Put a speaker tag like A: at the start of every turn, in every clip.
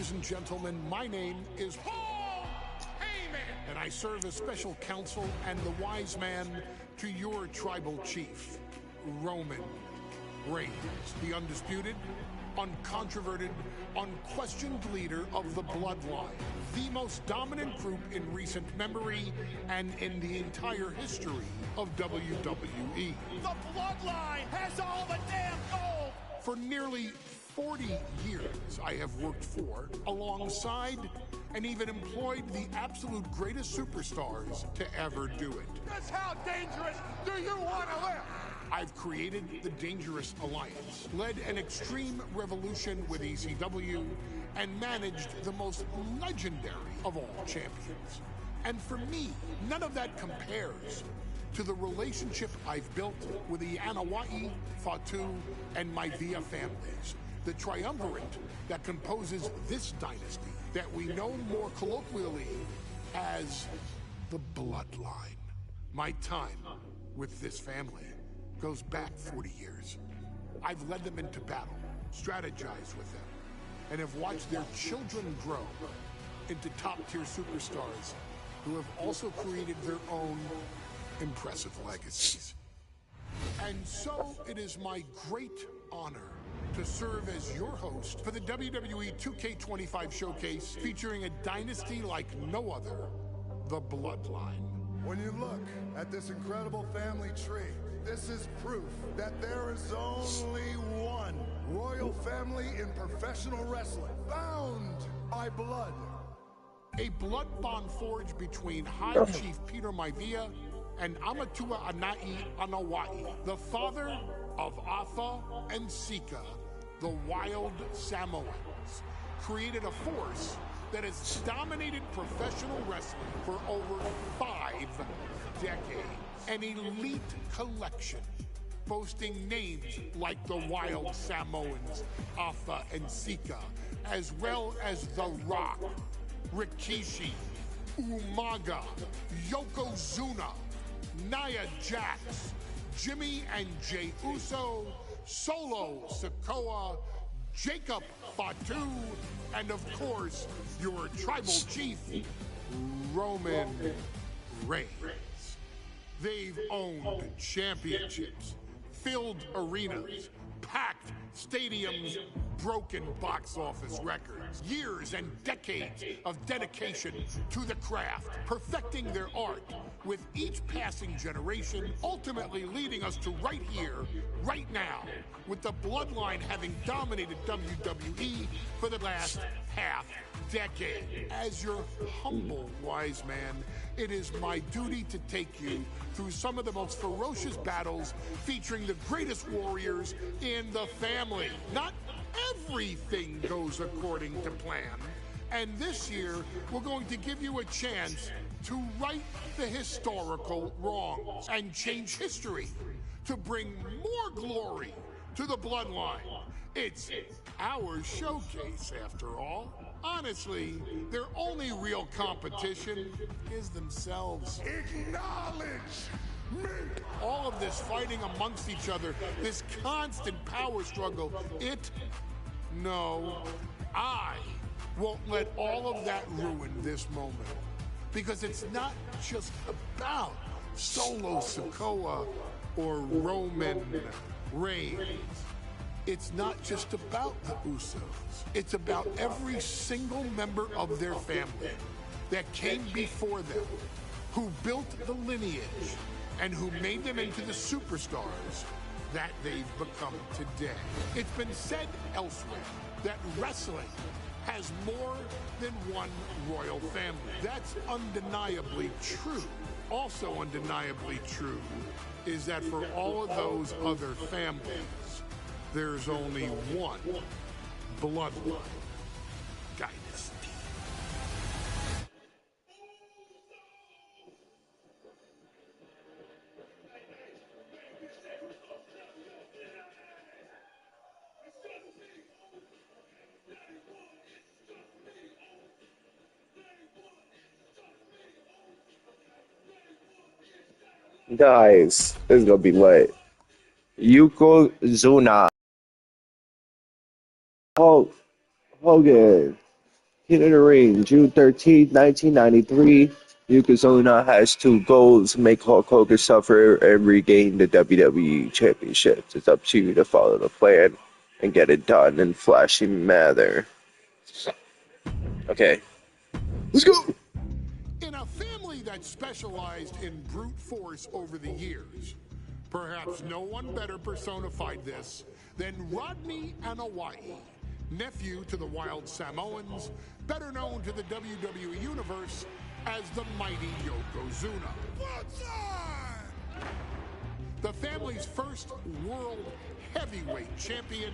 A: Ladies and gentlemen, my name is Paul Heyman, and I serve as special counsel and the wise man to your tribal chief, Roman Reigns, the undisputed, uncontroverted, unquestioned leader of the Bloodline, the most dominant group in recent memory and in the entire history of WWE.
B: The Bloodline has all the damn gold!
A: For nearly 40 years, I have worked for, alongside, and even employed the absolute greatest superstars to ever do it.
B: Just how dangerous do you want to live?
A: I've created the Dangerous Alliance, led an extreme revolution with ECW, and managed the most legendary of all champions. And for me, none of that compares to the relationship I've built with the Anoa'i, Fatu, and Maivia families, the triumvirate that composes this dynasty that we know more colloquially as the Bloodline. My time with this family goes back 40 years. I've led them into battle, strategized with them, and have watched their children grow into top-tier superstars who have also created their own impressive legacies. And so it is my great honor to serve as your host for the WWE 2k25 showcase featuring a dynasty like no other, the Bloodline.
C: When you look at this incredible family tree, this is proof that there is only one royal family in professional wrestling, bound by blood.
A: A blood bond forged between High Chief Peter Maivia and Amatua Anai Anoa'i, the father of Afa and Sika, the wild Samoans, created a force that has dominated professional wrestling for over 5 decades. An elite collection boasting names like the Wild Samoans, Afa and Sika, as well as The Rock, Rikishi, Umaga, Yokozuna, Nia Jax, Jimmy and Jey Uso, Solo Sikoa, Jacob Fatu, and of course, your tribal chief, Roman Reigns. They've owned championships, filled arenas, packed stadiums, broken box office records, years and decades of dedication to the craft, perfecting their art with each passing generation, ultimately leading us to right here, right now, with the Bloodline having dominated WWE for the last half decade. As your humble wise man, it is my duty to take you through some of the most ferocious battles featuring the greatest warriors in the family. Not everything goes according to plan. And this year, we're going to give you a chance to right the historical wrongs and change history to bring more glory to the Bloodline. It's our showcase, after all. Honestly, their only real competition is themselves.
C: Acknowledge me!
A: All of this fighting amongst each other, this constant power struggle, I won't let all of that ruin this moment. Because it's not just about Solo Sikoa or Roman Reigns. It's not just about the Usos. It's about every single member of their family that came before them, who built the lineage, and who made them into the superstars that they've become today. It's been said elsewhere that wrestling has more than one royal family. That's undeniably true. Also undeniably true is that for all of those other families, there's only one Bloodline dynasty.
D: Guys, this is gonna be lit. Yokozuna. Hogan. King of the Ring, June 13, 1993. Yokozuna has 2 goals: make Hulk Hogan suffer and regain the WWE Championship. It's up to you to follow the plan and get it done in flashy manner. Okay, let's go!
A: In a family that specialized in brute force over the years, perhaps no one better personified this than Rodney Anoa'i, nephew to the Wild Samoans, better known to the WWE Universe as the mighty Yokozuna. The family's first world heavyweight champion,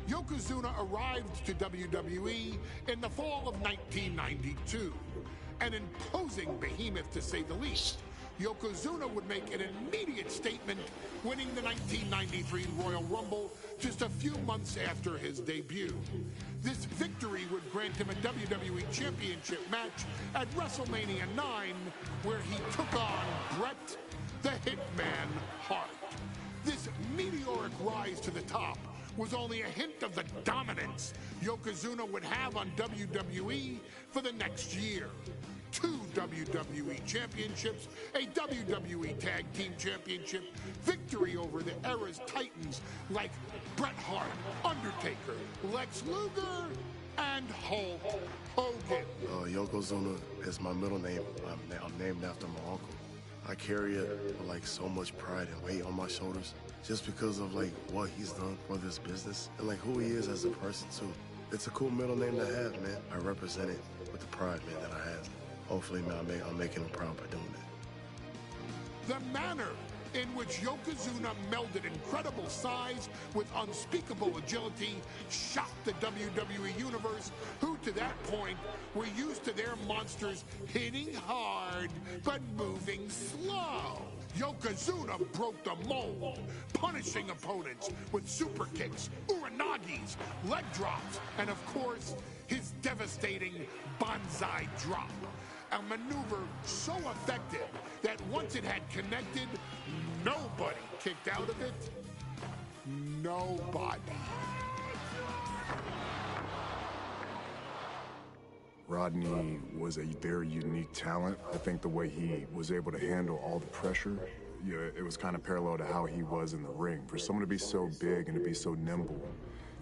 A: Yokozuna arrived to WWE in the fall of 1992. An imposing behemoth, to say the least, Yokozuna would make an immediate statement, winning the 1993 Royal Rumble just a few months after his debut. This victory would grant him a WWE Championship match at WrestleMania 9, where he took on Bret the Hitman Hart. This meteoric rise to the top was only a hint of the dominance Yokozuna would have on WWE for the next year. 2 WWE championships, a WWE Tag Team Championship, victory over the era's titans like Bret Hart, Undertaker, Lex Luger, and Hulk Hogan.
E: Yokozuna is my middle name. I'm named after my uncle. I carry it with like so much pride and weight on my shoulders just because of like what he's done for this business and like who he is as a person too. It's a cool middle name to have, man. I represent it with the pride, man, that I have. Hopefully, man, I'm making him proud by doing it.
A: The manner in which Yokozuna melded incredible size with unspeakable agility shocked the WWE Universe, who to that point were used to their monsters hitting hard but moving slow. Yokozuna broke the mold, punishing opponents with super kicks, uranagis, leg drops, and of course, his devastating Banzai drop. A maneuver so effective that once it had connected, nobody kicked out of it. Nobody.
F: Rodney was a very unique talent. I think the way he was able to handle all the pressure, it was kind of parallel to how he was in the ring. For someone to be so big and to be so nimble,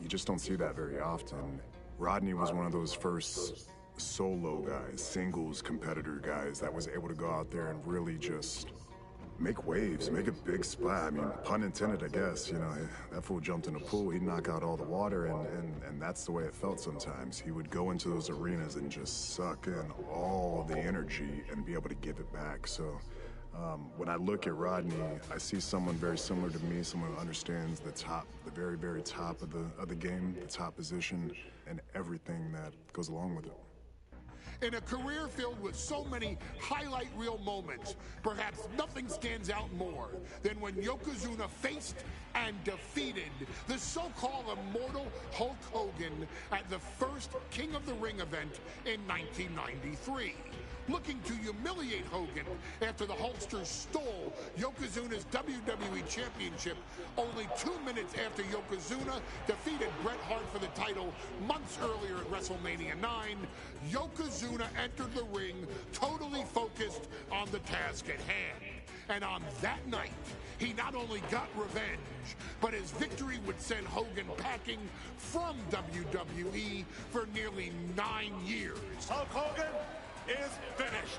F: you just don't see that very often. Rodney was one of those first solo guys, singles competitor guys that was able to go out there and really just make waves, make a big splash. I mean, pun intended, I guess. You know, that fool jumped in a pool, he'd knock out all the water, and that's the way it felt sometimes. He would go into those arenas and just suck in all the energy and be able to give it back. So when I look at Rodney, I see someone very similar to me, someone who understands the top, the very, very top of the game, the top position, and everything that goes along with it.
A: In a career filled with so many highlight reel moments, perhaps nothing stands out more than when Yokozuna faced and defeated the so-called immortal Hulk Hogan at the first King of the Ring event in 1993. Looking to humiliate Hogan after the Hulkster stole Yokozuna's WWE Championship only 2 minutes after Yokozuna defeated Bret Hart for the title months earlier at WrestleMania 9, Yokozuna entered the ring totally focused on the task at hand. And on that night, he not only got revenge, but his victory would send Hogan packing from WWE for nearly 9 years.
B: Hulk Hogan is finished.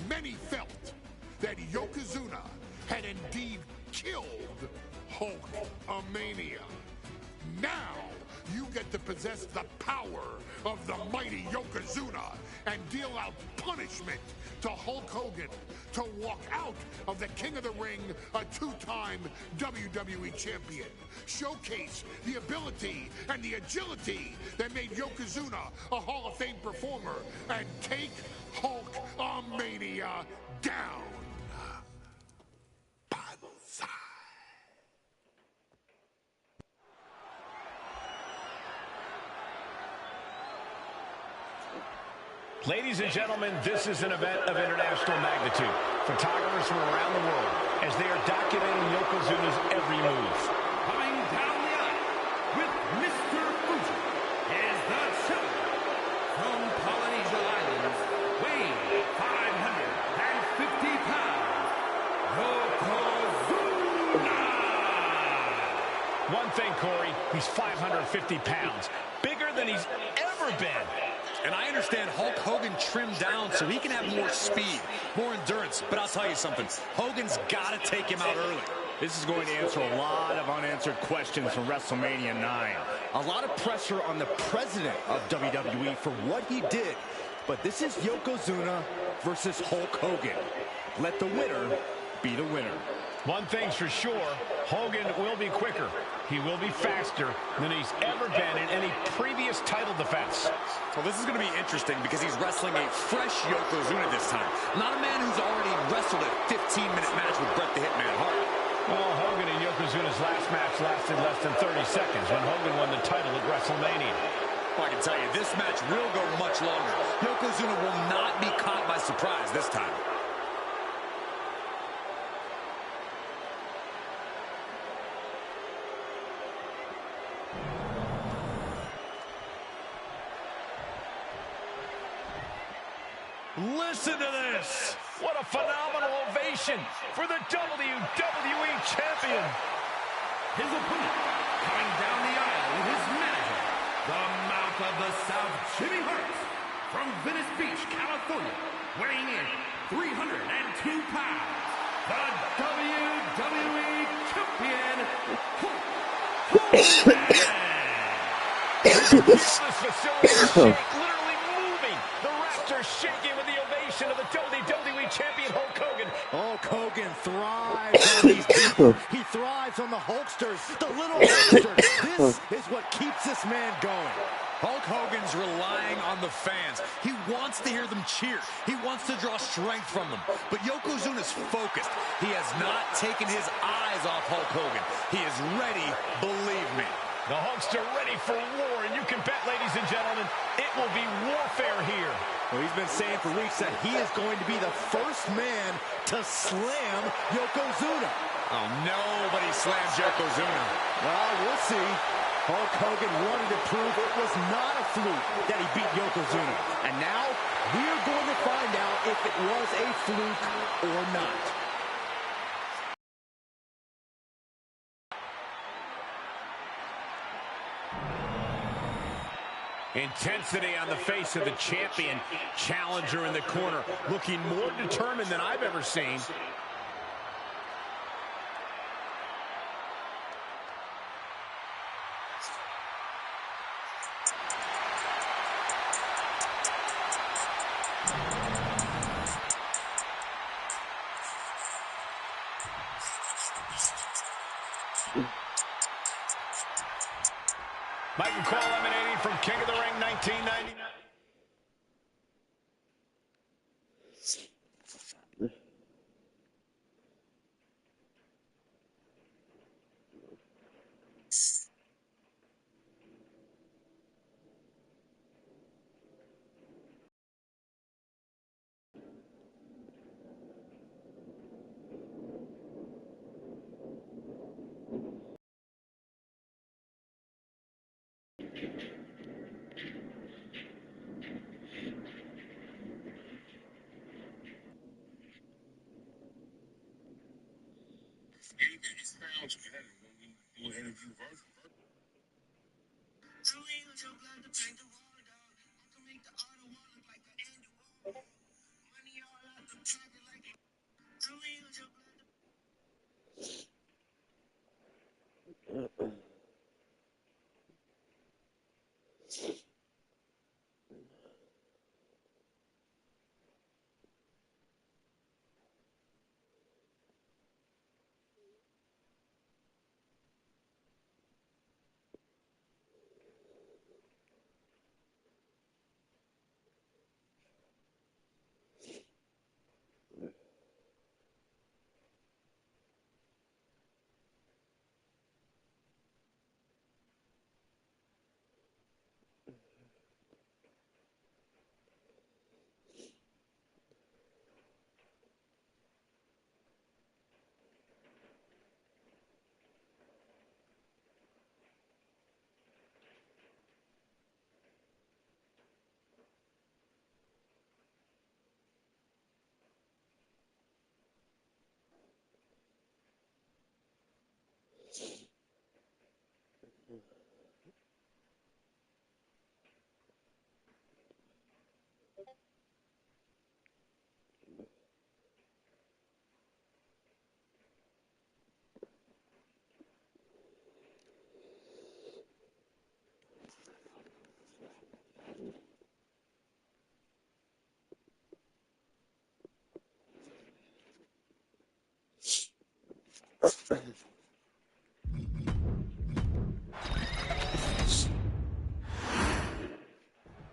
A: Many felt that Yokozuna had indeed killed Hulkamania. Now you get to possess the power of the mighty Yokozuna and deal out punishment to Hulk Hogan to walk out of the King of the Ring, a 2-time WWE champion. Showcase the ability and the agility that made Yokozuna a Hall of Fame performer and take Hulkamania down. Banzai.
G: Ladies and gentlemen, this is an event of international magnitude. Photographers from around the world as they are documenting Yokozuna's every move.
B: Coming down the aisle with Mr. Fuji is the champion from Polynesia.
G: thing, Corey. He's 550 pounds, bigger than he's ever been.
H: And I understand Hulk Hogan trimmed down so he can have more speed, more endurance. But I'll tell you something, Hogan's got to take him out early.
I: This is going to answer a lot of unanswered questions from WrestleMania 9. A lot of pressure on the president of WWE for what he did. But this is Yokozuna versus Hulk Hogan. Let the winner be the winner.
G: One thing's for sure, Hogan will be quicker. He will be faster than he's ever been in any previous title defense.
H: Well, this is going to be interesting because he's wrestling a fresh Yokozuna this time. Not a man who's already wrestled a 15-minute match with Bret the Hitman Hart.
G: Well, Hogan and Yokozuna's last match lasted less than 30 seconds when Hogan won the title at WrestleMania.
H: Well, I can tell you, this match will go much longer. Yokozuna will not be caught by surprise this time.
G: Listen to this. What a phenomenal ovation for the WWE Champion.
B: His opponent, coming down the aisle with his manager, the Mouth of the South, Jimmy Hart, from Venice Beach, California, weighing in 302 pounds, the WWE Champion, Hulk Hogan.
G: This facility is literally moving. The rafters shaking with the ovation of the WWE Champion, Hulk Hogan.
I: Hulk Hogan thrives on these people. He thrives on the Hulksters, the little Hulksters. This is what keeps this man going.
H: Hulk Hogan's relying on the fans. He wants to hear them cheer. He wants to draw strength from them. But Yokozuna's focused. He has not taken his eyes off Hulk Hogan. He is ready, believe me.
G: The Hulkster ready for war, and you can bet, ladies and gentlemen, it will be warfare here.
I: Well, he's been saying for weeks that he is going to be the first man to slam Yokozuna.
H: Oh, nobody slams Yokozuna.
I: Well, we'll see. Hulk Hogan wanted to prove it was not a fluke that he beat Yokozuna. And now, we're going to find out if it was a fluke or not.
G: Intensity on the face of the champion. Challenger in the corner, looking more determined than I've ever seen. Michael Cole emanating from King of the Ring 1999.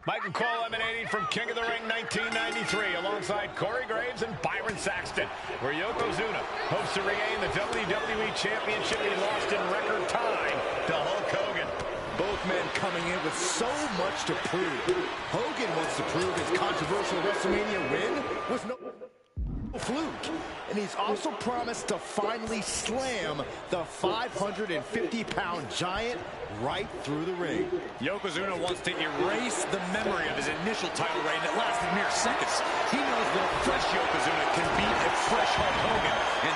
G: Michael Cole emanating from King of the Ring 1993 alongside Corey Graves and Byron Saxton, where Yokozuna hopes to regain the WWE Championship he lost in record time to Hulk Hogan.
I: Both men coming in with so much to prove. Hogan wants to prove his controversial WrestleMania win was no fluke. And he's also promised to finally slam the 550-pound giant right through the ring.
H: Yokozuna wants to erase the memory of his initial title reign that lasted mere seconds. He knows that a fresh Yokozuna can beat a fresh Hulk Hogan. And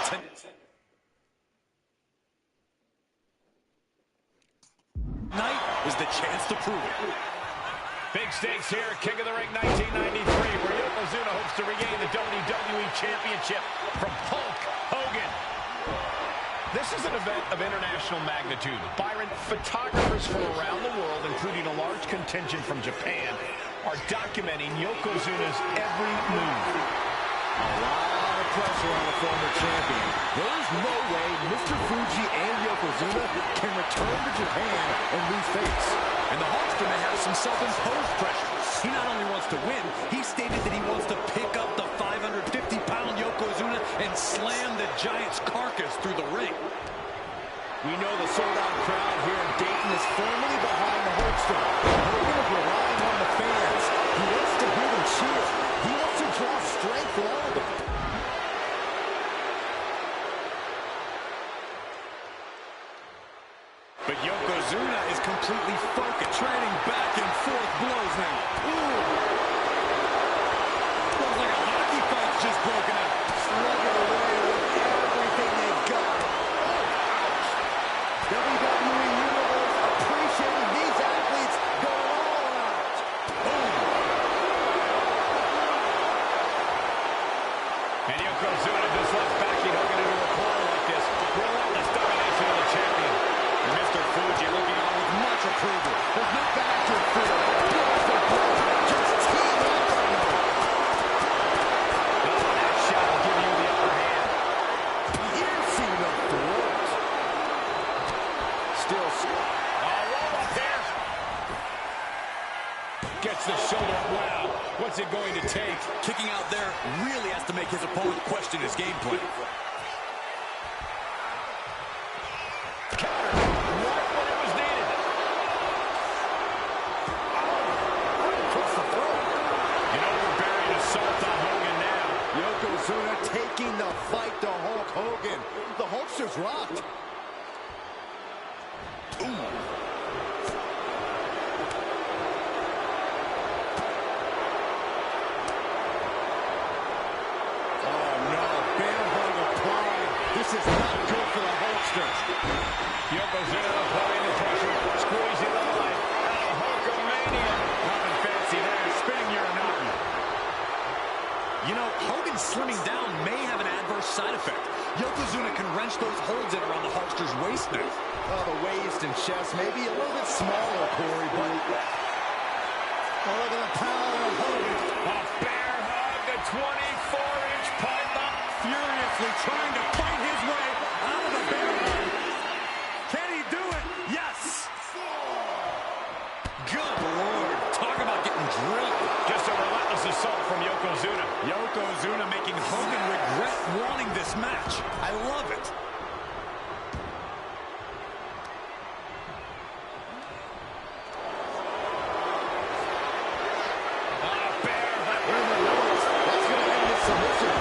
H: tonight is the chance to prove it.
G: Big stakes here at King of the Ring 1993, where Yokozuna hopes to regain the WWE Championship from Hulk Hogan. This is an event of international magnitude. Byron, photographers from around the world, including a large contingent from Japan, are documenting Yokozuna's every move.
I: A lot of pressure on the former champion. There's no way Mr. Fuji and Yokozuna can return to Japan and lose face.
H: And the Hulkster may have some self-imposed pressure. He not only wants to win, he stated that he wants to pick up the 550-pound Yokozuna and slam the giant's carcass through the ring.
I: We know the sold-out crowd here in Dayton is firmly behind the Hulkster. Hogan is relying on the fans. He wants to hear them cheer. He wants to draw strength from all of them.
H: But Yokozuna is completely focused, trading back and forth blows now. Ooh. Looks like a hockey fight's just broken out.
I: Slugging away with everything they've got. Ouch. WWE Universe appreciating these athletes going all out. Boom.
G: And Yokozuna just loves backing Hogan into a corner like this. Relentless domination of the champion.
H: Mr. Fuji looking on with much approval.
I: There's no back to fear. Just team up right now.
G: Oh, that shot will give you the upper hand.
I: Piercing the throat. Still.
G: Roll up there. Gets the shoulder. Wow. What's it going to take?
H: Kicking out there really has to make his opponent question his game plan.
I: Yokozuna taking the fight to Hulk Hogan. The Hulkster's rocked. Ooh. Oh no, bear hug applied. This is not good for the Hulkster.
G: Yokozuna applying the pressure, squeezing the life out of Hulkamania.
H: Nothing fancy there, spinning Uranagi. You know, Hogan slimming down may have an adverse side effect. Yokozuna can wrench those holds in around the Hulkster's waist now.
I: Oh, the waist and chest may be a little bit smaller, Corey, but look at the power of Hogan.
G: A bear hug, the 24-inch python.
H: Furiously trying to fight his way out of the bear hug. Can he do it? Yes! Good Lord. Talk about getting drilled.
G: Just a relentless assault from Yokozuna.
H: Yokozuna making Hogan regret wanting this match. I love it.
I: That's going to end this submission.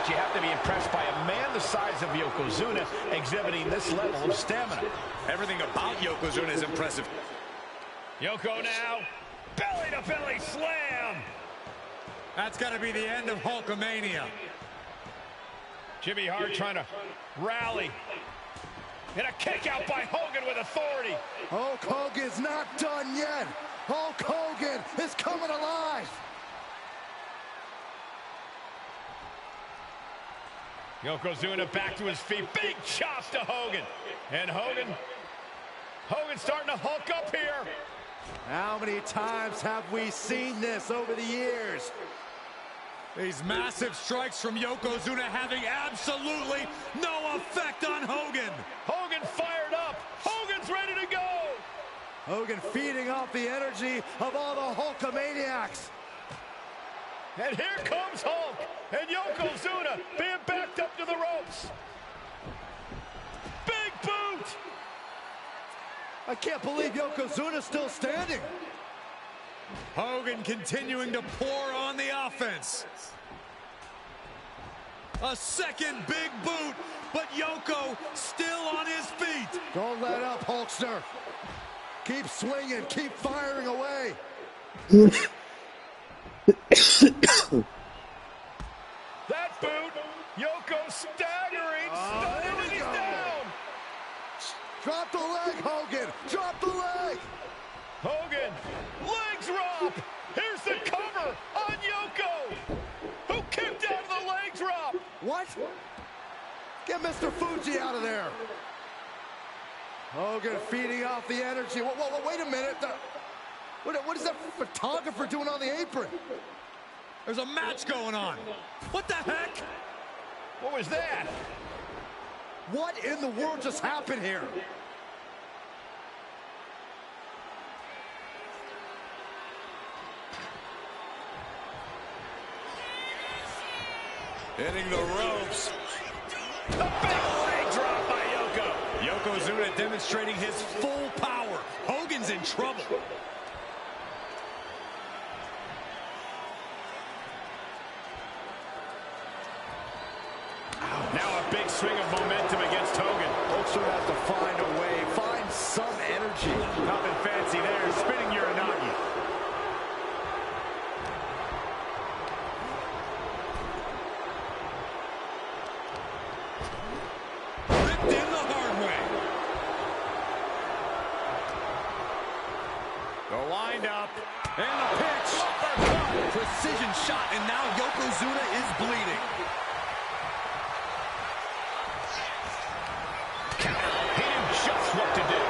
G: You have to be impressed by a man the size of Yokozuna exhibiting this level of stamina.
H: Everything about Yokozuna is impressive.
G: Yoko now, belly-to-belly slam.
H: That's got to be the end of Hulkamania.
G: Jimmy Hart trying to rally. And a kick out by Hogan with authority.
I: Hulk Hogan's not done yet.
C: Hulk Hogan is coming alive.
G: Yokozuna back to his feet. Big chops to Hogan. And Hogan's starting to hulk up here.
H: How many times have we seen this over the years? These massive strikes from Yokozuna having absolutely no effect on Hogan.
G: Hogan fired up. Hogan's ready to go.
H: Hogan feeding off the energy of all the Hulkamaniacs.
G: And here comes Hulk. And Yokozuna being backed up to the ropes. Big boot.
H: I can't believe Yokozuna's still standing. Hogan continuing to pour on the offense. A second big boot, but Yoko still on his feet.
C: Don't let up, Hulkster. Keep swinging, keep firing away.
G: That boot, Yoko staggering, stunning, and he's down.
C: Drop the leg, Hogan. Drop the leg.
G: Hogan, leg drop. Here's the cover on Yoko, who kicked out of the leg drop.
C: What? Get Mr. Fuji out of there. Hogan feeding off the energy. Whoa, wait a minute. What is that photographer doing on the apron?
H: There's a match going on. What the heck?
G: What was that?
C: What in the world just happened here?
H: Hitting the ropes.
G: A big leg drop by Yoko.
H: Yokozuna demonstrating his full power. Hogan's in trouble.
G: Now a big swing of momentum against Hogan.
H: Hulkster has to find a way, find some energy.
G: Nothing fancy there, spinning Uranagi.
H: Ripped in the hard way. The wind up and the pitch. Precision shot, and now Yokozuna is bleeding.
G: He knew just what to do.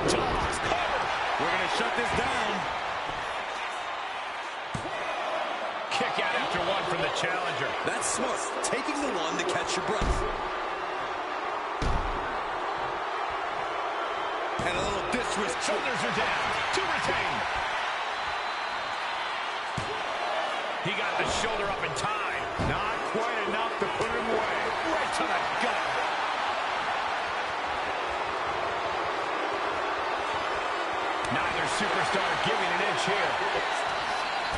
G: Toss, cover.
H: We're going to shut this down.
G: Kick out after one from the challenger.
H: That's smart. Taking the one to catch your breath. And a little disrespect.
G: Shoulders are down. To retain. He got the shoulder up in time.
H: Not quite enough to put him away.
G: Right to the gut. Neither superstar giving an inch here.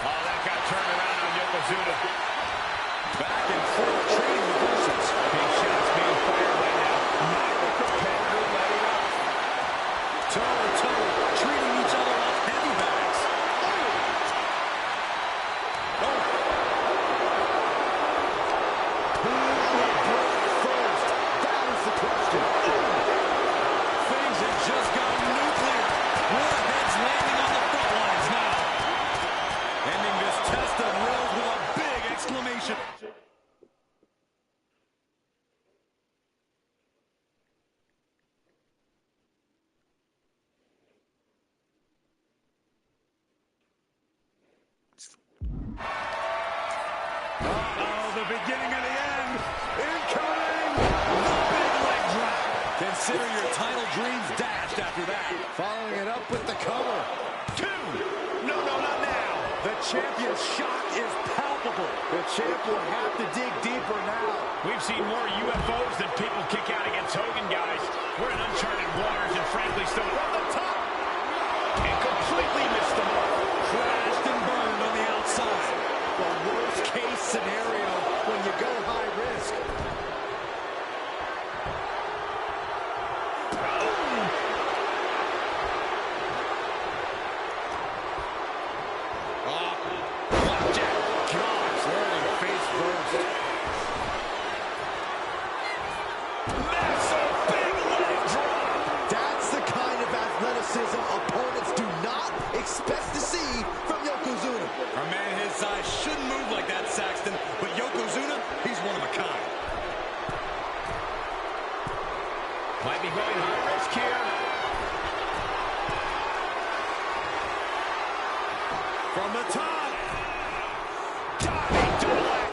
G: Oh, that got turned around on Yokozuna.
H: Back and forth trading reversals.
G: Big shots being fired right now. Neither competitor letting up.
H: Toe to toe, treating each other like heavy bags. Oh.
C: Who will break first? That is the question.
H: Things have just gone nuclear. Warheads landing on the front lines now. Ending this test of wills with a big exclamation. The beginning of the end. Incoming. The big leg drop. Consider your title dreams dashed after that.
C: Following it up with the cover.
G: Two. No, not now.
H: The champion's shock is palpable.
C: The champ will have to dig deeper now.
G: We've seen more UFOs than people kick out against Hogan, guys. We're in uncharted waters and frankly still from the top. And completely missed the mark.
H: Crashed and burned on the outside.
C: The worst case scenario when you go high risk.
G: Flapjack. Gosh, landing face first.
H: expect to see from Yokozuna. A man his size shouldn't move like that, Saxton, but Yokozuna, he's one of a kind.
G: Might be going high risk here.
H: From the top.
G: Diving to the left.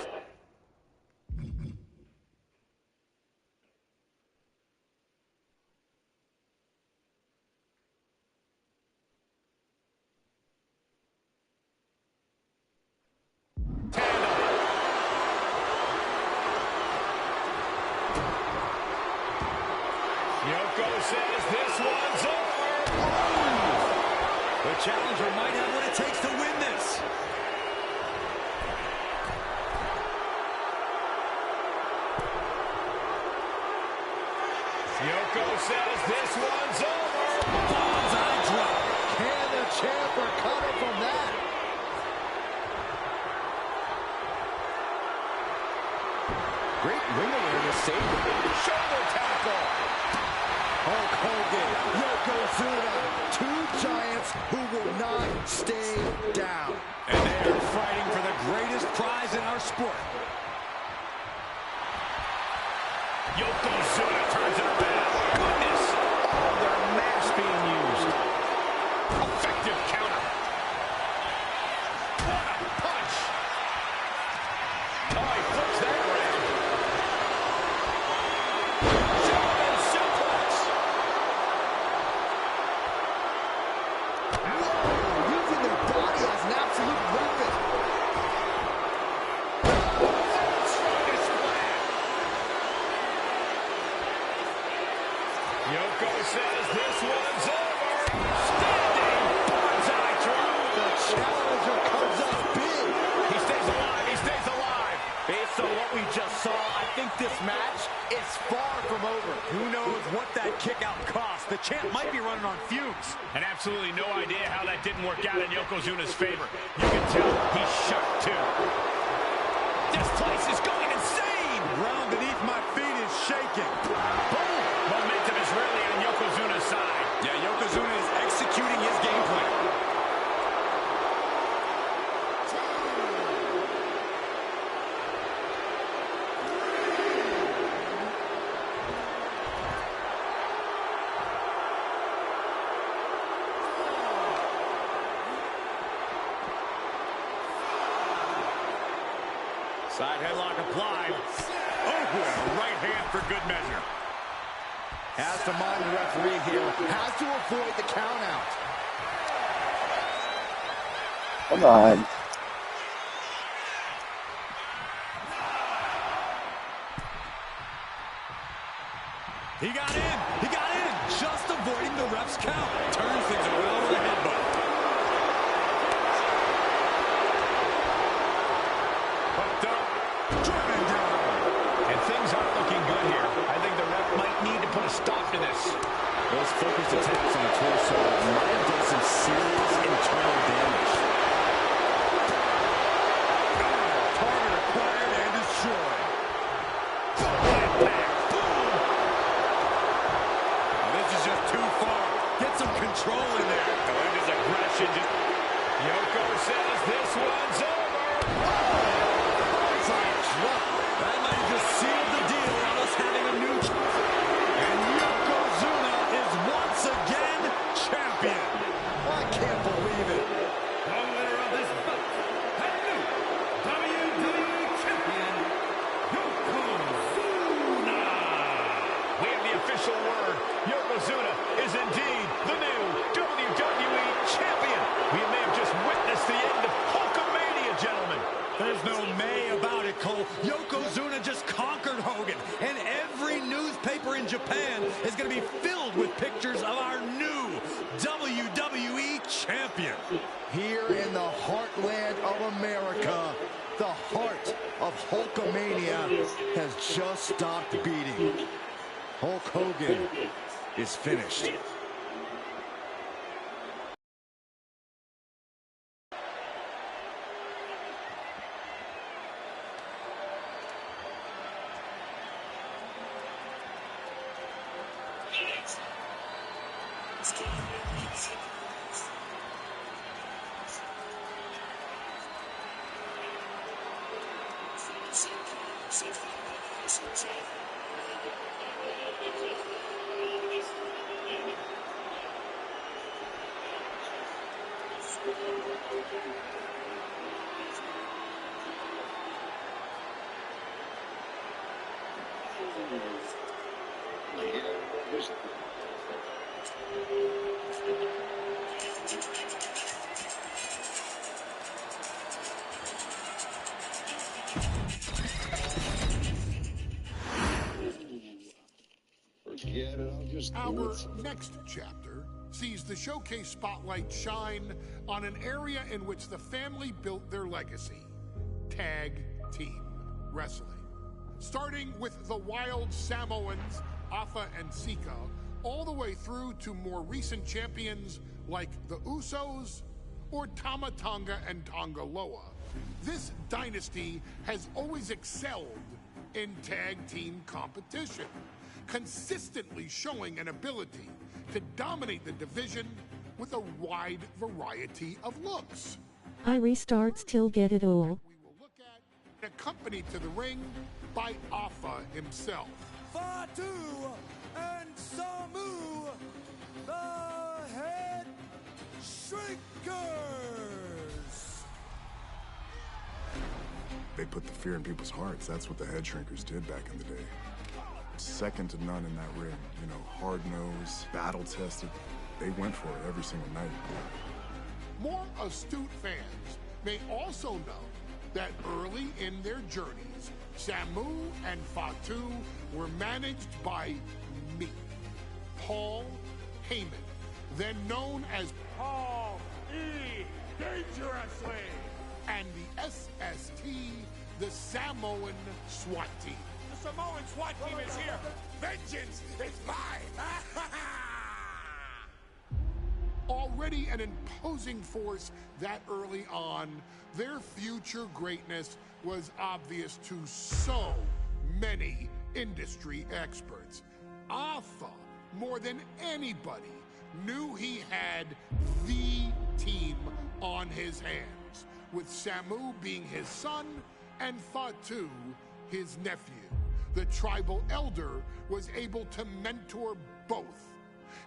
G: Yoko says this one's over.
H: The challenger might have what it takes to win this.
G: Yoko says this one's over.
H: Bonsai drop. Can the champ recover from that? Great ring awareness, saved it.
G: Shoulder tackle.
H: Hulk Hogan, Yokozuna, two giants who will not stay down. And they are fighting for the greatest prize in our sport.
G: Yokozuna turns it around. Goodness. Oh, their mass being used. Effective counter. What a punch. Oh, he flips that around. German suplex.
H: Whoa, using their body as an absolute weapon.
G: Strongest slam. Yoko says this one's over. Standing bonsai drop.
H: The challenger comes up big.
G: He stays alive. He stays alive.
I: Based on what we just saw, I think this match is far from over. Who knows what that kick out cost? The champ might be running on fumes.
G: And absolutely no idea how that didn't work out in Yokozuna's favor. You can tell he's shocked too. This place is going insane.
H: The ground beneath my feet is shaking.
G: Boom! Momentum is really on Yokozuna's side.
H: Yeah, Yokozuna is executing his game plan.
G: Side headlock applied. Oh, and a right hand for good measure.
H: Has to mind the referee here. Has to avoid the count out.
D: Come on.
H: He got in. He got in. Just avoiding the ref's count. Turns things around with a headbutt.
G: Hooked up.
H: Driven down.
G: And things aren't looking good here. I think the ref might need to put a stop to this.
I: Those focused attacks on the torso might have done some serious internal damage.
H: Target acquired and destroyed. This is just too far. Get some control in there.
G: And his aggression just... Yoko says this one's over.
H: Bonsai drop. That might have just sealed the deal on us having a new... And Yokozuna is once again champion. I can't believe it.
B: The winner of this bout, and new WWE Champion, Yokozuna.
G: We have the official word. Yokozuna is indeed the new WWE Champion. We may have just witnessed the end of Hulkamania, gentlemen.
H: There's no may about it, Cole. Yokozuna just conquered Hogan, and every newspaper in Japan is going to be filled with pictures of our new WWE Champion. Here in the heartland of America, the heart of Hulkamania has just stopped beating. Hulk Hogan is finished.
A: Our next chapter sees the showcase spotlight shine on an area in which the family built their legacy: tag team wrestling. Starting with the Wild Samoans, Afa and Sika, all the way through to more recent champions like the Usos or Tama Tonga and Tonga Loa. This dynasty has always excelled in tag team competition, consistently showing an ability to dominate the division with a wide variety of looks.
J: I restart still get it all.
A: We will look at, accompanied to the ring by Afa himself.
H: Fatu and Samu, the Head Shrinkers.
F: They put the fear in people's hearts. That's what the Head Shrinkers did back in the day. Second to none in that ring. You know, hard-nosed, battle-tested. They went for it every single night.
A: More astute fans may also know that early in their journeys, Samu and Fatu were managed by me, Paul Heyman, then known as
B: Paul E. Dangerously.
A: and the SST, the Samoan SWAT team.
B: The Samoan SWAT team is here. Vengeance is mine.
A: Already an imposing force that early on, their future greatness was obvious to so many industry experts. Afa, more than anybody, knew he had the team on his hands, with Samu being his son and Fatu his nephew. The tribal elder was able to mentor both,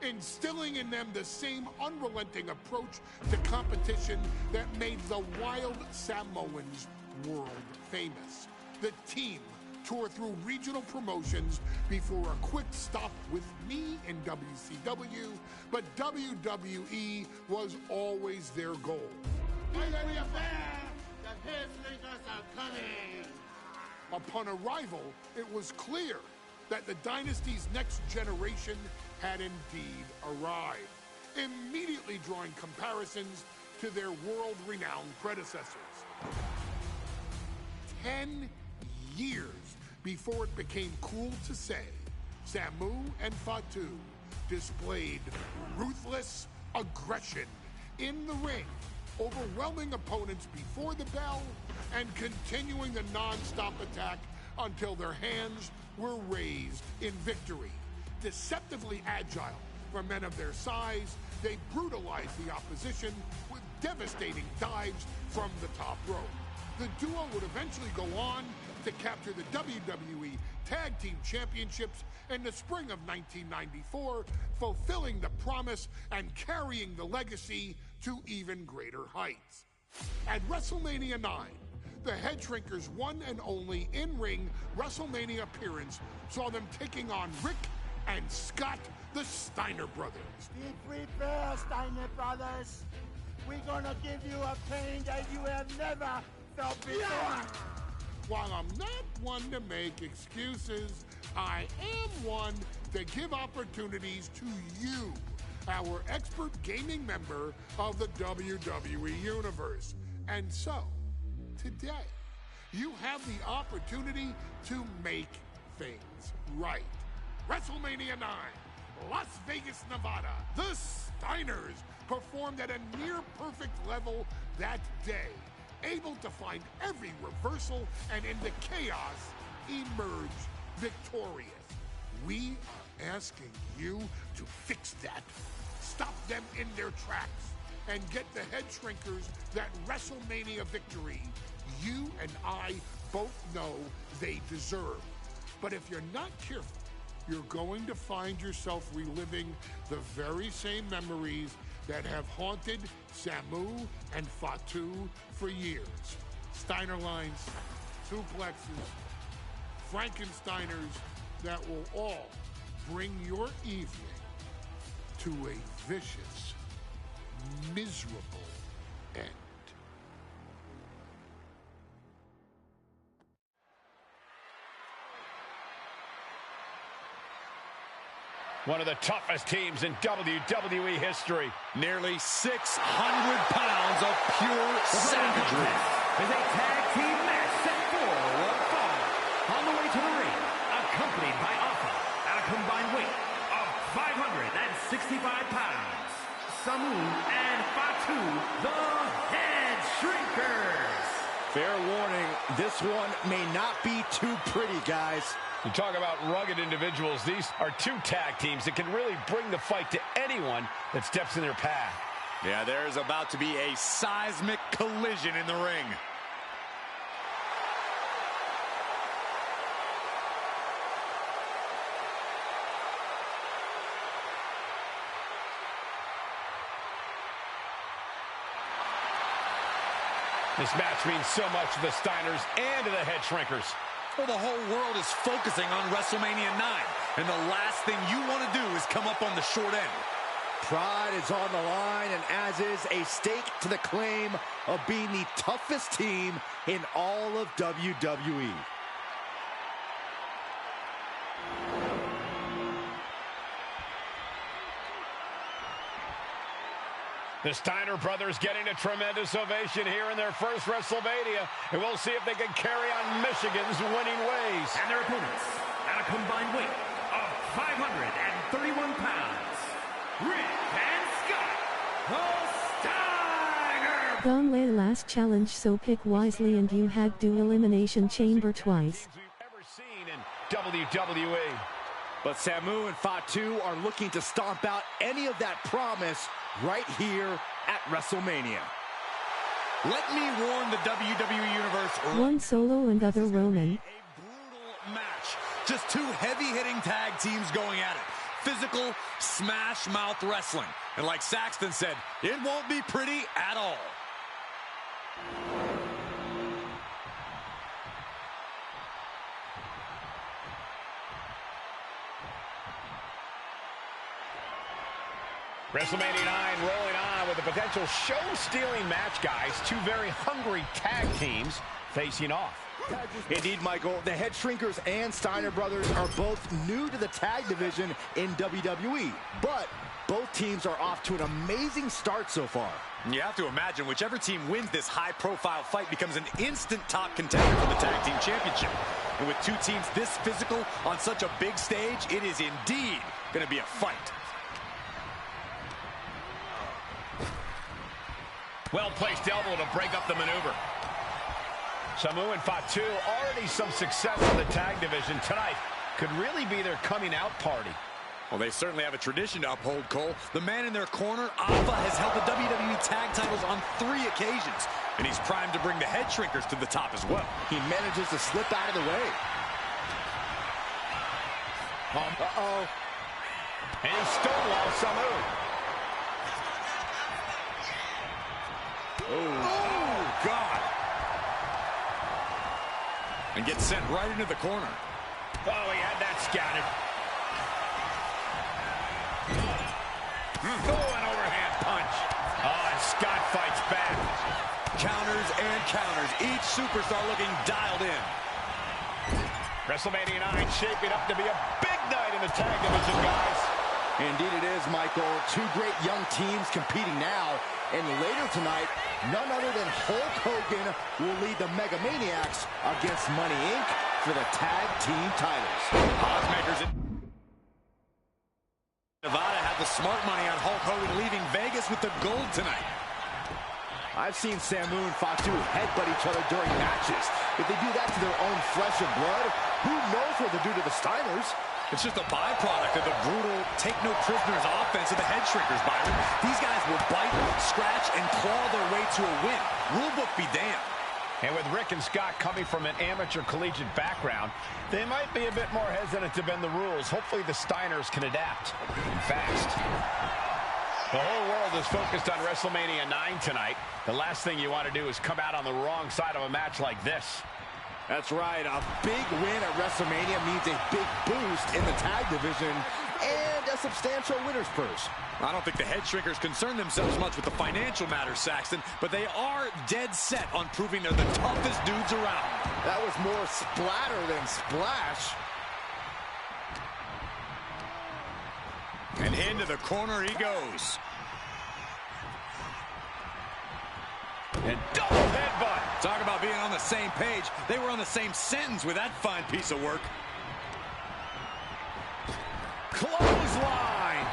A: instilling in them the same unrelenting approach to competition that made the Wild Samoans world famous. The team toured through regional promotions before a quick stop with me in WCW, but WWE was always their goal. Upon arrival, it was clear that the dynasty's next generation had indeed arrived, immediately drawing comparisons to their world-renowned predecessors. 10 years before it became cool to say, Samu and Fatu displayed ruthless aggression in the ring, overwhelming opponents before the bell and continuing the non-stop attack until their hands were raised in victory. Deceptively agile for men of their size, they brutalized the opposition with devastating dives from the top rope. The duo would eventually go on to capture the WWE Tag Team Championships in the spring of 1994, fulfilling the promise and carrying the legacy to even greater heights. At WrestleMania 9, the Head Shrinkers' one and only in-ring WrestleMania appearance saw them taking on Rick and Scott, the Steiner brothers.
K: Be prepared, Steiner brothers. We're gonna give you a pain that you have never felt before.
A: While I'm not one to make excuses, I am one to give opportunities to you, our expert gaming member of the WWE Universe. And so, today, you have the opportunity to make things right. WrestleMania 9, Las Vegas, Nevada. The Steiners performed at a near-perfect level that day, able to find every reversal and in the chaos emerge victorious. We are asking you to fix that, stop them in their tracks, and get the Head Shrinkers that WrestleMania victory you and I both know they deserve. But if you're not careful, you're going to find yourself reliving the very same memories that have haunted Samu and Fatu for years. Steiner lines, suplexes, Frankensteiners that will all bring your evening to a vicious, miserable end.
G: One of the toughest teams in WWE history.
H: Nearly 600 pounds of pure savagery.
B: Is a tag team match set for one fall. On the way to the ring, accompanied by Alpha at a combined weight of 565 pounds. Samu and Fatu, the Head Shrinkers.
I: Fair warning, this one may not be too pretty, guys.
G: You talk about rugged individuals. These are two tag teams that can really bring the fight to anyone that steps in their path.
H: Yeah, there's about to be a seismic collision in the ring.
G: This match means so much to the Steiners and to the Head Shrinkers.
H: Well, the whole world is focusing on WrestleMania 9, and the last thing you want to do is come up on the short end.
I: Pride is on the line, and as is a stake to the claim of being the toughest team in all of WWE.
G: The Steiner brothers getting a tremendous ovation here in their first WrestleMania, and we'll see if they can carry on Michigan's winning ways.
B: And their opponents, at a combined weight of 531 pounds, Rick and Scott, the Steiner.
J: Gone lay last challenge, so pick wisely, and you had do elimination chamber twice.
G: We've ever seen in WWE.
I: But Samu and Fatu are looking to stomp out any of that promise right here at WrestleMania.
H: Let me warn the WWE Universe.
J: One Solo and other Roman.
H: A brutal match. Just two heavy-hitting tag teams going at it. Physical, smash-mouth wrestling. And like Saxton said, it won't be pretty at all.
G: WrestleMania 9 rolling on with a potential show-stealing match, guys. Two very hungry tag teams facing off.
I: Indeed, Michael, the Head Shrinkers and Steiner brothers are both new to the tag division in WWE, but both teams are off to an amazing start so far.
H: You have to imagine whichever team wins this high-profile fight becomes an instant top contender for the Tag Team Championship. And with two teams this physical on such a big stage, it is indeed going to be a fight.
G: Well-placed elbow to break up the maneuver. Samu and Fatu, already some success in the tag division tonight. Could really be their coming-out party.
H: Well, they certainly have a tradition to uphold, Cole. The man in their corner, Alpha, has held the WWE tag titles on 3 occasions, and he's primed to bring the Head Shrinkers to the top as well.
I: He manages to slip out of the way. Uh-oh.
G: And he stonewalls Samu.
H: Oh, God. And gets sent right into the corner.
G: Oh, he had that scouted. Oh, an overhand punch. Oh, and Scott fights back.
H: Counters and counters. Each superstar looking dialed in.
G: WrestleMania 9 shaping up to be a big night in the tag division, guys.
I: Indeed it is, Michael. Two great young teams competing now. And later tonight, none other than Hulk Hogan will lead the Mega Maniacs against Money Inc. for the tag team titles.
H: Oddsmakers in Nevada have the smart money on Hulk Hogan leaving Vegas with the gold tonight.
I: I've seen Samu and Fatu headbutt each other during matches. If they do that to their own flesh and blood, who knows what they'll do to the Steiners?
H: It's just a byproduct of the brutal take-no-prisoners offense of the Head Shrinkers, Byron. These guys will bite, scratch, and claw their way to a win. Rulebook be damned.
G: And with Rick and Scott coming from an amateur collegiate background, they might be a bit more hesitant to bend the rules. Hopefully the Steiners can adapt and fast. The whole world is focused on WrestleMania 9 tonight. The last thing you want to do is come out on the wrong side of a match like this.
I: That's right. A big win at WrestleMania means a big boost in the tag division and a substantial winner's purse.
H: I don't think the head shrinkers concern themselves much with the financial matters, Saxton, but they are dead set on proving they're the toughest dudes around.
I: That was more splatter than splash.
H: And into the corner he goes.
G: And double headbutt.
H: Talk about being on the same page. They were on the same sentence with that fine piece of work.
G: Clothesline.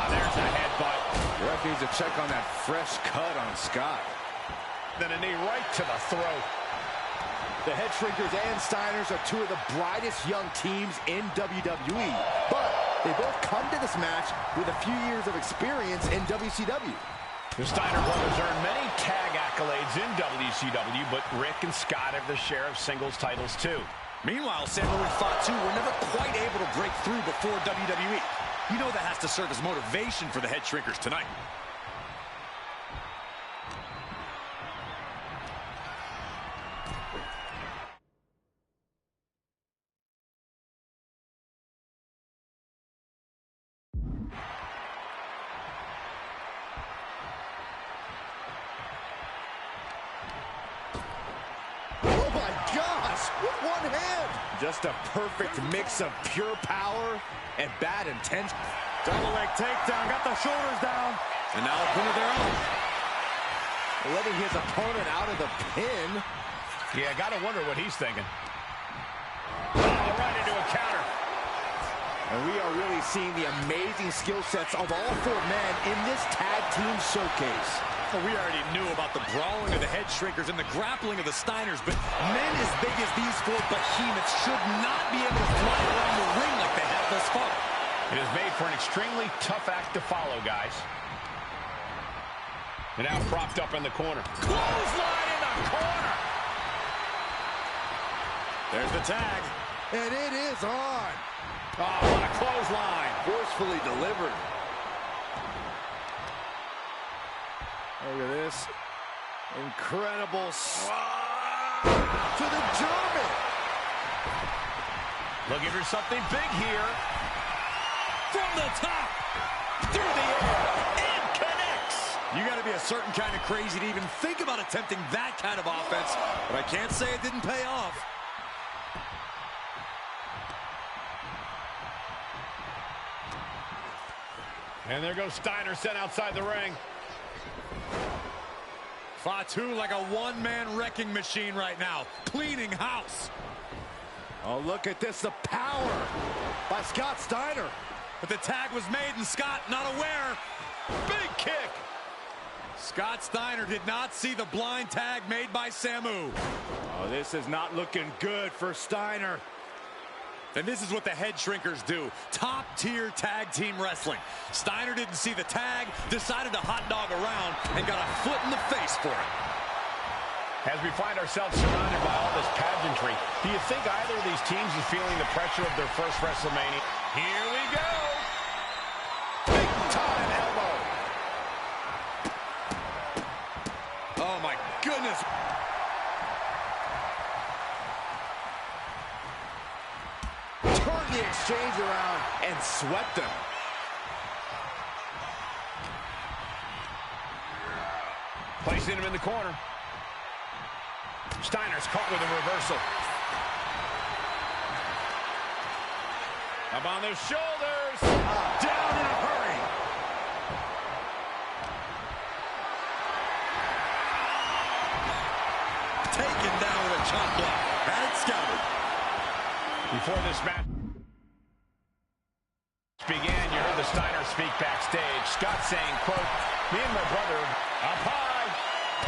G: There's a headbutt.
I: Ref needs to check on that fresh cut on Scott.
G: Then a knee right to the throat.
I: The Head Shrinkers and Steiners are two of the brightest young teams in WWE, but they both come to this match with a few years of experience in WCW.
G: The Steiner brothers earned many tag accolades in WCW, but Rick and Scott have their share of singles titles too.
H: Meanwhile, Samu and Fatu were never quite able to break through before WWE. You know that has to serve as motivation for the Head Shrinkers tonight.
I: With one hand. Just a perfect mix of pure power and bad intent.
H: Double leg takedown, got the shoulders down. And now a pin of their own.
I: Letting his opponent out of the pin.
G: Yeah, gotta wonder what he's thinking. Oh, right into a counter.
I: And we are really seeing the amazing skill sets of all four men in this tag team showcase.
H: Well, we already knew about the brawling of the Head Shrinkers and the grappling of the Steiners, but men as big as these four behemoths should not be able to fly around the ring like they have thus far.
G: It is made for an extremely tough act to follow, guys. And now propped up in the corner.
H: Clothesline in the corner. There's the tag.
I: And it is on.
G: Oh, what a clothesline.
I: Forcefully delivered. Look at this. Incredible to the German.
G: Looking for something big here.
H: From the top. Through the air. And connects. You got to be a certain kind of crazy to even think about attempting that kind of offense. But I can't say it didn't pay off.
G: And there goes Steiner sent outside the ring.
H: Fatu like a one-man wrecking machine right now, cleaning house.
I: Oh, look at this, the power by Scott Steiner.
H: But the tag was made and Scott not aware.
G: Big kick.
H: Scott Steiner did not see the blind tag made by Samu.
I: Oh, this is not looking good for Steiner.
H: And this is what the Head Shrinkers do. Top-tier tag team wrestling. Steiner didn't see the tag, decided to hot dog around, and got a foot in the face for it.
G: As we find ourselves surrounded by all this pageantry, do you think either of these teams is feeling the pressure of their first WrestleMania? Here we go! Big time elbow!
H: Oh, my goodness!
I: The exchange around and swept him.
G: Placing him in the corner. Steiner's caught with a reversal. Up on their shoulders.
H: Down in a hurry. Taken down with a chop block. Had it scouted.
G: Before this match began, you heard the Steiner speak backstage. Scott saying, quote, "Me and my brother up high.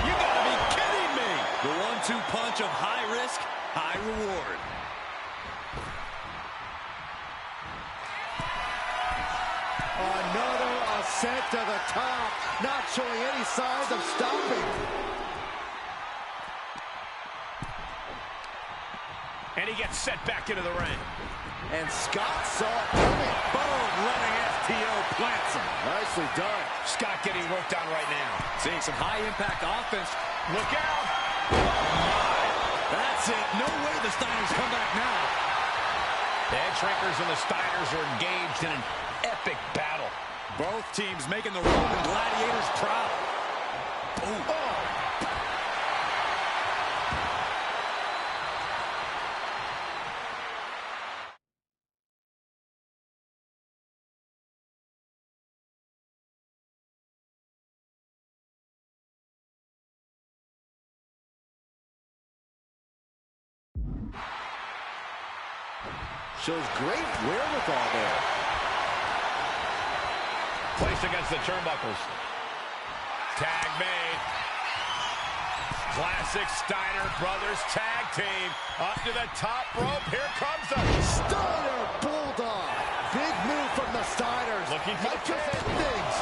G: You gotta be kidding me."
H: The 1-2 punch of high risk, high reward. descent to the top, not showing any signs of stopping.
G: And he gets set back into the ring.
H: And Scott saw it coming. Boom, running FTO plants him. Nicely done.
G: Scott getting worked on right now.
H: Seeing some high-impact offense.
G: Look out.
H: That's it. No way the Steiners come back now.
G: The Head Shrinkers and the Steiners are engaged in an epic battle.
H: Both teams making the Roman Gladiators proud. Ooh. Oh. Shows great wherewithal there.
G: Placed against the turnbuckles. Tag made. Classic Steiner Brothers tag team. Up to the top rope. Here comes the
H: Steiner Bulldog. Big move from the Steiners.
G: Looking for
H: might
G: the
H: just
G: pin.
H: end things.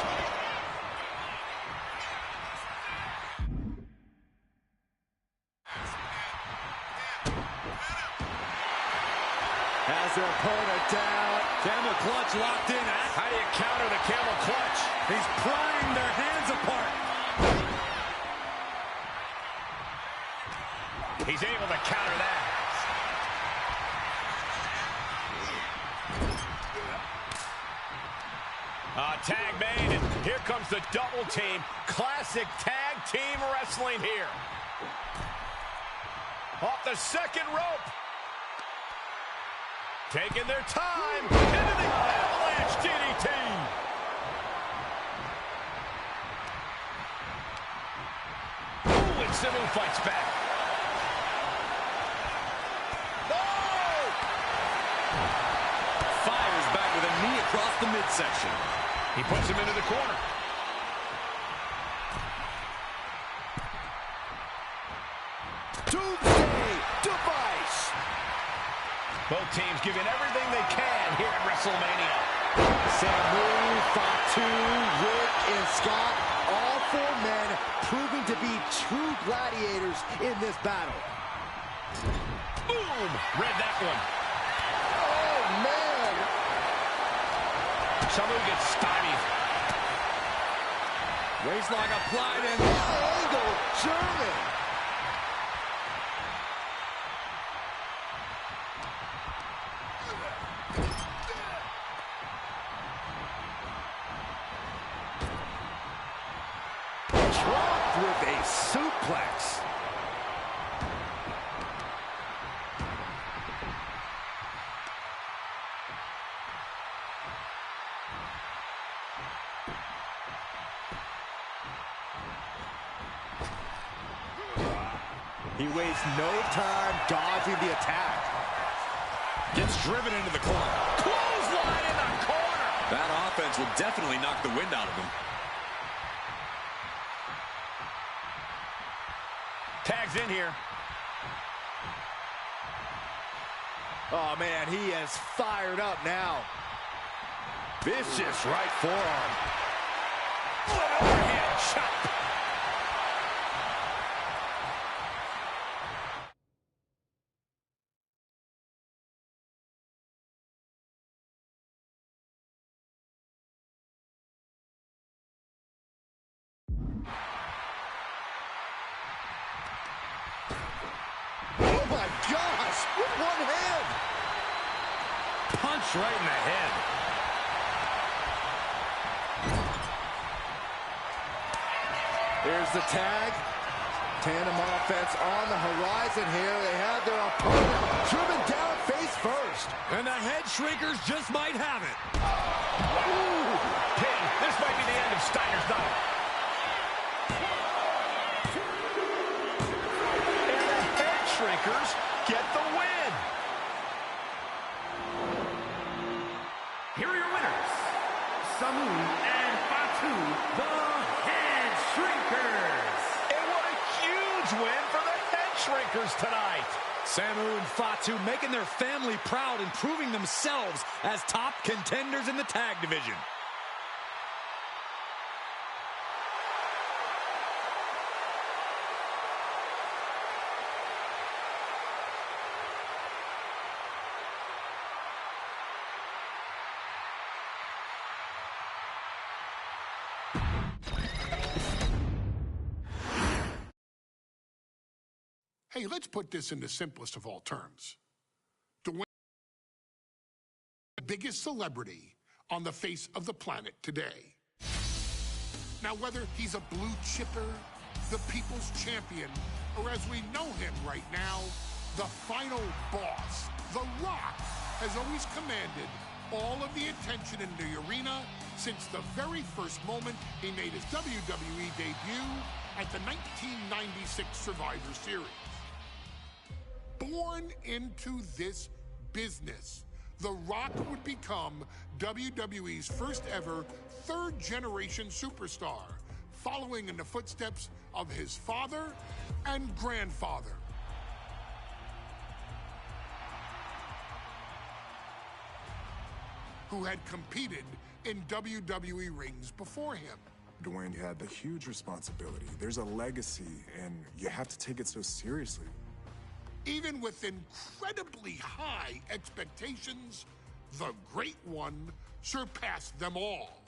H: Has their opponent down. Camel clutch locked in.
G: How do you counter the camel clutch?
H: He's prying their hands apart.
G: He's able to counter that. Tag made, and here comes the double team. Classic tag team wrestling here. Off the second rope. Taking their time into the avalanche DDT. Ooh, and Samu fights back. Oh!
H: Fires back with a knee across the midsection.
G: He puts him into the corner.
H: Doomsday device.
G: Both teams giving everything they can here at WrestleMania.
H: Samu, Fatu, Rick, and Scott, all four men proving to be true gladiators in this battle.
G: Boom! Read that one.
H: Oh, man.
G: Samu gets stymied.
H: Waistlock applied and angle German. Dropped with a suplex. He wastes no time dodging the attack. Gets driven into the corner.
G: Clothesline in the corner.
H: That offense will definitely knock the wind out of him.
G: Tags in here.
H: Oh, man, he is fired up now. Vicious right forearm.
G: An overhand chop.
H: Oh, my gosh, with one hand. Punch right in the head. Here's the tag. Tandem offense on the horizon here. They have their opponent driven down face first. And the Head Shrinkers just might have it.
G: Ooh, pin. This might be the end of Steiner's night. And the Head Shrinkers get the win.
B: Here are your winners, Samu and Fatu, the Head Shrinkers.
G: And what a huge win for the Head Shrinkers tonight.
H: Samu and Fatu making their family proud and proving themselves as top contenders in the tag division.
A: Hey, let's put this in the simplest of all terms. Dwayne, the biggest celebrity on the face of the planet today. Now, whether he's a blue chipper, the people's champion, or as we know him right now, the final boss, The Rock has always commanded all of the attention in the arena since the very first moment he made his WWE debut at the 1996 Survivor Series. Born into this business, The Rock would become WWE's first ever third-generation superstar, following in the footsteps of his father and grandfather. Who had competed in WWE rings before him.
F: Dwayne had the huge responsibility. There's a legacy, and you have to take it so seriously.
A: Even with incredibly high expectations, the Great One surpassed them all.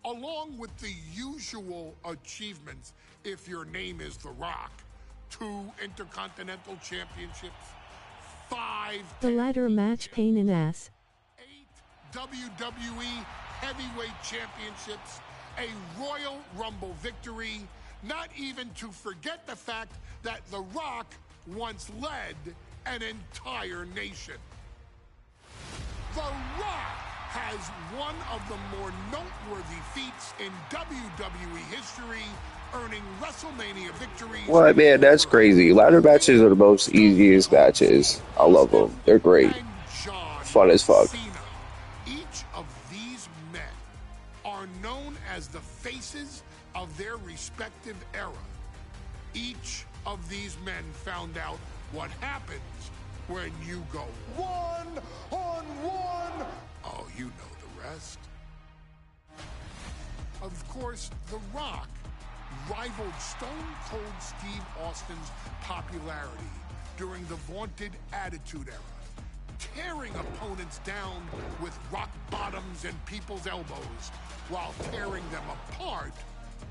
A: Along with the usual achievements, if your name is The Rock, 2 Intercontinental Championships, 5...
J: The ladder match pain in ass.
A: 8 WWE Heavyweight Championships, a Royal Rumble victory, not even to forget the fact that The Rock once led an entire nation. The Rock has one of the more noteworthy feats in WWE history, earning WrestleMania victories.
D: Well, man, that's crazy. Ladder matches are the most easiest matches. I love them. They're great. Fun as fuck.
A: Each of these men are known as the faces of their respective era. Each of these men found out what happens when you go one-on-one. Oh, you know the rest. Of course, The Rock rivaled Stone Cold Steve Austin's popularity during the vaunted Attitude Era, tearing opponents down with rock bottoms and people's elbows while tearing them apart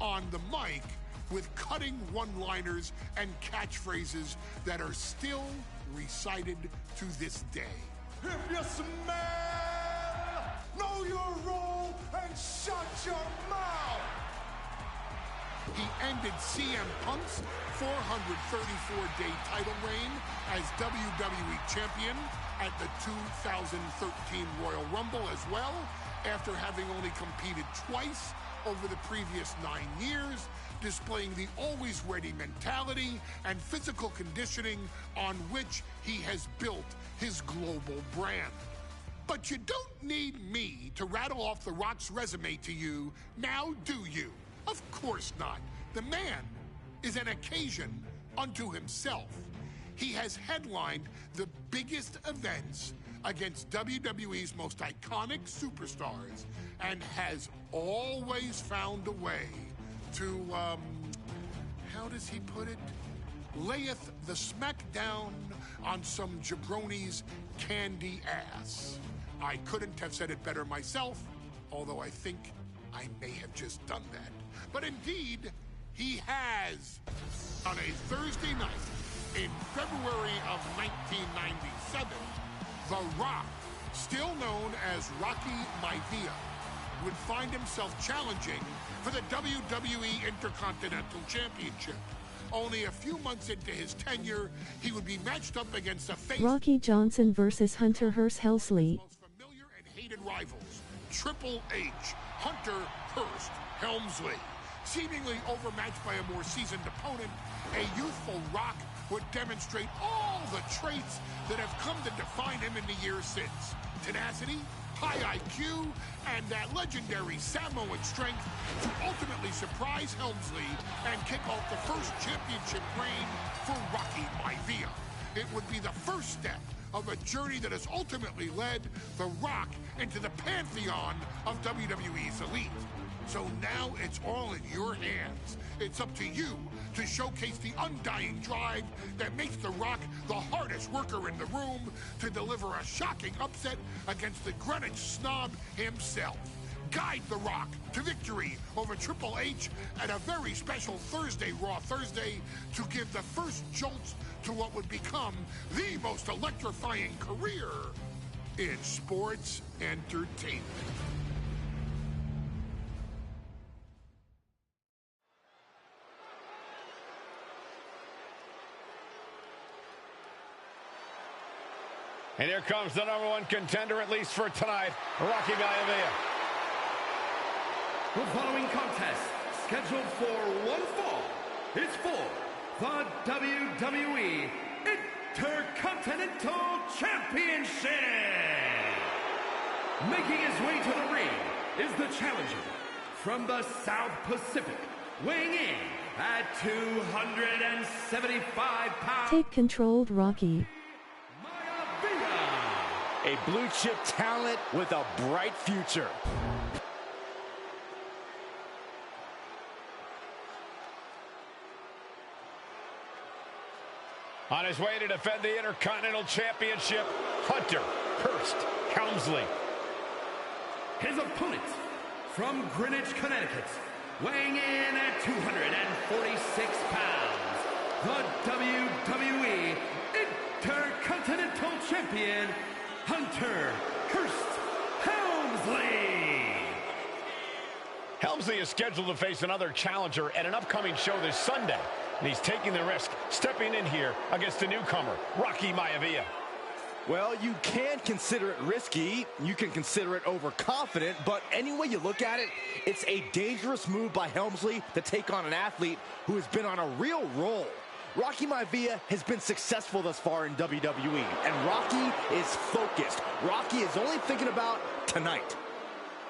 A: on the mic with cutting one-liners and catchphrases that are still recited to this day.
C: If you smell, know your role and shut your mouth.
A: He ended CM Punk's 434-day title reign as WWE Champion at the 2013 Royal Rumble as well, after having only competed twice over the previous 9 years, displaying the always ready mentality and physical conditioning on which he has built his global brand. But you don't need me to rattle off The Rock's resume to you, now do you? Of course not. The man is an occasion unto himself. He has headlined the biggest events against WWE's most iconic superstars and has always found a way to, how does he put it? Layeth the smackdown on some jabroni's candy ass. I couldn't have said it better myself, although I think I may have just done that. But indeed, he has. On a Thursday night in February of 1997, The Rock, still known as Rocky Maivia, would find himself challenging for the WWE Intercontinental Championship. Only a few months into his tenure, he would be matched up against a face
J: Rocky Johnson versus Hunter Hearst Helmsley.
A: most familiar and hated rivals, Triple H, Hunter Hearst Helmsley. Seemingly overmatched by a more seasoned opponent, a youthful Rock would demonstrate all the traits that have come to define him in the years since. Tenacity, high IQ, and that legendary Samoan strength to ultimately surprise Helmsley and kick off the first championship reign for Rocky Maivia. It would be the first step of a journey that has ultimately led The Rock into the pantheon of WWE's elite. So now it's all in your hands. It's up to you to showcase the undying drive that makes The Rock the hardest worker in the room to deliver a shocking upset against the Greenwich snob himself. guide The Rock to victory over Triple H at a very special Thursday, Raw Thursday, to give the first jolts to what would become the most electrifying career in sports entertainment.
G: And here comes the #1 contender, at least for tonight, Rocky Maivia.
B: The following contest, scheduled for one fall, is for the WWE Intercontinental Championship. Making his way to the ring is the challenger from the South Pacific, weighing in at 275 pounds.
J: Take control, Rocky.
I: A blue chip talent with a bright future.
G: On his way to defend the Intercontinental Championship, Hunter Hearst Helmsley.
B: His opponent from Greenwich, Connecticut, weighing in at 246 pounds, the WWE Intercontinental Champion, Hunter Hearst Helmsley.
G: Helmsley is scheduled to face another challenger at an upcoming show this Sunday, and he's taking the risk, stepping in here against the newcomer, Rocky Maivia.
I: Well, you can consider it risky, you can consider it overconfident, but any way you look at it, it's a dangerous move by Helmsley to take on an athlete who has been on a real roll. Rocky Maivia has been successful thus far in WWE, and Rocky is focused. Rocky is only thinking about tonight.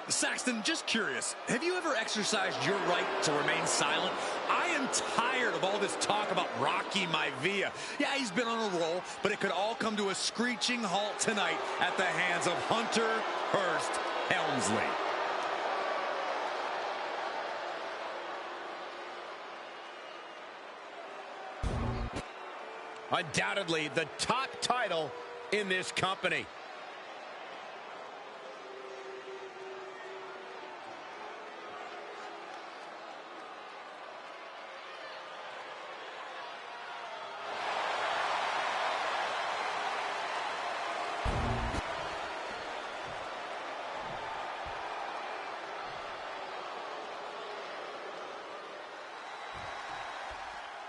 H: Saxton, just curious, have you ever exercised your right to remain silent? I am tired of all this talk about Rocky Maivia. Yeah, he's been on a roll, but it could all come to a screeching halt tonight at the hands of Hunter Hearst Helmsley.
G: Undoubtedly the top title in this company.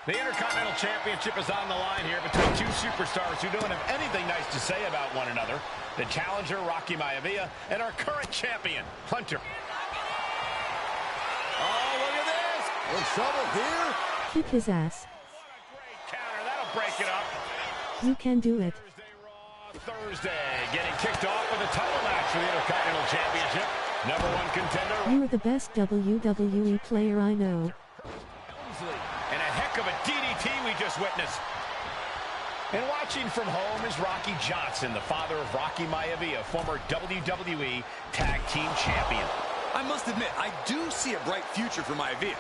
G: The Intercontinental Championship is on the line here between two superstars who don't have anything nice to say about one another. The challenger, Rocky Maivia, and our current champion, Hunter.
I: Oh, look at this! In trouble here.
J: Kick his ass.
G: What a great counter. That'll break it up.
J: You can do it.
G: Thursday, getting kicked off with a title match for the Intercontinental Championship. #1 contender.
J: You're the best WWE player I know.
G: And a heck of a DDT we just witnessed. And watching from home is Rocky Johnson, the father of Rocky Maivia, former WWE Tag Team Champion.
H: I must admit, I do see a bright future for Maivia.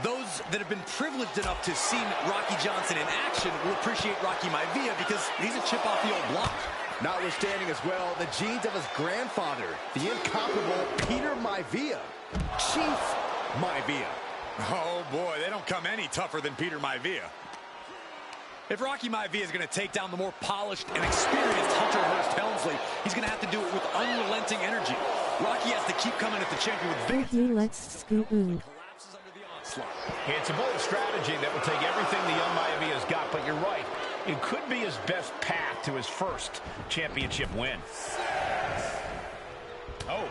H: Those that have been privileged enough to see Rocky Johnson in action will appreciate Rocky Maivia because he's a chip off the old block.
I: Notwithstanding as well the genes of his grandfather, the incomparable Peter Maivia, Chief Maivia.
H: Oh boy, they don't come any tougher than Peter Maivia. If Rocky Maivia is going to take down the more polished and experienced Hunter Hearst Helmsley, he's going to have to do it with unrelenting energy. Rocky has to keep coming at the champion with vigor.
J: He lets scoop-oo.
G: It's a bold strategy that will take everything the young Maivia's got, but you're right. It could be his best path to his first championship win. Oh.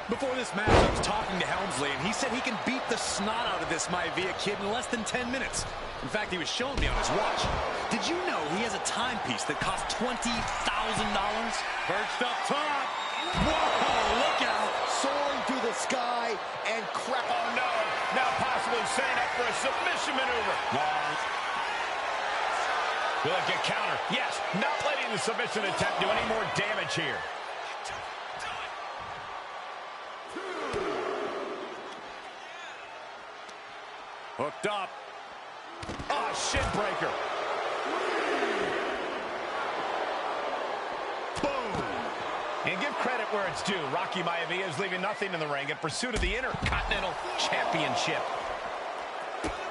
H: Before this match, I was talking to Helmsley, and he said he can beat the snot out of this Maivia kid in less than 10 minutes. In fact, he was showing me on his watch. Did you know he has a timepiece that costs $20,000?
I: Perched up top. Whoa, look out. Soaring through the sky and crap.
G: Oh, no. Now possibly setting up for a submission maneuver. Will it get counter? Yes. Not letting the submission attempt do any more damage here.
H: Hooked up.
G: Oh, shin breaker.
H: Boom.
G: And give credit where it's due. Rocky Maivia is leaving nothing in the ring in pursuit of the Intercontinental Championship.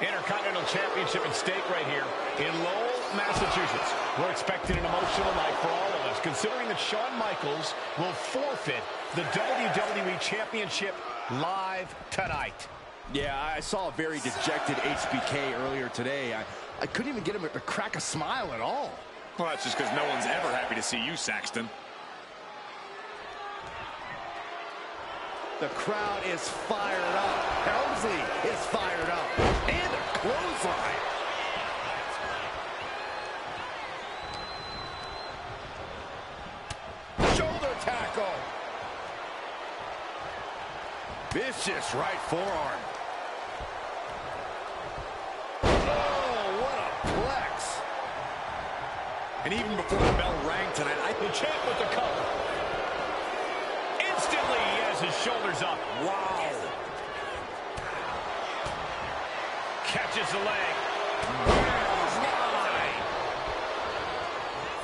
G: Intercontinental Championship at stake right here in Lowell, Massachusetts. We're expecting an emotional night for all of us, considering that Shawn Michaels will forfeit the WWE Championship live tonight.
I: Yeah, I saw a very dejected HBK earlier today. I couldn't even get him to crack a smile at all.
L: Well, that's just because no one's ever happy to see you, Saxton.
I: The crowd is fired up. Helmsley is fired up. And a clothesline. Shoulder tackle. Vicious right forearm. Oh, what a flex.
L: And even before the bell rang tonight,
G: the champ with the cover. Instantly, he has his shoulders up.
I: Wow.
G: Catches the leg.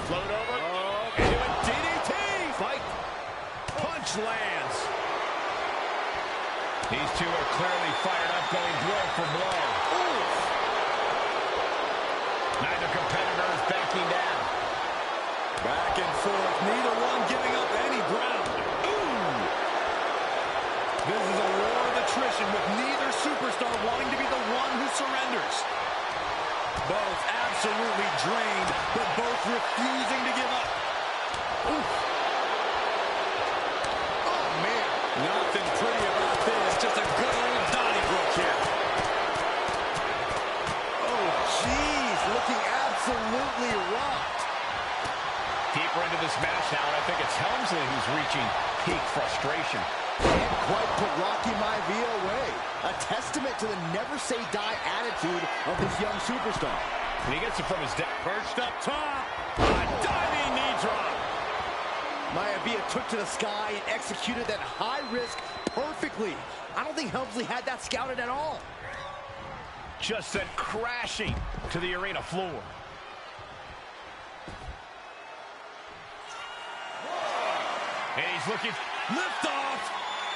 G: Float over.
I: Into a DDT.
G: Fight. Punch lands. These two are clearly fired up, going blow for blow. Oof. Neither competitor is backing down.
I: Back and forth. Neither one giving up any ground. Ooh. This is a war of attrition with neither superstar wanting to be the one who surrenders. Both absolutely drained, but both refusing to give up. Oof. Oh, man. Nothing pretty about this. Just a good old Donnybrook here. Oh, jeez. Looking absolutely rocked.
G: Deeper into this match now, and I think it's Helmsley who's reaching peak frustration.
I: Can't quite put Rocky Maivia away. A testament to the never-say-die attitude of this young superstar.
G: And he gets it from his dad.
I: Perched up top. A diving knee drop. Maivia took to the sky and executed that high risk perfectly. I don't think Helmsley had that scouted at all.
G: Just sent crashing to the arena floor. And he's looking.
I: Lift off.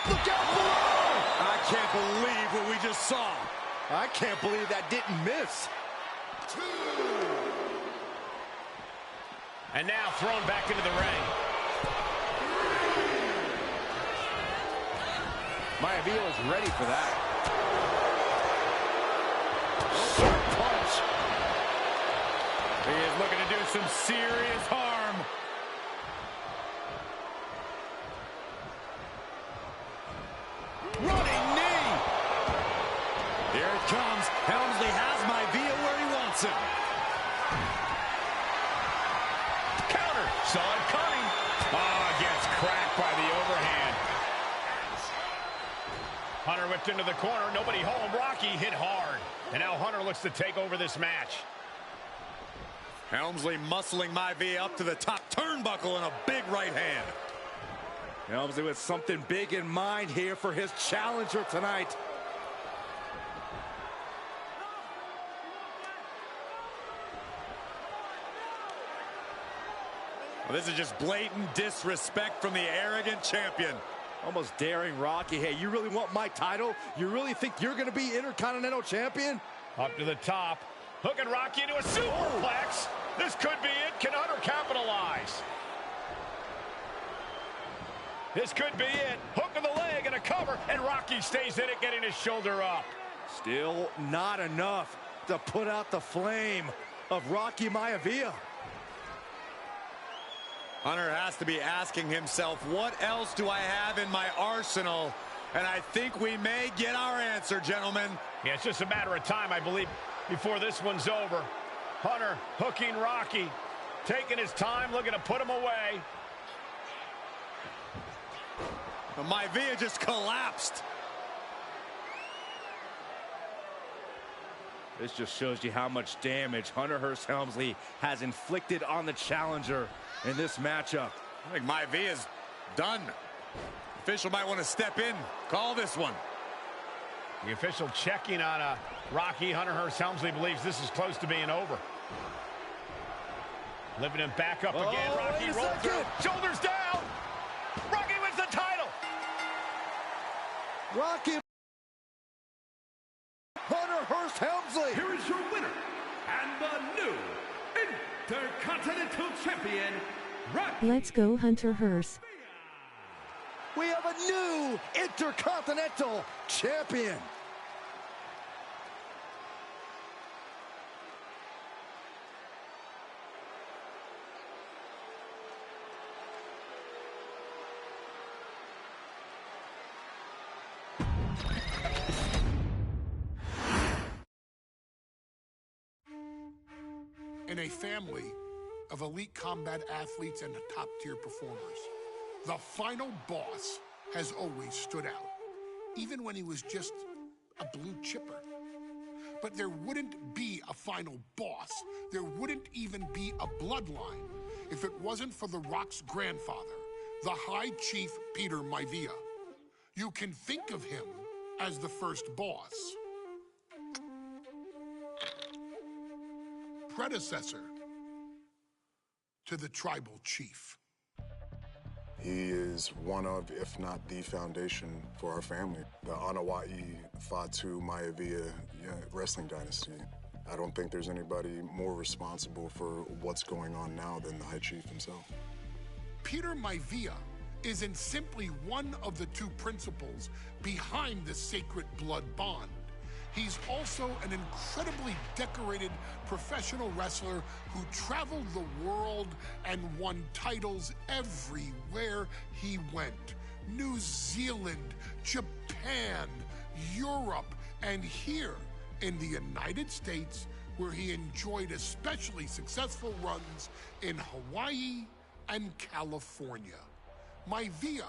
I: Look out below. I can't believe what we just saw. I can't believe that didn't miss.
G: And now thrown back into the ring.
I: Maivia was ready for that. Sharp punch. He is looking to do some serious harm. Running knee. Here it comes. Helmsley has Maivia where he wants him.
G: Counter. Saw it coming. Oh, gets cracked by the overhand. Hunter whipped into the corner. Nobody home. Rocky hit hard. And now Hunter looks to take over this match.
H: Helmsley muscling Maivia up to the top turnbuckle in a big right hand.
I: Helmsley with something big in mind here for his challenger tonight.
H: Well, this is just blatant disrespect from the arrogant champion.
I: Almost daring Rocky. Hey, you really want my title? You really think you're going to be Intercontinental Champion?
G: Up to the top. Hooking Rocky into a superplex. This could be it. Can Hunter capitalize? This could be it. Hook of the leg and a cover. And Rocky stays in it, getting his shoulder up.
I: Still not enough to put out the flame of Rocky Maivia.
H: Hunter has to be asking himself, what else do I have in my arsenal? And I think we may get our answer, gentlemen.
G: Yeah, it's just a matter of time, I believe, before this one's over. Hunter hooking Rocky, taking his time, looking to put him away.
H: Maivia just collapsed.
I: This just shows you how much damage Hunter Hearst Helmsley has inflicted on the challenger in this matchup.
H: I think Maivia's done. Official might want to step in, call this one.
G: The official checking on Rocky. Hunter Hearst Helmsley believes this is close to being over. Lifting him back up again. Rocky rolls through. Shoulders down.
H: block him. Hunter Hearst Helmsley.
B: Here is your winner and the new Intercontinental Champion,
J: Let's go Hunter Hearst.
H: We have a new Intercontinental Champion.
A: In a family of elite combat athletes and top-tier performers, the final boss has always stood out, even when he was just a blue chipper. But there wouldn't be a final boss, there wouldn't even be a bloodline if it wasn't for The Rock's grandfather, the High Chief Peter Maivia. You can think of him as the first boss. Predecessor to the tribal chief.
F: He is one of, if not the foundation for our family. The Anoa'i Fatu Maivia wrestling dynasty. I don't think there's anybody more responsible for what's going on now than the High Chief himself.
A: Peter Maivia isn't simply one of the two principals behind the sacred blood bond. He's also an incredibly decorated professional wrestler who traveled the world and won titles everywhere he went. New Zealand, Japan, Europe, and here in the United States, where he enjoyed especially successful runs in Hawaii and California. Maivia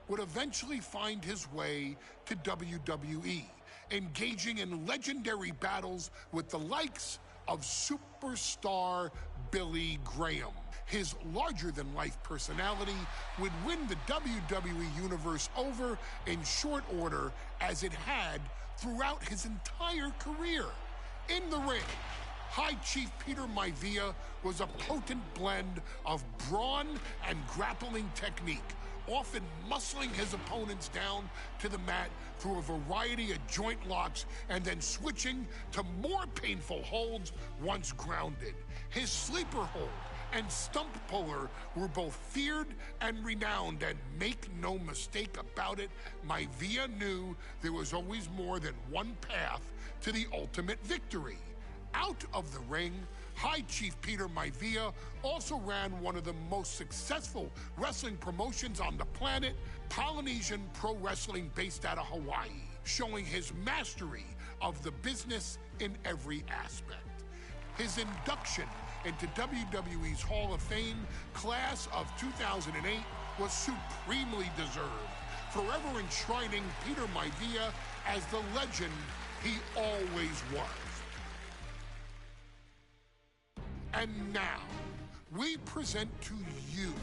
A: would eventually find his way to WWE, engaging in legendary battles with the likes of superstar Billy Graham. His larger-than-life personality would win the WWE Universe over in short order, as it had throughout his entire career. In the ring, High Chief Peter Maivia was a potent blend of brawn and grappling technique, often muscling his opponents down to the mat through a variety of joint locks and then switching to more painful holds once grounded. His sleeper hold and stump puller were both feared and renowned, and make no mistake about it, Maivia knew there was always more than one path to the ultimate victory. Out of the ring, High Chief Peter Maivia also ran one of the most successful wrestling promotions on the planet, Polynesian Pro Wrestling, based out of Hawaii, showing his mastery of the business in every aspect. His induction into WWE's Hall of Fame class of 2008 was supremely deserved, forever enshrining Peter Maivia as the legend he always was. And now, we present to you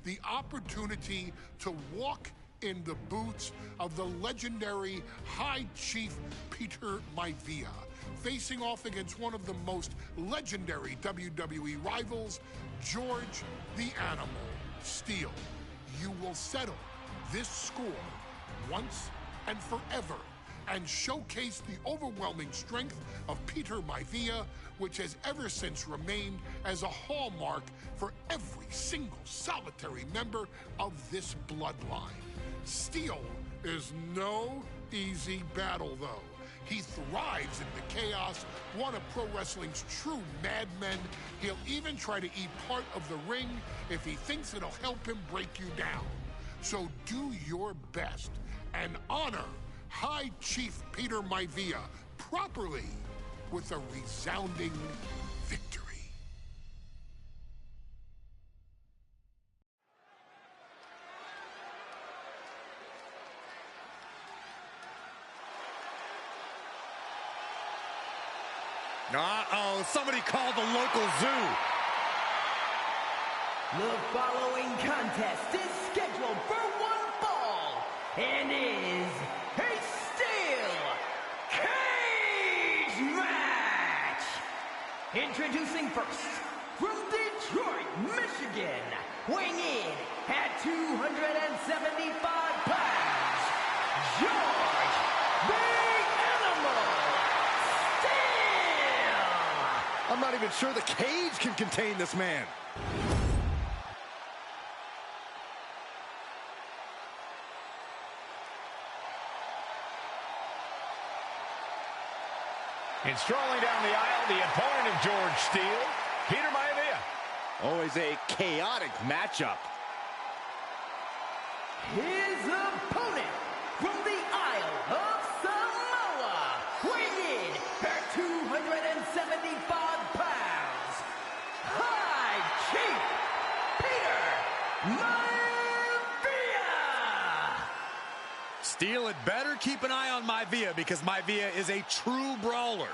A: the opportunity to walk in the boots of the legendary High Chief Peter Maivia, facing off against one of the most legendary WWE rivals, George the Animal Steele. You will settle this score once and forever, and showcase the overwhelming strength of Peter Maivia, which has ever since remained as a hallmark for every single solitary member of this bloodline. Steele is no easy battle, though. He thrives in the chaos, one of pro wrestling's true madmen. He'll even try to eat part of the ring if he thinks it'll help him break you down. So do your best and honor High Chief Peter Maivia properly with a resounding victory.
H: Uh-oh, somebody called the local zoo.
M: The following contest is scheduled for one fall and is a steel cage match. Introducing first, from Detroit, Michigan, weighing in at 275 pounds, George
I: I'm not even sure the cage can contain this man.
G: And strolling down the aisle, the opponent of George Steele, Peter Maivia.
I: Always a chaotic matchup.
M: His opponent from the Isle of Samoa, weighing in at 275 pounds, High Chief Peter Maivia.
H: Steele had better keep an eye on Maivia because Maivia is a true brawler.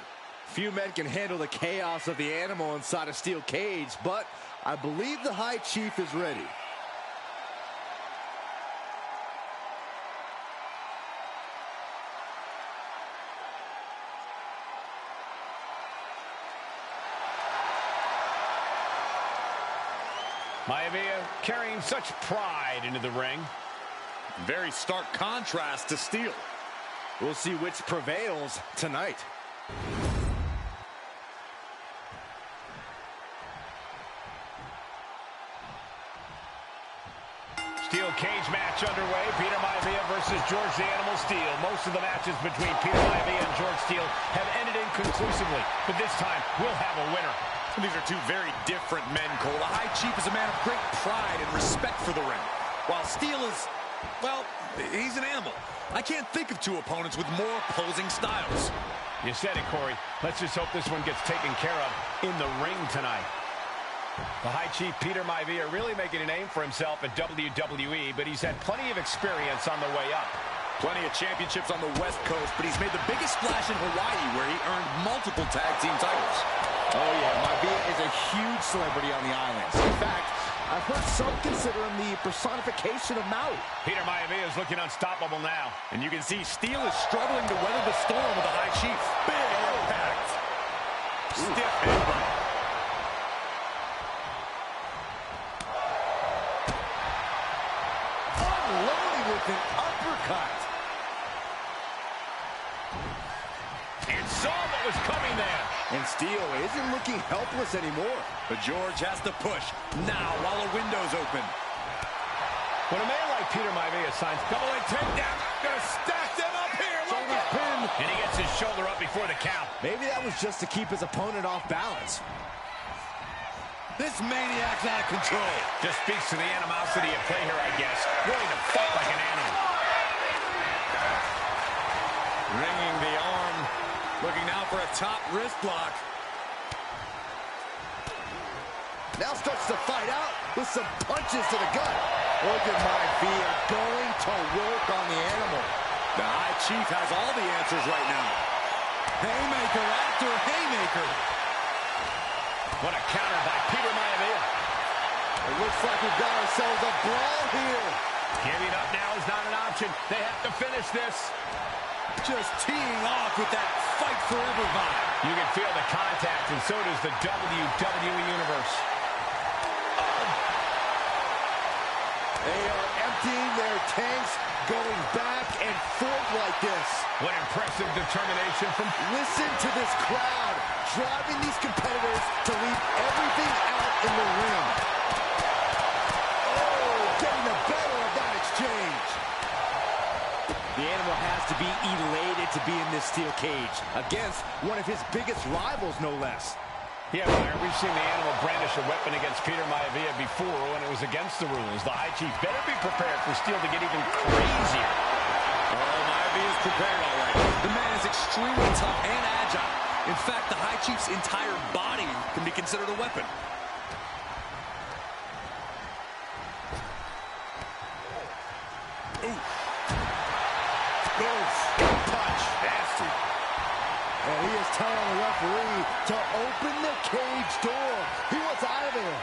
I: Few men can handle the chaos of the animal inside a steel cage, but I believe the High Chief is ready.
G: Maivia carrying such pride into the ring.
H: Very stark contrast to Steele.
I: We'll see which prevails tonight.
G: Steel cage match underway. Peter Maivia versus George the Animal Steele. Most of the matches between Peter Maivia and George Steele have ended inconclusively, but this time we'll have a winner.
H: These are two very different men, Cole. The High Chief is a man of great pride and respect for the ring, while Steele is, well, he's an animal. I can't think of two opponents with more opposing styles.
G: You said it, Corey. Let's just hope this one gets taken care of in the ring tonight. The High Chief Peter Maivia really making a name for himself at WWE, but he's had plenty of experience on the way up.
H: Plenty of championships on the West Coast, but he's made the biggest splash in Hawaii, where he earned multiple tag team titles.
I: Oh yeah, Maivia is a huge celebrity on the islands. In fact, I've heard some consider him the personification of Maui.
G: Peter Maivia is looking unstoppable now.
H: And you can see Steele is struggling to weather the storm with the High Chief. Big impact. Stiff headbutt.
I: Unloading with an uppercut.
G: And saw what was coming there.
I: And Steele isn't looking helpless anymore.
H: But George has to push now while the window's open.
G: When a man like Peter Maivia signs
H: Double leg takedown. Gonna stack them up here.
I: Shoulder pin.
G: and he gets his shoulder up before the count.
I: Maybe that was just to keep his opponent off balance.
H: This maniac's out of control.
G: Just speaks to the animosity at play here, I guess. Willing to fight like an animal.
H: Ringing the arm. Looking now for a top wrist block.
I: Now starts to fight out with some punches to the gut. Look at Maivia going to work on the animal.
H: The High Chief has all the answers right now. Haymaker after haymaker.
G: What a counter by Peter Maivia.
I: It looks like we've got ourselves a brawl here.
G: Giving up now is not an option. They have to finish this.
H: Just teeing off with that fight forever vibe.
G: You can feel the contact, and so does the WWE Universe.
I: They are emptying their tanks, going back and forth like this.
G: What impressive determination from...
I: Listen to this crowd, driving these competitors to leave everything out in the ring. Oh, getting the better of that exchange. The animal has to be elated to be in this steel cage against one of his biggest rivals, no less.
G: Yeah, Byron, we've seen the animal brandish a weapon against Peter Maivia before when it was against the rules. The High Chief better be prepared for Steele to get even crazier.
H: Oh, Maivia is prepared all right. The man is extremely tough and agile. In fact, the High Chief's entire body can be considered a weapon. Ooh.
I: Oof. Punch. Nasty. And he is telling the referee to open the cage door. He wants out of there.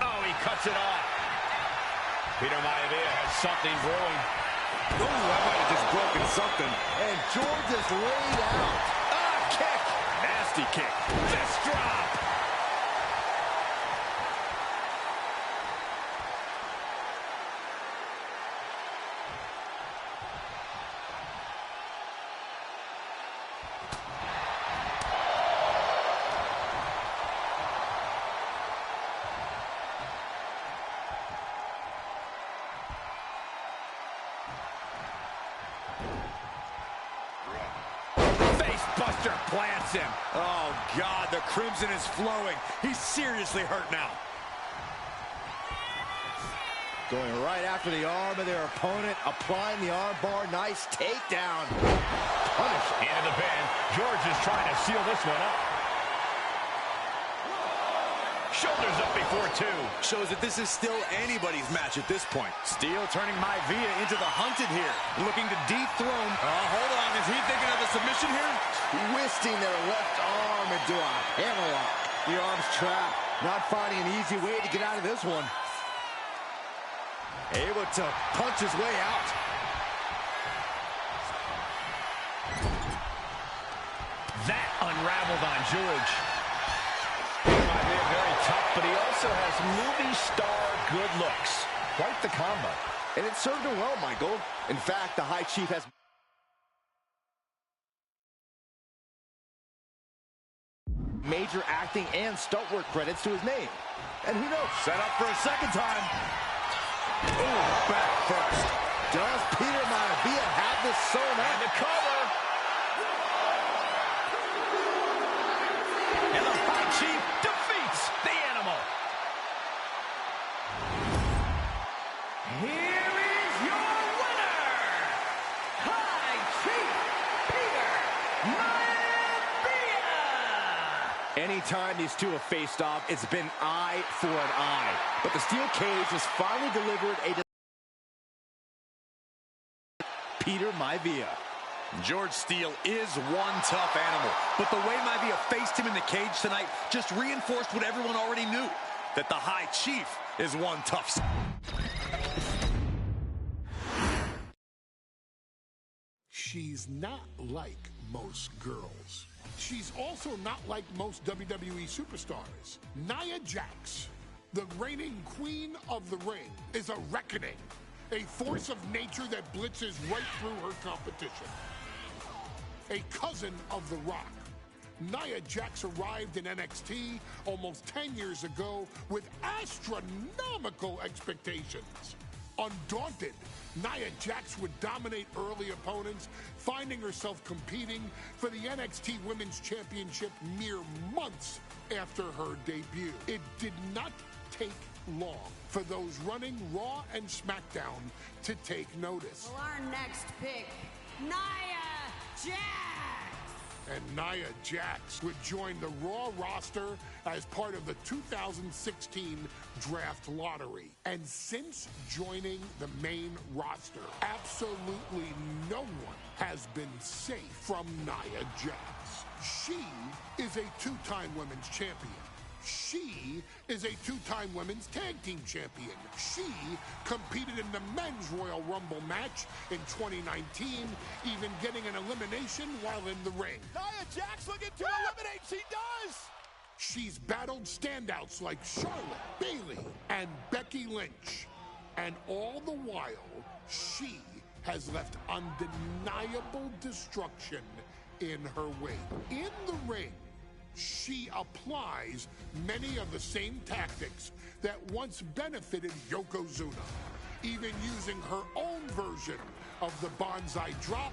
G: Oh, he cuts it off. Peter Maivia has something brewing.
H: Ooh, that might have just broken something.
I: And George is laid out.
H: Ah, kick. Nasty kick. Fist drop.
G: Buster plants him.
H: Oh, God, the crimson is flowing. He's seriously hurt now. Going right after the arm of their opponent, applying the arm bar. Nice takedown.
G: Punish into the pin. George is trying to seal this one up. Shoulders up before two.
H: Shows that this is still anybody's match at this point. Steele turning Maivia into the hunted here. Looking to dethrone. Oh, hold on. Is he thinking of a submission here? Twisting their left arm into a hammerlock. The arm's trapped. Not finding an easy way to get out of this one. Able to punch his way out.
G: That unraveled on George. Very tough, but he also has movie star good looks. Quite the combo.
H: And it served him well, Michael. In fact, the High Chief has major acting and stunt work credits to his name. And who knows? Set up for a second time. Ooh, back first. Does Peter Maivia have this sewn up?
G: And the cover. And the High Chief defeats the animal.
M: Here is your winner, High Chief Peter Maivia.
H: Anytime these two have faced off, it's been eye for an eye. But the steel cage has finally delivered a Peter Maivia. George Steele is one tough animal, but the way Maivia faced him in the cage tonight just reinforced what everyone already knew, that the High Chief is one tough.
A: She's not like most girls. She's also not like most WWE superstars. Nia Jax, the reigning queen of the ring, is a reckoning, a force of nature that blitzes right through her competition. A cousin of The Rock, Nia Jax arrived in NXT almost 10 years ago with astronomical expectations. Undaunted, Nia Jax would dominate early opponents, finding herself competing for the NXT Women's Championship mere months after her debut. It did not take long for those running Raw and SmackDown to take notice.
N: Well, our next pick, Nia Jax.
A: And Nia Jax would join the Raw roster as part of the 2016 draft lottery. And since joining the main roster, absolutely no one has been safe from Nia Jax. She is a two-time women's champion. She is a two-time women's tag team champion. She competed in the men's Royal Rumble match in 2019, even getting an elimination while in the ring.
H: Nia Jax looking to eliminate. She does.
A: She's battled standouts like Charlotte, Bayley, and Becky Lynch. And all the while, she has left undeniable destruction in her wake. In the ring, she applies many of the same tactics that once benefited Yokozuna, even using her own version of the Banzai drop,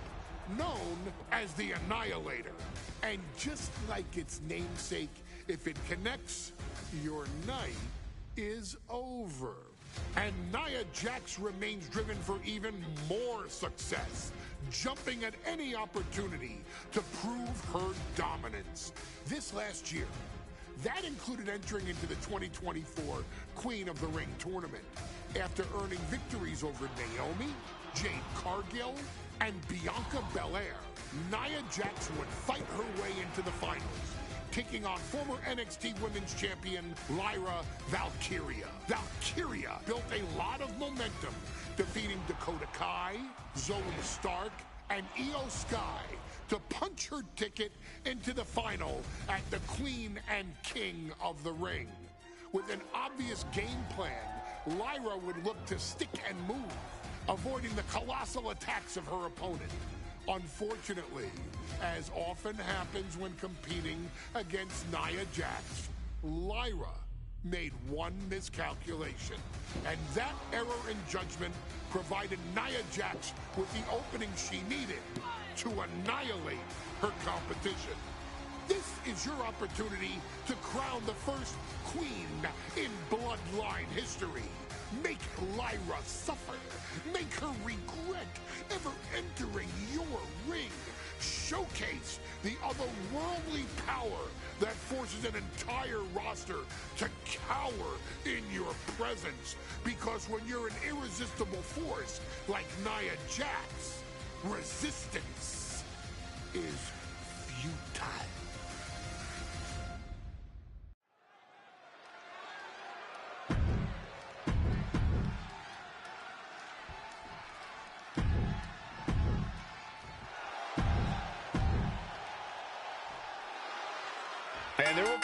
A: known as the Annihilator. And just like its namesake, if it connects, your night is over. And Nia Jax remains driven for even more success, jumping at any opportunity to prove her dominance. This last year, that included entering into the 2024 Queen of the Ring tournament after earning victories over Naomi, Jade Cargill, and Bianca Belair. Nia Jax would fight her way into the finals, taking on former NXT Women's Champion Lyra Valkyria. Valkyria built a lot of momentum, defeating Dakota Kai, Zoe Stark, and Io Sky to punch her ticket into the final at the Queen and King of the Ring. With an obvious game plan, Lyra would look to stick and move, avoiding the colossal attacks of her opponent. Unfortunately, as often happens when competing against Nia Jax, Lyra made one miscalculation, and that error in judgment provided Nia Jax with the opening she needed to annihilate her competition. This is your opportunity to crown the first queen in Bloodline history. Make Lyra suffer. Make her regret ever entering your ring. Showcase the otherworldly power that forces an entire roster to cower in your presence. Because when you're an irresistible force like Nia Jax, resistance is futile.
G: And there will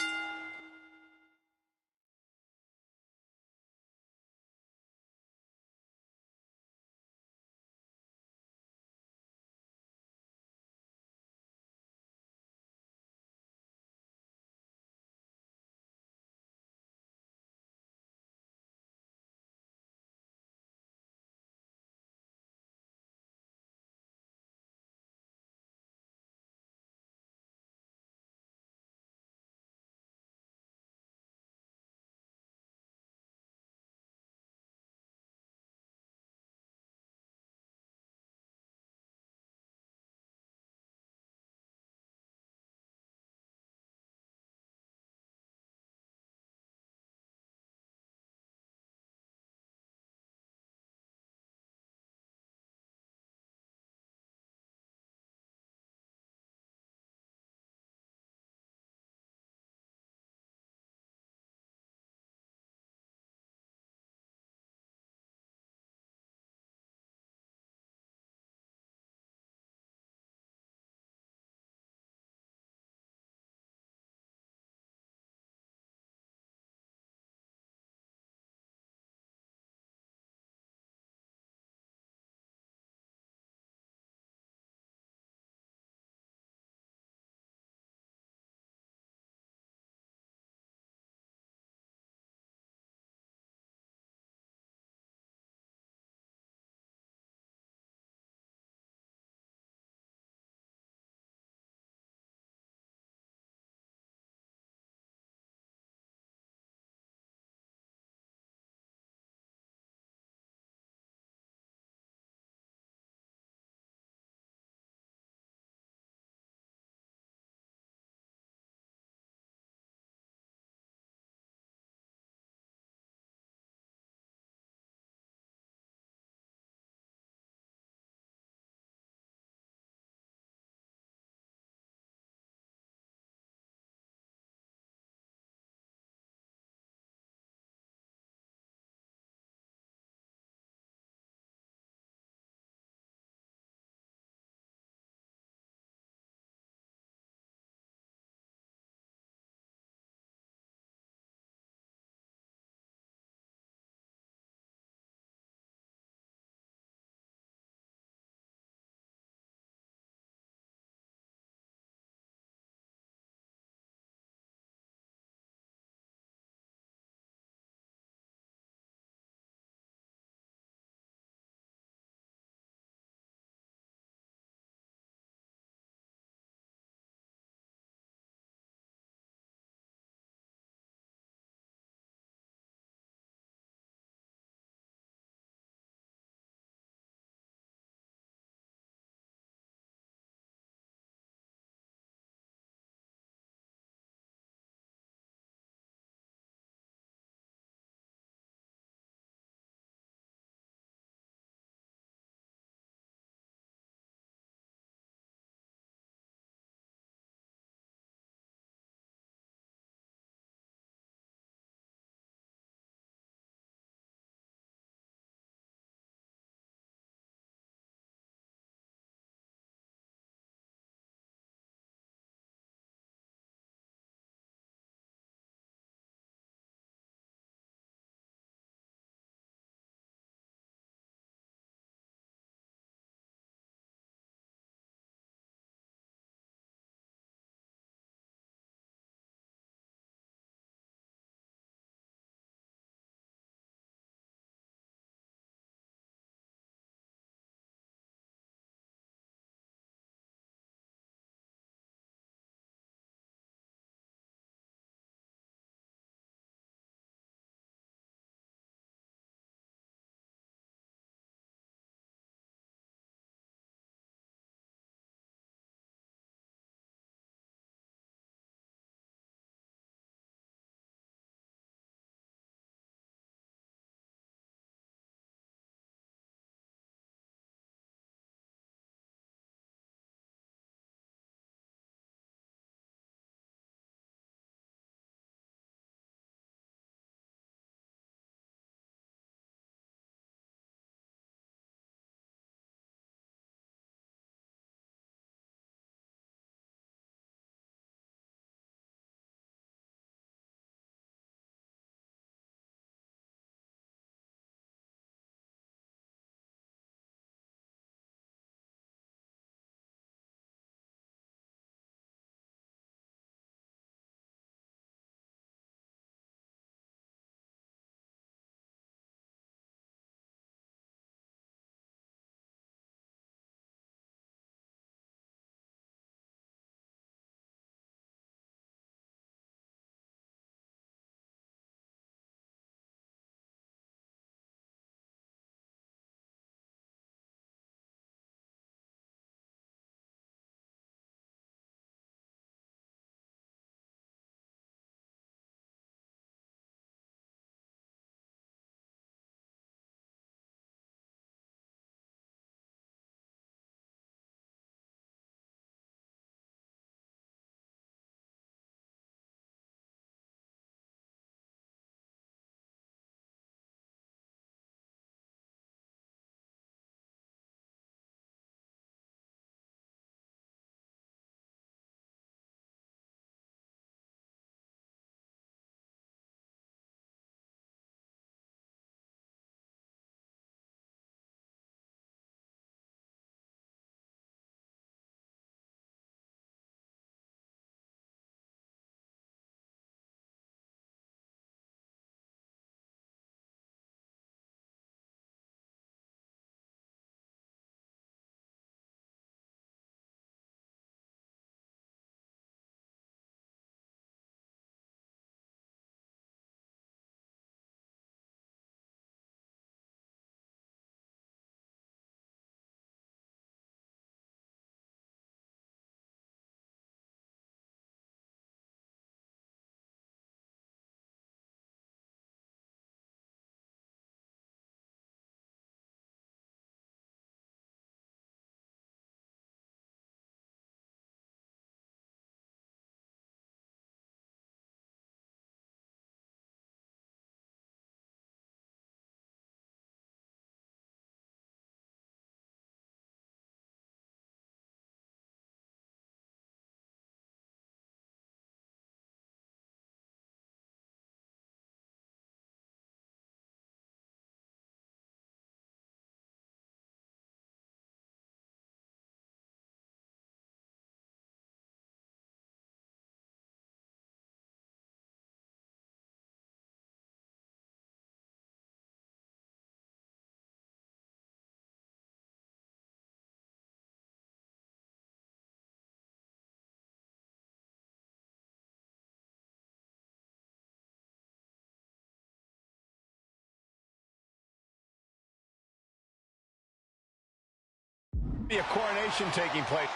G: A coronation taking place.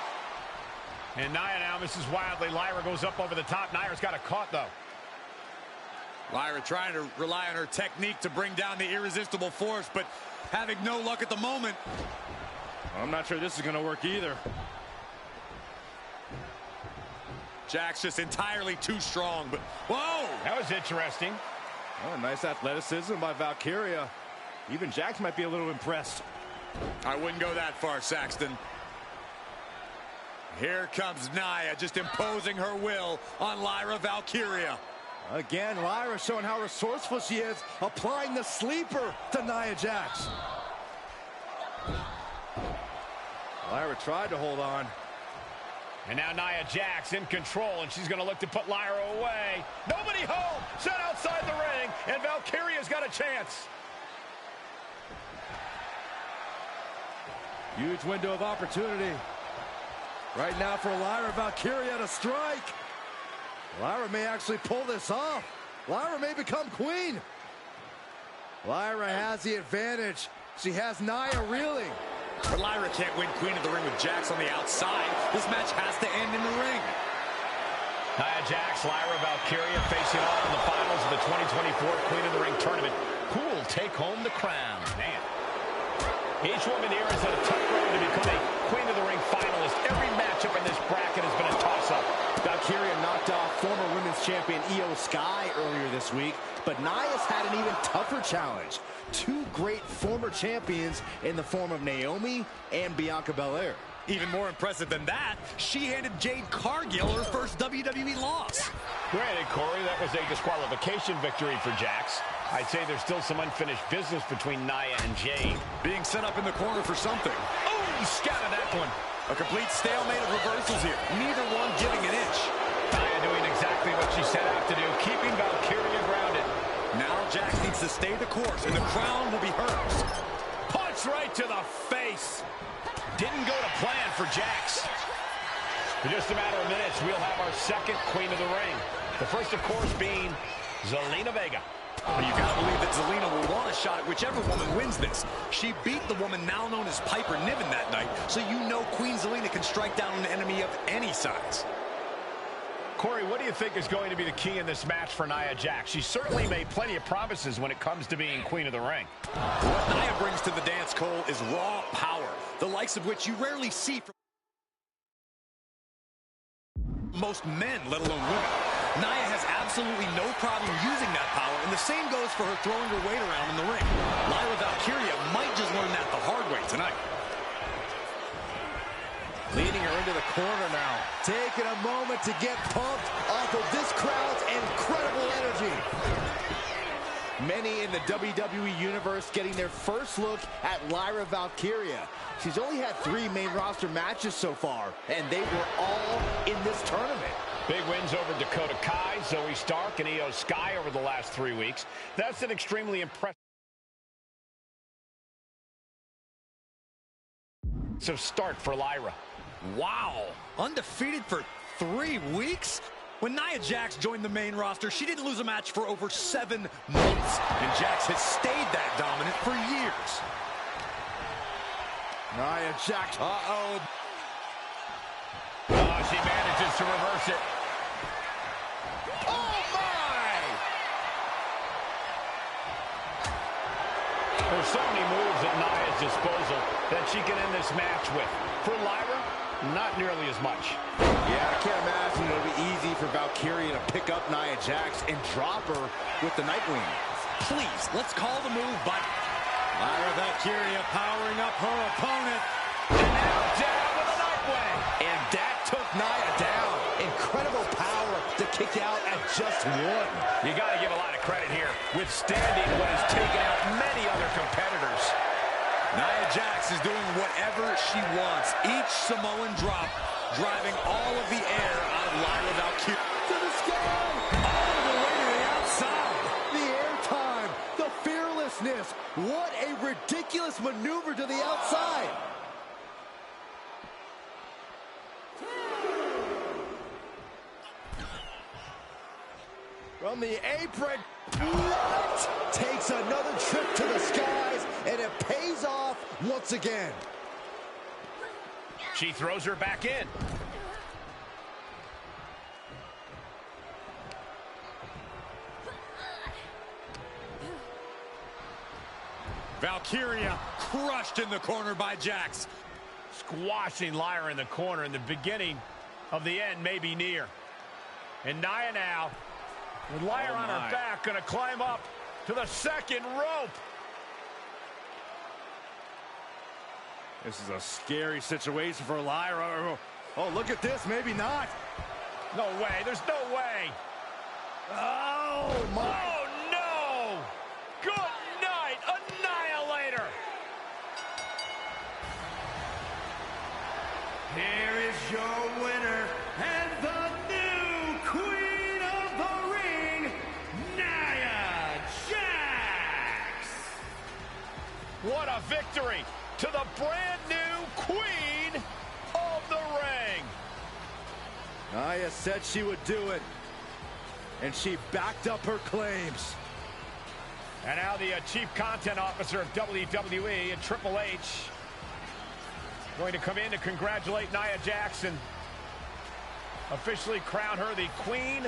G: And Nia now misses wildly. Lyra goes up over the top. Nia's got it caught, though.
H: Lyra trying to rely on her technique to bring down the irresistible force, but having no luck at the moment.
I: I'm not sure this is going to work either.
H: Jack's just entirely too strong, but whoa!
G: That was interesting.
I: Oh, nice athleticism by Valkyria. Even Jax might be a little impressed.
H: I wouldn't go that far, Saxton. Here comes Nia, just imposing her will on Lyra Valkyria.
I: Again, Lyra showing how resourceful she is, applying the sleeper to Nia Jax. Lyra tried to hold on.
G: And now Nia Jax in control, and she's going to look to put Lyra away. Nobody home! Set outside the ring, and Valkyria's got a chance.
I: Huge window of opportunity. Right now for Lyra Valkyria to strike. Lyra may actually pull this off. Lyra may become queen. Lyra has the advantage. She has Nia reeling.
H: But Lyra can't win Queen of the Ring with Jax on the outside. This match has to end in the ring.
G: Nia Jax, Lyra Valkyria facing off in the finals of the 2024 Queen of the Ring tournament. Who will take home the crown? Man. Each woman here has had a tough road to become a Queen of the Ring finalist. Every matchup in this bracket has been a toss-up.
I: Valkyria knocked off former women's champion Io Sky earlier this week, but Nia's had an even tougher challenge. Two great former champions in the form of Naomi and Bianca Belair.
H: Even more impressive than that, she handed Jade Cargill her first WWE loss.
G: Granted, Corey, that was a disqualification victory for Jax. I'd say there's still some unfinished business between Nia and Jade.
H: Being set up in the corner for something.
G: Oh, he scattered that one.
H: A complete stalemate of reversals here. Neither one giving an inch.
G: Nia doing exactly what she set out to do, keeping Valkyria grounded.
H: Now Jax needs to stay the course, and the crown will be hers.
G: Punch right to the face. Didn't go to plan for Jax. In just a matter of minutes, we'll have our second Queen of the Ring. The first, of course, being Zelina Vega.
H: Well, you gotta believe that Zelina will want a shot at whichever woman wins this. She beat the woman now known as Piper Niven that night, so you know Queen Zelina can strike down an enemy of any size.
G: Corey, what do you think is going to be the key in this match for Nia Jax? She certainly made plenty of promises when it comes to being Queen of the Ring.
H: What Nia brings to the dance, Cole, is raw power, the likes of which you rarely see from most men, let alone women. Nia has absolutely no problem using that power, and the same goes for her throwing her weight around in the ring. Lyra Valkyria might just learn that the hard way tonight.
I: Leading her into the corner now. Taking a moment to get pumped off of this crowd's incredible energy. Many in the WWE Universe getting their first look at Lyra Valkyria. She's only had 3 main roster matches so far, and they were all in this tournament.
G: Big wins over Dakota Kai, Zoe Stark, and Io Sky over the last 3 weeks. That's an extremely impressive start for Lyra.
H: Wow, undefeated for 3 weeks? When Nia Jax joined the main roster, she didn't lose a match for over 7 months, and Jax has stayed that dominant for years.
I: Nia Jax,
G: Oh, she manages to reverse it.
H: Oh, my!
G: There's so many moves at Nia's disposal that she can end this match with. For Lyra, not nearly as much.
I: Yeah, I can't imagine it'll be easy for Valkyria to pick up Nia Jax and drop her with the Nightwing.
H: Please, let's call the move, but Lyra Valkyria powering up her opponent.
G: And now down with a Nightwing.
I: And that took Nia down. Incredible power to kick out at just 1.
G: You got to give a lot of credit here, withstanding what has taken out many other competitors.
H: Nia Jax is doing whatever she wants. Each Samoan drop driving all of the air out of Lyra Valkyria.
I: To the sky!
H: All the way to the outside.
I: The airtime, the fearlessness. What a ridiculous maneuver to the outside. From the apron, what? Takes another trip to the skies, and it pays off once again.
G: She throws her back in.
H: Valkyria crushed in the corner by Jax.
G: Squashing Lyra in the corner, and the beginning of the end may be near. And Nia now, with Lyra on her back, going to climb up to the second rope.
H: This is a scary situation for Lyra. Oh, look at this. Maybe not.
G: No way. There's no way.
H: Oh, my.
G: Oh, no. Good night, Annihilator.
B: Here is your winner and the new Queen of the Ring, Nia Jax.
G: What a victory to the brand new Queen of the Ring.
H: Nia said she would do it, and she backed up her claims.
G: And now the Chief Content Officer of WWE and Triple H going to come in to congratulate Nia Jax and officially crown her the Queen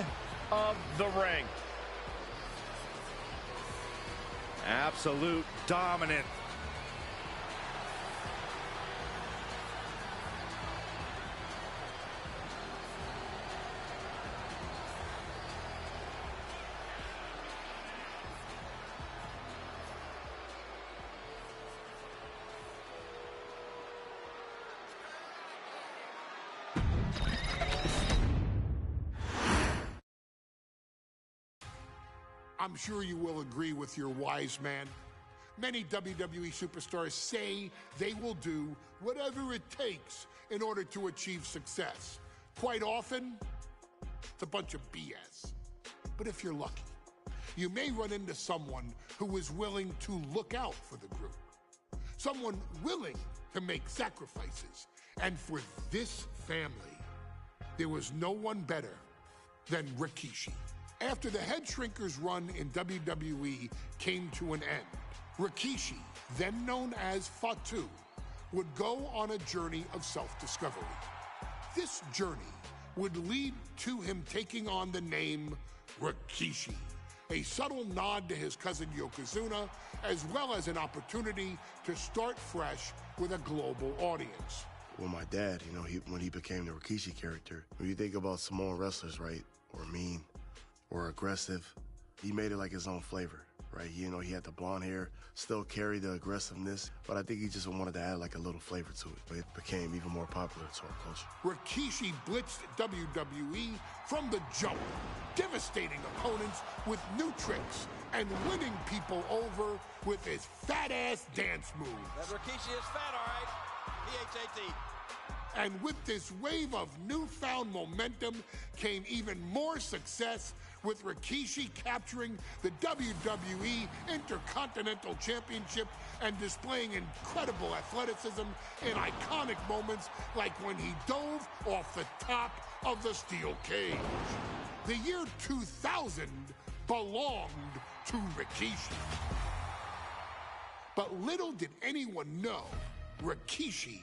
G: of the Ring.
H: Absolute dominant.
A: I'm sure you will agree with your wise man. Many WWE superstars say they will do whatever it takes in order to achieve success. Quite often, it's a bunch of BS. But if you're lucky, you may run into someone who is willing to look out for the group. Someone willing to make sacrifices. And for this family, there was no one better than Rikishi. After the Head Shrinkers run in WWE came to an end, Rikishi, then known as Fatu, would go on a journey of self-discovery. This journey would lead to him taking on the name Rikishi, a subtle nod to his cousin Yokozuna, as well as an opportunity to start fresh with a global audience.
E: Well, my dad, when he became the Rikishi character, when you think about Samoan wrestlers, right, or mean, or aggressive, he made it like his own flavor, right? He had the blonde hair, still carried the aggressiveness, but I think he just wanted to add like a little flavor to it. But it became even more popular to our culture.
A: Rikishi blitzed WWE from the jump, devastating opponents with new tricks and winning people over with his fat-ass dance moves.
O: That Rikishi is fat, all right. P-H-A-T.
A: And with this wave of newfound momentum came even more success, with Rikishi capturing the WWE Intercontinental Championship and displaying incredible athleticism in iconic moments like when he dove off the top of the steel cage. The year 2000 belonged to Rikishi. But little did anyone know, Rikishi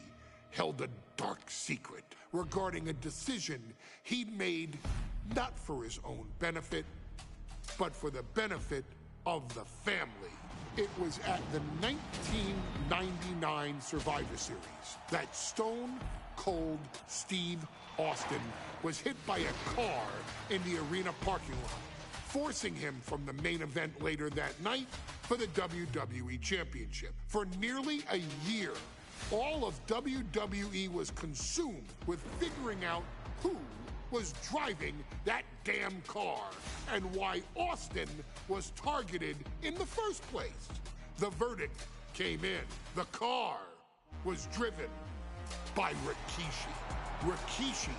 A: held a dark secret regarding a decision he'd made not for his own benefit, but for the benefit of the family. It was at the 1999 Survivor Series that Stone Cold Steve Austin was hit by a car in the arena parking lot, forcing him from the main event later that night for the WWE Championship. For nearly a year, all of WWE was consumed with figuring out who was driving that damn car and why Austin was targeted in the first place. The verdict came in. The car was driven by Rikishi. Rikishi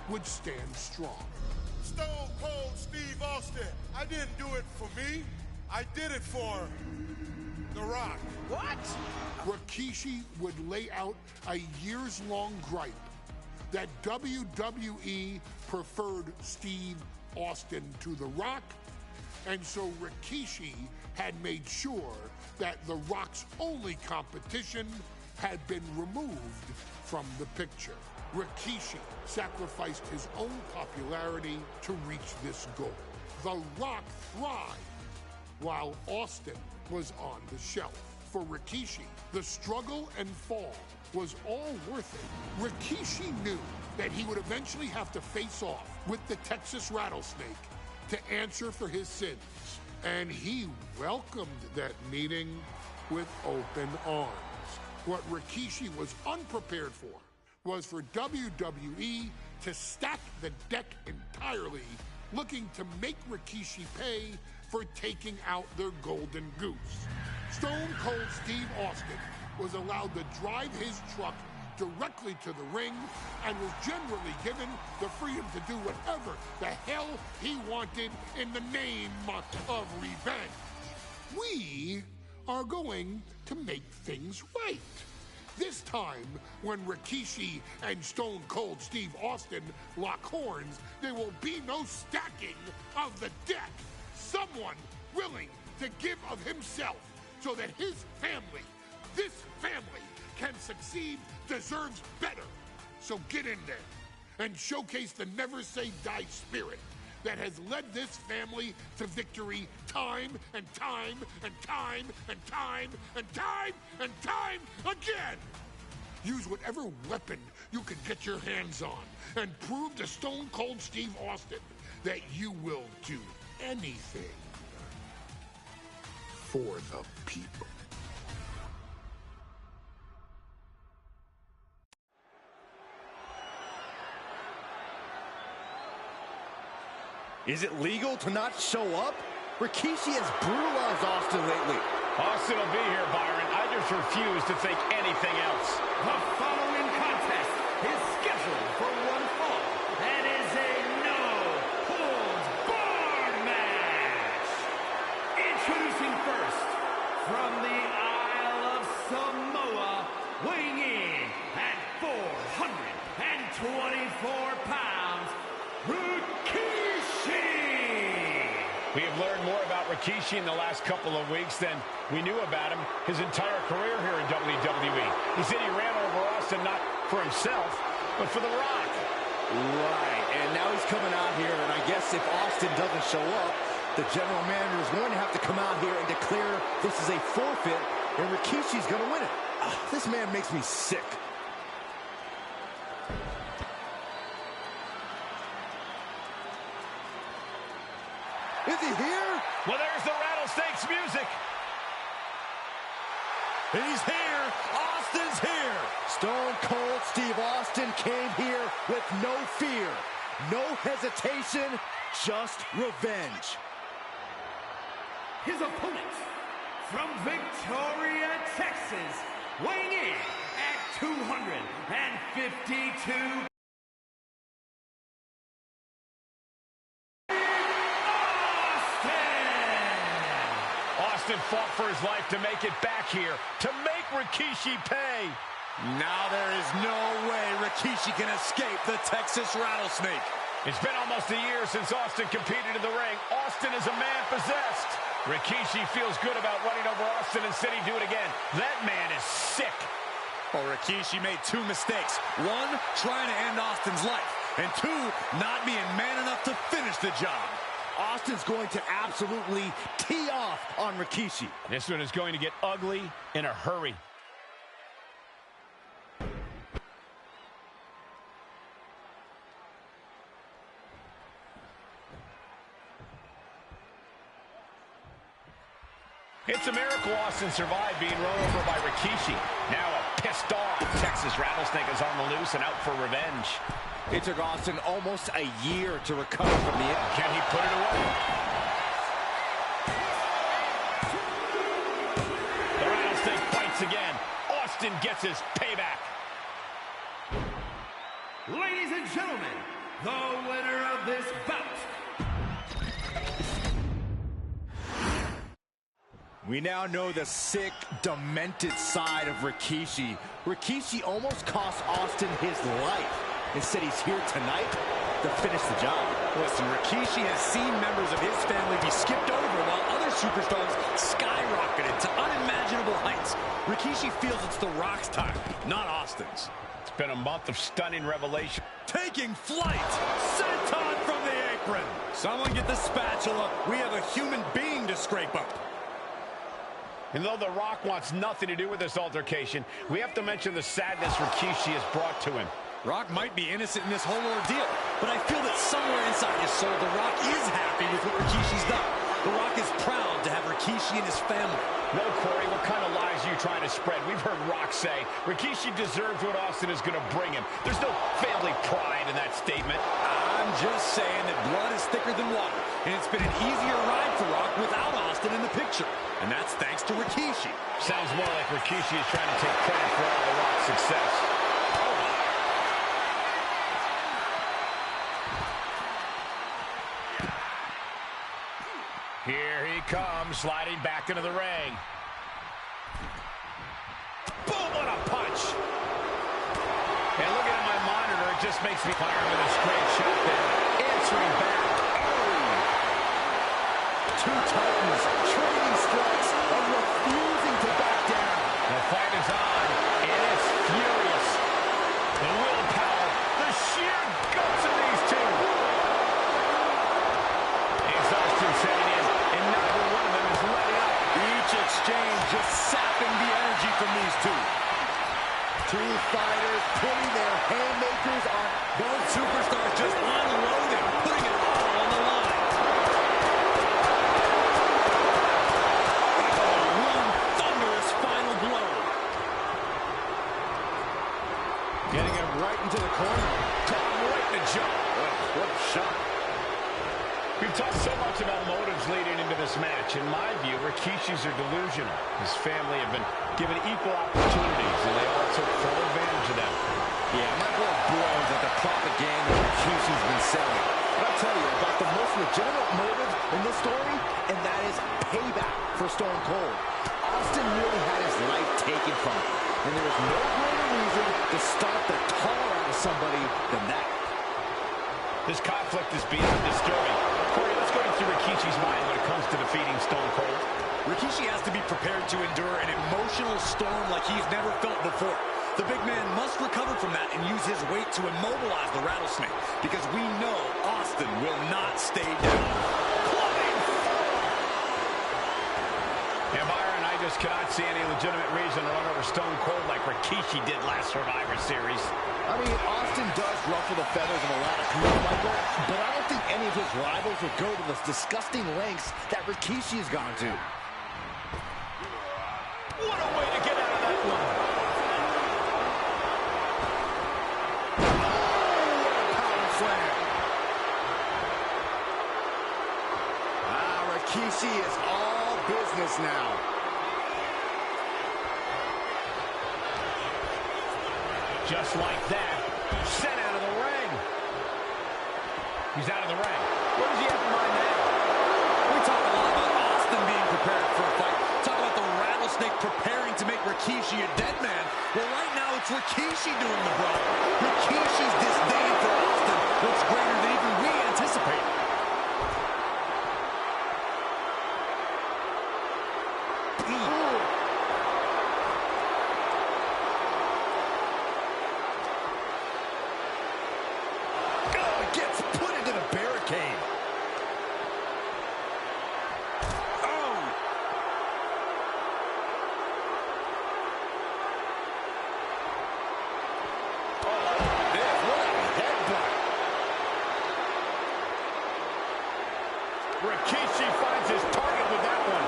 A: would stand strong.
C: Stone Cold Steve Austin. I didn't do it for me. I did it for The Rock.
O: What?
A: Rikishi would lay out a years-long gripe that WWE preferred Steve Austin to The Rock, and so Rikishi had made sure that The Rock's only competition had been removed from the picture. Rikishi sacrificed his own popularity to reach this goal. The Rock thrived while Austin was on the shelf. For Rikishi, the struggle and fall was all worth it. Rikishi knew that he would eventually have to face off with the Texas Rattlesnake to answer for his sins, and he welcomed that meeting with open arms. What Rikishi was unprepared for was for WWE to stack the deck entirely, looking to make Rikishi pay for taking out their golden goose. Stone Cold Steve Austin was allowed to drive his truck directly to the ring and was generally given the freedom to do whatever the hell he wanted in the name of revenge. We are going to make things right. This time, when Rikishi and Stone Cold Steve Austin lock horns, there will be no stacking of the deck. Someone willing to give of himself so that his family, this family, can succeed, deserves better. So get in there and showcase the never say die spirit that has led this family to victory time and time and time and time and time and time again. Use whatever weapon you can get your hands on and prove to Stone Cold Steve Austin that you will do anything for the people.
I: Is it legal to not show up? Rikishi has brutalized Austin lately.
G: Austin will be here, Byron. I just refuse to think anything else.
M: The following contest is scheduled for one fall and is a no-holds-barred match. Introducing first, from the Isle of Samoa, weighing in at 424 pounds, Rikishi!
G: We have learned more about Rikishi in the last couple of weeks than we knew about him his entire career here in WWE. He said he ran over Austin not for himself, but for The Rock.
I: Right, and now he's coming out here, and I guess if Austin doesn't show up, the general manager is going to have to come out here and declare this is a forfeit, and Rikishi's going to win it. This man makes me sick. Is he here?
G: Well, there's the Rattlesnake's music.
I: And he's here. Austin's here. Stone Cold Steve Austin came here with no fear, no hesitation, just revenge.
M: His opponent, from Victoria, Texas, weighing in at 252
G: Austin fought for his life to make it back here, to make Rikishi pay.
H: Now there is no way Rikishi can escape the Texas Rattlesnake.
G: It's been almost a year since Austin competed in the ring. Austin is a man possessed. Rikishi feels good about running over Austin and said he'd do it again. That man is sick.
H: Well, Rikishi made two mistakes. One, trying to end Austin's life. And two, not being man enough to finish the job.
I: Austin's going to absolutely tee off on Rikishi.
G: This one is going to get ugly in a hurry. It's a miracle Austin survived being run over by Rikishi. Now a pissed off Texas Rattlesnake is on the loose and out for revenge.
I: It took Austin almost a year to recover from the injury.
G: Can he put it away? The Rattlesnake fights again. Austin gets his payback.
M: Ladies and gentlemen, the winner of this bout.
I: We now know the sick, demented side of Rikishi. Rikishi almost cost Austin his life. Instead, he's here tonight to finish the job.
H: Listen, Rikishi has seen members of his family be skipped over while other superstars skyrocketed to unimaginable heights. Rikishi feels it's The Rock's time, not Austin's.
G: It's been a month of stunning revelation.
H: Taking flight! Senton from the apron! Someone get the spatula. We have a human being to scrape up.
G: And though The Rock wants nothing to do with this altercation, we have to mention the sadness Rikishi has brought to him.
H: Rock might be innocent in this whole ordeal, but I feel that somewhere inside his soul, The Rock is happy with what Rikishi's done. The Rock is proud to have Rikishi and his family.
G: No, Corey, what kind of lies are you trying to spread? We've heard Rock say Rikishi deserves what Austin is going to bring him. There's no family pride in that statement.
H: I'm just saying that blood is thicker than water, and it's been an easier ride for Rock without Austin in the picture. And that's thanks to Rikishi.
G: Sounds more like Rikishi is trying to take credit for all the Rock's success. Here he comes, sliding back into the ring. Boom, what a punch. And looking at my monitor, it just makes me fire with a straight shot there. Answering back. Oh!
H: Two titans trading strikes and refusing to back down.
G: The fight is on, and it's furious. The willpower, the sheer guts of these two. Exhaustion setting in, and neither one of them is letting up.
H: Each exchange just sapping the energy from these two. Two fighters putting their haymakers on. Both superstars just unloading, putting it all on the line. One thunderous final blow. Getting him right into the corner.
G: Caught him right in the jaw.
H: What a shot.
G: We've talked so much about motives leading into this match. In my view, Rikishi's are delusional. His family have been given equal opportunities, and they all took full advantage of them.
H: Yeah, my blood boils at the propaganda Rikishi's been selling. But I'll tell you about the most legitimate motive in this story, and that is payback for Stone Cold. Austin really had his life taken from him, and there is no greater reason to start the tar out of somebody than that.
G: This conflict is beyond disturbing. Corey, let's go into Rikishi's mind when it comes to defeating Stone Cold.
H: Rikishi has to be prepared to endure an emotional storm like he's never felt before. The big man must recover from that and use his weight to immobilize the rattlesnake, because we know Austin will not stay down.
G: And Byron, I just cannot see any legitimate reason to run over Stone Cold like Rikishi did last Survivor Series.
H: I mean, Austin does ruffle the feathers of a lot of people, Michael, but I don't think any of his rivals would go to the disgusting lengths that Rikishi has gone to.
G: What a way to get out of that one.
H: Power slam. Rikishi is all business now.
G: Just like that, sent out of the ring. He's out of the ring. What does he have in mind now?
H: We talk a lot about Austin being prepared for a fight. Talk about the rattlesnake preparing to make Rikishi a dead man. Well, right now it's Rikishi doing the brawl. Rikishi's disdain for Austin looks greater than even we anticipated. Gets put into the barricade. Oh! What a headbutt.
G: Rikishi finds his target with that one.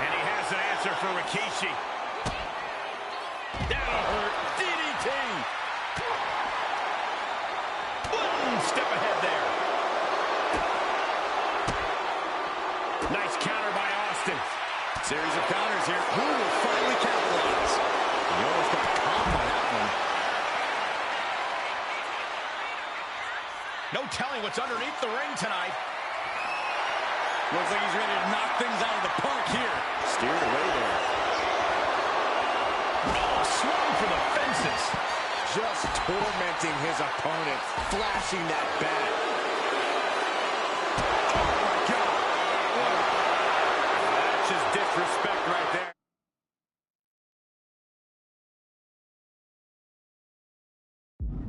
G: And he has an answer for Rikishi. That'll hurt. DDT. Step ahead there. Nice counter by Austin.
H: Series of counters here. Who will finally capitalize? He almost got caught by that one.
G: No telling what's underneath the ring tonight.
H: Looks like he's ready to knock things out of the park here. Steered away there.
G: Oh, swung for the fences.
I: Just tormenting his opponent, flashing that bat. Oh, my God. That's just disrespect right there.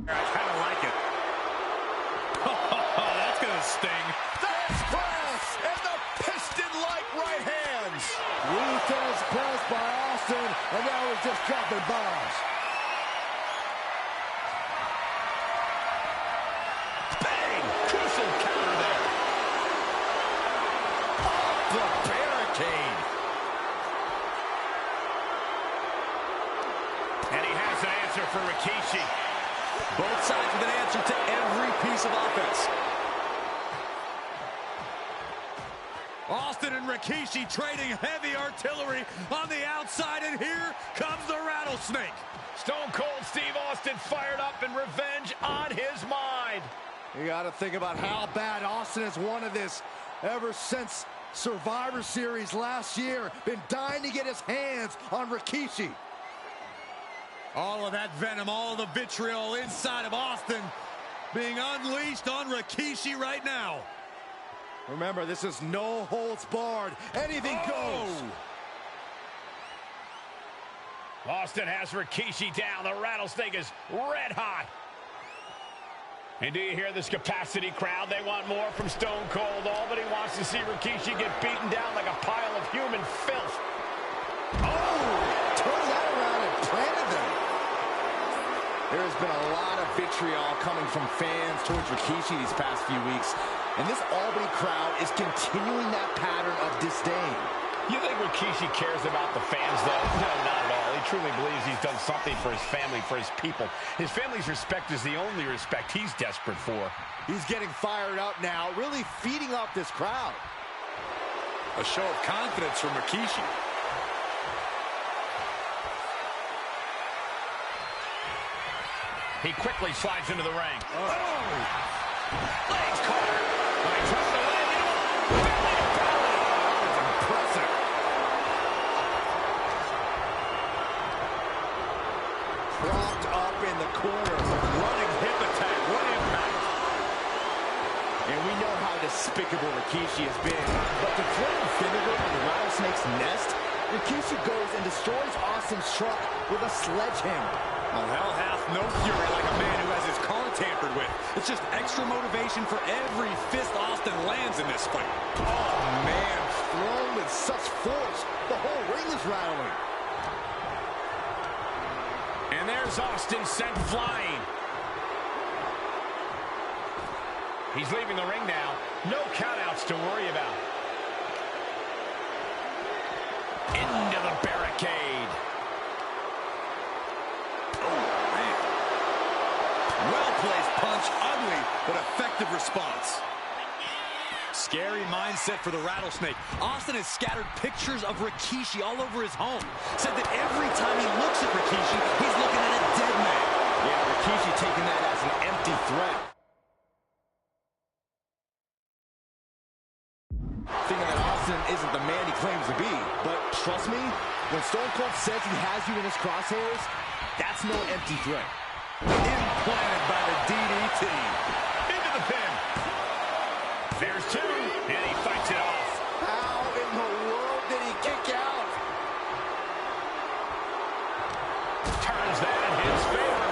I: I kind of like it.
L: Oh, that's going to sting.
I: That's press and the piston-like right hands.
C: Defense press by Austin, and now he's just dropping bombs.
G: Bang! Crucial counter there. Off the barricade. And he has an answer for Rikishi.
H: Both sides with an answer to every piece of offense.
L: Austin and Rikishi trading heavy artillery on the outside, and here comes the rattlesnake.
G: Stone Cold Steve Austin fired up and revenge on his mind.
C: You got to think about how bad Austin has wanted this ever since Survivor Series last year. Been dying to get his hands on Rikishi.
L: All of that venom, all the vitriol inside of Austin being unleashed on Rikishi right now.
C: Remember, this is no holds barred. Anything goes.
G: Austin has Rikishi down. The rattlesnake is red hot. And do you hear this capacity crowd? They want more from Stone Cold. All that he wants to see Rikishi get beaten down like a pile of human filth.
C: Oh! Turned that around and planted them.
I: There's been a lot of vitriol coming from fans towards Rikishi these past few weeks. And this Albany crowd is continuing that pattern of disdain.
G: You think Rikishi cares about the fans, though? No, not at all. He truly believes he's done something for his family, for his people. His family's respect is the only respect he's desperate for.
C: He's getting fired up now, really feeding off this crowd.
L: A show of confidence from Rikishi.
G: He quickly slides into the ring.
C: Oh!
G: Legs caught. He tries to land into a belly to belly.
C: That was impressive.
I: Propped up in the corner. Running hip attack. What impact. And we know how despicable Rikishi has been. But to throw vinegar on the rattlesnake's nest, Rikishi goes and destroys Austin's truck with a sledgehammer.
L: Well, hell hath no fury like a man who has his car tampered with. It's just extra motivation for every fist Austin lands in this fight.
C: Oh, man, thrown with such force. The whole ring is rattling.
G: And there's Austin sent flying. He's leaving the ring now. No countouts to worry about. Into the barricade.
L: Well-placed punch, ugly, but effective response. Scary mindset for the rattlesnake. Austin has scattered pictures of Rikishi all over his home. Said that every time he looks at Rikishi, he's looking at a dead man.
I: Yeah, Rikishi taking that as an empty threat. Thinking that Austin isn't the man he claims to be. But trust me, when Stone Cold says he has you in his crosshairs, that's no empty threat.
L: Implanted by the DDT.
G: Into the pin. There's two, and he fights it off.
C: How in the world did he kick out?
G: Turns that in his favor.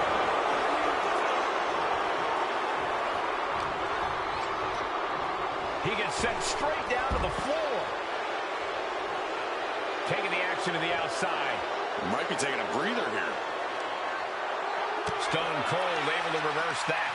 G: He gets sent straight down to the floor. Taking the action to the outside.
L: Might be taking a breather here.
G: Stone Cold able to reverse that.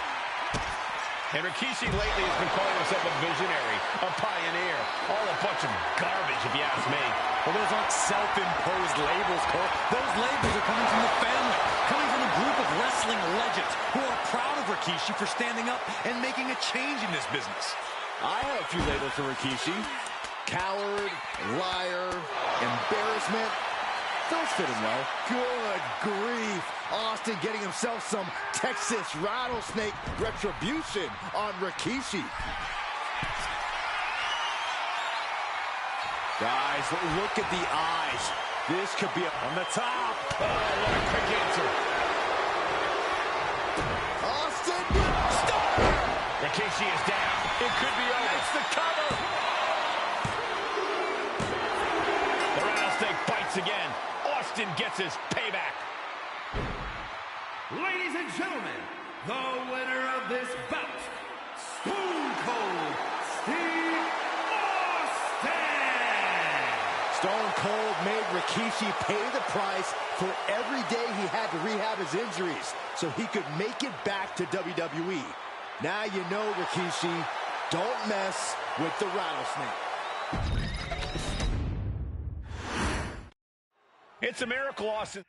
G: And Rikishi lately has been calling himself a visionary, a pioneer. All a bunch of garbage, if you ask me.
L: Well, those aren't self-imposed labels, Cole. Those labels are coming from the family, coming from a group of wrestling legends who are proud of Rikishi for standing up and making a change in this business.
I: I have a few labels for Rikishi. Coward, liar, embarrassment. Those fit him well.
C: Good grief. Austin getting himself some Texas rattlesnake retribution on Rikishi.
I: Guys, look at the eyes.
L: This could be on the top.
G: Oh, what a quick answer.
L: Austin with stunner.
G: Rikishi is down. It could be over.
L: Makes the cover.
G: The rattlesnake bites again. Austin gets his payback.
B: Ladies and gentlemen, the winner of this bout, Stone Cold Steve Austin!
L: Stone Cold made Rikishi pay the price for every day he had to rehab his injuries so he could make it back to WWE. Now you know, Rikishi, don't mess with the rattlesnake.
G: It's a miracle, Austin.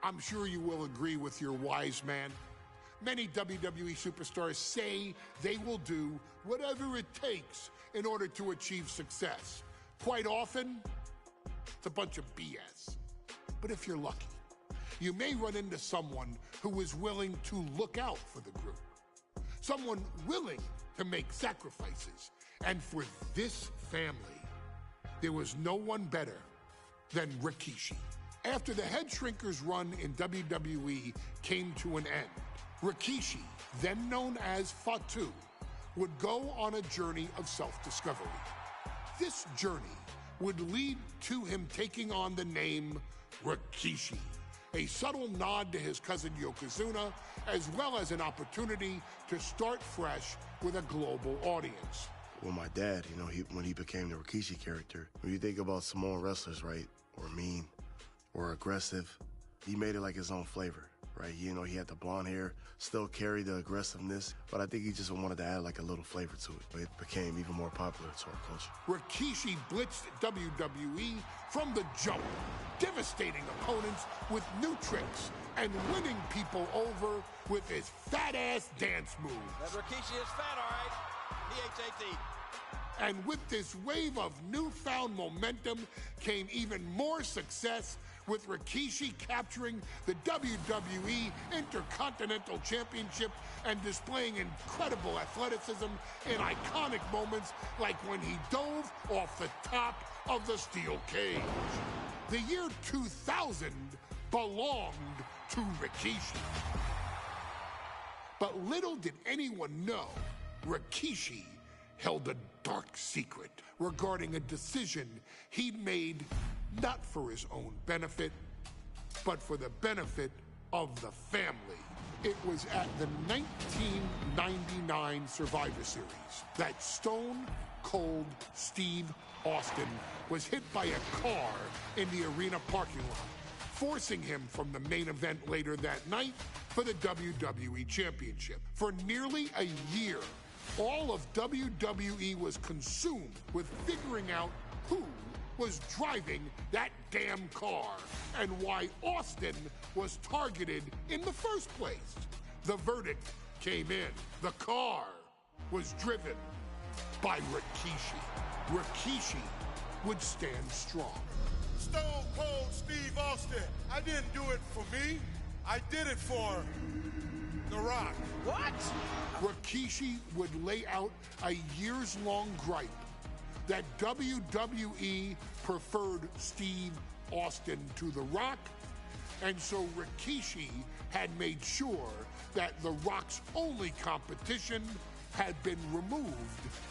A: I'm sure you will agree with your wise man. Many WWE superstars say they will do whatever it takes in order to achieve success. Quite often, it's a bunch of BS. But if you're lucky, you may run into someone who is willing to look out for the group. Someone willing to make sacrifices. And for this family, there was no one better than Rikishi. After the Head Shrinkers run in WWE came to an end, Rikishi, then known as Fatu, would go on a journey of self-discovery. This journey would lead to him taking on the name Rikishi, a subtle nod to his cousin Yokozuna, as well as an opportunity to start fresh with a global audience.
E: Well, my dad, when he became the Rikishi character, when you think about Samoan wrestlers, right, or mean, or aggressive, he made it like his own flavor, right? He had the blonde hair, still carried the aggressiveness, but I think he just wanted to add like a little flavor to it. It became even more popular to our culture.
A: Rikishi blitzed WWE from the jump, devastating opponents with new tricks and winning people over with his fat-ass dance moves.
O: That Rikishi is fat, all right. P-H-A-T.
A: And with this wave of newfound momentum came even more success, with Rikishi capturing the WWE Intercontinental Championship and displaying incredible athleticism in iconic moments like when he dove off the top of the steel cage. The year 2000 belonged to Rikishi. But little did anyone know, Rikishi held a dark secret regarding a decision he'd made not for his own benefit, but for the benefit of the family. It was at the 1999 Survivor Series that Stone Cold Steve Austin was hit by a car in the arena parking lot, forcing him from the main event later that night for the WWE Championship. For nearly a year, all of WWE was consumed with figuring out who was driving that damn car and why Austin was targeted in the first place. The verdict came in. The car was driven by Rikishi. Rikishi would stand strong.
C: Stone Cold Steve Austin. I didn't do it for me. I did it for The Rock.
O: What?
A: Rikishi would lay out a years-long gripe that WWE preferred Steve Austin to The Rock, and so Rikishi had made sure that The Rock's only competition had been removed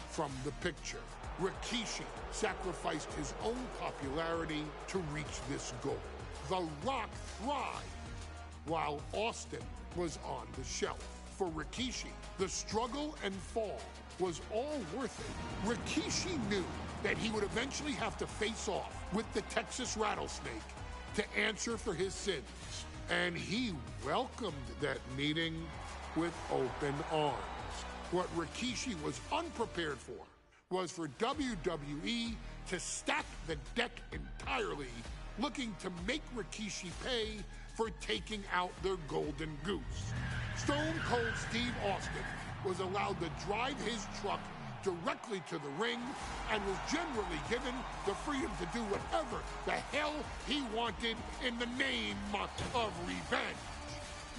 A: from the picture. Rikishi sacrificed his own popularity to reach this goal. The Rock thrived while Austin was on the shelf. For Rikishi, the struggle and fall was all worth it. Rikishi knew that he would eventually have to face off with the Texas Rattlesnake to answer for his sins, and he welcomed that meeting with open arms. What Rikishi was unprepared for was for WWE to stack the deck entirely, looking to make Rikishi pay for taking out their golden goose. Stone Cold Steve Austin was allowed to drive his truck directly to the ring and was generally given the freedom to do whatever the hell he wanted in the name of revenge.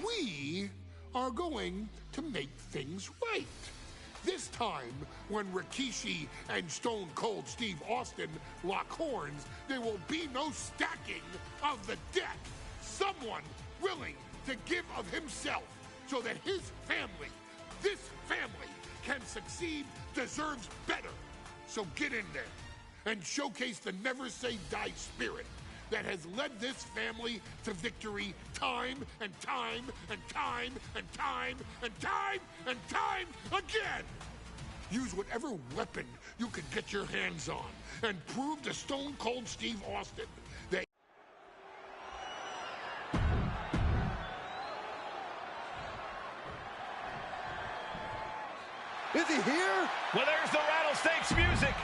A: We are going to make things right. This time, when Rikishi and Stone Cold Steve Austin lock horns, there will be no stacking of the deck. Someone willing to give of himself so that his family, this family, can succeed, deserves better. So get in there and showcase the never say die spirit that has led this family to victory time and time and time and time and time and time again. Use whatever weapon you can get your hands on and prove to Stone Cold Steve Austin that
L: Is he here?
G: Well, there's the Rattlesnake's music.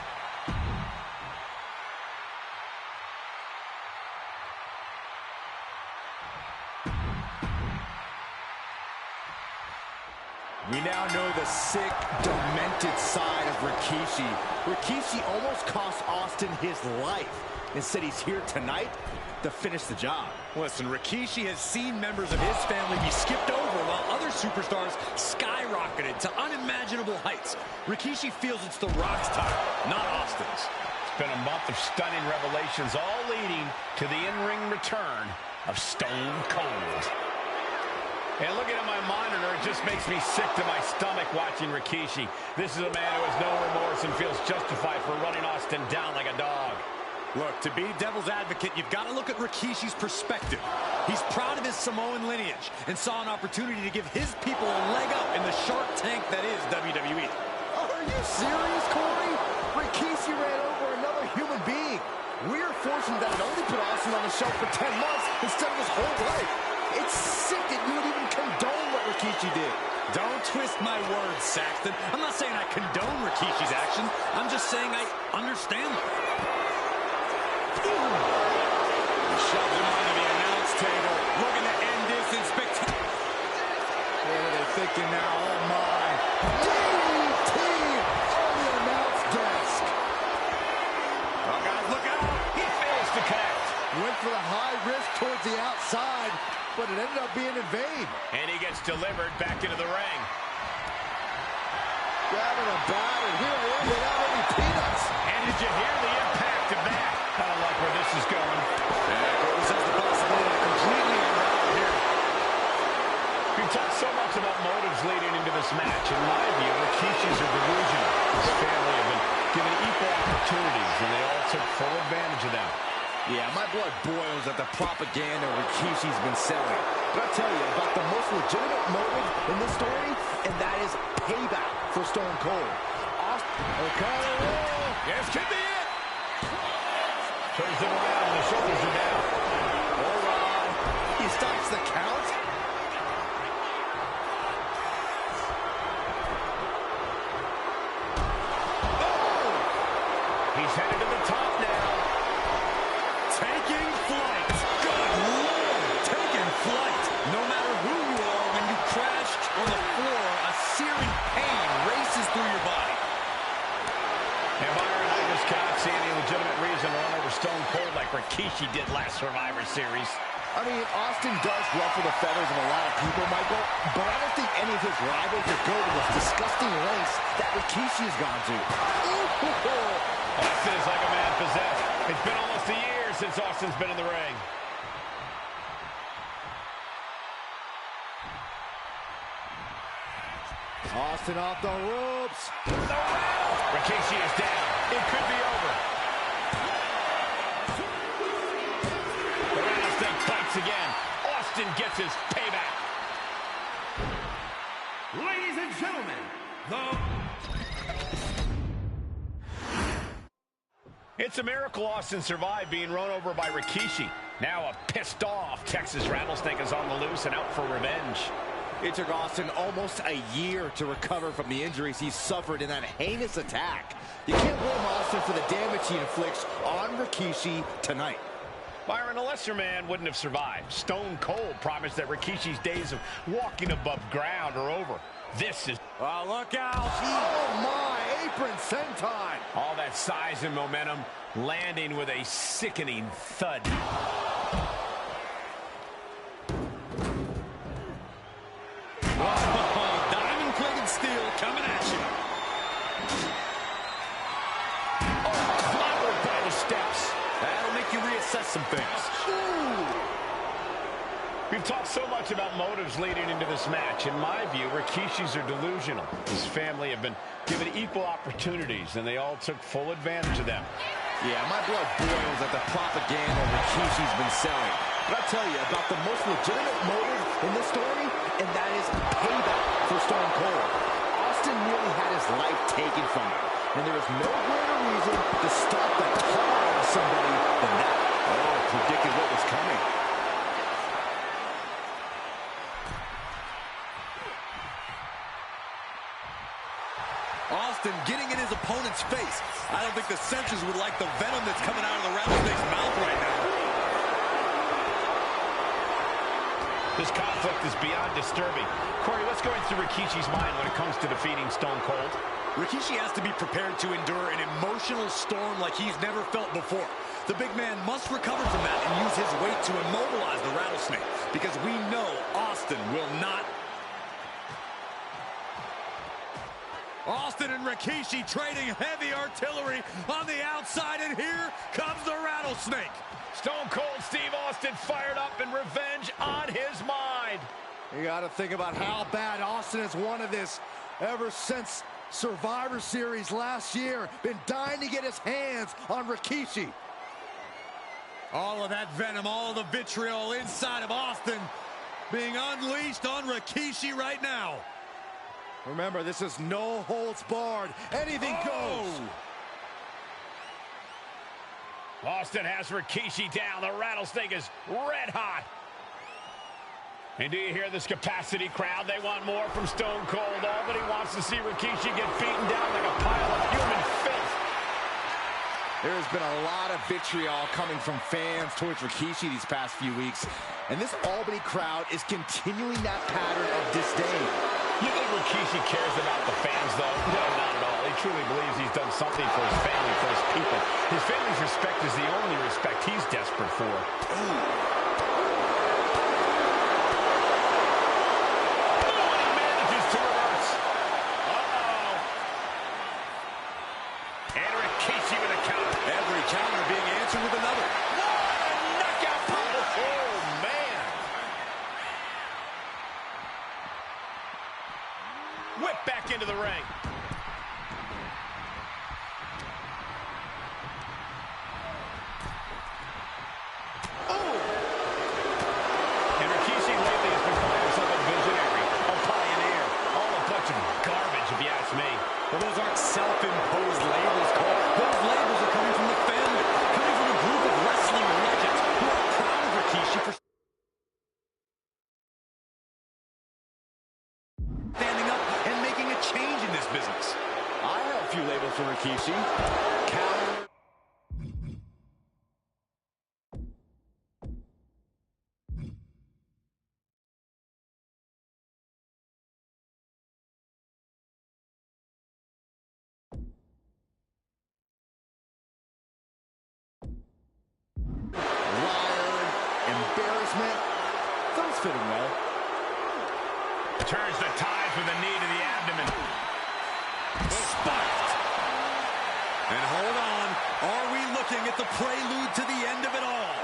I: We now know the sick, demented side of Rikishi. Rikishi almost cost Austin his life. Instead, he's here tonight to finish the job.
L: Listen, Rikishi has seen members of his family be skipped over while other superstars skyrocketed to unimaginable heights. Rikishi feels it's The Rock's time, not Austin's.
G: It's been a month of stunning revelations, all leading to the in-ring return of Stone Cold. And looking at my monitor, it just makes me sick to my stomach watching Rikishi. This is a man who has no remorse and feels justified for running Austin down like a dog.
L: Look, to be devil's advocate, you've got to look at Rikishi's perspective. He's proud of his Samoan lineage and saw an opportunity to give his people a leg up in the Shark Tank that is WWE.
I: Are you serious, Corey? Rikishi ran over another human being. We're fortunate that it only put Austin on the shelf for 10 months instead of his whole life. It's sick that you would even condone what Rikishi did.
L: Don't twist my words, Saxton. I'm not saying I condone Rikishi's actions. I'm just saying I understand them.
I: He shoves him onto the announce table, looking to end this in spectacular.
L: What are they thinking now? Oh, my.
I: DDT on the announce desk.
G: Oh, guys, look out. He fails to connect.
I: Went for the high risk towards the outside, but it ended up being in vain.
G: And he gets delivered back into the ring.
I: Grabbing a bat, and here I am without any peanuts.
G: And did you hear the impact of that? I don't like where this is going.
L: This has the possibility of completely unravel here.
G: We've talked so much about motives leading into this match. In my view, Rikishi's are delusional. His family have been given equal opportunities, and they all took full advantage of them.
I: Yeah, my blood boils at the propaganda Rikishi's been selling. But I'll tell you about the most legitimate motive in this story, and that is payback for Stone Cold. Okay.
G: Yes, could be it. Turns it around, the shoulders are down.
I: All right. He stops the count.
G: Oh! He's headed to the top now.
L: Taking flight. Good Lord. Taking flight. No matter who you are, when you crash on the floor, a searing pain races through your body.
G: And Byron, I just cannot see any legitimate reason to run over Stone Cold like Rikishi did last Survivor Series.
I: I mean, Austin does ruffle the feathers of a lot of people, Michael, but I don't think any of his rivals would go to the disgusting lengths that Rikishi has gone to.
G: Austin is like a man possessed. It's been almost a year since Austin's been in the ring.
L: Austin off the ropes.
G: Rikishi is down. It could be over. The Rattlesnake fights again. Austin gets his payback.
B: Ladies and gentlemen,
G: It's a miracle Austin survived being run over by Rikishi. Now a pissed off Texas Rattlesnake is on the loose and out for revenge.
I: It took Austin almost a year to recover from the injuries he suffered in that heinous attack. You can't blame Austin for the damage he inflicts on Rikishi tonight.
G: Byron, a lesser man wouldn't have survived. Stone Cold promised that Rikishi's days of walking above ground are over. This is...
L: Oh, look out. Oh, my. Apron senton.
G: All that size and momentum landing with a sickening thud.
L: Oh, diamond-plated steel coming at you.
G: Oh, clobbered by the steps.
L: That'll make you reassess some things.
G: Ooh. We've talked so much about motives leading into this match. In my view, Rikishi's are delusional. His family have been given equal opportunities, and they all took full advantage of them.
I: Yeah, my blood boils at the propaganda Rikishi's been selling. But I'll tell you about the most legitimate motive in this story, and that is payback for Stone Cold. Austin nearly had his life taken from him, and there is no greater reason to stop the tar out of somebody than that. Oh, predicted what was coming.
L: Austin getting in his opponent's face. I don't think the censors would like the venom that's coming out of the Rattlesnake's mouth right now.
G: This conflict is beyond disturbing. Corey, what's going through Rikishi's mind when it comes to defeating Stone Cold?
L: Rikishi has to be prepared to endure an emotional storm like he's never felt before. The big man must recover from that and use his weight to immobilize the Rattlesnake, because we know Austin will not. Austin and Rikishi trading heavy artillery on the outside, and here comes the Rattlesnake.
G: Stone Cold Steve Austin fired up and revenge on his mind.
L: You got to think about how bad Austin has wanted this ever since Survivor Series last year. Been dying to get his hands on Rikishi. All of that venom, all of the vitriol inside of Austin being unleashed on Rikishi right now. Remember, this is no holds barred. Anything goes.
G: Austin has Rikishi down. The Rattlesnake is red hot. And do you hear this capacity crowd? They want more from Stone Cold. Albany wants to see Rikishi get beaten down like a pile of human filth.
I: There's been a lot of vitriol coming from fans towards Rikishi these past few weeks. And this Albany crowd is continuing that pattern of disdain.
G: You think Rikishi cares about the fans, though? No, not at all. He truly believes he's done something for his family, for his people. His family's respect is the only respect he's desperate for. Ooh. Whip back into the ring. Oh! And Rikishi lately has been calling himself a visionary, a pioneer, all a bunch of garbage if you ask me.
L: Well, those aren't self-imposed labels, Cole. Those labels are coming from the family, coming from a group of wrestling legends who are proud of Rikishi for standing up and making a change in this business.
I: I have a few labels for Rikishi. Coward. Liar. Embarrassment. Those fit him well.
G: Turns the tide with a knee to the abdomen.
L: Spiked. And hold on, are we looking at the prelude to the end of it all?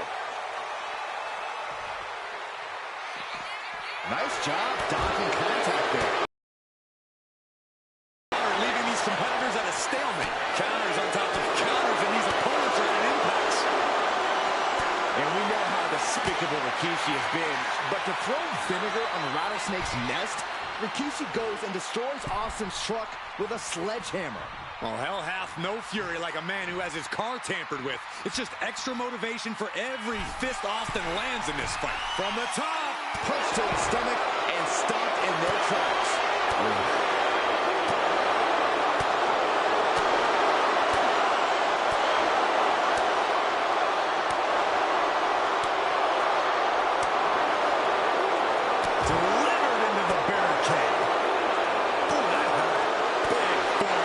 I: Nice job dodging contact there.
L: Leaving these competitors at a stalemate. Counters on top of counters, and these opponents are at impacts.
I: And we know how despicable Rikishi has been, but to throw vinegar on the Rattlesnake's nest, Rikishi goes and destroys Austin's truck with a sledgehammer.
L: Well, hell hath no fury like a man who has his car tampered with. It's just extra motivation for every fist Austin lands in this fight. From the top,
I: Punch to the stomach and stopped in their tracks.
L: Delivered into the barricade. Oh, that hurt. Big fall.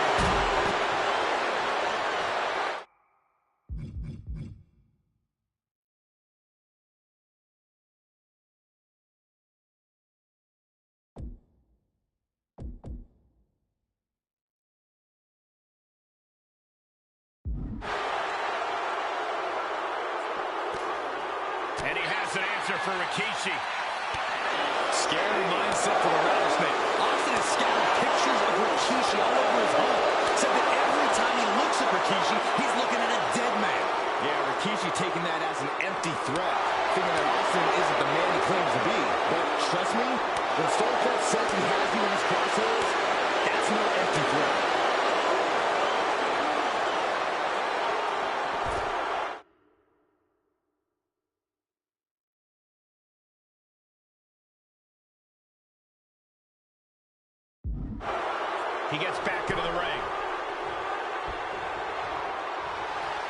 G: And he has an answer for Rikishi.
L: Scary mindset for the Rattlesnake. Austin has scattered pictures of Rikishi all over his home. Said that every time he looks at Rikishi, he's looking at a dead man.
I: Yeah, Rikishi taking that as an empty threat, thinking that Austin isn't the man he claims to be. But trust me, when Stone Cold says he has you in his crosshairs, that's no empty threat.
G: He gets back into the ring.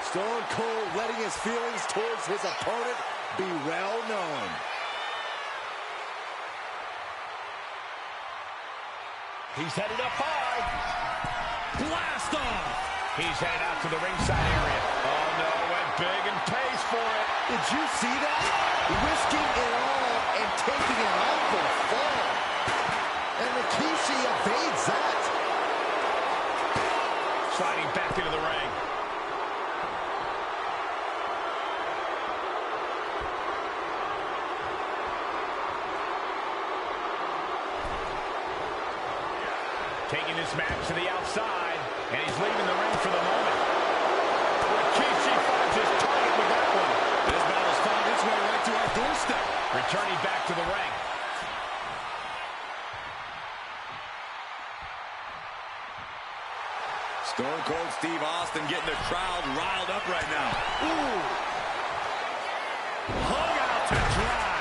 I: Stone Cold letting his feelings towards his opponent be well known.
G: He's headed up high.
L: Blast off!
G: He's headed out to the ringside area. Oh no, went big and pays for it.
I: Did you see that? Risking it all and taking an awful fall. And Rikishi evades that.
G: Sliding back into the ring. Taking this match to the outside, and he's leaving the ring for the moment. Rikishi finds his target with that one.
L: This battle's found its way right to our doorstep.
G: Returning back to the ring.
L: Stone Cold Steve Austin getting the crowd riled up right now. Ooh! Hung out to dry.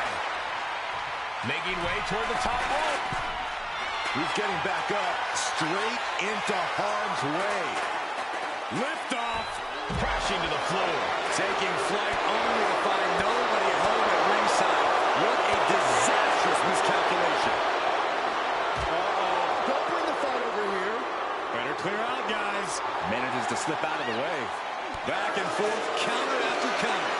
G: Making way toward the top rope.
I: He's getting back up, straight into harm's way.
L: Lift off.
G: Crashing to the floor.
L: Taking flight only to find nobody at home at ringside. What a disastrous miscalculation.
I: Uh-oh. Don't bring the fight over here.
L: Better clear out, guys. Manages to slip out of the way. Back and forth, counter after counter.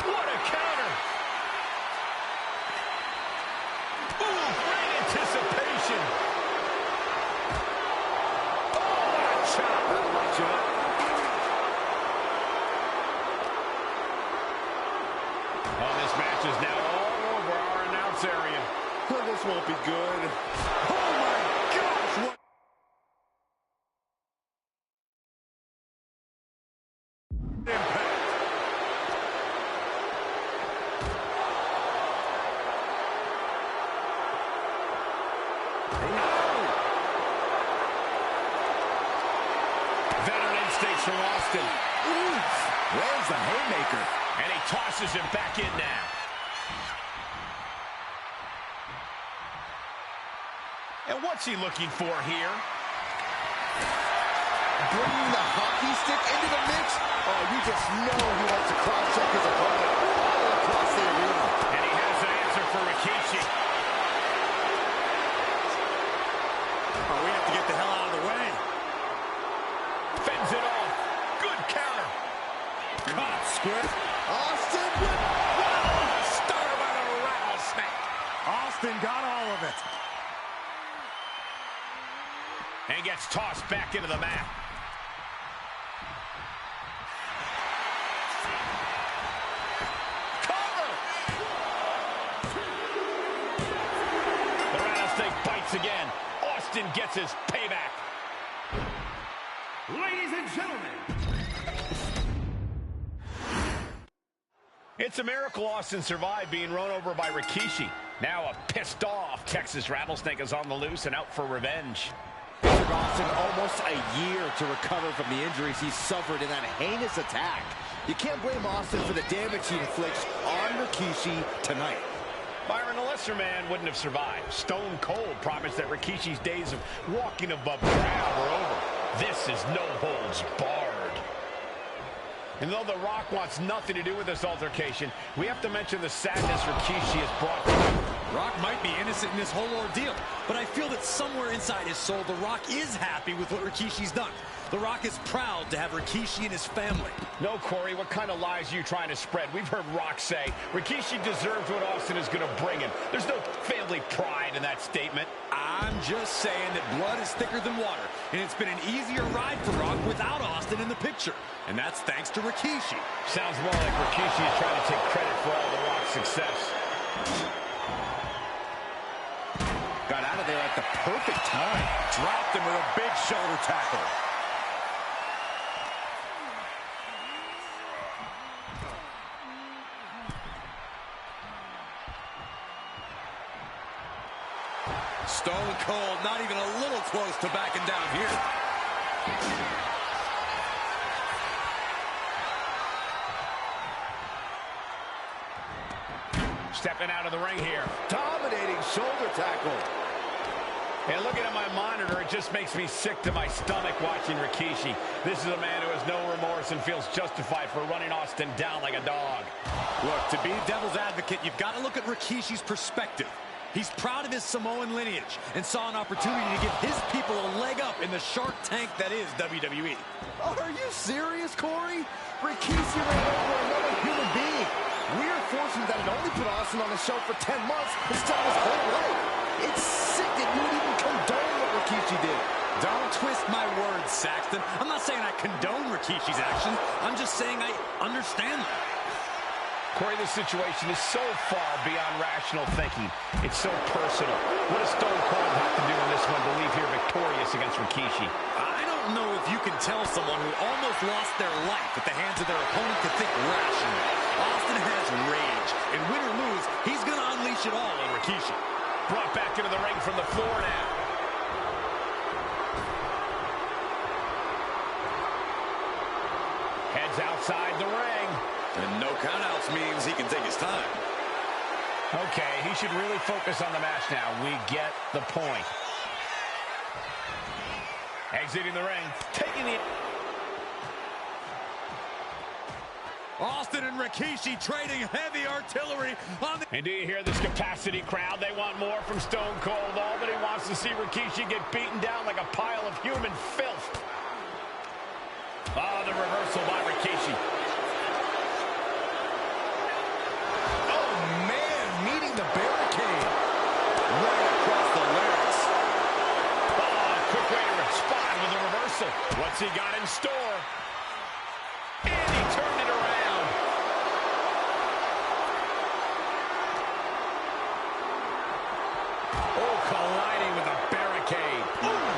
G: What a counter! Ooh, great anticipation! Oh, what a chop!
I: That'll light you up.
G: Oh, this match is now all over our announce area.
I: Oh, this won't be good.
L: Oh my gosh! What? Impact.
G: Veteran instincts from Austin.
I: Oof. Lands the haymaker.
G: And he tosses him back in now. And what's he looking for here?
I: Bringing the hockey stick into the mix. Oh, you just know he wants to cross-check his opponent all across the arena.
G: And he has an answer for Rikishi.
L: Oh, we have to get the hell out of the way.
G: Fends it off. Good counter.
L: Caught square.
I: Austin with...
G: Started by the rattlesnake.
L: Austin got all of it.
G: And gets tossed back into the mat. Cover! The rattlesnake bites again. Austin gets his payback.
B: Ladies and gentlemen.
G: It's a miracle Austin survived being run over by Rikishi. Now a pissed off Texas Rattlesnake is on the loose and out for revenge.
I: It took Austin almost a year to recover from the injuries he suffered in that heinous attack. You can't blame Austin for the damage he inflicts on Rikishi tonight.
G: Byron, a lesser man wouldn't have survived. Stone Cold promised that Rikishi's days of walking above ground were over. This is no holds barred. And though The Rock wants nothing to do with this altercation, we have to mention the sadness Rikishi has brought to him.
L: Rock might be innocent in this whole ordeal, but I feel that somewhere inside his soul, The Rock is happy with what Rikishi's done. The Rock is proud to have Rikishi and his family.
G: No, Corey, what kind of lies are you trying to spread? We've heard Rock say Rikishi deserves what Austin is going to bring him. There's no family pride in that statement.
L: I'm just saying that blood is thicker than water, and it's been an easier ride for Rock without Austin in the picture. And that's thanks to Rikishi.
G: Sounds more like Rikishi is trying to take credit for all The Rock's success.
I: Got out of there at the perfect time.
L: Dropped him with a big shoulder tackle. Stone Cold not even a little close to backing down here.
G: Stepping out of the ring here.
I: Dominating shoulder tackle.
G: And looking at my monitor, it just makes me sick to my stomach watching Rikishi. This is a man who has no remorse and feels justified for running Austin down like a dog.
L: Look, to be devil's advocate, you've got to look at Rikishi's perspective. He's proud of his Samoan lineage and saw an opportunity to give his people a leg up in the Shark Tank that is WWE.
I: Are you serious, Corey? Rikishi ran over another human being. We're fortunate that it only put Austin on the show for 10 months instead of his whole life. It's sick that you would even condone what Rikishi did.
L: Don't twist my words, Saxton. I'm not saying I condone Rikishi's actions. I'm just saying I understand them.
G: Corey, this situation is so far beyond rational thinking. It's so personal. What does Stone Cold have to do in this one to leave here victorious against Rikishi?
L: I don't know if you can tell someone who almost lost their life at the hands of their opponent to think rationally. Austin has rage, and win or lose, he's going to unleash it all on Rikishi.
G: Brought back into the ring from the floor now. Heads outside the ring.
L: And no countouts means he can take his time.
G: Okay, he should really focus on the match now. We get the point. Exiting the ring, taking the...
L: Austin and Rikishi trading heavy artillery on the...
G: And do you hear this capacity crowd? They want more from Stone Cold. Nobody wants to see Rikishi get beaten down like a pile of human filth. Oh, the reversal by Rikishi.
I: The barricade right across the larynx.
G: Oh, quick way to respond with a reversal. What's he got in store? And he turned it around. Oh, colliding with a barricade.
L: Ooh.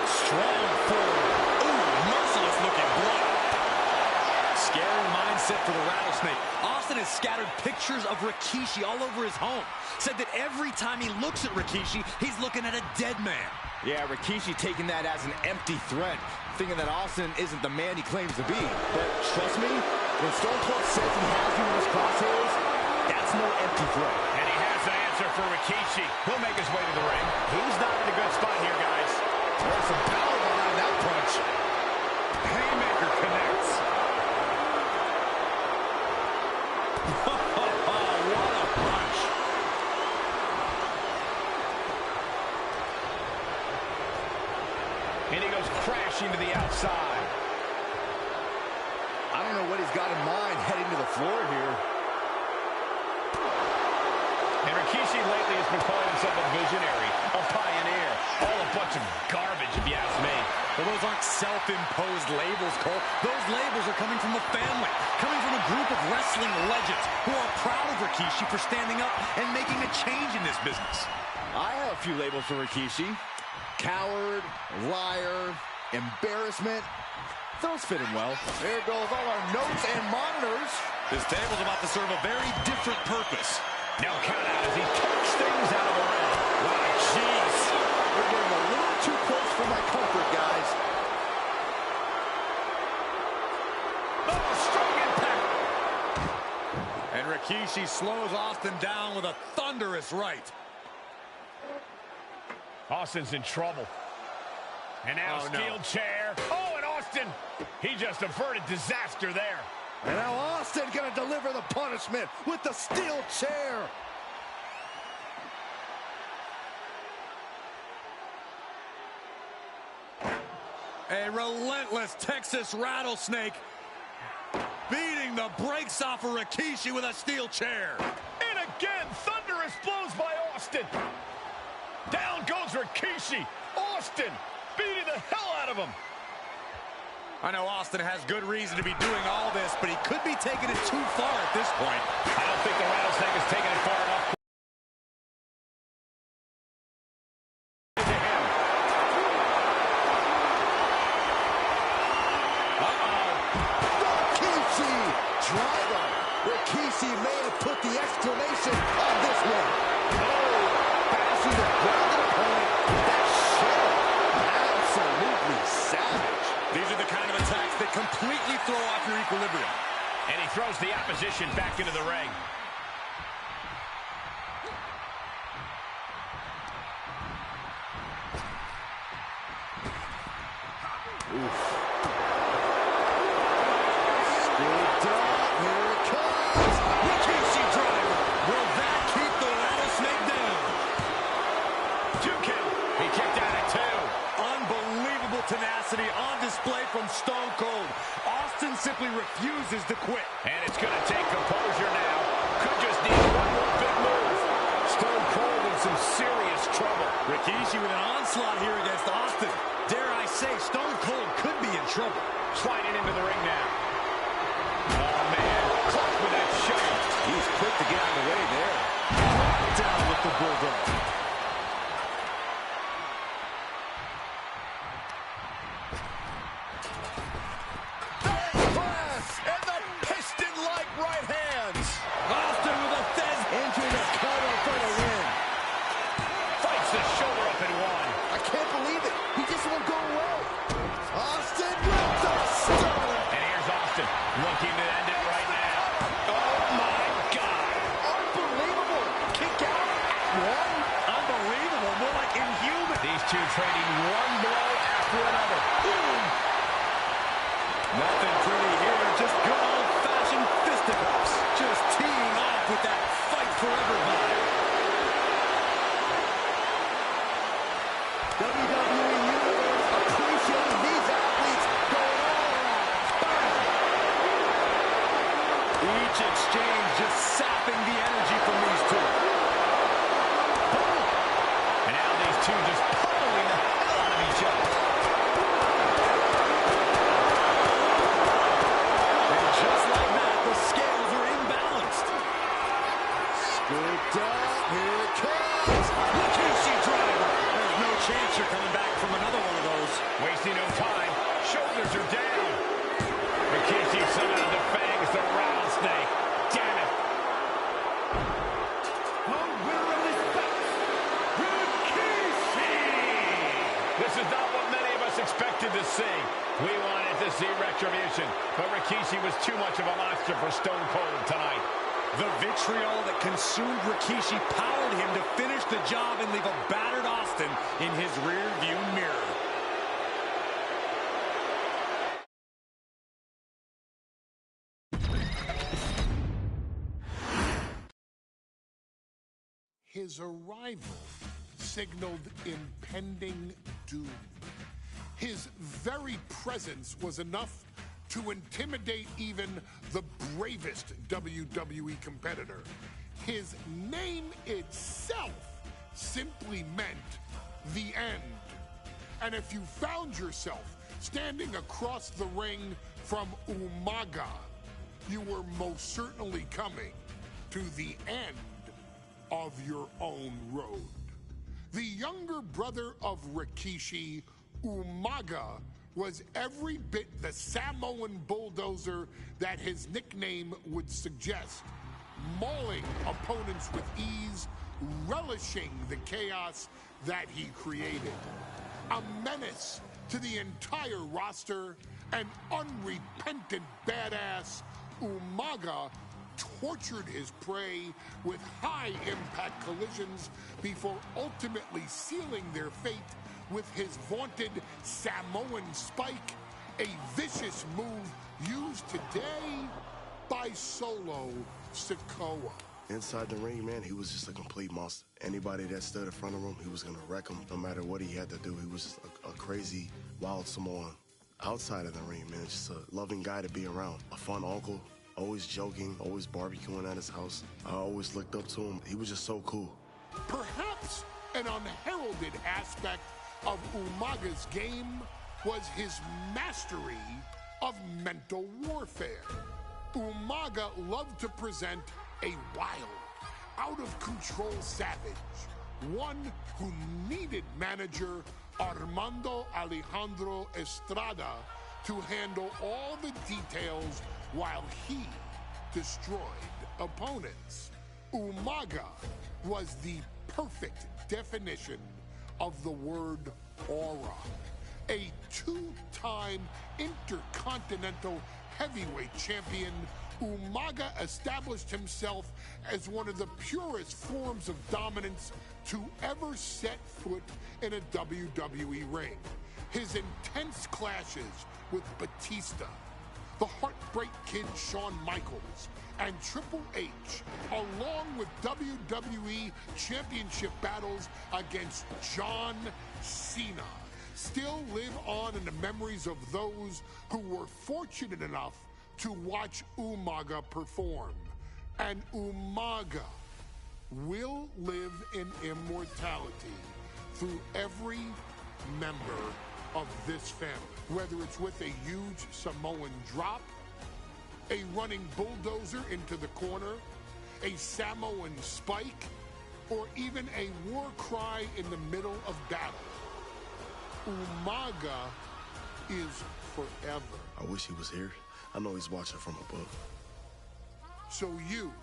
L: Strong forward. Ooh, merciless looking blow. Scary mindset for the Rattlesnake. Austin has scattered pictures of Rikishi all over his home. Said that every time he looks at Rikishi, he's looking at a dead man.
I: Yeah, Rikishi taking that as an empty threat, thinking that Austin isn't the man he claims to be. But trust me, when Stone Cold says he has you in his crosshairs, that's no empty threat.
G: And he has an answer for Rikishi. He'll make his way to the ring. He's not in a good spot here, guys.
I: There's some power behind that punch.
L: Haymaker connects. What a punch.
G: And he goes crashing to the outside.
I: I don't know what he's got in mind heading to the floor here.
G: And Rikishi lately has been calling himself a visionary, a pioneer. All of bunch of garbage, if you ask me.
L: Well, those aren't self-imposed labels, Cole. Those labels are coming from a family, coming from a group of wrestling legends who are proud of Rikishi for standing up and making a change in this business.
I: I have a few labels for Rikishi. Coward, liar, embarrassment. Those fit him well. There goes all our notes and monitors.
L: This table's about to serve a very different purpose.
G: No count out as he takes things out of the ring. Wow, jeez.
I: We're getting a little too close for my comfort, guys.
G: Oh, strong impact.
L: And Rikishi slows Austin down with a thunderous right.
G: Austin's in trouble. And now steel chair. Oh, and Austin, he just averted disaster there.
I: And now Austin gonna deliver the punishment with the steel chair.
L: A relentless Texas rattlesnake beating the brakes off of Rikishi with a steel chair.
G: And again, thunderous blows by Austin. Down goes Rikishi. Austin beating the hell out of him.
L: I know Austin has good reason to be doing all this, but he could be taking it too far at this point.
G: I don't think the rattlesnake is taking it far enough.
I: Rikishi may have put the exclamation on this one. Oh, bashing the grounded opponent with that shell. Absolutely savage.
L: These are the kind of attacks that completely throw off your equilibrium.
G: And he throws the opposition back into the ring.
I: Oof. Scooped up. Here it comes.
L: Rikishi driver. Will that keep the rattlesnake down?
G: 2 count. He kicked out at 2.
L: Unbelievable tenacity on display from Stone Cold. Austin simply refuses to quit.
G: And it's going to take composure now. Could just need one more big move. Stone Cold in some serious trouble.
L: Rikishi with an onslaught here against Austin. Dare I say, Stone Cold could be in trouble.
G: Sliding into the ring now. Oh, man. Caught with that shove.
I: He's quick to get out of the way there.
L: Down with the Bulldog.
I: Press and the piston-like right hands.
L: Austin with a fez.
I: Into the cover for the win.
G: Fights the shoulder up and one.
I: I can't believe it. He just won't go away. Austin with the stunner.
G: And here's Austin looking to end it right now. Oh, my God.
I: Unbelievable. Kick out at one.
L: Unbelievable. More like inhuman.
G: These two trading one blow after another.
L: Nothing pretty here. Just good old-fashioned fisticuffs. Just teeing off with that fight forever vibe.
I: WWE Universe appreciating these athletes going all out.
L: Each exchange just sapping the energy from these two.
G: And now these two just pummeling the hell out of each other.
L: And just like that, the scales are imbalanced.
I: Scooped up. Here it comes.
L: Rikishi driver. There's no chance you're coming back from another one of those.
G: Wasting no time. Shoulders are down. Rikishi somehow defangs the rattlesnake. Damn it.
B: The winner of this bout, Rikishi!
G: This is not what many of us expected to see. We wanted to see retribution, but Rikishi was too much of a monster for Stone Cold tonight.
L: The vitriol that consumed Rikishi powered him to finish the job and leave a battered Austin in his rear-view mirror.
A: His arrival signaled impending doom. His very presence was enough to intimidate even the bravest WWE competitor. His name itself simply meant the end. And if you found yourself standing across the ring from Umaga, you were most certainly coming to the end of your own road. The younger brother of Rikishi, Umaga, was every bit the Samoan bulldozer that his nickname would suggest, mauling opponents with ease, relishing the chaos that he created. A menace to the entire roster, an unrepentant badass, Umaga tortured his prey with high-impact collisions before ultimately sealing their fate with his vaunted Samoan spike, a vicious move used today by Solo Sikoa.
E: Inside the ring, man, he was just a complete monster. Anybody that stood in front of him, he was going to wreck him no matter what he had to do. He was just a crazy, wild Samoan. Outside of the ring, man, just a loving guy to be around. A fun uncle, always joking, always barbecuing at his house. I always looked up to him. He was just so cool.
A: Perhaps an unheralded aspect of Umaga's game was his mastery of mental warfare. Umaga loved to present a wild, out-of-control savage, one who needed manager Armando Alejandro Estrada to handle all the details while he destroyed opponents. Umaga was the perfect definition of the word aura. A two-time intercontinental heavyweight champion, Umaga established himself as one of the purest forms of dominance to ever set foot in a WWE ring. His intense clashes with Batista, the Heartbreak Kid Shawn Michaels, and Triple H, along with WWE Championship battles against John Cena, still live on in the memories of those who were fortunate enough to watch Umaga perform. And Umaga will live in immortality through every member of this family, whether it's with a huge Samoan drop, a running bulldozer into the corner, a Samoan spike, or even a war cry in the middle of battle. Umaga is forever.
E: I wish he was here. I know he's watching from above.
A: So you,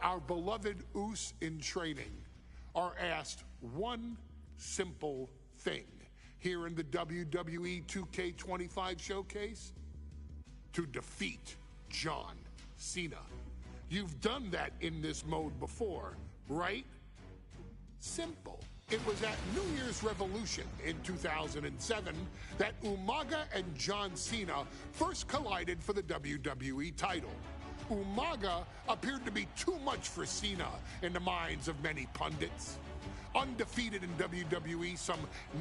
A: our beloved Us in training, are asked one simple thing here in the WWE 2k25 showcase: to defeat John Cena. You've done that in this mode before, right? Simple. It was at New Year's Revolution in 2007 that Umaga and John Cena first collided for the WWE title. Umaga appeared to be too much for Cena in the minds of many pundits. Undefeated in WWE some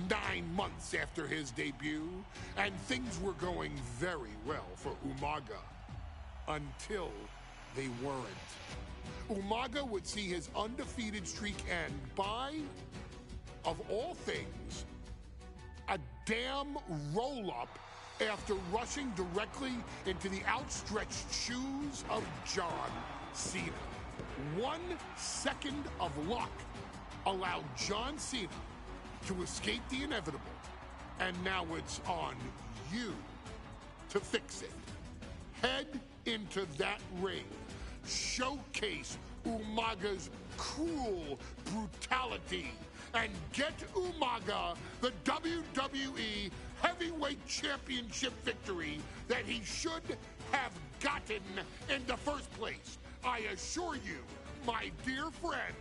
A: 9 months after his debut, and things were going very well for Umaga. Until they weren't. Umaga would see his undefeated streak end by, of all things, a damn roll-up after rushing directly into the outstretched shoes of John Cena. 1 second of luck allowed John Cena to escape the inevitable, and now it's on you to fix it. Head into that ring. Showcase Umaga's cruel brutality and get Umaga the WWE Heavyweight Championship victory that he should have gotten in the first place. I assure you, my dear friend,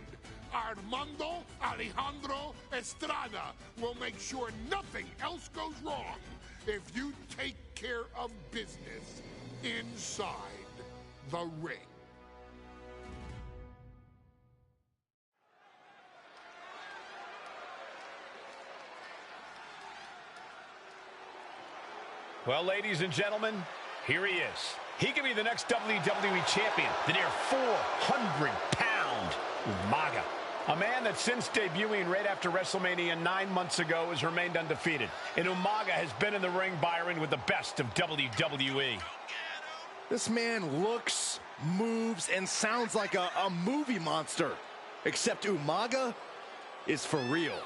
A: Armando Alejandro Estrada will make sure nothing else goes wrong if you take care of business inside the ring.
G: Well, ladies and gentlemen, here he is. He could be the next WWE champion, the near 400-pound Umaga. A man that since debuting right after WrestleMania 9 months ago has remained undefeated. And Umaga has been in the ring, Byron, with the best of WWE.
I: This man looks, moves, and sounds like a movie monster. Except Umaga is for real.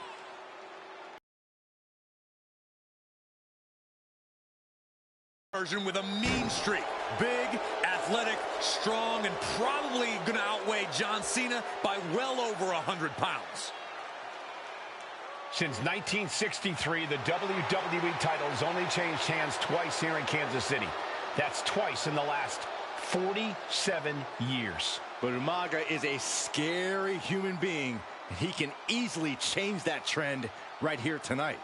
I: Version with a mean streak. Big, athletic, strong, and probably going to outweigh John Cena by well over 100 pounds.
G: Since 1963, the WWE title has only changed hands twice here in Kansas City. That's twice in the last 47 years.
I: But Umaga is a scary human being. He can easily change that trend right here tonight.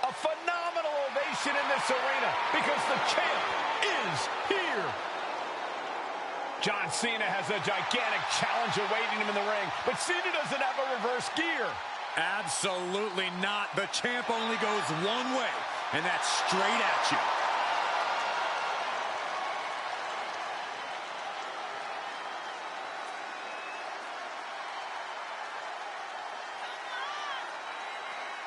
G: A phenomenal ovation in this arena because the champ is here. John Cena has a gigantic challenge awaiting him in the ring, but Cena doesn't have a reverse gear.
L: Absolutely not. The champ only goes one way, and that's straight at you.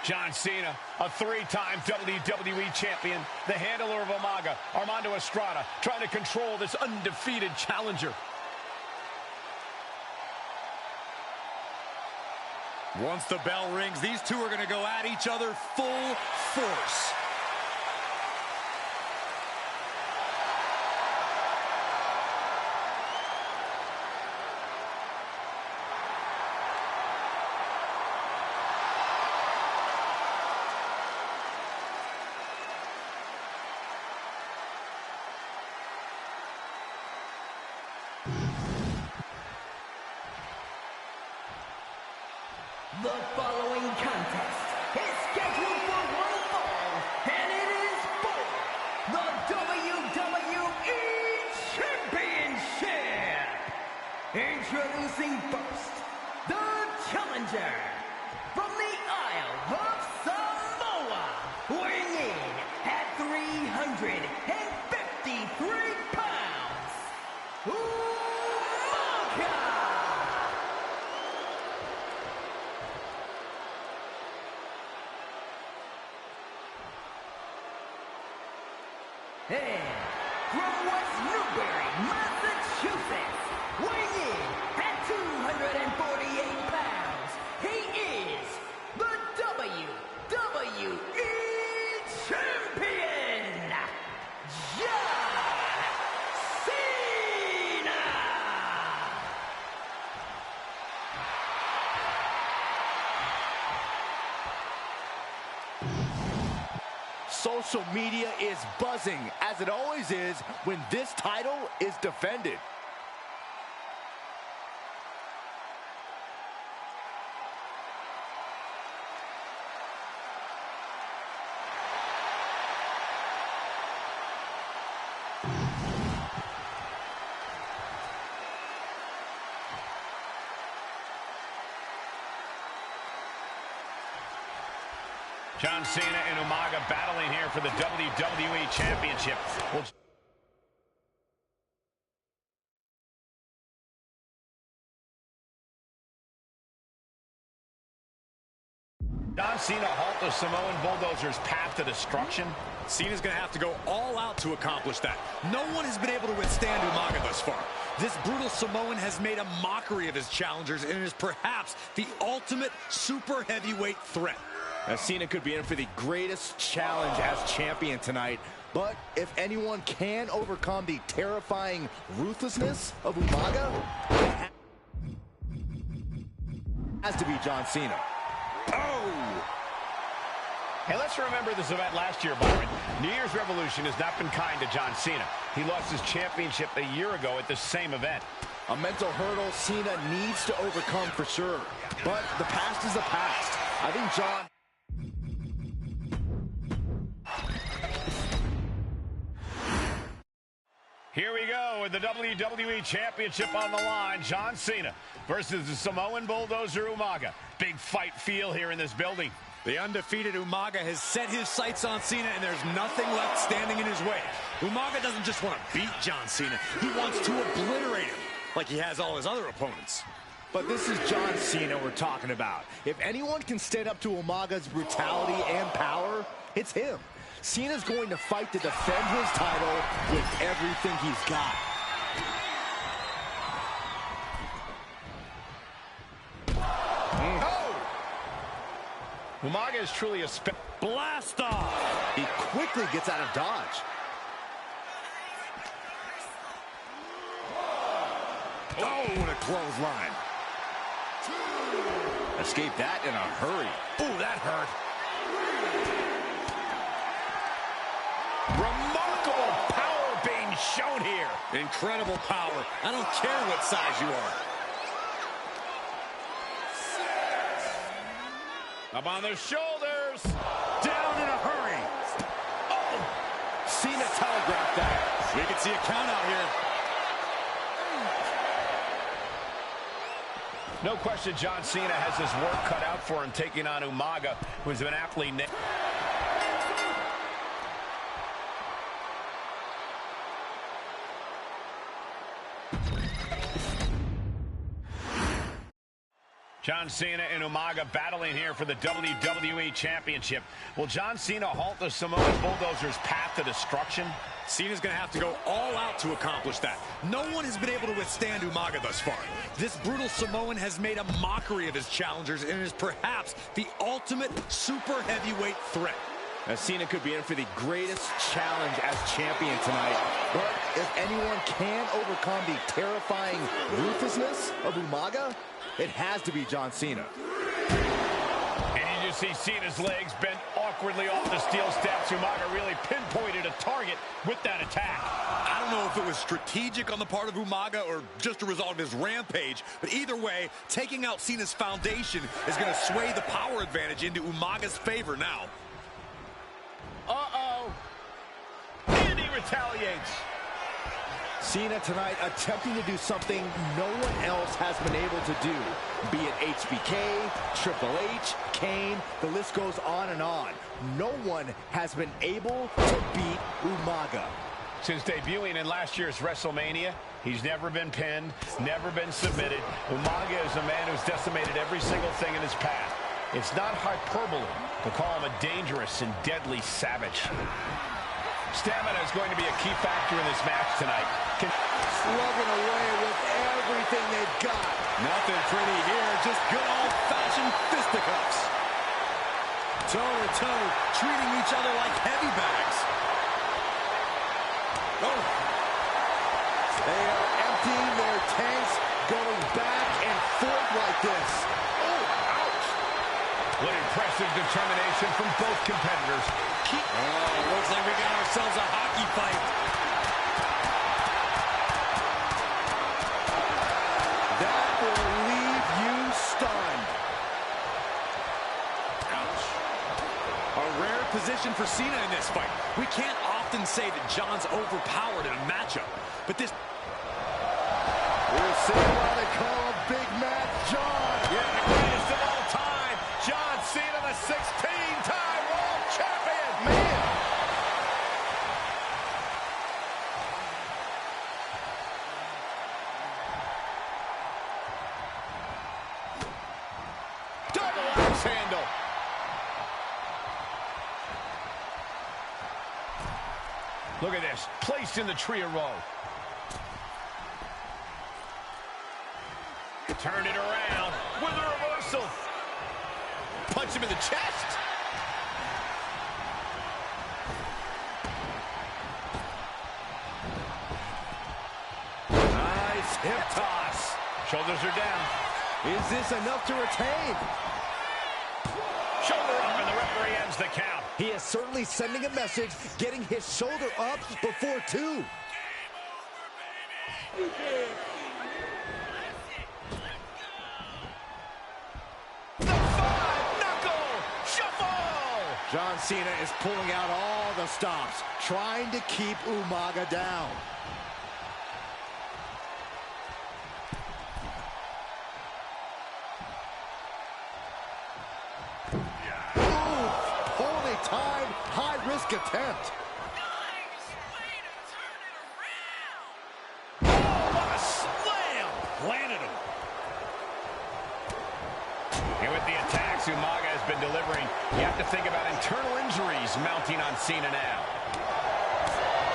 G: John Cena, a three-time WWE champion, the handler of Umaga, Armando Estrada, trying to control this undefeated challenger.
L: Once the bell rings, these two are going to go at each other full force.
M: The following contest is scheduled for one fall, and it is for the WWE Championship. Introducing first, the challenger from the Isle of Samoa, weighing in at 353 pounds, Umaga. And from West Newbury, Massachusetts, weighing in at 248 pounds, he is the WWE Champion, John Cena!
I: Social media is buzzing, as it always is when this title is defended.
G: John Cena and Umaga battling here for the WWE Championship. Well, John Cena halt the Samoan Bulldozer's path to destruction.
L: Cena's going to have to go all out to accomplish that. No one has been able to withstand Umaga thus far. This brutal Samoan has made a mockery of his challengers and is perhaps the ultimate super heavyweight threat.
I: Now, Cena could be in for the greatest challenge as champion tonight, but if anyone can overcome the terrifying ruthlessness of Umaga, it has to be John Cena.
G: Oh! Hey, let's remember this event last year, Byron. New Year's Revolution has not been kind to John Cena. He lost his championship a year ago at the same event.
I: A mental hurdle Cena needs to overcome for sure, but the past is the past. I think John...
G: Here we go with the WWE Championship on the line. John Cena versus the Samoan Bulldozer Umaga. Big fight feel here in this building.
L: The undefeated Umaga has set his sights on Cena, and there's nothing left standing in his way. Umaga doesn't just want to beat John Cena. He wants to obliterate him like he has all his other opponents.
I: But this is John Cena we're talking about. If anyone can stand up to Umaga's brutality and power, it's him. Cena's going to fight to defend his title with everything he's got.
G: Umaga is truly a
L: blast off.
I: He quickly gets out of dodge.
L: Oh, what a clothesline.
I: Escape that in a hurry.
L: Ooh, that hurt.
G: Remarkable power being shown here.
L: Incredible power. I don't care what size you are.
G: Up on their shoulders.
L: Down in a hurry.
I: Oh, Cena telegraphed that.
L: We can see a count out here.
G: No question John Cena has his work cut out for him taking on Umaga, who's been aptly named. John Cena and Umaga battling here for the WWE Championship. Will John Cena halt the Samoan Bulldozer's path to destruction?
L: Cena's going to have to go all out to accomplish that. No one has been able to withstand Umaga thus far. This brutal Samoan has made a mockery of his challengers and is perhaps the ultimate super heavyweight threat.
I: As Cena could be in for the greatest challenge as champion tonight. But if anyone can overcome the terrifying ruthlessness of Umaga, it has to be John Cena.
G: And you just see Cena's legs bent awkwardly off the steel steps. Umaga really pinpointed a target with that attack.
L: I don't know if it was strategic on the part of Umaga or just a result of his rampage, but either way, taking out Cena's foundation is going to sway the power advantage into Umaga's favor now.
G: Uh-oh. And he retaliates.
I: Cena tonight attempting to do something no one else has been able to do. Be it HBK, Triple H, Kane, the list goes on and on. No one has been able to beat Umaga.
G: Since debuting in last year's WrestleMania, he's never been pinned, never been submitted. Umaga is a man who's decimated every single thing in his path. It's not hyperbole to call him a dangerous and deadly savage. Stamina is going to be a key factor in this match tonight.
I: Slugging away with everything they've got.
L: Nothing pretty here, just good old-fashioned fisticuffs. Toe-to-toe, treating each other like heavy bags. Oh.
I: They are emptying their tanks, going back and forth like this. Oh, ouch.
G: What impressive determination from both competitors.
L: Looks like we got ourselves a hockey fight.
I: That will leave you stunned.
L: Ouch. A rare position for Cena in this fight. We can't often say that John's overpowered in a matchup, but this...
I: We'll see why they call him Big Mac John.
G: Yeah, the greatest of all time. John Cena, the 16-time world champion.
I: Man.
G: Double axe handle. Look at this, placed in the trio roll. Turn it around with a reversal. Punch him in the chest.
I: Nice hip toss.
G: Shoulders are down.
I: Is this enough to retain?
G: Shoulder up and the referee ends the count.
I: He is certainly sending a message, getting his shoulder up before two.
G: The five-knuckle shuffle.
I: John Cena is pulling out all the stops, trying to keep Umaga down.
L: well-timed, high-risk attempt.
G: Oh, what a slam!
L: Planted him.
G: And with the attacks Umaga has been delivering, you have to think about internal injuries mounting on Cena now.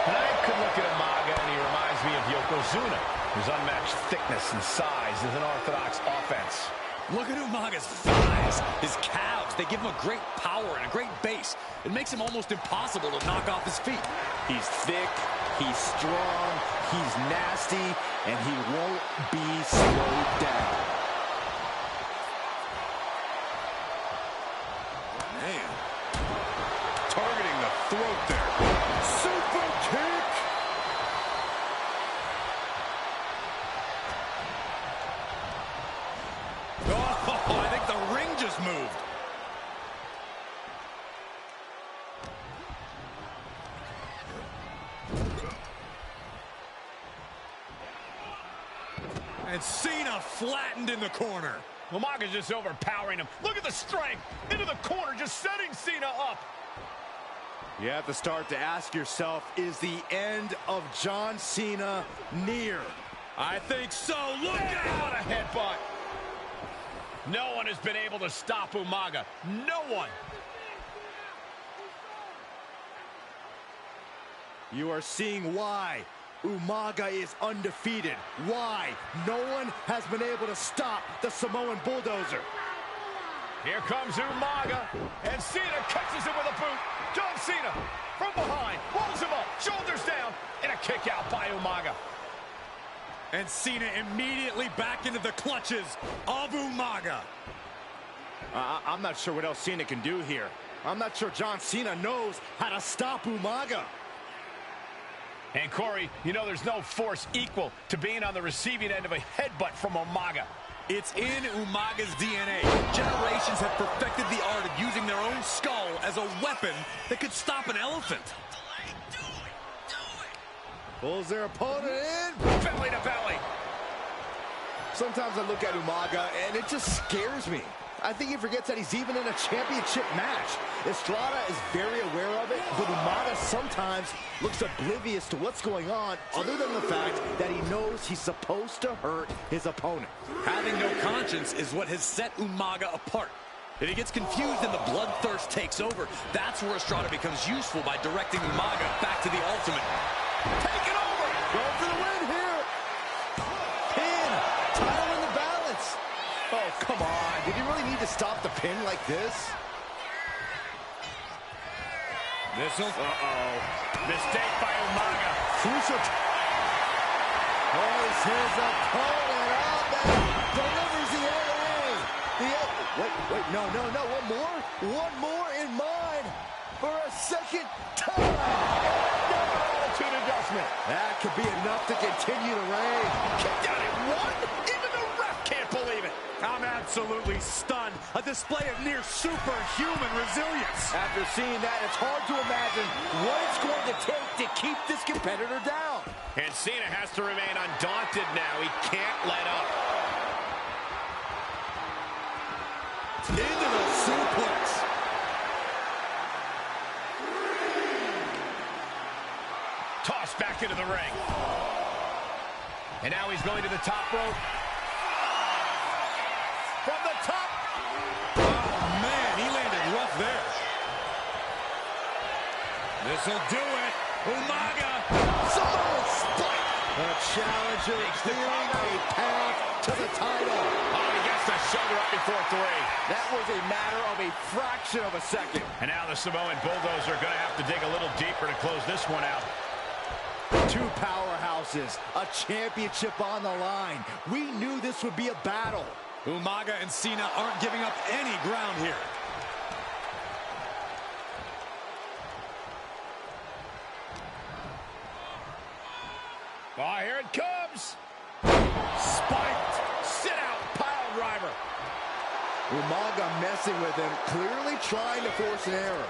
G: And I could look at Umaga and he reminds me of Yokozuna, whose unmatched thickness and size is an orthodox offense.
L: Look at Umaga's thighs, his calves. They give him a great power and a great base. It makes him almost impossible to knock off his feet.
I: He's thick, he's strong, he's nasty, and he won't be slowed down.
L: Man. Targeting the throat there. Super kick. Oh, I think the ring just moved. And Cena flattened in the corner.
G: Umaga's just overpowering him. Look at the strength. Into the corner, just setting Cena up.
I: You have to start to ask yourself, is the end of John Cena near?
L: I think so. Look out!
G: What a headbutt. No one has been able to stop Umaga. No one.
I: You are seeing why Umaga is undefeated. Why no one has been able to stop the Samoan bulldozer.
G: Here comes Umaga, and Cena catches him with a boot. John Cena from behind, rolls him up, shoulders down, and a kick out by Umaga.
L: And Cena immediately back into the clutches of Umaga.
I: I'm not sure what else Cena can do here. I'm not sure John Cena knows how to stop Umaga.
G: And Corey, you know there's no force equal to being on the receiving end of a headbutt from Umaga.
L: It's in Umaga's DNA. Generations have perfected the art of using their own skull as a weapon that could stop an elephant.
I: Pulls their opponent in.
G: Belly to belly.
I: Sometimes I look at Umaga and it just scares me. I think he forgets that he's even in a championship match. Estrada is very aware of it, but Umaga sometimes looks oblivious to what's going on, other than the fact that he knows he's supposed to hurt his opponent.
L: Having no conscience is what has set Umaga apart. If he gets confused and the bloodthirst takes over, that's where Estrada becomes useful by directing Umaga back to the ultimate.
G: Take it over!
I: Go for the win here! Pin! Title in the balance! Oh, come on. Did he really need to stop the pin like this?
L: Uh-oh.
G: Mistake by Umaga.
I: Crucial. Pulls his opponent up and delivers the AA. Wait, no. One more in mind for a second time.
G: No attitude adjustment.
I: That could be enough to continue the reign.
G: Kicked out at one. Even the ref can't believe it.
L: I'm absolutely stunned. A display of near superhuman resilience.
I: After seeing that, it's hard to imagine what it's going to take to keep this competitor down.
G: And Cena has to remain undaunted now. He can't let up.
L: Into the suplex.
G: Tossed back into the ring. And now he's going to the top rope. From the top.
L: Oh, man, he landed rough there. This'll do it. Umaga.
I: Samoan spike. A challenger clearing a path to the title.
G: Oh, he gets the shoulder up before three.
I: That was a matter of a fraction of a second.
G: And now the Samoan Bulldozer are going to have to dig a little deeper to close this one out.
I: Two powerhouses, a championship on the line. We knew this would be a battle.
L: Umaga and Cena aren't giving up any ground here.
G: Oh, here it comes. Spiked. Sit out. Pile driver.
I: Umaga messing with him, clearly trying to force an error.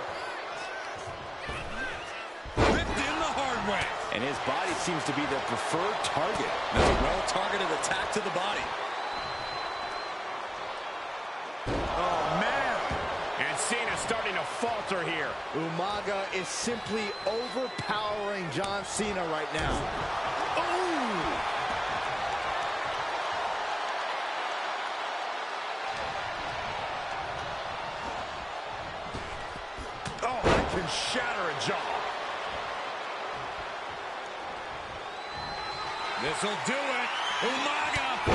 L: Ripped in the hard way.
I: And his body seems to be the preferred target.
L: That's a well-targeted attack to the body.
G: Oh, man. And Cena starting to falter here.
L: Umaga is simply overpowering John Cena right now. Ooh!
H: Oh, that can shatter a jaw. This'll do it. Umaga.
G: Oh,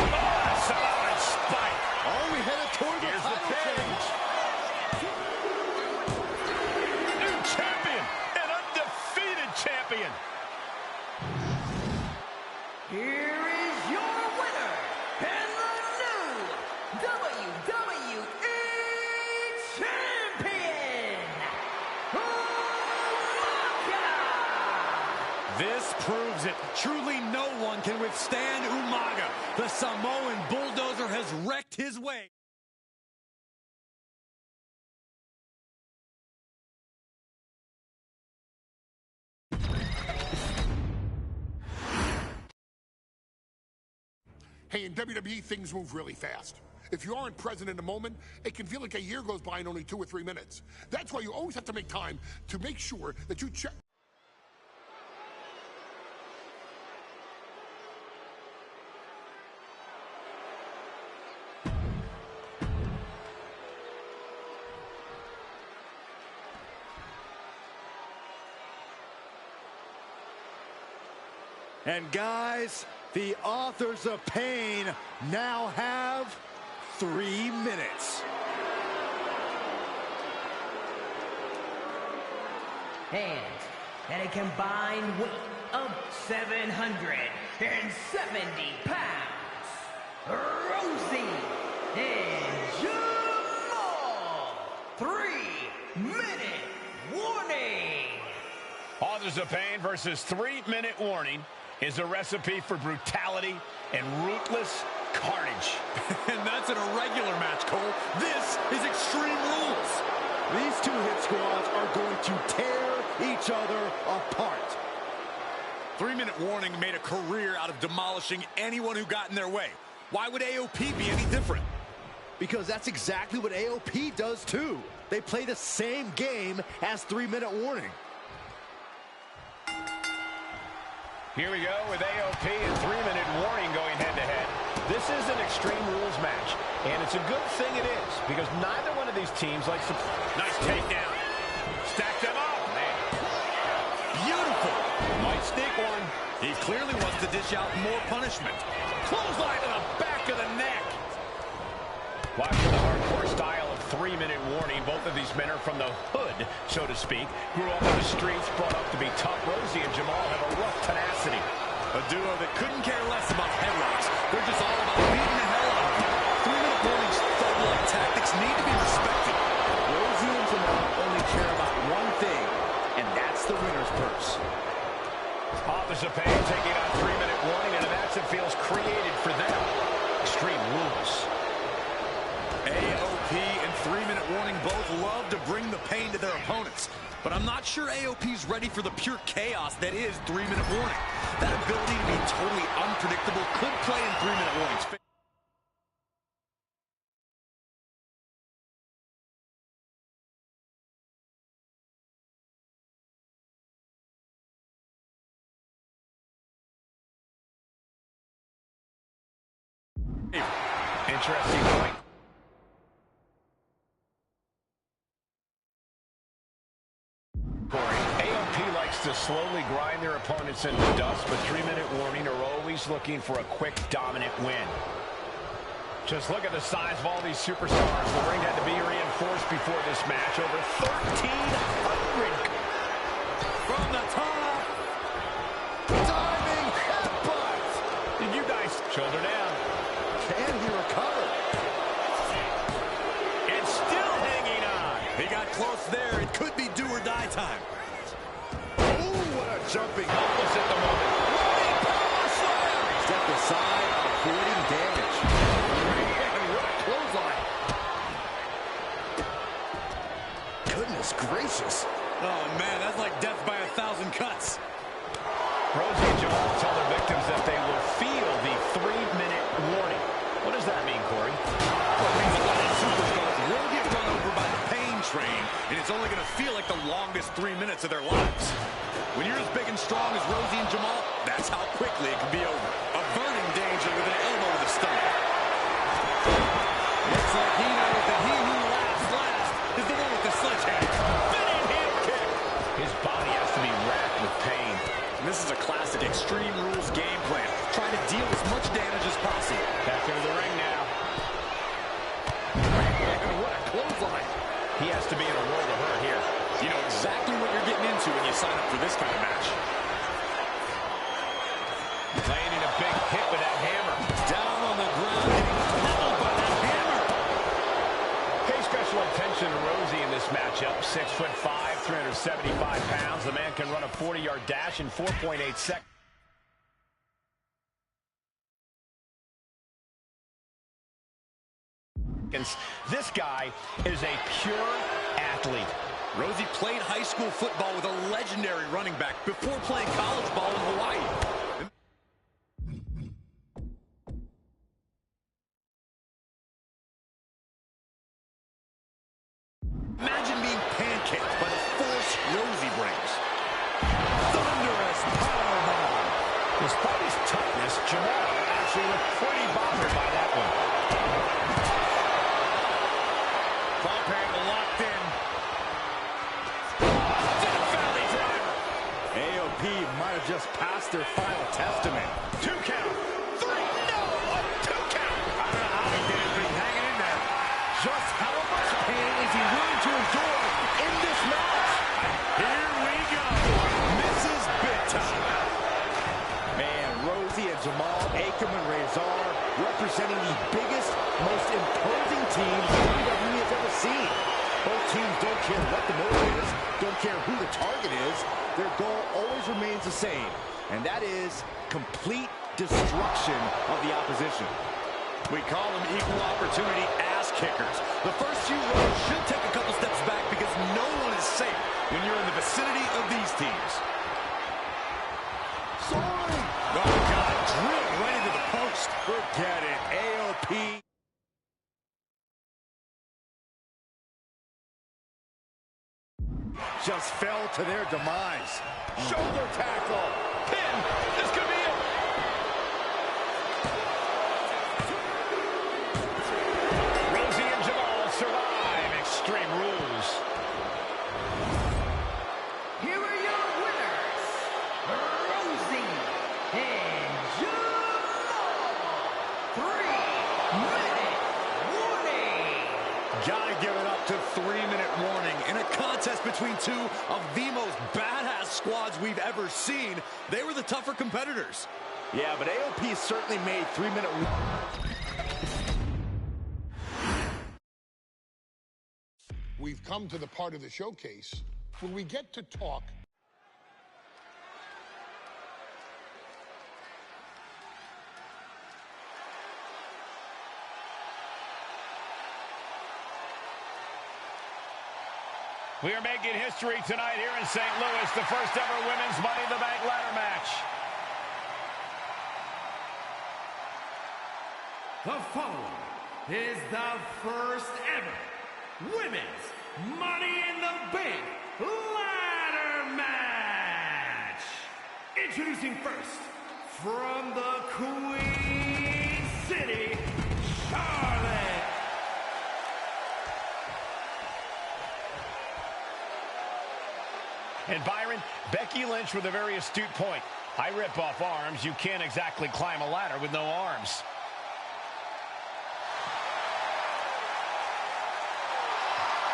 G: solid spike.
L: Oh, we headed toward the title change.
G: New champion, an undefeated champion.
M: Here is your winner, and the new WWE Champion, Umaga!
H: This proves it. Truly no one can withstand Umaga. The Samoan bulldozer has wrecked his way.
A: Hey, in WWE, things move really fast. If you aren't present in the moment, it can feel like a year goes by in only 2 or 3 minutes. That's why you always have to make time to make sure that you check.
L: And guys, the authors of pain now have 3 minutes.
M: And at a combined weight of 770 pounds, Rosie and Jamal. 3-minute warning.
G: Authors of Pain versus 3-minute warning is a recipe for brutality and ruthless carnage.
H: And that's an irregular match, Cole. This is Extreme Rules.
L: These two hit squads are going to tear each other apart.
H: 3-minute warning made a career out of demolishing anyone who got in their way. Why would AOP be any different?
L: Because that's exactly what AOP does too. They play the same game as 3-minute warning.
G: Here we go with AOP and 3-minute warning going head-to-head. This is an Extreme Rules match, and it's a good thing it is, because neither one of these teams likes to...
H: Nice takedown.
G: Stack them up, man.
H: Beautiful.
G: Might sneak one.
H: He clearly wants to dish out more punishment.
G: Clothesline to the back of the neck. Watching the hardcore style of 3-minute warning, both of these men are from the hood, so to speak. Grew up in the streets, brought up to be tough. Rosie and Jamal have a rough tenacity.
H: A duo that couldn't care less about headlocks. They're just all about beating the hell out of you. 3-minute warnings, thug-like tactics need to be respected.
L: Rosie and Jamal only care about one thing, and that's the winner's purse.
G: Authors of Pain taking on 3-minute warning, and a match that feels created for them. Extreme Rules.
H: AOP and 3-minute warning both love to bring the pain to their opponents. But I'm not sure AOP's ready for the pure chaos that is 3-minute warning. That ability to be totally unpredictable could play in 3-minute warnings.
G: Interesting point. AOP likes to slowly grind their opponents into dust, but 3-minute warning are always looking for a quick, dominant win. Just look at the size of all these superstars. The ring had to be reinforced before this match. Over 1,300.
H: From the top. Diving headbutt.
G: Did you guys shoulder down?
L: Can he recover?
G: And still hanging on.
H: He got close there. It could be do or die time.
L: Ooh, what a jumping.
G: Helpless at the moment.
H: Running power slam.
L: Step aside, avoiding damage.
H: Man, what a clothesline.
L: Goodness gracious.
H: Oh, man, that's like death by 1,000 cuts.
G: Rosie and Jamal tell their victims that they will feel the 3-minute warning. What does that mean, Corey?
H: Well, it means a lot of superstars will get run over by the pain
L: train, and it's only going to feel like the longest 3 minutes of their lives. When you're as big and strong as Rosie and Jamal, that's how quickly it can be over. Averting danger with an elbow to the stomach. Looks like he knows that he who laughs last is the one with the sledgehammer. Spinning heel kick.
G: His body has to be racked with pain.
L: And this is a classic Extreme Rules game plan, trying to deal as much damage as possible.
G: Back into the ring now.
L: What a clothesline.
G: He has to be in a world of hurt here.
L: You know exactly what you're getting into when you sign up for this kind of match.
G: Landing a big hit with that hammer.
L: Down on the ground, getting pummeled by that hammer.
G: Pay special attention to Rosie in this matchup. 6'5", 375 pounds. The man can run a 40-yard dash in 4.8 seconds. This guy is a pure athlete.
L: Rosie played high school football with a legendary running back before playing college ball in Hawaii. Imagine being pancaked by the force Rosie brings. Thunderous powerbomb.
G: Despite his toughness, Jamal actually looked pretty bothered by that one.
L: Top angle locked in. Valley driver. AOP might have just passed their final testament.
G: 2 count. 3. No, a 2 count.
L: I don't know how he did it, but he's hanging in there. Just how much pain is he willing to endure in this match? Here we go. Mrs. Big Time. Man, Rosie and Jamal, Akam and Razor representing the biggest, most imposing team WWE has ever seen. Both teams don't care what the motive is, don't care who the target is. Their goal always remains the same, and that is complete destruction of the opposition. We call them equal opportunity ass kickers. The first few rows should take a couple steps back because no one is safe when you're in the vicinity of these teams. Sorry! Oh, God, drilled right into the post. Forget it. AOP. Just fell to their demise. Shoulder tackle.
G: Pin. This could be it. Rosie and Jamal survive Extreme Rules.
M: Here are your winners, Rosie and Jamal. 3-minute warning.
L: Gotta give it up to 3-minute warning. In a contest between two of the most badass squads we've ever seen, they were the tougher competitors. Yeah, but AOP certainly made 3-minute...
A: We've come to the part of the showcase where we get to talk.
G: We are making history tonight here in St. Louis, the first ever women's Money in the Bank ladder match.
B: The following is the first ever Women's Money in the Bank ladder match. Introducing first, from the Queen City, Charlotte.
G: And Byron, Becky Lynch with a very astute point. I rip off arms. You can't exactly climb a ladder with no arms.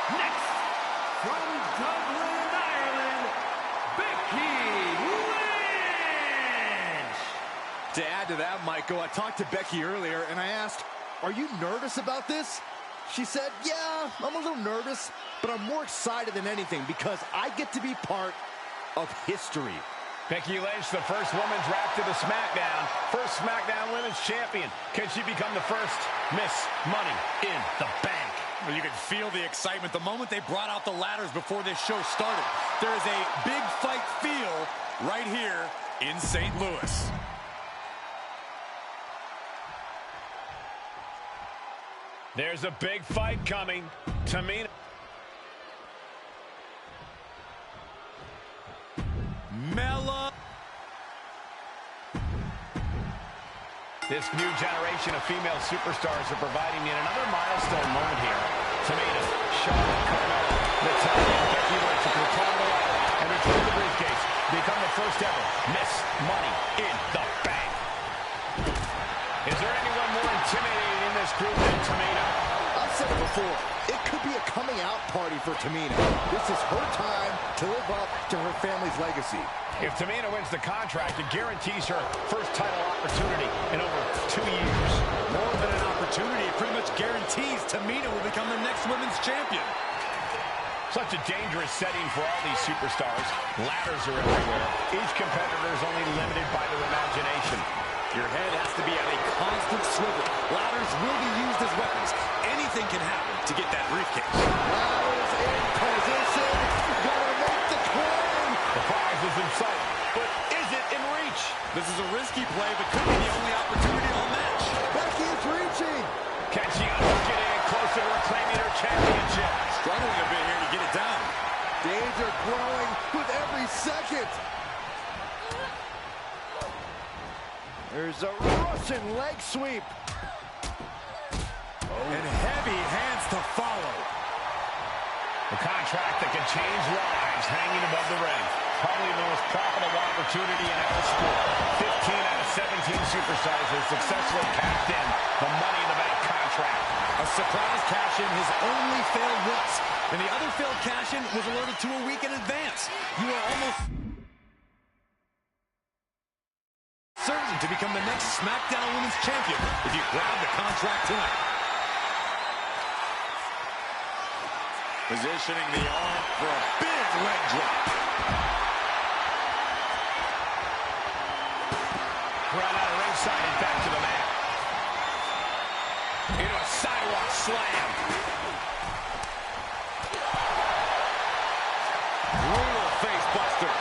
B: Next, from Dublin, Ireland, Becky Lynch.
L: To add to that, Michael, I talked to Becky earlier and I asked, are you nervous about this? She said, yeah, I'm a little nervous, but I'm more excited than anything because I get to be part of history.
G: Becky Lynch, the first woman drafted to SmackDown. First SmackDown Women's Champion. Can she become the first Miss Money in the Bank?
L: Well, you could feel the excitement the moment they brought out the ladders before this show started. There is a big fight feel right here in St. Louis.
G: There's a big fight coming. Tamina. This new generation of female superstars are providing yet another milestone moment here. Tamina, Charlotte, Carmella, Natalya, and Becky Lynch will climb the ladder and retrieve the briefcase. Become the first ever Miss Money in the Bank. Is there anyone more intimidating in this group than Tamina?
P: I've said it before. It could be a coming out party for Tamina. This is her time to live up to her family's legacy.
G: If Tamina wins the contract, it guarantees her first title opportunity in over 2 years.
L: More than an opportunity, it pretty much guarantees Tamina will become the next women's champion.
G: Such a dangerous setting for all these superstars. Ladders are everywhere. Each competitor is only limited by their imagination.
L: Your head has to be at a constant swivel. Ladders will be used as weapons. Anything can happen to get that briefcase.
P: Ladders in position. Gonna make the claim.
G: The prize is in sight, but is it in reach?
L: This is a risky play, but could be the only opportunity on match.
P: Becky is reaching.
G: Can she get in closer to reclaiming her championship?
L: Struggling a bit here to get it down.
P: Danger growing with every second. There's a Russian leg sweep.
L: And heavy hands to follow.
G: A contract that can change lives hanging above the ring. Probably the most profitable opportunity in our sport. 15 out of 17 superstars have successfully cashed in the Money in the Bank contract.
L: A surprise cash-in has only failed once. And the other failed cash-in was alerted to a week in advance. You are almost certain to become the next SmackDown Women's Champion if you grab the contract tonight. Positioning the arm for a big leg drop.
G: Run out of ringside and back to the mat. Into a sidewalk slam.
L: Brutal face buster.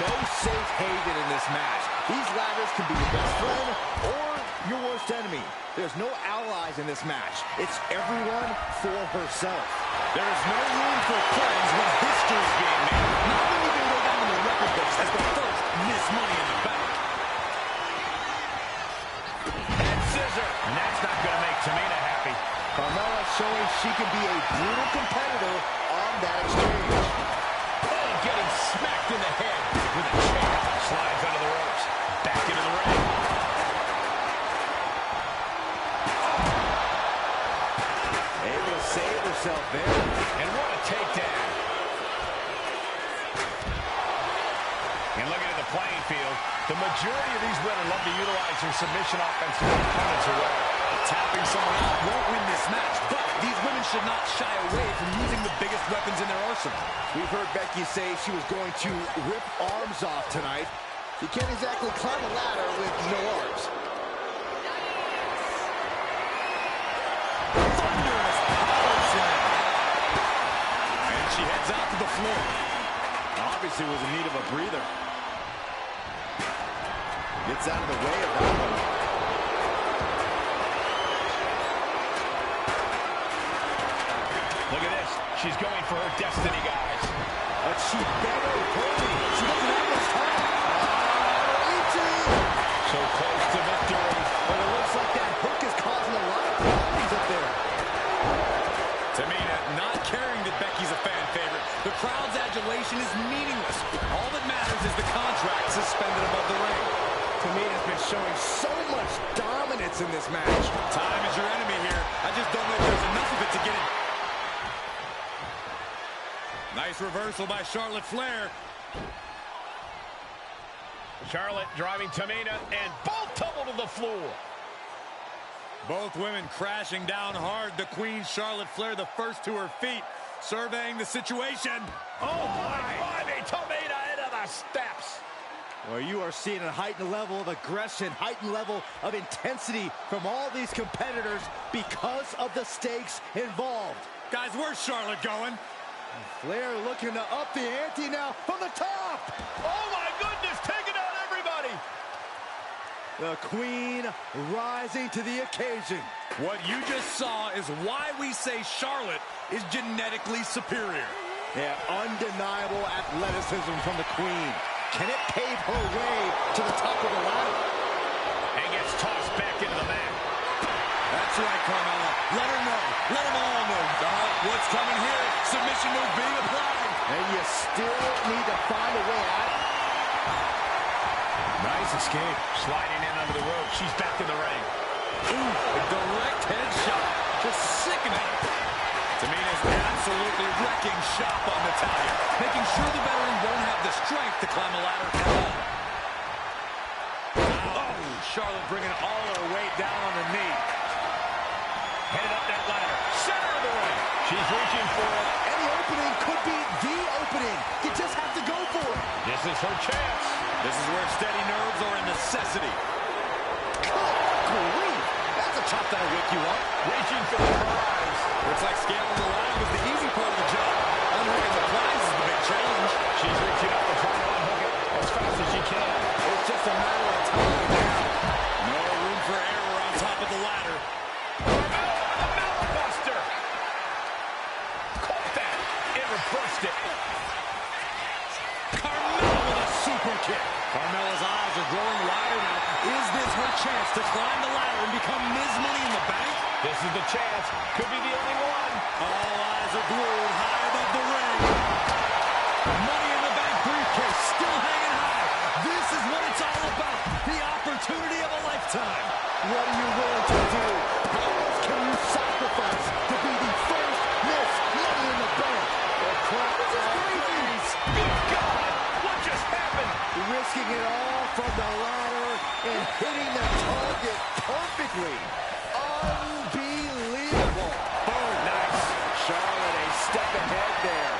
L: No safe haven in this match. These ladders can be your best friend or your worst enemy. There's no allies in this match. It's everyone for herself. There is no room for friends when history is being made. Not when you can go down in the record books as the first Miss Money in the Bank.
G: Head scissor. And that's not going to make Tamina happy.
P: Carmella showing she can be a brutal competitor on that exchange.
G: Oh, getting smacked in the head with a chair. Slides under the ropes. Back into the ring.
P: Able to save herself there.
G: And what a takedown. And looking at the playing field, the majority of these women love to utilize their submission offense to their opponents away.
L: Tapping someone out won't win this match, but these women should not shy away from using the biggest weapons in their arsenal.
P: We've heard Becky say she was going to rip arms off tonight. You can't exactly climb a ladder with no arms.
L: Thunderous power slam. And she heads out to the floor. Obviously was in need of a breather.
P: Gets out of the way of that one.
G: Look at this. She's going for her destiny, guys.
P: But she better hurry. She doesn't have much time.
G: So close to victory.
P: But it looks like that hook is causing a lot of problems up there.
L: Tamina not caring that Becky's a fan favorite. The crowd's adulation is meaningless. All that matters is the contract suspended above the ring.
P: Tamina's been showing so much dominance in this match.
L: Time is your enemy here. I just don't know if there's enough of it to get it. Nice reversal by Charlotte Flair.
G: Charlotte driving Tamina, and both tumble to the floor.
L: Both women crashing down hard. The Queen, Charlotte Flair, the first to her feet, surveying the situation.
G: Oh, my. Tamina into the steps.
P: Well, you are seeing a heightened level of aggression, heightened level of intensity from all these competitors because of the stakes involved.
L: Guys, where's Charlotte going?
P: Flair looking to up the ante now from the top.
G: Oh, my goodness, taking out everybody.
P: The Queen rising to the occasion.
L: What you just saw is why we say Charlotte is genetically superior.
P: Yeah, undeniable athleticism from the Queen. Can it pave her way to the top of the ladder?
G: And gets gets tossed back into the mat.
L: That's right, Carmella. Let her know. Let them all know. What's coming here? Submission move being applied.
P: And you still need to find a way out.
G: Nice escape. Sliding in under the rope. She's back in the ring.
L: Ooh, a direct headshot. Just sickening. Tamina's absolutely wrecking shop on Natalya, making sure the veteran won't have the strength to climb a ladder at all. Oh, Charlotte bringing all her weight down on the knee.
G: Headed up that ladder. Center of the ring. She's reaching for it.
P: Any opening could be the opening. You just have to go for it.
G: This is her chance.
L: This is where steady nerves are a necessity.
P: Good grief. That's a chop that'll wake you up.
G: Reaching for the prize.
L: Looks like scaling the ladder was the easy part of the job. Unhooking the prize is the big challenge.
G: She's reaching up and trying to unhook it as fast as she can.
L: It's just a matter of time now. No room for error on top of the ladder.
G: Buster. Caught that. It reversed it.
L: Carmella with a super kick. Carmella's eyes are growing wider now. Is this her chance to climb the ladder and become Ms. Money in the Bank?
G: This is the chance. Could be the only one.
L: All eyes are glued high above the ring. Money in the Bank briefcase still hanging high. This is what it's all about. The opportunity of a lifetime.
P: What are you willing to do? How much can you sacrifice to be the first Miss Money in the Bank? The crowd is crazy.
G: Good God! What just happened?
P: Risking it all from the ladder and hitting the target perfectly. Unbelievable.
G: Boom. Nice.
P: Charlotte a step ahead there.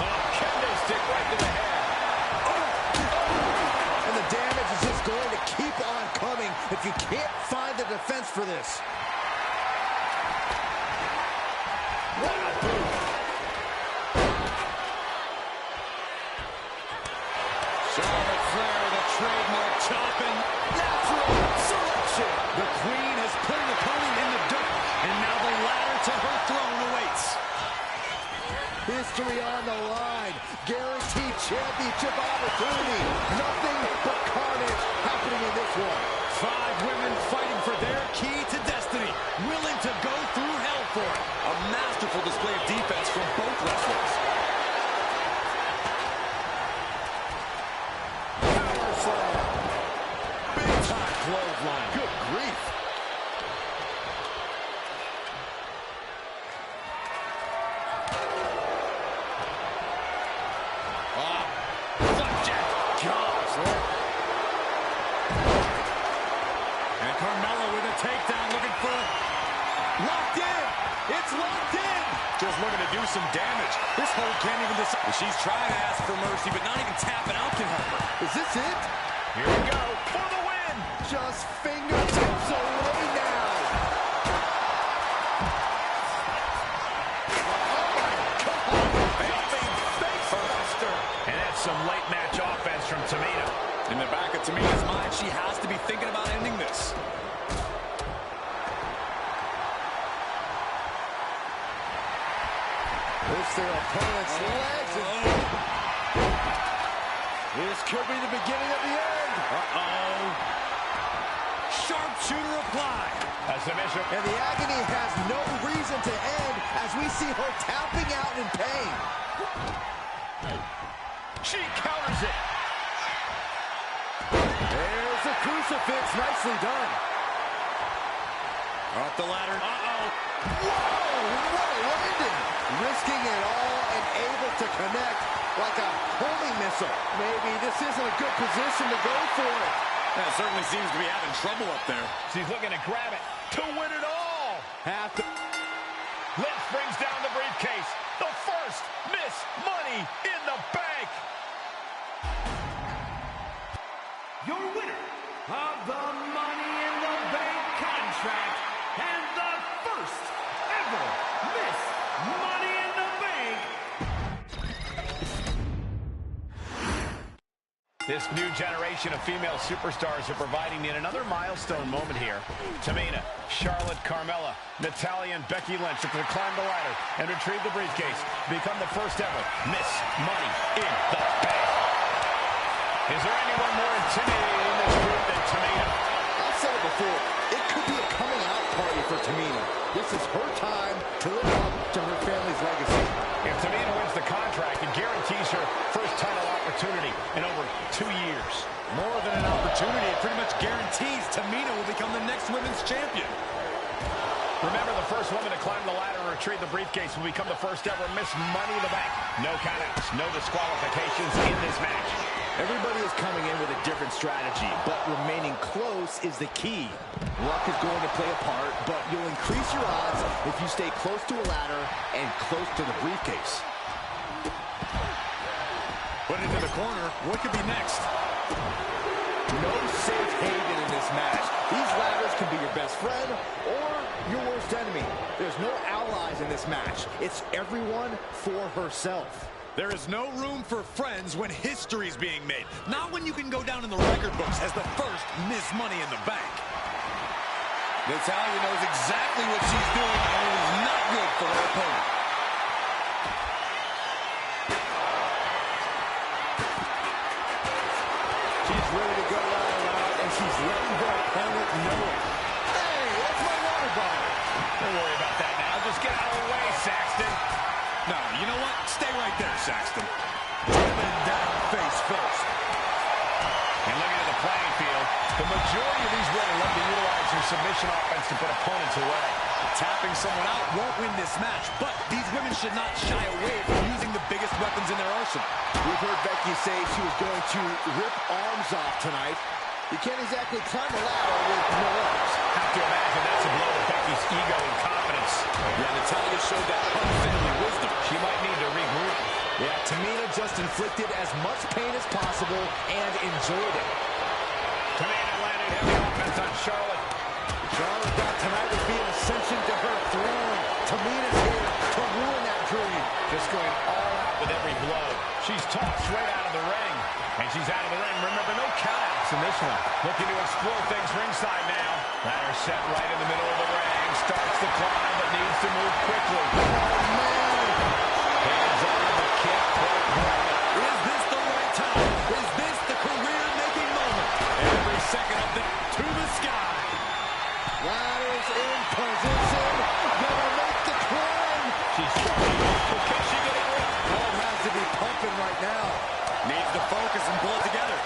G: Oh, kendo stick right to the head.
P: And the damage is just going to keep on coming if you can't find the defense for this.
G: What a boot.
L: Charlotte Flair with a trademark chopping.
P: Natural selection.
L: The Queen has put an opponent in the dirt, and now the ladder to her throne awaits.
P: History on the line. Guaranteed championship opportunity. Nothing but carnage happening in this one.
L: 5 women fighting for their key to destiny, willing to go through hell for it. A masterful display of defense from both wrestlers.
P: Power slam.
L: Big time clothesline.
P: Good grief.
L: Flapjack. Gosh. And Carmella with a takedown, looking for locked in. It's locked in. Just looking to do some damage. This hold can't even decide. She's trying to ask for mercy, but not even tapping out can help her.
P: Is this it?
G: Here we go for the win.
P: Just fingertips away now.
G: And that's some late match offense from Tamina.
L: In the back of Tamina's mind, she has to be thinking about ending this.
P: It's their opponent's legs. This could be the beginning of the end.
L: Uh-oh. Sharpshooter applied.
G: A submission.
P: And the agony has no reason to end as we see her tapping out in pain.
G: She counters it.
P: There's the crucifix. Nicely done.
L: Up the ladder. Uh-oh.
P: Whoa, what a landing. Risking it all and able to connect like a homing missile. Maybe this isn't a good position to go for it.
L: That certainly seems to be having trouble up there.
G: She's looking to grab it to win it all.
P: Have to.
G: Lynch brings down the briefcase. The first Miss Money in the Bank.
M: Your winner of the Money in the Bank contract and the first ever Miss Money in the Bank.
G: This new generation of female superstars are providing yet another milestone moment here. Tamina, Charlotte, Carmella, Natalya, and Becky Lynch are going to climb the ladder and retrieve the briefcase to become the first ever Miss Money in the Bank. Is there anyone more intimidating in this group than Tamina?
P: I'll I've said it before, it could be a coming out party for Tamina. This is her time to live up to her family's legacy.
G: If Tamina wins the contract, it guarantees her first title opportunity in over 2 years.
L: More than an opportunity, it pretty much guarantees Tamina will become the next women's champion.
G: Remember, the first woman to climb the ladder and retrieve the briefcase will become the first ever Miss Money in the Bank. No countouts, no disqualifications in this match.
I: Everybody is coming in with a different strategy, but remaining close is the key. Luck is going to play a part, but you'll increase your odds if you stay close to a ladder and close to the briefcase.
L: Put into the corner. What could be next?
I: No safe haven in this match. These ladders can be your best friend or your worst enemy. There's no allies in this match. It's everyone for herself.
L: There is no room for friends when history's being made. Not when you can go down in the record books as the first Miss Money in the Bank. Natalya knows exactly what she's doing, and it is not good for her opponent.
P: She's ready to go all out, and she's letting her opponent know it. Hey, that's my water bottle.
G: Don't worry about that now. Just get out of the way, Saxton.
L: No, you know what? Stay right there, Saxton. Driven down face first.
G: And looking at the playing field, the majority of these women love to utilize their submission offense to put opponents away.
L: Tapping someone out won't win this match, but these women should not shy away from using the biggest weapons in their arsenal.
P: We've heard Becky say she was going to rip arms off tonight. You can't exactly climb a ladder with no arms.
G: Have to imagine that's a blow to Becky's ego and confidence.
L: Yeah, Natalya showed that unfamiliar wisdom.
G: She might need to regroup.
P: Yeah, Tamina just inflicted as much pain as possible and enjoyed it.
G: Tamina landed heavy offense on Charlotte.
P: Charlotte thought tonight would be an ascension to her throne. Tamina's here to ruin that dream.
G: Just going all out with every blow. She's tossed right out of the ring. And she's out of the ring. Remember, no countouts in this one. Looking to explore things ringside now. Ladder set right in the middle of the ring. Starts to climb, but needs to move quickly.
P: Oh, man.
G: Hands on, but can't quite grab it.
L: Is this the right time? Is this the career-making moment? Every second up there to the sky.
P: Ladders in position. Gonna make the climb.
G: She's trying. Can she get it right?
P: Ball has to be pumping right now.
L: Needs to focus and pull it together.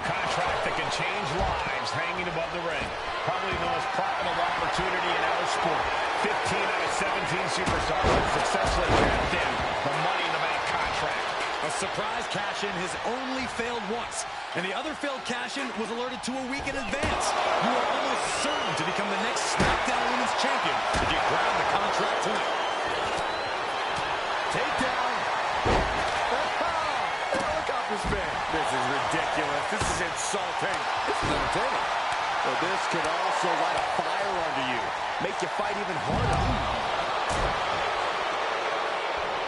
G: Contract that can change lives hanging above the ring. Probably the most profitable opportunity in our sport. 15 out of 17 superstars have successfully tapped in the Money in the Bank contract.
L: A surprise cash-in has only failed once, and the other failed cash-in was alerted to a week in advance. You are almost certain to become the next SmackDown Women's Champion if you grab the contract tonight.
P: Takedown. Helicopter spin.
L: This is ridiculous. This is insulting.
P: This is entertaining. But this could also light a fire under you. Make you fight even harder.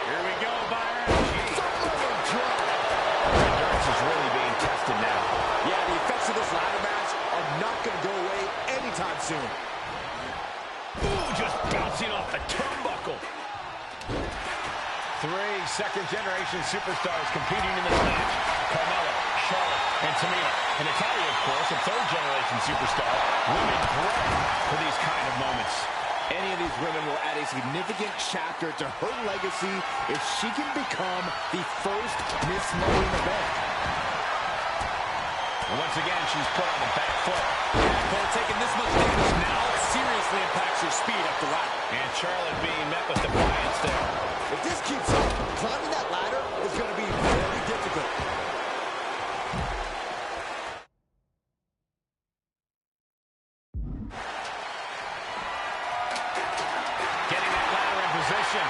G: Here we go, Byron. Endurance is really being tested now.
P: Yeah, the effects of this ladder match are not going to go away anytime soon.
G: Ooh, just bouncing off the turnbuckle. 3 second-generation superstars competing in this match. Carmella, Charlotte, and Tamina. And Natalya, of course, a third-generation superstar. Women bred for these kind of moments.
P: Any of these women will add a significant chapter to her legacy if she can become the first Miss Money in the Bank.
G: And once again, she's put on the back foot.
L: Cole taking this much damage now seriously impacts your speed up the ladder.
G: And Charlotte being met with defiance there.
P: If this keeps up, climbing that ladder is going to be very difficult.
G: Getting that ladder in position.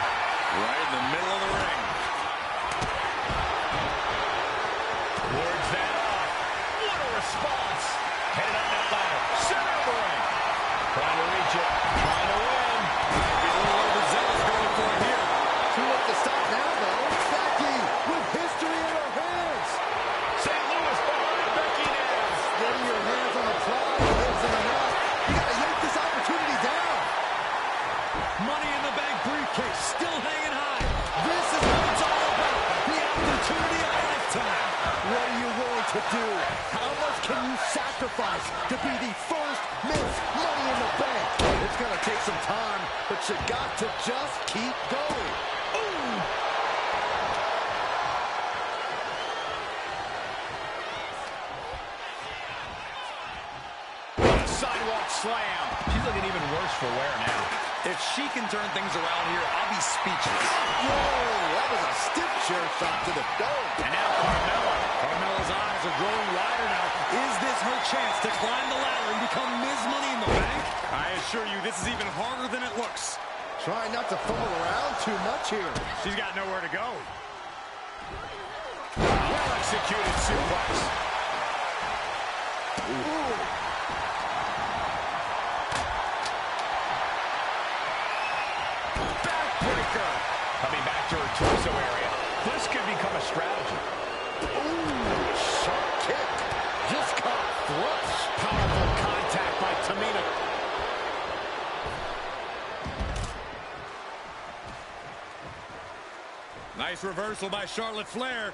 L: Right in the middle of the ring.
G: Words that off. What a response. Headed up that ladder. Center of the ring. Trying to reach it. Trying to win.
L: Might be a little overzealous going for it here.
P: Too late to stop now, though. Becky with history in her hands. What are you willing to do? How much can you sacrifice to be the first Miss Money in the Bank? It's going to take some time, but you got to just keep going. Ooh!
G: Sidewalk slam. She's looking even worse for wear now.
L: If she can turn things around here, I'll be speechless.
P: Whoa, that was a stiff chair shot to the dome.
L: And now Carmella. Carmella's eyes are growing wider now. Is this her chance to climb the ladder and become Ms. Money in the Bank? I assure you, this is even harder than it looks.
P: Trying not to fumble around too much here.
L: She's got nowhere to go.
G: Well-executed suplex.
P: Ooh.
G: Coming back to her torso area. This could become a strategy.
P: Ooh, sharp kick. Just caught flush.
G: Powerful contact by Tamina.
L: Nice reversal by Charlotte Flair.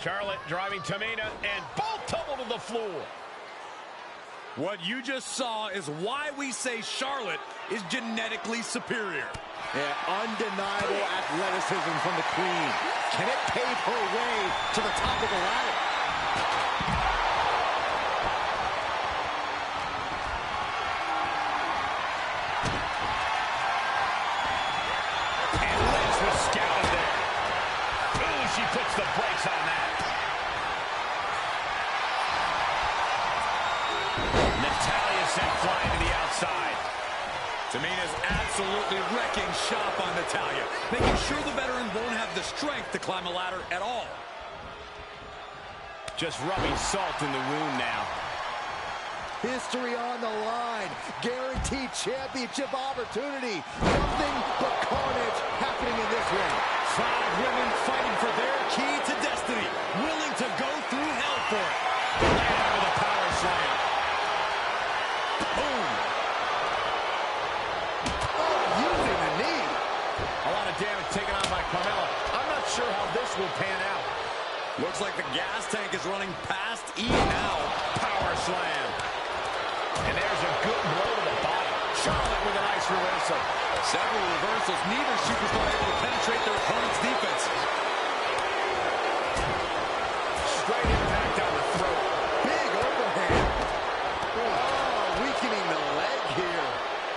G: Charlotte driving Tamina, and both tumble to the floor.
L: What you just saw is why we say Charlotte is genetically superior.
P: Yeah, undeniable athleticism from the Queen. Can it pave her way to the top of the ladder?
G: And Liz was scouted there. Ooh, she puts the brakes on that. Natalya sent flying to the outside.
L: Tamina's absolutely wrecking shop on Natalya, making sure the veteran won't have the strength to climb a ladder at all.
G: Just rubbing salt in the wound now.
P: History on the line. Guaranteed championship opportunity. Nothing but carnage happening in this one.
L: 5 women fighting for their key to destiny, willing to go through hell for it.
G: And with a power slam.
P: Boom. Oh, using the knee.
G: A lot of damage taken on by Carmella. I'm not sure how this will pan out.
L: Looks like the gas tank is running past E now.
G: Power slam. And there's a good blow to the body. Charlotte with a nice reversal.
L: Several reversals. Neither superstar able to penetrate their opponent's defense.
G: Straight impact on the throat.
P: Big overhand. Oh, weakening the leg here.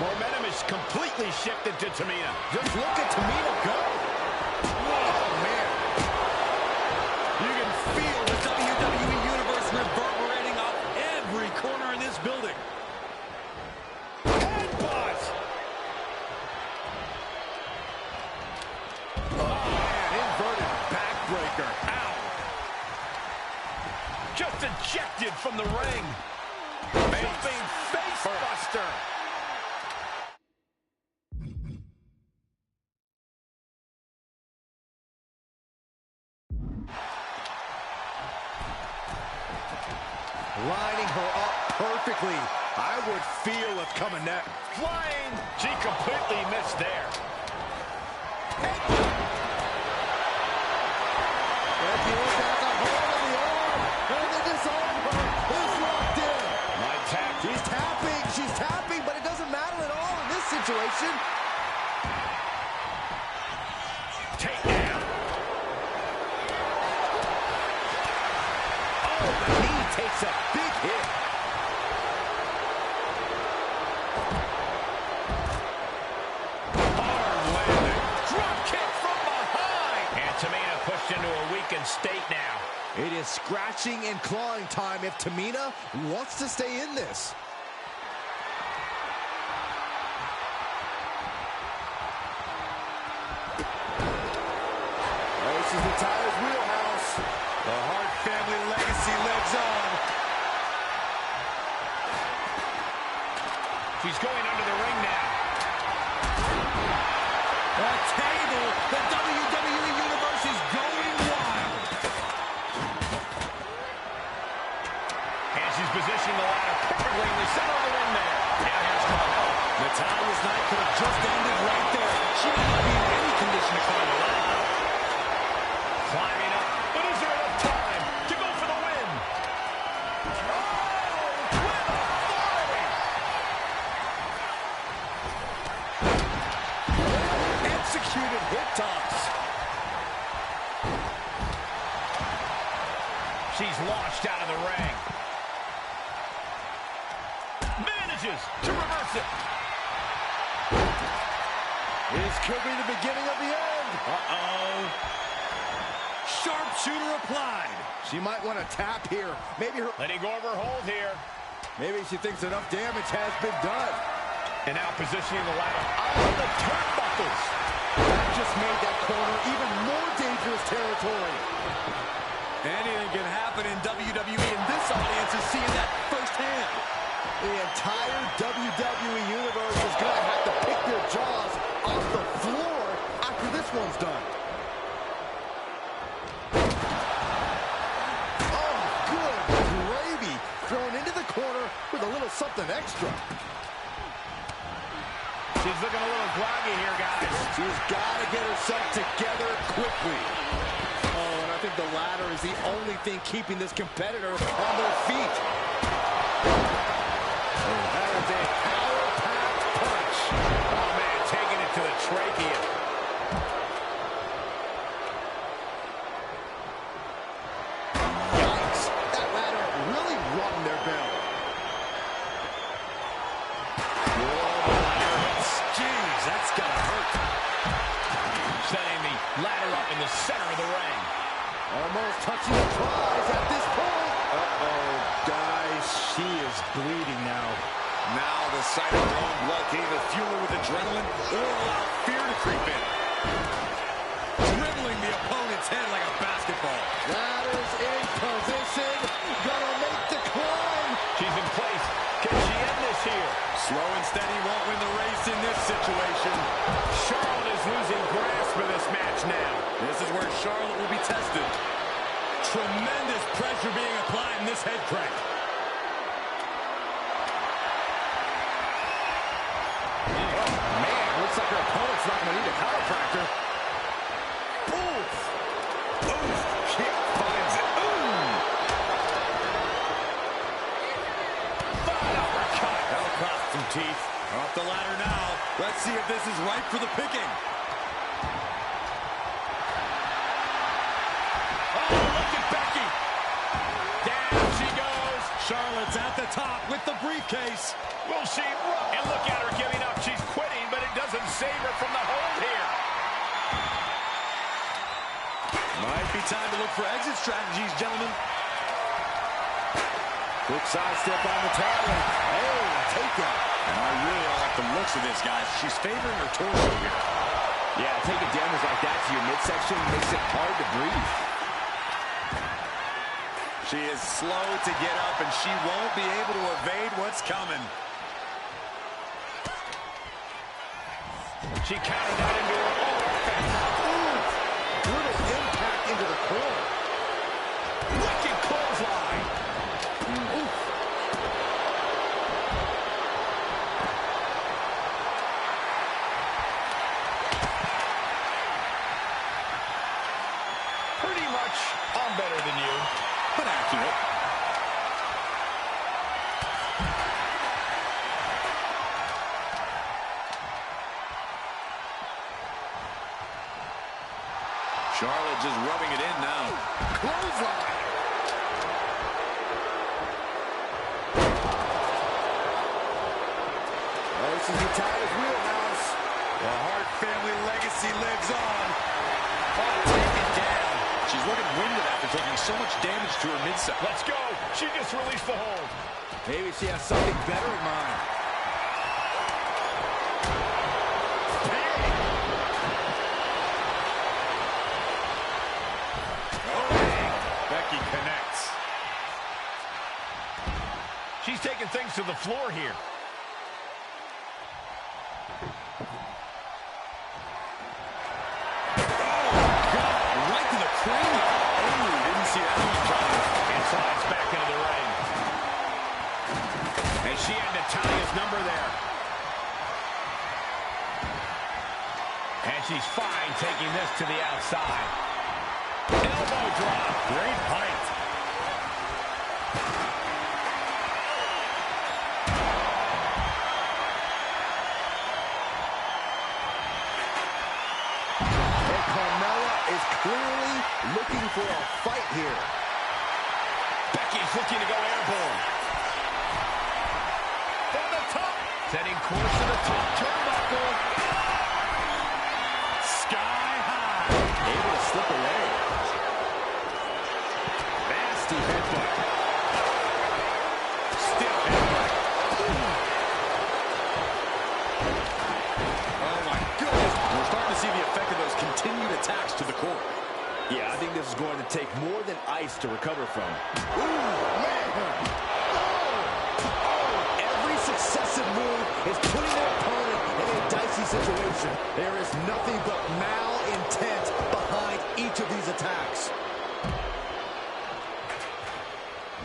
G: Momentum is completely shifted to Tamina.
P: Just look at Tamina go. Oh, man.
L: You can feel the WWE Universe reverberating off every corner in this building.
G: Headbutt!
P: Oh, man, inverted backbreaker.
G: Ow! Just ejected from the ring. Jumping face buster.
P: Lining her up perfectly. I would feel it coming next.
G: Flying. She completely missed there.
P: Becky has a hold of the arm. And the disarm her is locked in.
G: My tap.
P: She's tapping, but it doesn't matter at all in this situation.
G: Take down.
P: Oh, the knee takes a big hit.
G: Arm landing. Drop kick from behind. And Tamina pushed into a weakened state now.
P: It is scratching and clawing time if Tamina wants to stay in this. This is Natalya's wheelhouse.
L: The Hart family legacy lives on.
G: She's going under the ring now.
L: A table. The WWE Universe is going wild.
G: And she's positioning the ladder perfectly in the center of the ring there. Now here's Carmella.
L: Natalya's night could have just ended right there. She may not be in any condition to climb the ladder.
G: Climbing She's launched out of the ring. Manages to reverse it.
P: This could be the beginning of the end.
L: Uh-oh. Sharpshooter applied.
P: She might want to tap here. Maybe her...
G: Letting go of her hold here.
P: Maybe she thinks enough damage has been done.
G: And now positioning the ladder on the turnbuckles.
P: That just made that corner even more dangerous territory.
L: Anything can happen in WWE, and this audience is seeing that firsthand.
P: The entire WWE Universe is going to have to pick their jaws off the floor after this one's done. Oh, good gravy. Thrown into the corner with a little something extra.
G: She's looking a little groggy here, guys.
P: She's got to get herself together quickly. Oh, and I think the ladder is the only thing keeping this competitor on their feet. Oh, that is a power-packed punch.
G: Oh, man, taking it to the trachea.
P: Yikes. That ladder really rung their bell.
L: Jeez, that's gotta hurt.
G: Setting the ladder up in the center of the ring.
P: Almost touching the prize at this point.
L: Uh-oh, guys, she is bleeding now. Now the sight of her own blood can either fuel her with adrenaline or allow fear to creep in. Dribbling the opponent's head like a basketball.
P: Ladder's in position. Gonna make the climb.
G: She's in place. Can she end this here?
L: Slow and steady won't win the race in this situation.
G: Charlotte is losing grasp of this match now.
L: This is where Charlotte will be tested. Tremendous pressure being applied in this head crank.
P: Oh, man, looks like her opponent's not gonna need a chiropractor.
L: Oof! Oof! Kick finds it. Ooh!
G: Fine uppercut.
L: That'll cost some teeth. Off the ladder now. Let's see if this is ripe for the picking.
G: Oh, look at Becky. Down she goes.
L: Charlotte's at the top with the briefcase.
G: Will she run? And look at her giving up. She's quitting, but it doesn't save her from the hold here.
L: Might be time to look for exit strategies, gentlemen.
P: Quick sidestep on the target. Oh, takedown.
L: And I really like the looks of this, guys. She's favoring her torso here.
Q: Yeah, taking damage like that to your midsection makes it hard to breathe.
L: She is slow to get up, and she won't be able to evade what's coming.
G: She countered that into her own offense.
P: Ooh, brutal impact into the corner.
G: Wicked clothesline.
P: Oof.
G: Pretty much, I'm better than you.
L: But accurate. Charlotte just rubbing it in now.
P: Clothesline. Oh, this is Utah's wheelhouse.
L: The Hart family legacy lives on. Oh, taken down. She's looking winded after taking so much damage to her midsection.
G: Let's go. She just released the hold.
P: Maybe she has something better in mind.
L: Becky connects.
G: She's taking things to the floor here.
L: Right to the cranium. Oh, didn't see that one coming.
G: And slides back into the ring. And she had Natalia's number there. And she's fine taking this to the outside. Elbow drop.
L: Great height.
P: And Carmella is clearly looking for a fight here.
G: Becky's looking to go airborne. From the top. Setting course to the top turnbuckle. Sky high.
Q: Able to slip away.
G: Nasty headbutt. Stiff headbutt.
L: Oh my goodness. We're starting to see the effect of those continued attacks to the core.
Q: Yeah, I think this is going to take more than ice to recover from.
P: Ooh, man. Every successive move is putting their opponent in a dicey situation. There is nothing but malintent behind each of these attacks.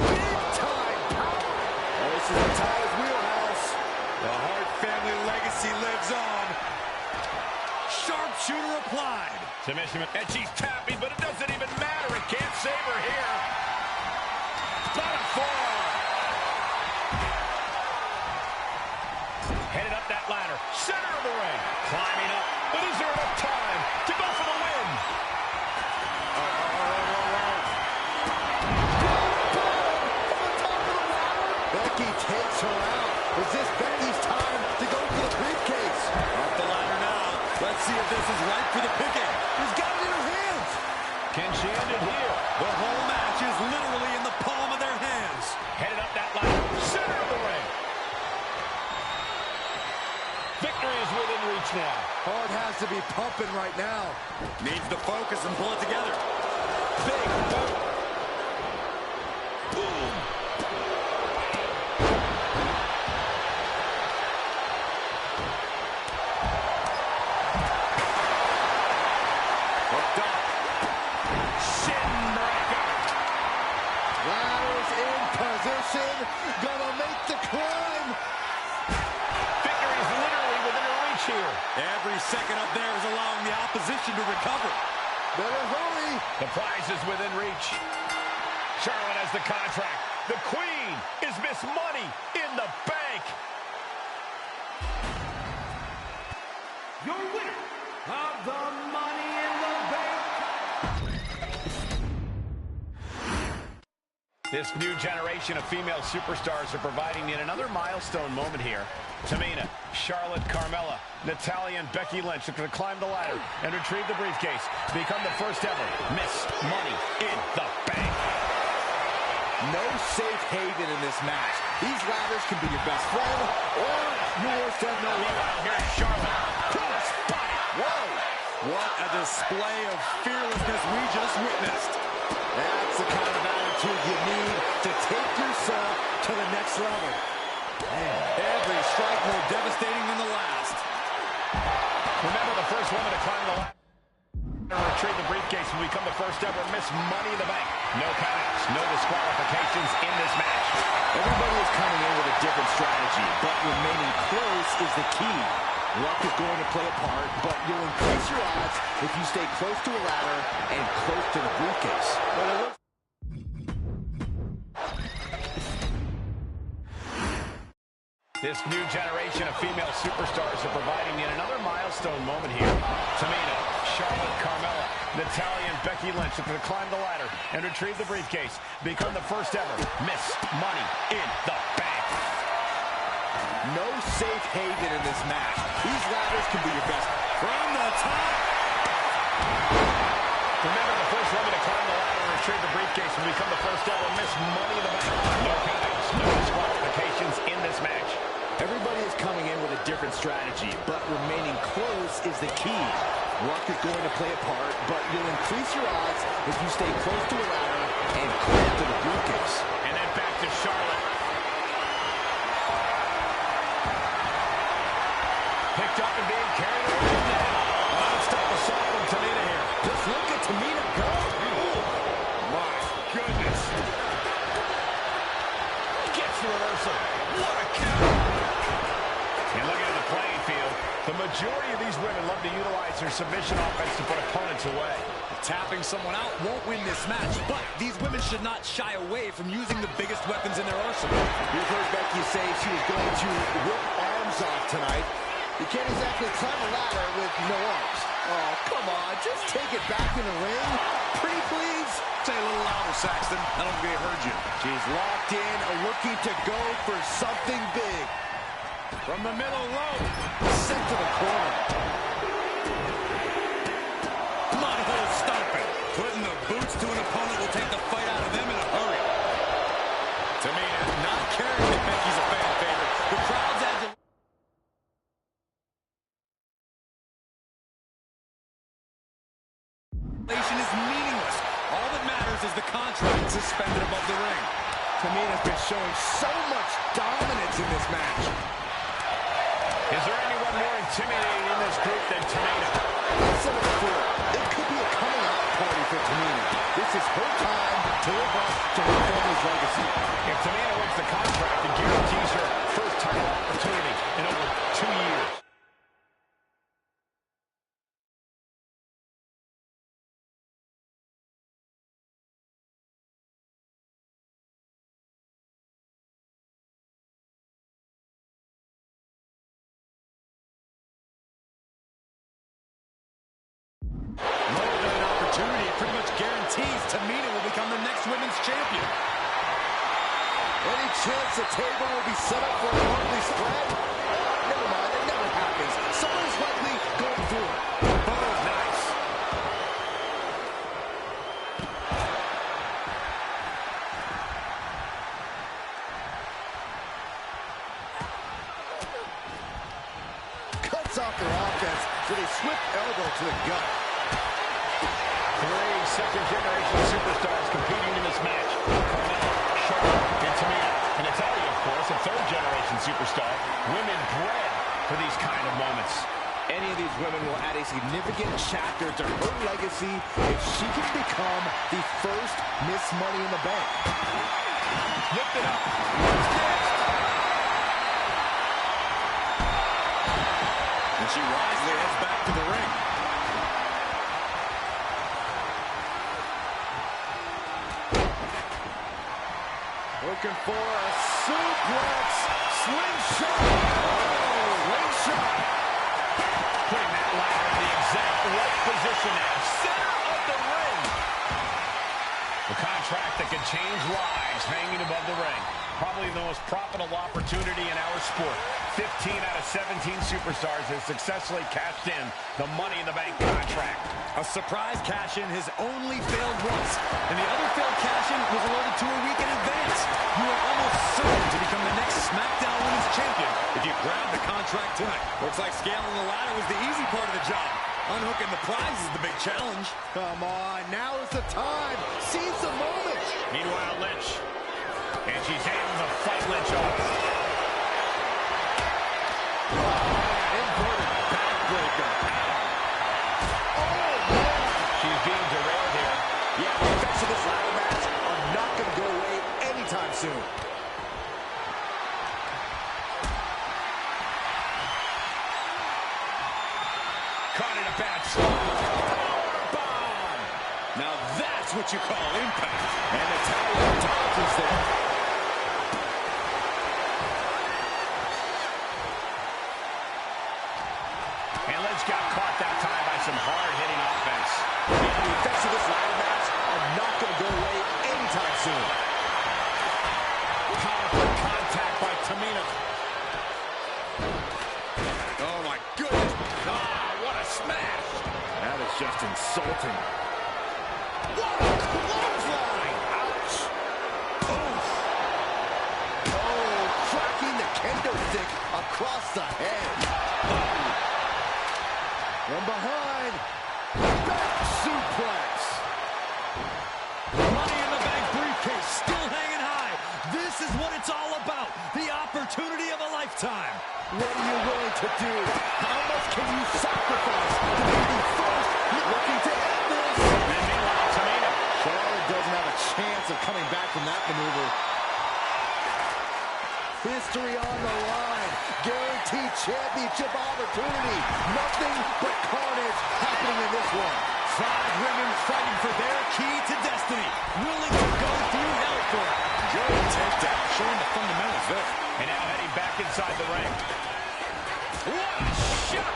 P: Big time power. Oh, this is the Tyler's wheelhouse.
L: The Hart family legacy lives on. Sharpshooter applied.
G: Submission, and she's tapping, but it doesn't even matter. It can't save her here. Bottom forearm. Headed up that ladder. Center of the ring. Climbing up. But is there enough time to go for the win?
P: Becky takes her out. Is this Becky's time to go for the briefcase?
L: Up the ladder now. Let's see if this is right for the picking.
P: She's got it in her hands.
G: Can she end it here?
L: The whole match is literally in the palm of their hands.
G: Headed up that ladder. Center of the ring. Victory is within reach now.
P: Hart has to be pumping right now.
L: Needs to focus and pull it together.
G: Big boot. Boom. Hooked up. Shin breaker.
P: Ladders in position. Gonna make the climb.
G: Victory is literally within her reach here.
L: Every second up there is allowing the opposition to recover.
P: Better hurry.
G: The prize is within reach. Charlotte has the contract. The queen is Miss Money in the Bank.
M: Your winner of the Money in the Bank.
G: This new generation of female superstars are providing yet another milestone moment here. Tamina, Charlotte, Carmella, Natalya, and Becky Lynch are going to climb the ladder and retrieve the briefcase to become the first ever Miss Money in the Bank.
P: No safe haven in this match. These ladders can be your best friend or your worst enemy.
G: Meanwhile, here's Charlotte.
P: Whoa!
L: What a display of fearlessness we just witnessed.
P: That's the kind of attitude you need to take yourself to the next level.
L: Man, every strike more devastating than the last.
G: Remember, the first woman to climb the ladder and retrieve the briefcase will become the first ever Miss Money in the Bank. No countouts, no disqualifications in this match.
Q: Everybody is coming in with a different strategy, but remaining close is the key. Luck is going to play a part, but you'll increase your odds if you stay close to a ladder and close to the briefcase. But it looks
G: This new generation of female superstars are providing yet another milestone moment here. Tamina, Charlotte, Carmella, Natalya, and Becky Lynch are going to climb the ladder and retrieve the briefcase, become the first ever Miss Money in the Bank.
P: No safe haven in this match. These ladders can be your best.
L: From the top.
G: Remember, the first woman to climb the ladder and retrieve the briefcase will become the first ever Miss Money in the Bank. No countouts, no disqualifications in this match.
Q: Everybody is coming in with a different strategy, but remaining close is the key. Luck is going to play a part, but you'll increase your odds if you stay close to a ladder and close to the briefcase.
G: And then back to Charlotte. Picked up and being carried away now. Non-stop assault from Tamina here.
P: Just look at Tamina go.
G: Ooh. My goodness. Gets the reversal. What a count. And looking at the playing field, the majority of these women love to utilize their submission offense to put opponents away.
L: Tapping someone out won't win this match, but these women should not shy away from using the biggest weapons in their arsenal.
P: You've heard Becky say she was going to rip arms off tonight. You can't exactly climb a ladder with no arms. Oh, come on. Just take it back in the ring. Pretty please.
L: Say a little little louder, Saxton. I don't think they heard you.
P: She's locked in, looking to go for something big.
G: From the middle rope.
P: Sent to the corner.
L: Mudhole stomping. Putting the boots to an opponent will take the fight out of them in a hurry. Tamina not caring if Becky's a fan favorite. The crowd's adulation is meaningless. All that matters is the contract suspended above the ring.
P: Tamina's been showing so much dominance in this match.
G: Is there anyone more intimidating in this group than Tamina?
P: I said it before. It could be a coming out party for Tamina. This is her time to live up to her family's legacy.
G: If Tamina wins the contract, it guarantees her first title opportunity in over 2 years.
L: Pretty much guarantees Tamina will become the next women's champion.
P: Any chance the table will be set up for a monthly spread? Never mind, it never happens. Someone's likely going through it.
L: Oh, nice.
P: Cuts off their offense with a swift elbow to the gut.
G: 3 second-generation superstars competing in this match. Carmella, Charlotte, and Tamina. And Natalya, of course, a third-generation superstar. Women bred for these kind of moments.
P: Any of these women will add a significant chapter to her legacy if she can become the first Miss Money in the Bank.
G: Lift it up. What's next?
L: And she wisely heads back to the ring.
P: Looking for a suplex. Slingshot. Oh, ring shot.
G: Putting that ladder in the exact right position now. Center of the ring. A contract that can change lives hanging above the ring. Probably the most profitable opportunity in our sport. 15 out of 17 superstars have successfully cashed in the Money in the Bank contract.
L: A surprise cash-in has only failed once, and the other failed cash-in was alerted to a week in advance. You are almost certain to become the next SmackDown Women's Champion if you grab the contract tonight. Looks like scaling the ladder was the easy part of the job. Unhooking the prize is the big challenge.
P: Come on, now is the time. Seize the moment.
G: Meanwhile, Lynch. And she's able to fight Lynch off.
P: Inverted backbreaker. Oh, man.
G: She's being derailed here.
P: Yeah, the effects of this ladder match are not going to go away anytime soon.
G: Caught in a bad spot.
L: Bomb! Now that's what you call impact.
P: And Natalya dodges there.
G: And Lynch got caught that time by some hard-hitting offense.
P: Yeah, the effects of this ladder match are not going to go away anytime soon.
G: Powerful contact by Tamina.
L: Oh, my goodness.
G: What a smash.
L: That is just insulting.
P: What a clothesline! Ouch! Oof! Oh, cracking the kendo stick across the head. From behind, back suplex.
L: Money in the Bank briefcase still hanging high. This is what it's all about. The opportunity of a lifetime.
P: What are you willing to do? How much can you sacrifice to be the first looking to end this?
G: And meanwhile, Tamina.
P: Charlotte doesn't have a chance of coming back from that maneuver. History on the line. Guaranteed championship opportunity. Nothing but carnage happening in this one.
L: 5 women fighting for their key to destiny. Willing to go through hell for it. Good takedown. Showing the fundamentals there.
G: And now heading back inside the ring. What a shot!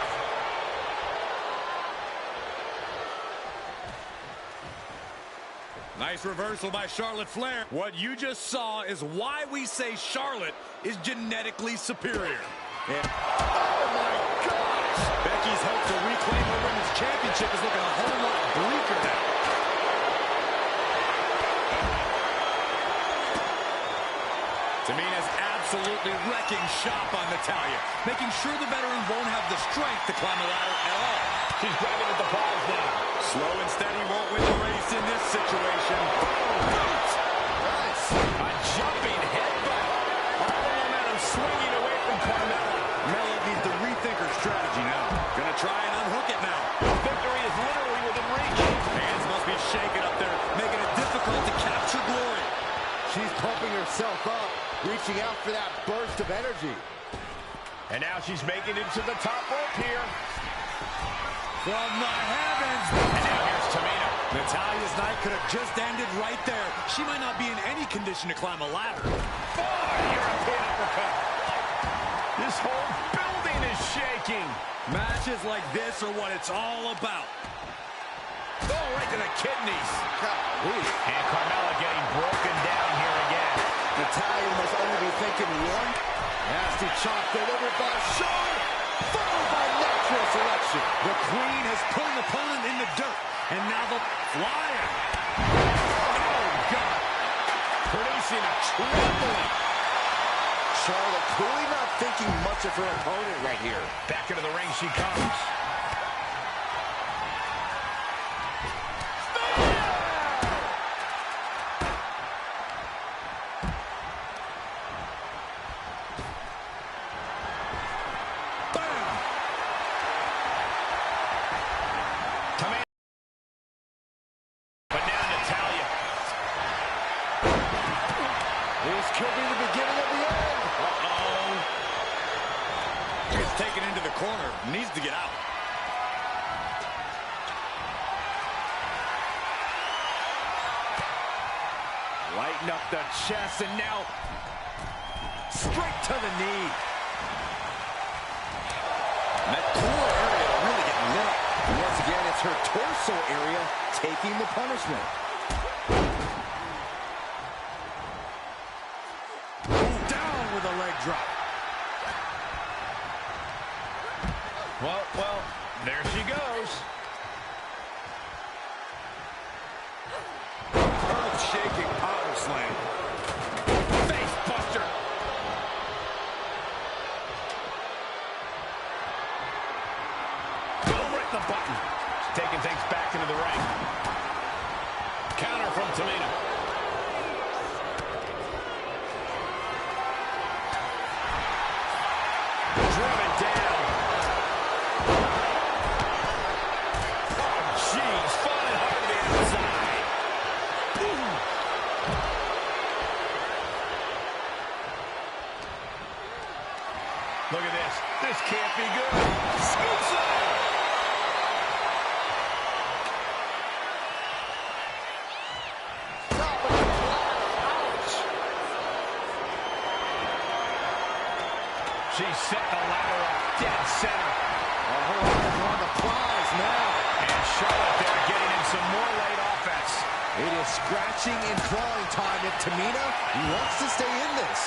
L: Nice reversal by Charlotte Flair. What you just saw is why we say Charlotte is genetically superior. Yeah. Oh, my gosh! Becky's hope to reclaim her women's championship is looking a whole lot bleaker now. Tamina's absolutely wrecking shop on Natalya, making sure the veteran won't have the strength to climb a ladder at all.
G: She's grabbing at the paws now.
L: Slow and steady won't win the race in this situation.
G: Nice. A jumping headbutt. All the momentum swinging away from Carmella.
L: Mella needs to rethink her strategy now. Gonna try and unhook it now.
G: Victory is literally within reach.
L: Hands must be shaking up there, making it difficult to capture glory.
P: She's pumping herself up, reaching out for that burst of energy.
G: And now she's making it to the top rope here.
L: From the heavens.
G: And now here's Tamina.
L: Natalya's night could have just ended right there. She might not be in any condition to climb a ladder.
G: European uppercut. This whole building is shaking.
L: Matches like this are what it's all about.
G: Oh, right to the kidneys. And Carmella getting broken down here again.
P: Natalya must only be thinking one. Nasty chop delivered by Shaw, followed by natural selection.
L: The Queen has put an opponent in the dirt, and now the flyer. Oh, God.
G: Producing a trembling.
P: Charlotte clearly not thinking much of her opponent right here.
G: Back into the ring she comes.
P: This could be the beginning of the end.
L: Uh-oh. He's taken into the corner. Needs to get out.
P: Lighten up the chest, and now straight to the knee.
L: That core area really getting lit up.
P: And once again, it's her torso area taking the punishment.
L: Down with a leg drop.
G: Well, there she goes.
L: Earth-shaking power slam.
G: Face buster. Boom, right in the button. She's taking things back into the ring. Counter from Tamina. Driven down. Oh, jeez. Falling hard to the outside. Ooh. Look at this. This can't be good. Scoops it. She's setting the ladder up dead center.
P: Her eyes are on the prize now.
G: And Charlotte there getting in some more late offense.
P: It is scratching and clawing time, and Tamina wants to stay in this.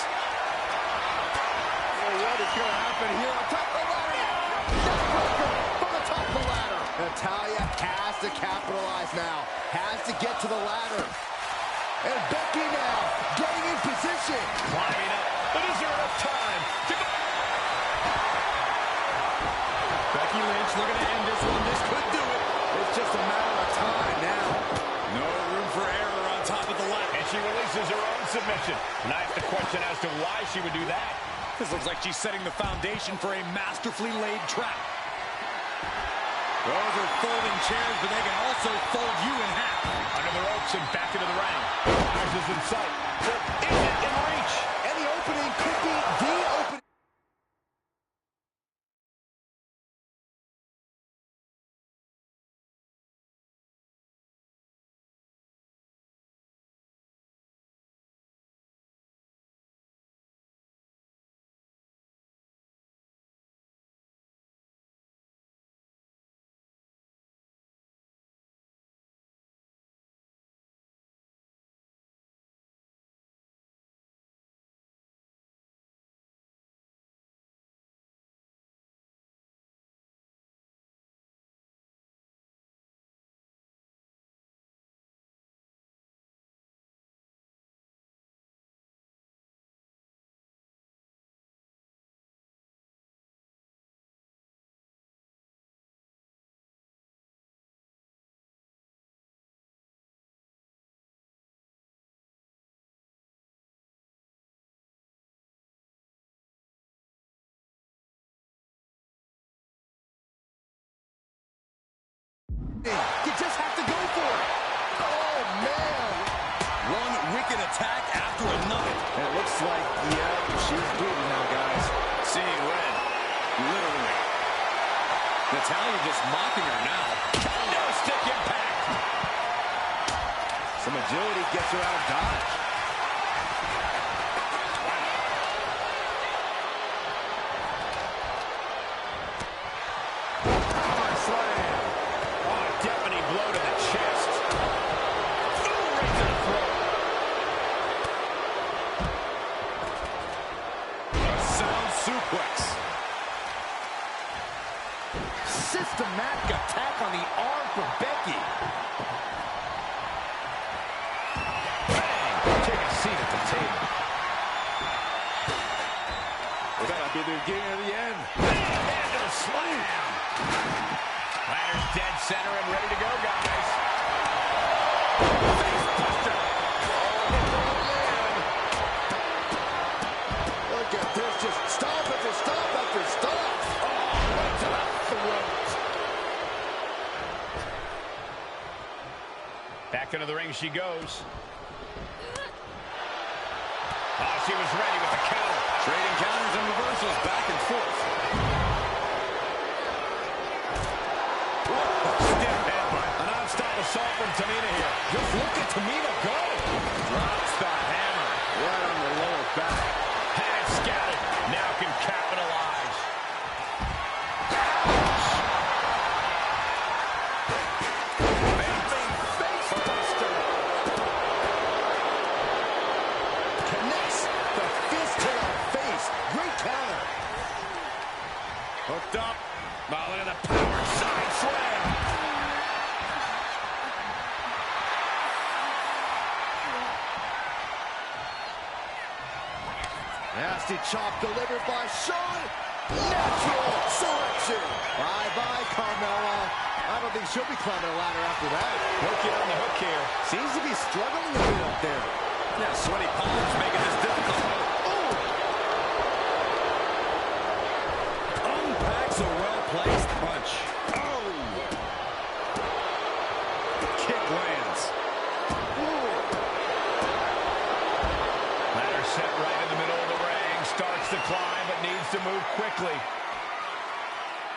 P: Oh, what is going to happen here on top of the ladder? Neckbreaker from the top of the ladder. Natalya has to capitalize now. Has to get to the ladder. And Becky now getting in position.
G: Climbing up. But is there enough time to go?
L: Becky Lynch looking to end this one. This could do it.
P: It's just a matter of time now.
L: No room for error on top of the ladder.
G: And she releases her own submission. And I have to question as to why she would do that.
L: This looks like she's setting the foundation for a masterfully laid trap. Those are folding chairs, but they can also fold you in half.
G: Under the ropes and back into the ring. Ours is in sight. But is it in reach?
P: And the opening could be the opening.
L: wicked attack after another.
Q: And it looks like, yeah, she's bleeding now, guys.
L: Seeing red, literally. Natalya just mocking her now. Kendo stick impact.
Q: Some agility gets her out of dodge.
G: Power slam. Oh, a deafening blow to the chest. Ooh, right to the throat.
L: A sound suplex.
Q: Systematic attack on the arm for Becky.
G: Bang! Take a seat at the table.
Q: It's gotta be the beginning of the end.
G: And to the slam. Ladder's dead center and ready to go, guys. Face buster.
P: Look at this, just stop after stop after stop.
G: Oh, right to the throat. Back into the ring she goes. Oh, she was ready with the counter.
L: Trading counters and reversals back and forth.
G: Stiff headbutt. A non-stop assault from Tamina here.
L: Just look at Tamina go.
G: Drops the hammer.
Q: Right on the lower back.
G: Had it scouted. Now can capitalize. Big face buster.
P: Connects the fist to the face. Great counter.
G: Hooked up. Oh, look at the power side slam.
P: Nasty chop delivered by Shawn. Natural selection. Bye-bye, Carmella. I don't think she'll be climbing a ladder after that.
G: Rookie on the hook here.
P: Seems to be struggling a bit up there.
L: Yeah, sweaty palms making this difficult. Unpacks a well-placed punch. Oh! Kick lands.
G: Ladder set right in the middle of the ring. Starts to climb, but needs to move quickly.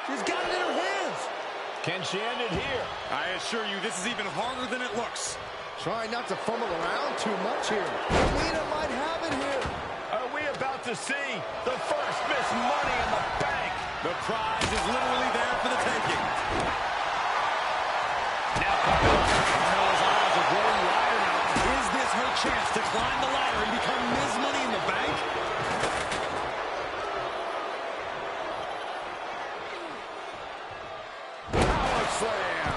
P: She's got it in her hands.
G: Can she end it here?
L: I assure you, this is even harder than it looks.
P: Trying not to fumble around too much here. Tamina might have it here.
G: Are we about to see the first Miss Money in the Bank?
L: The prize is literally there for the taking.
G: Now
L: Carmella's eyes are growing wider now. Is this her chance to climb the ladder and become Ms. Money in the Bank?
G: power slam.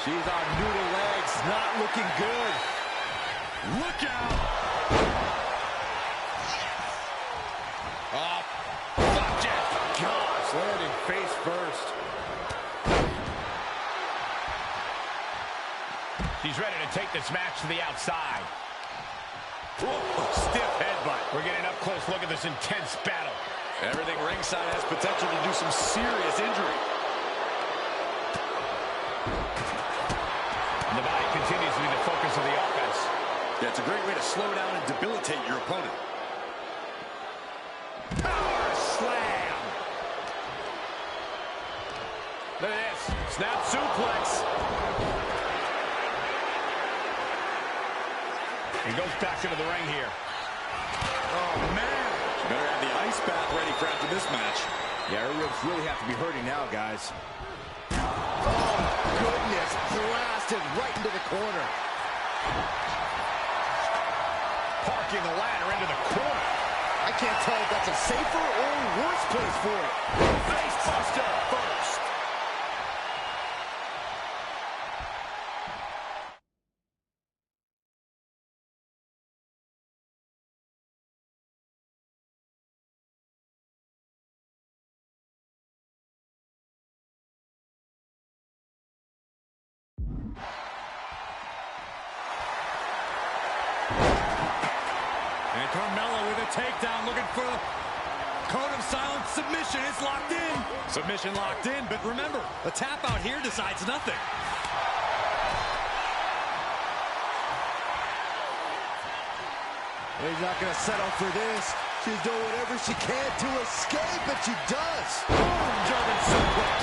Q: She's on noodle legs, not looking good.
L: Look out!
G: Oh, flapjack.
Q: Gosh, landing face first.
G: She's ready to take this match to the outside.
L: Whoa, stiff headbutt.
G: We're getting up close look at this intense battle.
L: Everything ringside has potential to do some serious injury.
G: And the body continues to be the focus of the offense.
L: Yeah, it's a great way to slow down and debilitate your opponent.
G: Power slam. Look at this. Snap suplex. He goes back into the ring here.
L: Oh, man. She better have the ice bath ready for after this match.
Q: Yeah, her ribs really have to be hurting now, guys.
P: Oh, goodness. Blasted right into the corner.
G: Parking the ladder into the corner.
P: I can't tell if that's a safer or worse place for it.
G: Face buster first.
L: And Carmella with a takedown, looking for a code of silence submission. It's locked in. Submission locked in, but remember, a tap out here decides nothing.
P: He's not going to settle for this. She's doing whatever she can to escape, and she does. Boom, German suplex.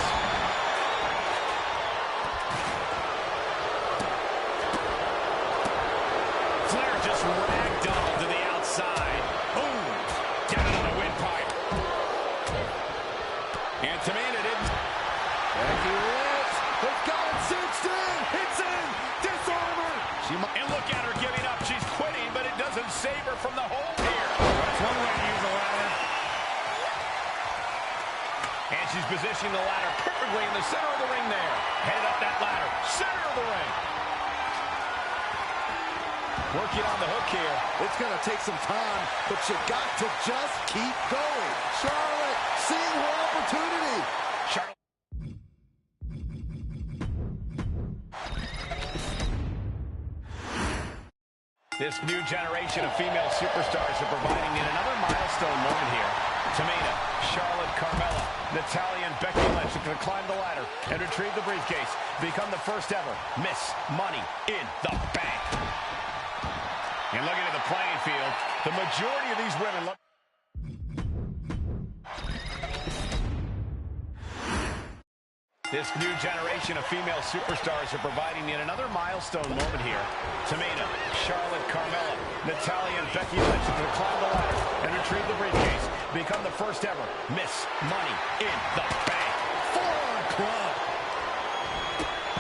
G: Flair just ragdolled to the outside. Boom, down on the windpipe. And Tamina didn't.
P: Becky Lynch has got it cinched in. It's in. Disarmer.
G: And look at her giving up. She's quitting, but it doesn't save her from the hold here. That's one way to use a ladder. And she's positioning the ladder perfectly in the center of the ring there. Head up that ladder. Center of the ring. Working on the hook here.
P: It's going to take some time, but you got to just keep going. Charlotte seeing her opportunity.
G: Charlotte. This new generation of female superstars are providing yet another milestone moment here. Tamina, Charlotte, Carmella, Natalya, and Becky Lynch are going to climb the ladder and retrieve the briefcase. Become the first ever Miss Money in the Bank. And looking at the playing field, the majority of these women look... This new generation of female superstars are providing yet another milestone moment here. Tamina, Charlotte, Carmella, Natalya, and Becky Lynch are going to climb the ladder and retrieve the briefcase. Become the first ever Miss Money in the Bank.
P: Forearm club.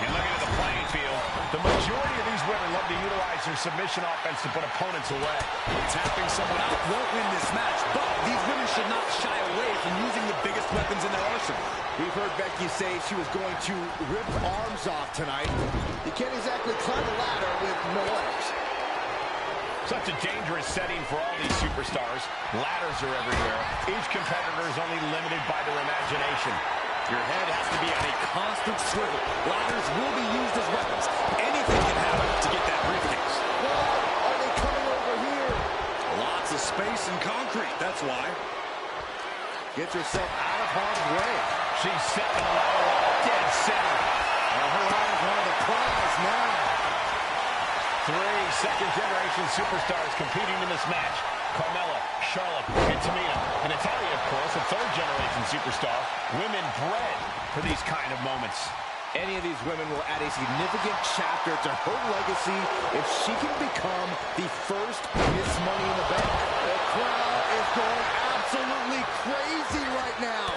G: And looking at the playing field, the majority of these women love to utilize their submission offense to put opponents away.
L: Tapping someone out won't win this match, but these women should not shy away from using the biggest weapons in their arsenal.
P: We've heard Becky say she was going to rip arms off tonight. You can't exactly climb a ladder with no legs.
G: Such a dangerous setting for all these superstars. Ladders are everywhere. Each competitor is only limited by their imagination.
L: Your head has to be on a constant swivel. Ladders will be used as weapons. Anything can happen to get that briefcase.
P: Why are they coming over here?
L: Lots of space and concrete, that's why.
P: Gets herself out of harm's way.
G: She's setting the ladder up dead center.
P: Her eyes are on the prize now.
G: 3 second-generation superstars competing in this match. Carmella, Charlotte, and Tamina. And Natalya, of course, a third-generation superstar. Women bred for these kind of moments.
P: Any of these women will add a significant chapter to her legacy if she can become the first Miss Money in the Bank. The crowd is going absolutely crazy right now.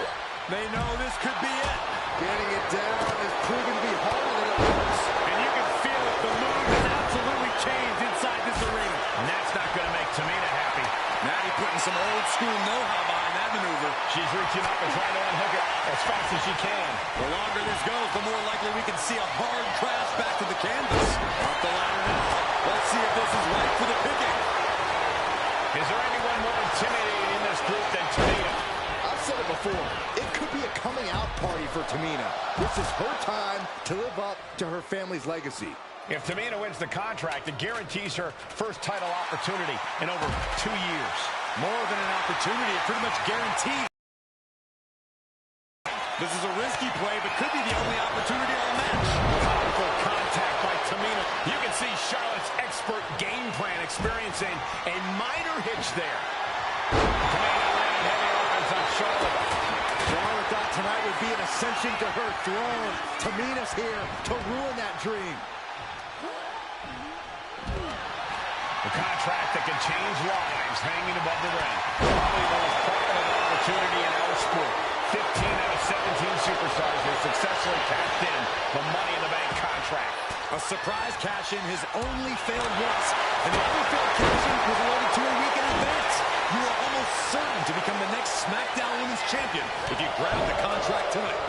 L: They know this could be it.
P: Getting it down is proving to be harder than it looks.
L: And you can feel it. The mood has absolutely changed inside this arena.
G: And that's not going to make Tamina happy.
L: Natty putting some old-school know-how behind that maneuver.
G: She's reaching up and trying to unhook it as fast as she can.
L: The longer this goes, the more likely we can see a hard crash back to the canvas. Up the ladder now. Let's see if this is right for the picking.
G: Is there anyone more intimidating in this group than Tamina?
P: I've said it before. It could be a coming-out party for Tamina. This is her time to live up to her family's legacy.
G: If Tamina wins the contract, it guarantees her first title opportunity in over 2 years.
L: More than an opportunity, it pretty much guaranteed. This is a risky play, but could be the only opportunity all match.
G: Powerful contact by Tamina. You can see Charlotte's expert game plan experiencing a minor hitch there. Tamina laying heavy offense on Charlotte.
P: Charlotte thought tonight would be an ascension to her throne. Tamina's here to ruin that dream.
G: The contract that can change lives hanging above the ring. Probably the most profitable opportunity in our sport. 15 out of 17 superstars have successfully cashed in the Money in the Bank contract.
L: A surprise cash-in has only failed once, and the other failed cash-in was loaded to a week in advance. You are almost certain to become the next SmackDown Women's Champion if you grab the contract tonight.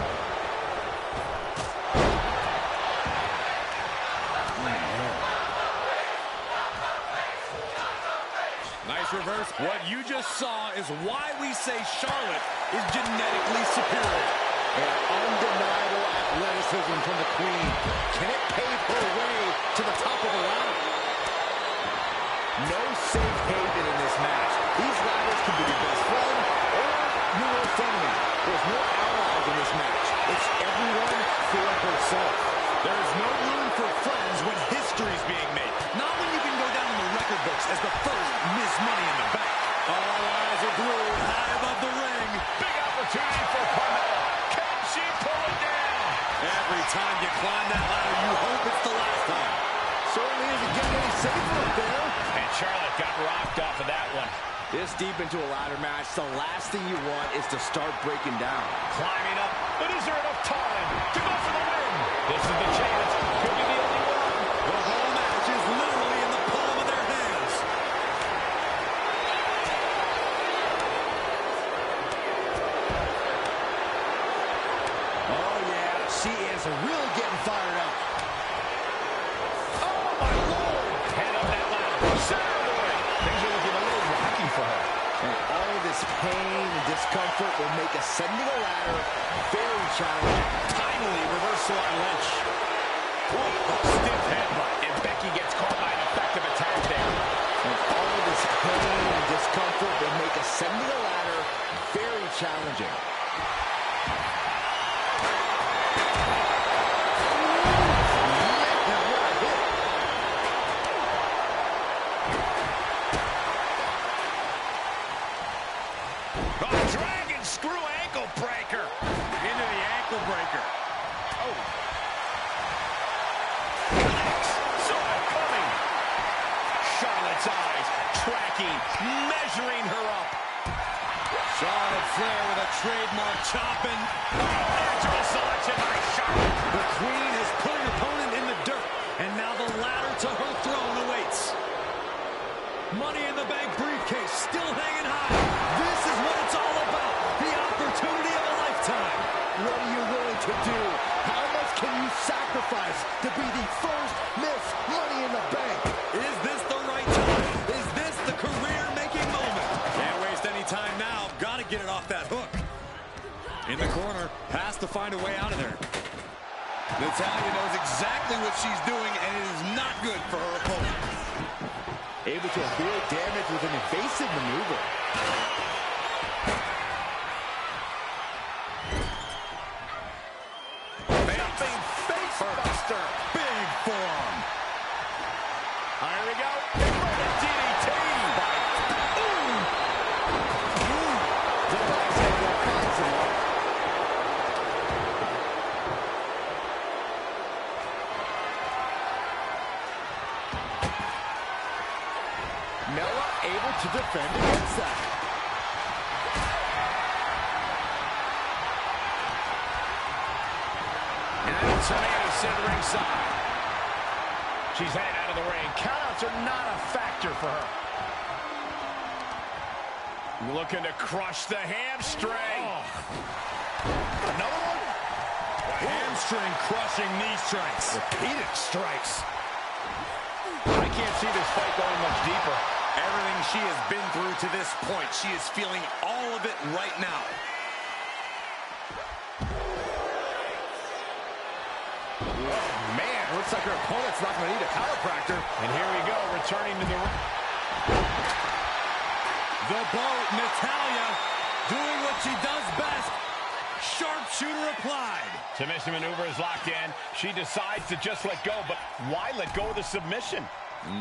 L: Nice reverse. What you just saw is why we say Charlotte is genetically superior.
P: And undeniable athleticism from the Queen. Can it pave her way to the top of the ladder? No safe haven in this match. These ladders can be your best friend or your worst enemy. There's no allies in this match. It's everyone for herself.
L: There is no room for friends when history is being made. Not when you can go down in the record books as the first Miss Money.
P: safer up there.
G: And Charlotte got rocked off of that one.
Q: This deep into a ladder match, the last thing you want is to start breaking down.
G: Climbing up, but is there enough time to go for the win? This is the chance. Could be the only one.
L: The whole match is literally in the palm of their hands.
P: Oh, yeah, she is really getting fired up.
G: Oh, my Lord. Head up that ladder. Center of the ring. Things are looking a little rocky for her.
P: And all of this pain and discomfort will make ascending a ladder very challenging.
G: Timely reversal on Lynch. Stiff headbutt. And Becky gets caught by an effective attack there.
P: And all of this pain and discomfort will make ascending a ladder very challenging.
G: Measuring her up.
L: Charlotte Flair with a trademark chopping.
G: Natural selection by Charlotte.
L: The Queen has put an opponent in the dirt, and now the ladder to her throne awaits. Money in the Bank briefcase still hanging high. This is what it's all about. The opportunity of a lifetime.
P: What are you willing to do? How much can you sacrifice to be the first Miss Money in the Bank?
L: Is this the right time? Is this the career-making moment? Can't waste any time now. Got to get it off that hook. In the corner, has to find a way out of there. Natalya knows exactly what she's doing, and it is not good for her opponent.
P: Able to avoid damage with an evasive maneuver.
G: Jumping face buster. Big forearm. Here we go. DDT.
P: Mella able to defend against that.
G: And Samantha's sitting ringside. She's headed out of the ring. Countouts are not a factor for her. Looking to crush the hamstring. Oh. Another one?
L: Hamstring crushing knee strikes.
G: Repeated strikes. I can't see this fight going much deeper.
L: Everything she has been through to this point, she is feeling all of it right now.
G: Man,
P: looks like her opponent's not going to need a chiropractor.
G: And here we go, returning to the ring.
L: The boat, Natalya, doing what she does best. Sharpshooter applied.
G: Submission maneuver is locked in. She decides to just let go, but why let go of the submission?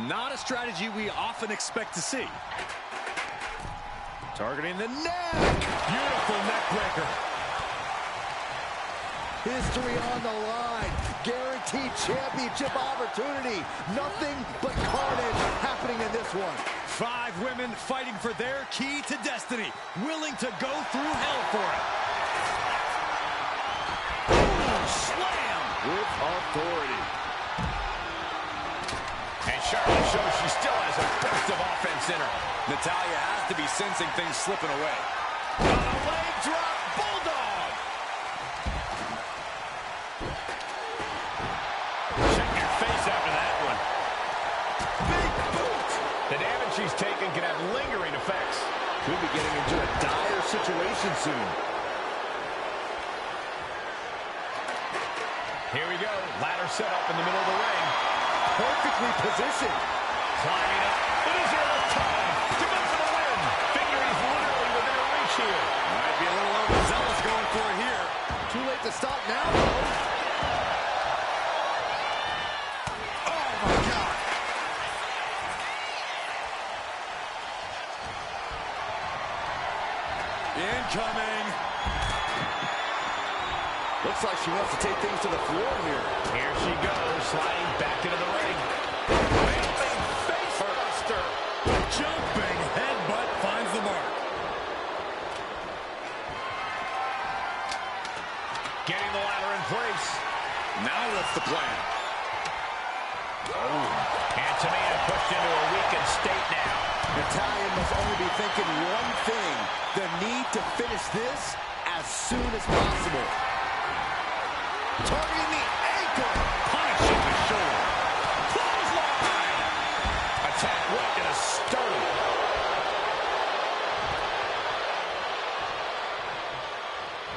L: Not a strategy we often expect to see. Targeting the neck. Beautiful neck breaker.
P: History on the line. Guaranteed championship opportunity. Nothing but carnage happening in this one.
L: 5 women fighting for their key to destiny. Willing to go through hell for it. Boom, slam.
P: With authority.
G: And Charlotte shows she still has a burst of offense in her.
L: Natalya has to be sensing things slipping away.
G: On a leg drop, bulldog. Check your face after that one. Big boot. The damage she's taken can have lingering effects.
P: Could be getting into a dire situation soon.
G: Here we go. Ladder set up in the middle of the ring.
P: Perfectly positioned.
G: Climbing up. But is there enough time to go for the win? Victory's literally within her reach here.
L: Might be a little overzealous going for it here.
P: Too late to stop now, though.
L: Oh, my God. Incoming.
P: Looks like she wants to take things to the floor here.
G: Here she goes, sliding back into the ring. Jumping pushed into a weakened state now.
P: Natalya must only be thinking one thing, the need to finish this as soon as possible. Targeting the ankle.
G: Punishing the shoulder. Clothesline. Attack right in a sternum.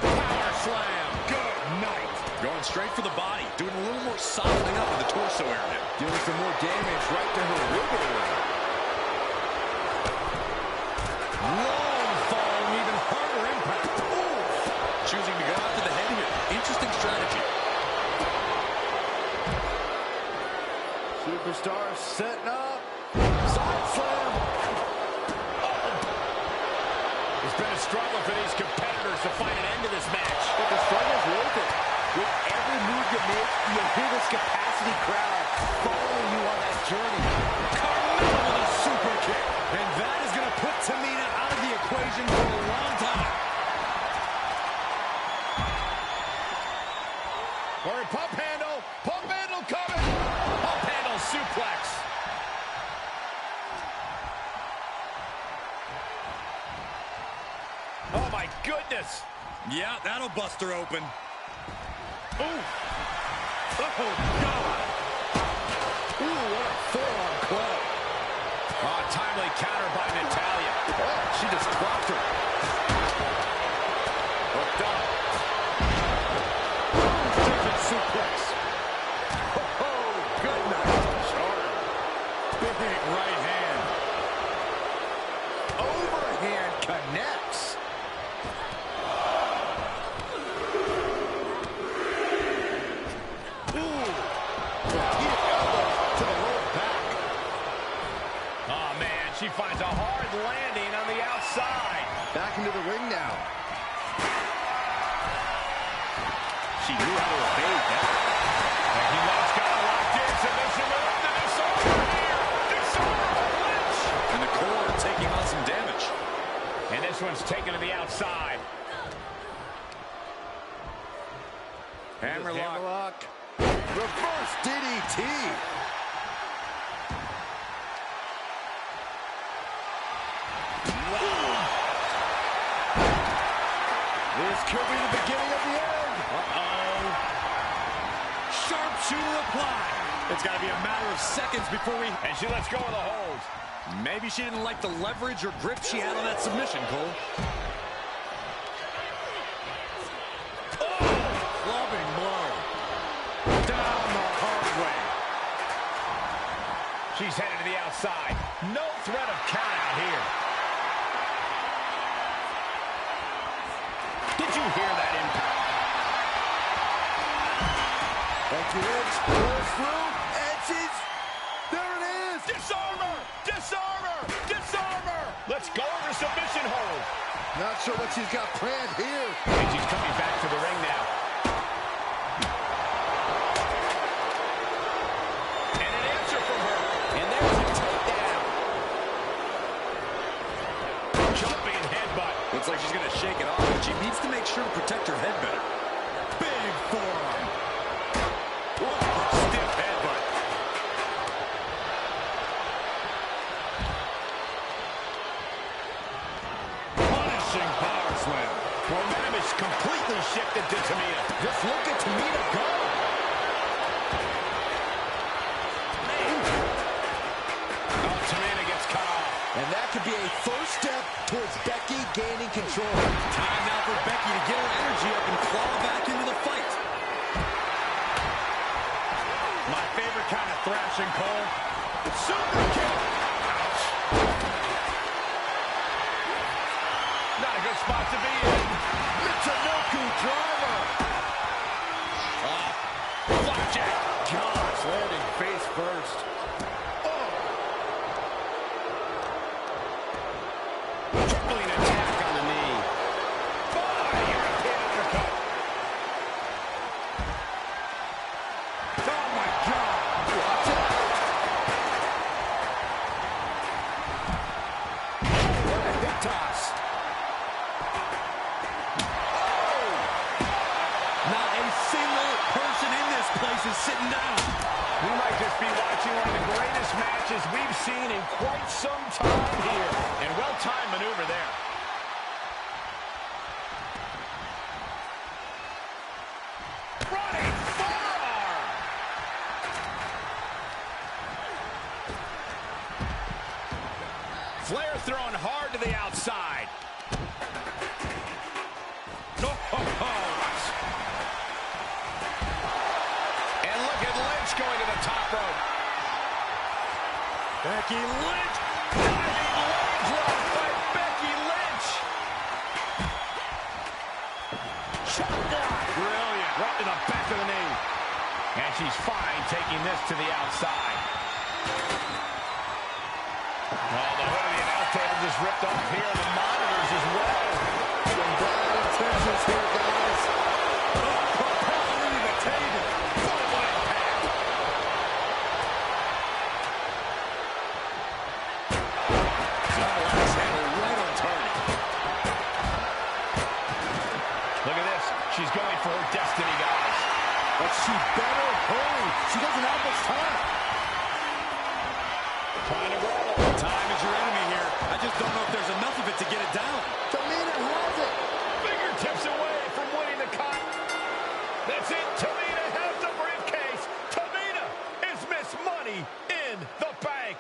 G: Power slam. Good night.
L: Going straight for the body. Doing a little more softening up in the torso area.
P: Doing some more damage right to her rib area.
L: Long fall, and even harder impact. Ooh. Choosing to go after the head here. Interesting strategy.
P: Superstar setting up. Side slam.
G: It's been a struggle for these competitors to find an end to this match.
P: But the struggle's worth it. With every move you make, you'll hear this capacity crowd following you on that journey.
L: Carmella with a super kick. And that is going to put Tamina out of the equation for a long time.
G: Or a pump handle. Pump handle coming. Pump handle suplex. Oh, my goodness.
L: Yeah, that'll bust her open.
G: Ooh. Oh, God.
P: Ooh, what a forearm club.
G: Oh, timely counter by Natalya.
P: Oh, she just dropped her.
G: Hooked up.
P: Different suplex. Oh, good night.
L: Sharp. Big right hand.
P: Overhand connects.
G: She finds a hard landing on the outside.
P: Back into the ring now.
L: She knew how to evade that.
G: And he loves got a locked in submission move. The disarmer here. Disarmer by Lynch.
L: And the core taking on some damage.
G: And this one's taken to the outside.
P: Hammerlock. Reverse DDT. This could be the beginning of the end.
L: Uh-oh. Sharpshooter applied. It's got to be a matter of seconds before we...
G: And she lets go of the hold.
L: Maybe she didn't like the leverage or grip she had on that submission, Cole.
P: Oh! Clubbing blow. Down the hard way.
G: She's headed to the outside. No threat of count out here. Did you hear that impact?
P: Thank you, Lynch. Goes through, and she's... There it is!
G: Disarmer! Disarmer! Disarmer! Let's go over submission hold.
P: Not sure what she's got planned here.
G: And she's coming back to the ring now. And an answer from her. And there's a takedown. Jumping headbutt.
L: Looks like she's going to shake it off, but she needs to make sure to protect her head better.
P: Big forearm.
G: Stiff headbutt.
L: Punishing power slam.
G: Momentum is completely shifted to Tamina.
P: Just look at Tamina go.
G: Oh, Tamina gets cut off.
P: And that could be a first step towards Becky gaining control.
L: Time now for Becky to get her energy up and claw back into the fight.
G: My favorite kind of thrashing, Cole. Super kick. Ouch. Not a good spot to be in.
P: Michinoku driver.
G: Flapjack.
P: Gosh, landing face first.
G: Crippling attack on the knee. European uppercut. Oh, my God.
P: Watch it. What a hip toss. Oh!
L: Not a single person in this place is sitting down.
G: We might just be watching one of the greatest matches we've quite some time here. And well-timed maneuver there. Running forearm. Flair thrown hard to the outside. No. And look at Lynch going to the top rope.
L: Becky Lynch.
G: Diving leg drop by Becky Lynch. Chop block. Brilliant. Right to the back of the knee. And she's fine taking this to the outside. Oh, the hood of the announce table just ripped off here. The monitors as well.
P: Some bad intentions here, guys.
L: Propelled into the table.
G: What impact.
L: Double axe handle right on target.
G: Look at this. She's going for her destiny, guys.
P: But she better hurry. She doesn't have much time.
G: Trying to grab it.
L: Time is your enemy here. I just don't know if there's enough of it to get it down.
P: Tamina has it.
G: Fingertips away from winning the con. That's it. Tamina has the briefcase. Tamina is Miss Money in the Bank.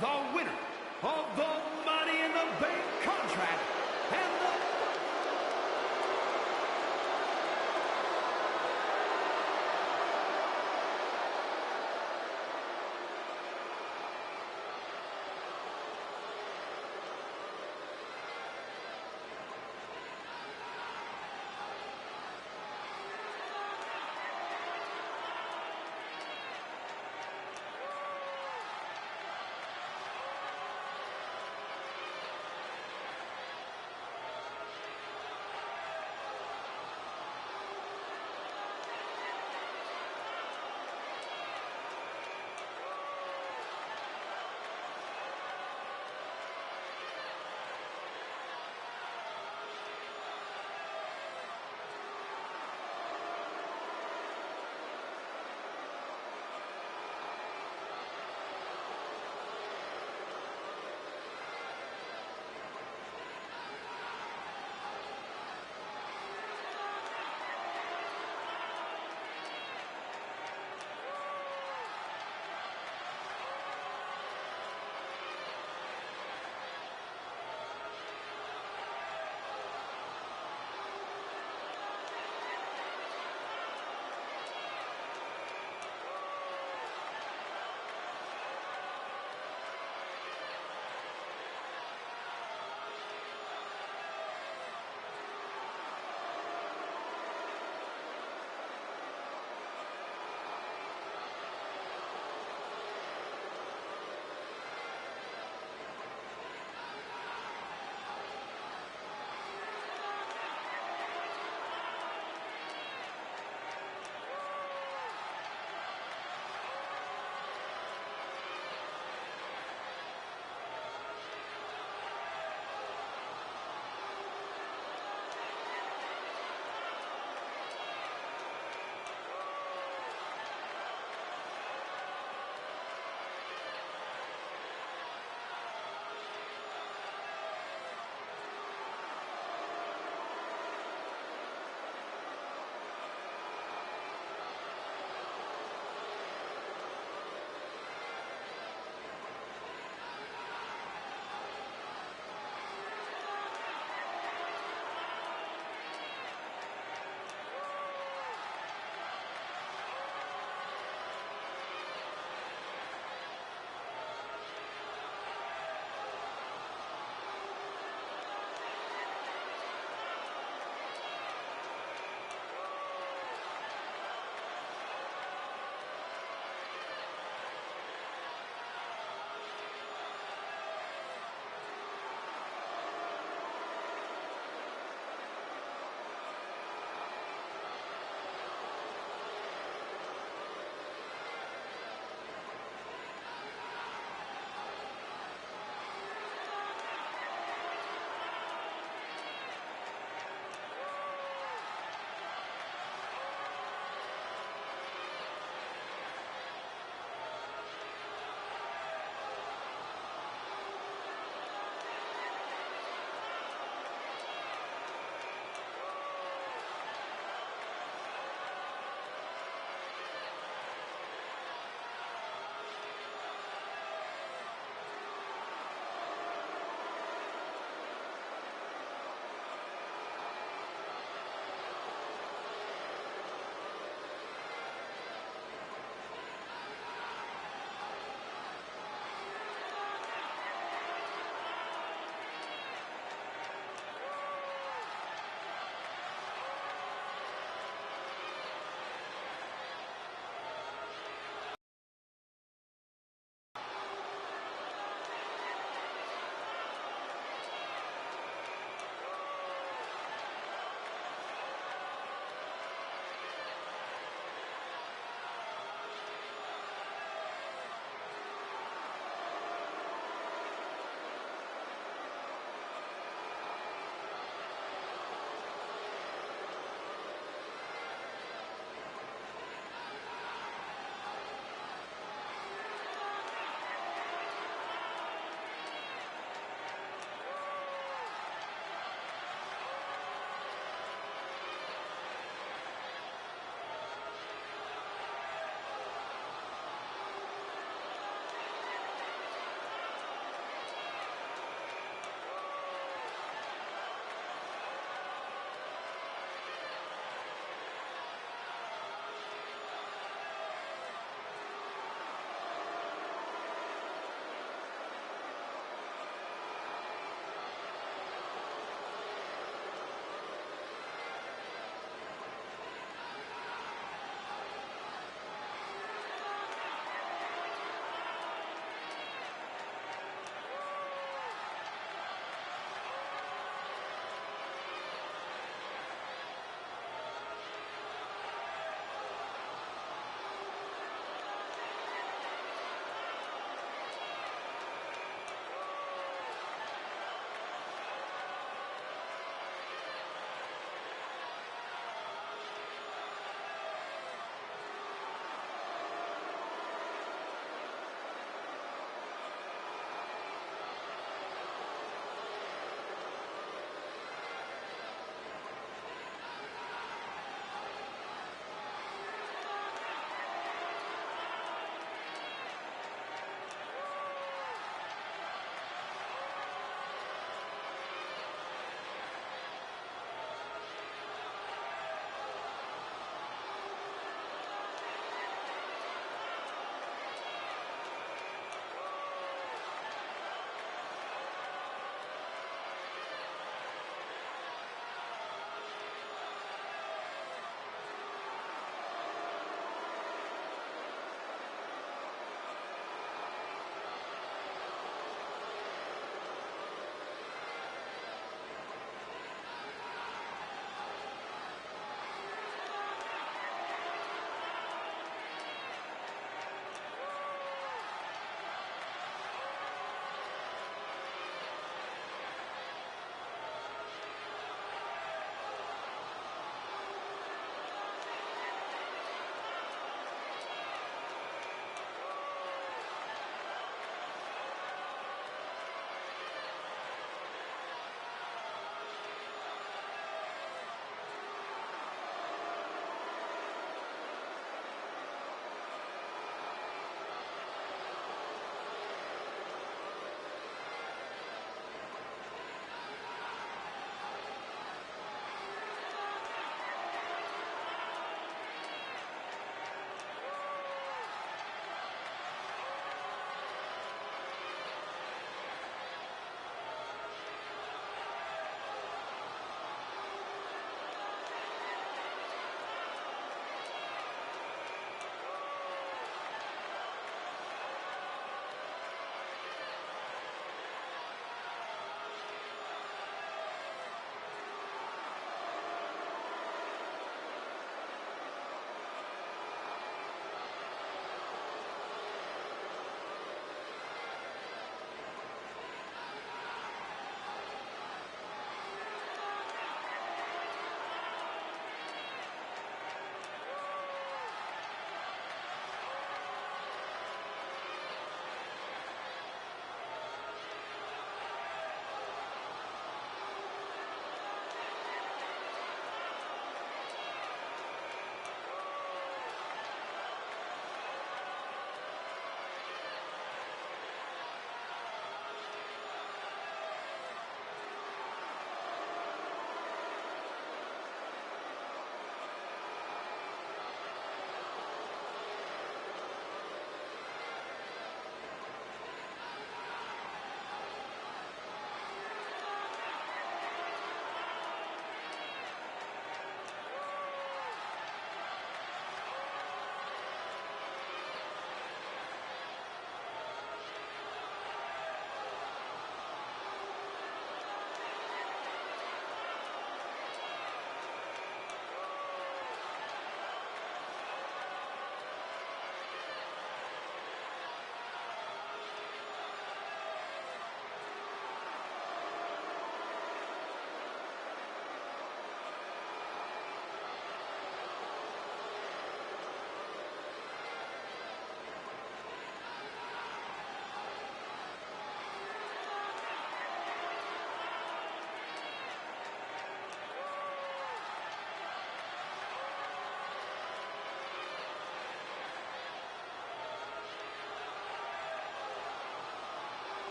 M: The winner of the Money in the Bank contract and the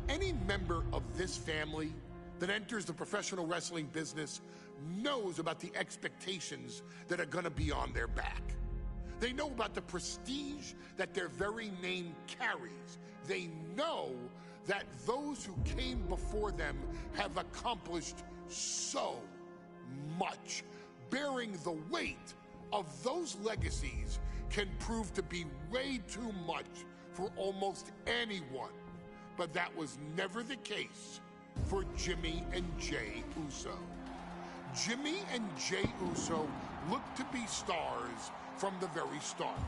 A: Any member of this family that enters the professional wrestling business knows about the expectations that are going to be on their back. They know about the prestige that their very name carries. They know that those who came before them have accomplished so much. Bearing the weight of those legacies can prove to be way too much for almost anyone. But that was never the case for Jimmy and Jey Uso. Jimmy and Jey Uso looked to be stars from the very start,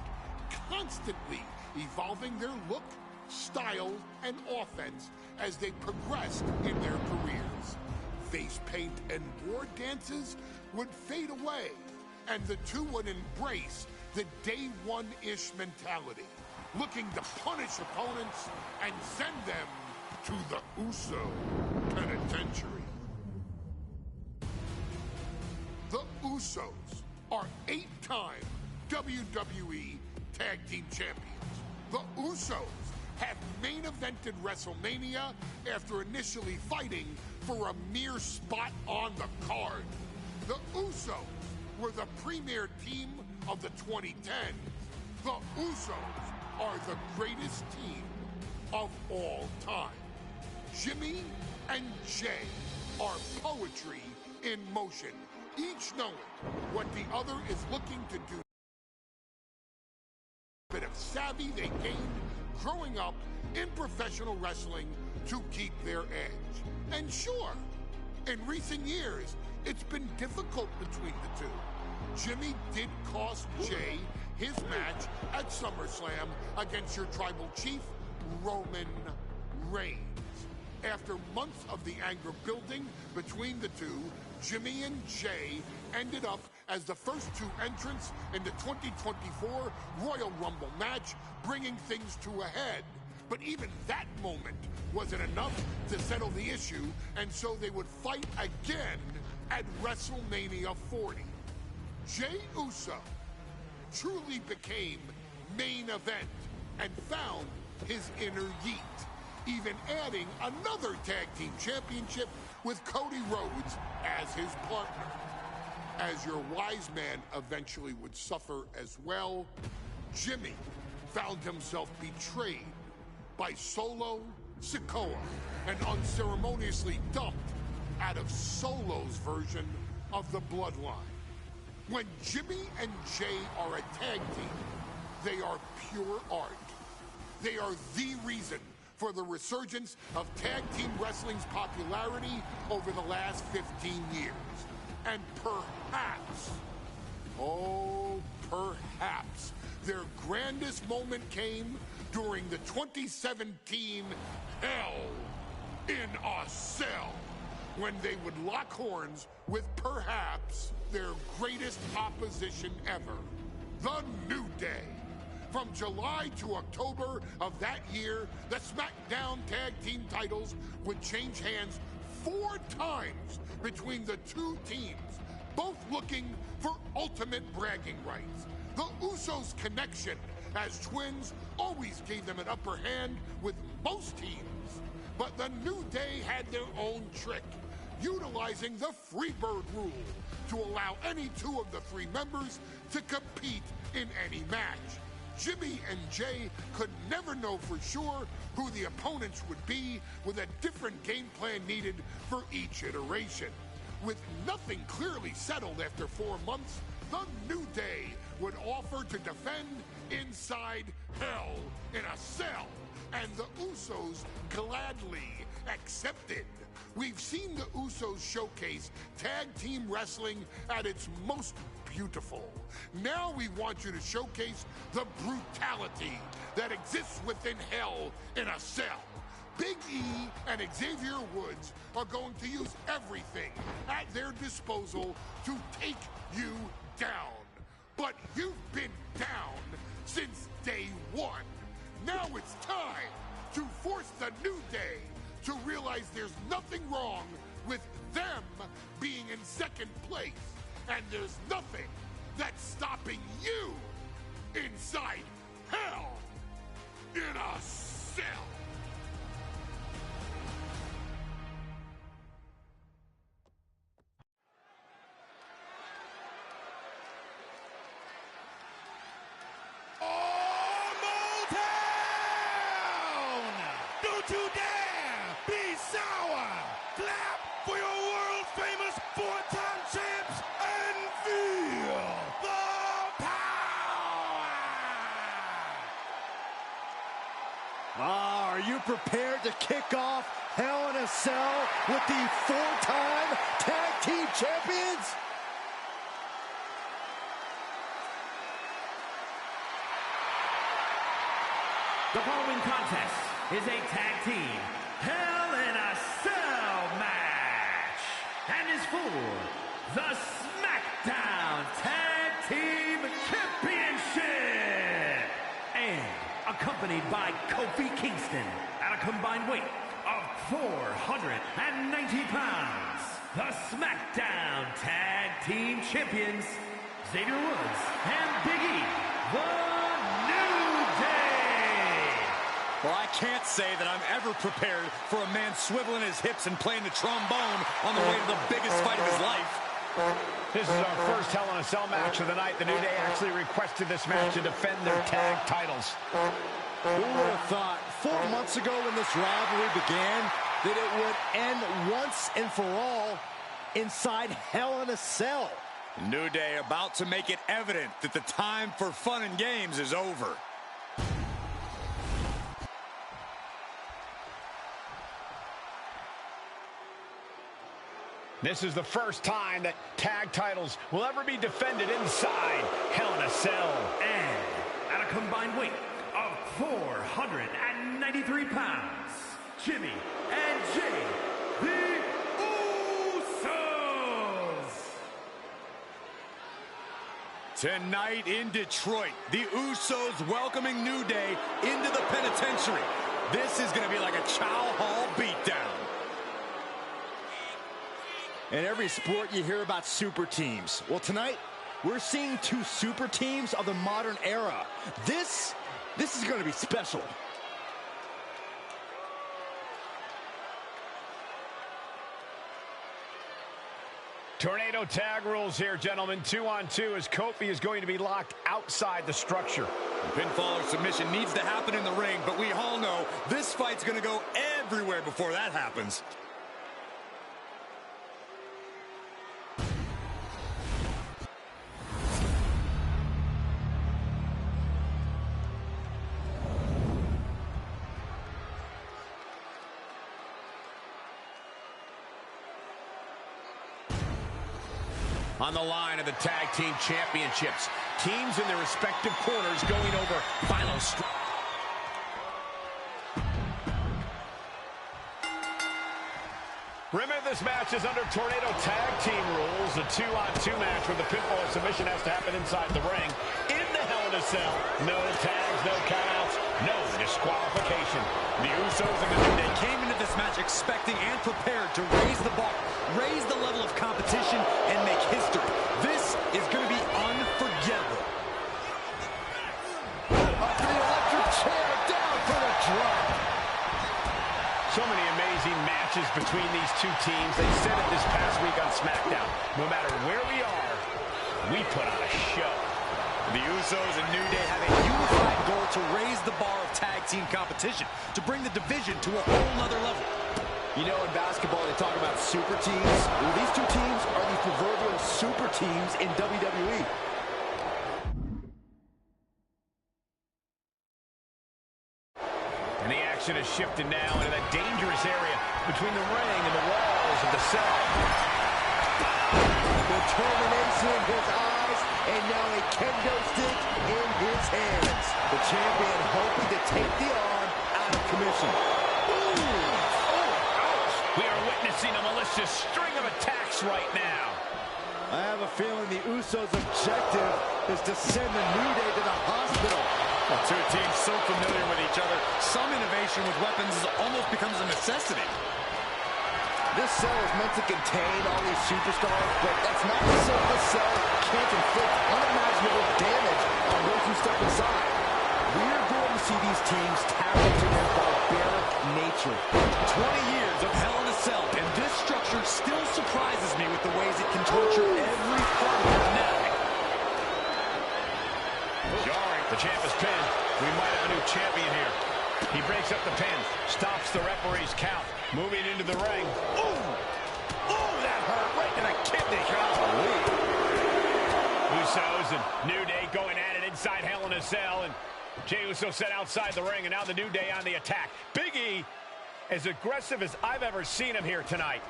A: constantly evolving their look, style, and offense as they progressed in their careers. Face paint and war dances would fade away, and the two would embrace the day one-ish mentality, looking to punish opponents and send them to the Uso penitentiary. The Usos are 8-time WWE Tag Team Champions. The Usos have main evented WrestleMania after initially fighting for a mere spot on the card. The Usos were the premier team of the 2010s. The Usos are the greatest team of all time. Jimmy and Jey are poetry in motion, each knowing what the other is looking to do. A bit of savvy they gained growing up in professional wrestling to keep their edge. And sure, in recent years, it's been difficult between the two. Jimmy did cost Jey his match at SummerSlam against your tribal chief, Roman Reigns. After months of the anger building between the two, Jimmy and Jey ended up as the first two entrants in the 2024 Royal Rumble match, bringing things to a head. But even that moment wasn't enough to settle the issue, and so they would fight again at WrestleMania 40. Jey Uso truly became main event and found his inner yeet, even adding another tag team championship with Cody Rhodes as his partner. As your wise man eventually would suffer as well, Jimmy found himself betrayed by Solo Sikoa and unceremoniously dumped out of Solo's version of the Bloodline. When Jimmy and Jey are a tag team, they are pure art. They are the reason for the resurgence of tag team wrestling's popularity over the last 15 years. And perhaps, oh, perhaps, their grandest moment came during the 2017 Hell in a Cell, when they would lock horns with perhaps their greatest opposition ever, The New Day. From July to October of that year, the SmackDown Tag Team titles would change hands 4 times between the two teams, both looking for ultimate bragging rights. The Usos' connection as twins always gave them an upper hand with most teams. But the New Day had their own trick, utilizing the Freebird rule to allow any 2 of the 3 members to compete in any match. Jimmy and Jey could never know for sure who the opponents would be, with a different game plan needed for each iteration. With nothing clearly settled after 4 months, the New Day would offer to defend inside Hell in a Cell, and the Usos gladly accepted. We've seen the Usos showcase tag team wrestling at its most beautiful. Now we want you to showcase the brutality that exists within Hell in a Cell. Big E and Xavier Woods are going to use everything at their disposal to take you down. But you've been down since day 1. Now it's time to force the New Day to realize there's nothing wrong with them being in second place, and there's nothing that's stopping you inside Hell in a Cell.
M: Don't you dare be sour! Clap for your world-famous four-time champs and feel the power!
P: Are you prepared to kick off Hell in a Cell with the four-time tag team champions?
M: The following contest is a tag team Hell in a Cell match and is for the SmackDown Tag Team Championship and accompanied by Kofi Kingston at a combined weight of 490 pounds. The SmackDown Tag Team Champions, Xavier Woods and Big E, the New Day.
L: Well, I can't say that I'm ever prepared for a man swiveling his hips and playing the trombone on the way to the biggest fight of his life.
G: This is our first Hell in a Cell match of the night. The New Day actually requested this match to defend their tag titles.
P: Who would have thought 4 months ago when this rivalry began that it would end once and for all inside Hell in a Cell?
L: New Day about to make it evident that the time for fun and games is over.
G: This is the first time that tag titles will ever be defended inside Hell in a Cell.
M: And at a combined weight of 493 pounds, Jimmy and Jay, the Usos.
L: Tonight in Detroit, the Usos welcoming New Day into the penitentiary. This is going to be like a Chow Hall beatdown.
P: In every sport, you hear about super teams. Well, tonight, we're seeing two super teams of the modern era. This is going to be special.
G: Tornado tag rules here, gentlemen. 2-on-2 as Kofi is going to be locked outside the structure.
L: Pinfall or submission needs to happen in the ring, but we all know this fight's going to go everywhere before that happens. On the line of the Tag Team Championships, teams in their respective corners going over final
G: Remember, this match is under Tornado Tag Team rules. A 2-on-2 match where the pinfall or submission has to happen inside the ring. In the Hell in a Cell, no tags, no countouts, no disqualification. The Usos and the New Day
L: came into this match expecting and prepared to raise the bar, raise the level of competition, and make history. This is going to be unforgettable.
P: Up to the electric chair, down for the drop.
G: So many amazing matches between these two teams. They said it this past week on SmackDown. No matter where we are, we put on a show.
L: The Usos and New Day have a unified goal to raise the bar of tag team competition, to bring the division to a whole nother level.
P: You know, in basketball, they talk about super teams. Well, these two teams are the proverbial super teams in WWE.
G: And the action has shifted now into that dangerous area between the ring and the walls of the cell.
P: Determination in his eyes, and now a kendo stick in his hands. The champion hoping to take the arm out of commission.
G: We are witnessing a malicious string of attacks right now.
P: I have a feeling the Usos' objective is to send the New Day to the hospital.
L: Well, two teams so familiar with each other, some innovation with weapons almost becomes a necessity.
P: This cell is meant to contain all these superstars, but that's not to say this cell can't inflict unimaginable damage on those who step inside. We're going to see these teams tap into their barbaric nature.
L: 20 years of Hell in a Cell, and this structure still surprises me with the ways it can torture every part of your neck.
G: Jarring, the champ is pinned. We might have a new champion here. He breaks up the pin, stops the referee's count, moving into the ring. Ooh! Ooh, that hurt right in the kidney. Golly. Usos and New Day going at it inside Hell in a Cell, and Jey Uso set outside the ring, and now the New Day on the attack. Big E, as aggressive as I've ever seen him here tonight.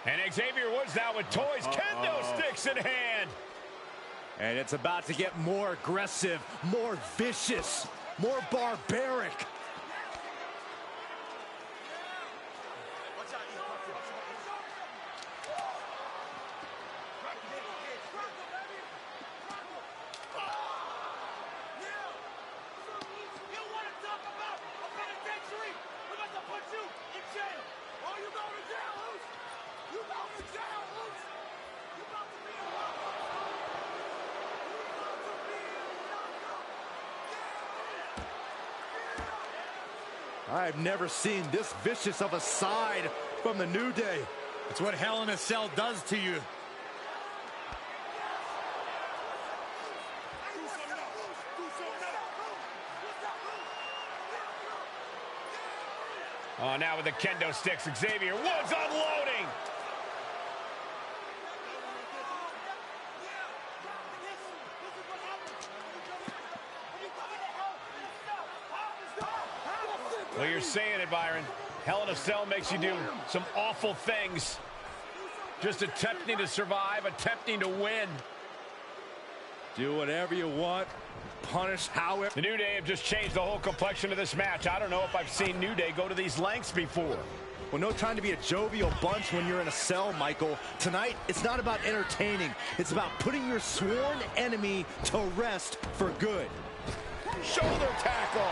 G: And Xavier Woods now with toys, kendo sticks in hand.
L: And it's about to get more aggressive, more vicious, more barbaric.
P: I've never seen this vicious of a side from the New Day.
L: It's what Hell in a Cell does to you.
G: Oh, now with the kendo sticks, Xavier Woods unloading. Well, you're saying it, Byron. Hell in a Cell makes you do some awful things. Just attempting to survive, attempting to win.
L: Do whatever you want. Punish however.
G: The New Day have just changed the whole complexion of this match. I don't know if I've seen New Day go to these lengths before.
P: Well, no time to be a jovial bunch when you're in a cell, Michael. Tonight, it's not about entertaining. It's about putting your sworn enemy to rest for good.
G: Shoulder tackle.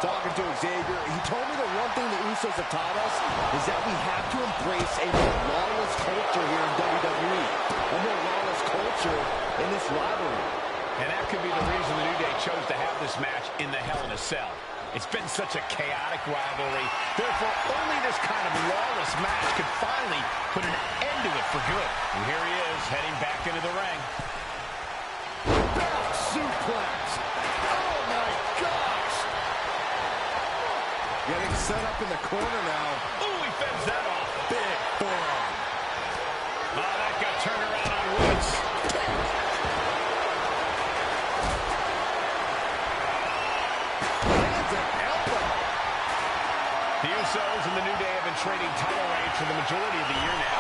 P: Talking to Xavier, he told me the one thing the Usos have taught us is that we have to embrace a more lawless culture here in WWE. A more lawless culture in this rivalry.
G: And that could be the reason the New Day chose to have this match in the Hell in a Cell. It's been such a chaotic rivalry. Therefore, only this kind of lawless match could finally put an end to it for good. And here he is, heading back into the ring.
P: Back suplex. Oh, my gosh. Getting set up in the corner now.
G: Ooh, he fends that off.
P: Big forearm.
G: Oh, that got turned around on Woods. The Usos and the New Day have been trading title reigns for the majority of the year now.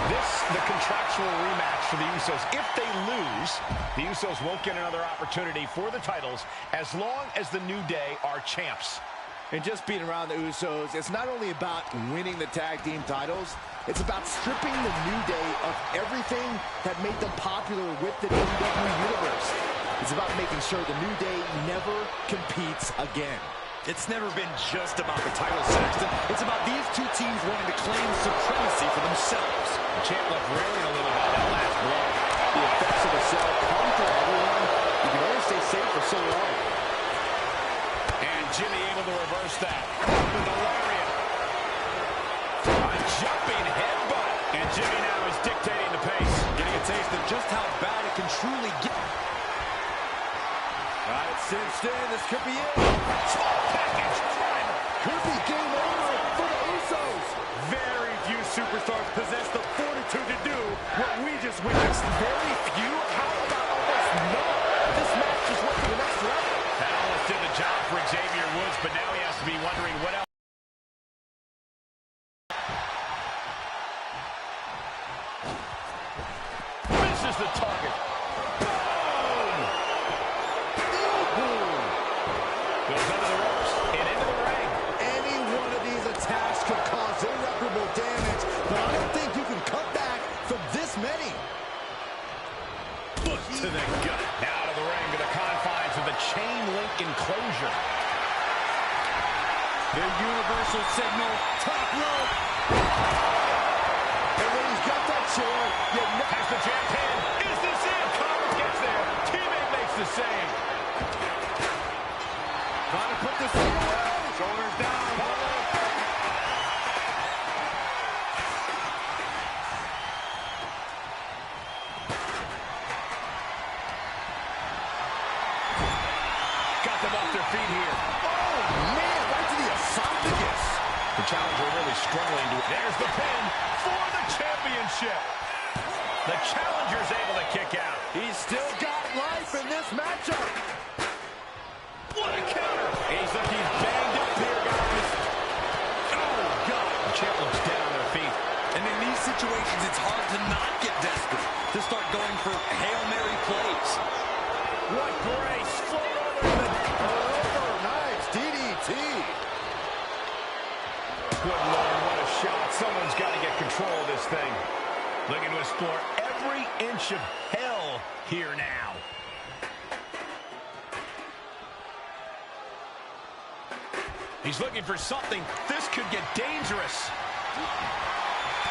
G: This, the contractual rematch for the Usos. If they lose, the Usos won't get another opportunity for the titles as long as the New Day are champs.
P: And just being around the Usos, it's not only about winning the tag team titles, it's about stripping the New Day of everything that made them popular with the WWE Universe. It's about making sure the New Day never competes again.
L: It's never been just about the title, Saxton. It's about these two teams wanting to claim supremacy for themselves.
G: The champ left railing a little about that last blow.
P: The effects of a cell come for everyone. You can only stay safe for so long.
G: And Jimmy able to reverse that. With the lariat. A jumping headbutt. And Jimmy now is dictating the pace.
L: Getting a taste of just how bad it can truly get.
P: Got it cinched in. This could be it.
G: Small package. Driver.
P: Could be game over for the Usos.
L: Very few superstars possess the fortitude to do what we just witnessed.
P: Very few? How about almost none? This match just went to the next level.
G: That almost did the job for Xavier Woods, but now he has to be wondering what else. Misses the target. Goes under the ropes and into the ring.
P: Any one of these attacks could cause irreparable damage, but I don't think you can cut back from this many.
G: Foot to the gut. Now out of the ring to the confines of the chain link enclosure.
L: The universal signal, top rope.
P: And when he's got that chair, you know.
G: Has the jab pin. Is this it? Corbin gets there. Teammate makes the save.
L: Trying to put this thing away. Shoulders down.
G: Got them off their feet here.
P: Oh, man, right to the esophagus.
G: The challenger really struggling to... There's the pin for the championship. The challenger's able to kick out.
P: He's still got life in this matchup.
G: What a counter. He's looking banged up here, guys. Oh, God. The champ looks down on their feet.
L: And in these situations, it's hard to not get desperate, to start going for Hail Mary plays.
G: What grace. Float over the...
P: Nice DDT.
G: Good Lord, what a shot. Someone's got to get control of this thing. Looking to explore every inch of hell here now. He's looking for something. This could get dangerous.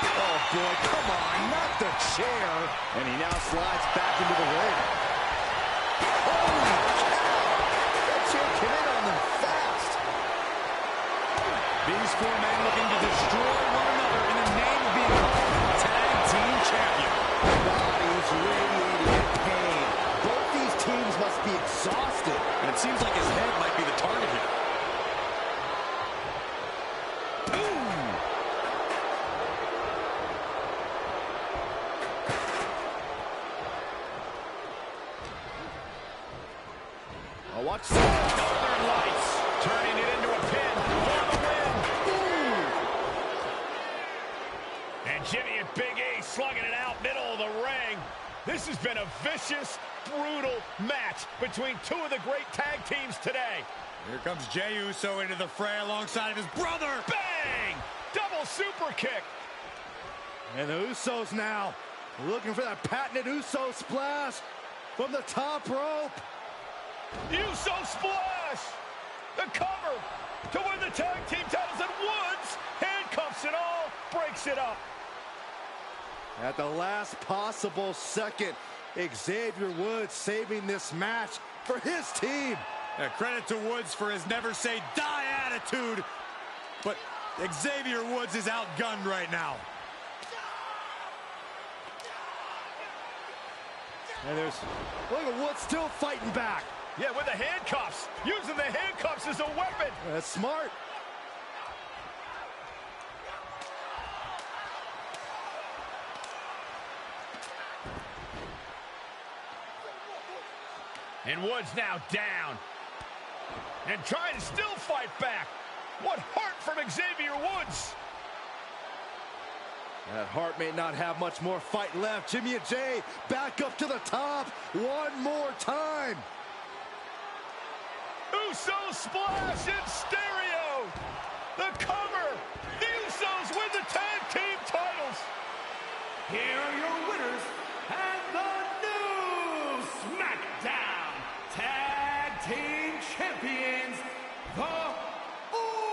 P: Oh, boy, come on, not the chair.
Q: And he now slides back into the ring.
P: Holy cow! That chair came in on them fast.
L: These four men looking to destroy one another in the name of being called Tag Team Champion.
P: Bodies radiating pain. Both these teams must be exhausted.
L: And it seems like his head might be the target here.
P: Watch this.
G: Northern Lights turning it into a pin for the win.
P: Ooh.
G: And Jimmy and Big E slugging it out middle of the ring. This has been a vicious, brutal match between two of the great tag teams today.
L: Here comes Jey Uso into the fray alongside of his brother.
G: Bang! Double super kick.
P: And the Usos now looking for that patented Uso splash from the top rope.
G: Uso splash! The cover to win the tag team titles, and Woods handcuffs it all, breaks it up.
P: At the last possible second, Xavier Woods saving this match for his team.
L: Credit to Woods for his never say die attitude, but Xavier Woods is outgunned right now.
P: And look at Woods still fighting back.
G: Yeah, with the handcuffs. Using the handcuffs as a weapon.
P: That's smart.
G: And Woods now down. And trying to still fight back. What heart from Xavier Woods.
P: That Hart may not have much more fight left. Jimmy and Jey back up to the top one more time.
G: Uso splash in stereo. The cover. The Usos win the tag team titles.
M: Here are your winners and the new SmackDown Tag Team Champions, the Usos.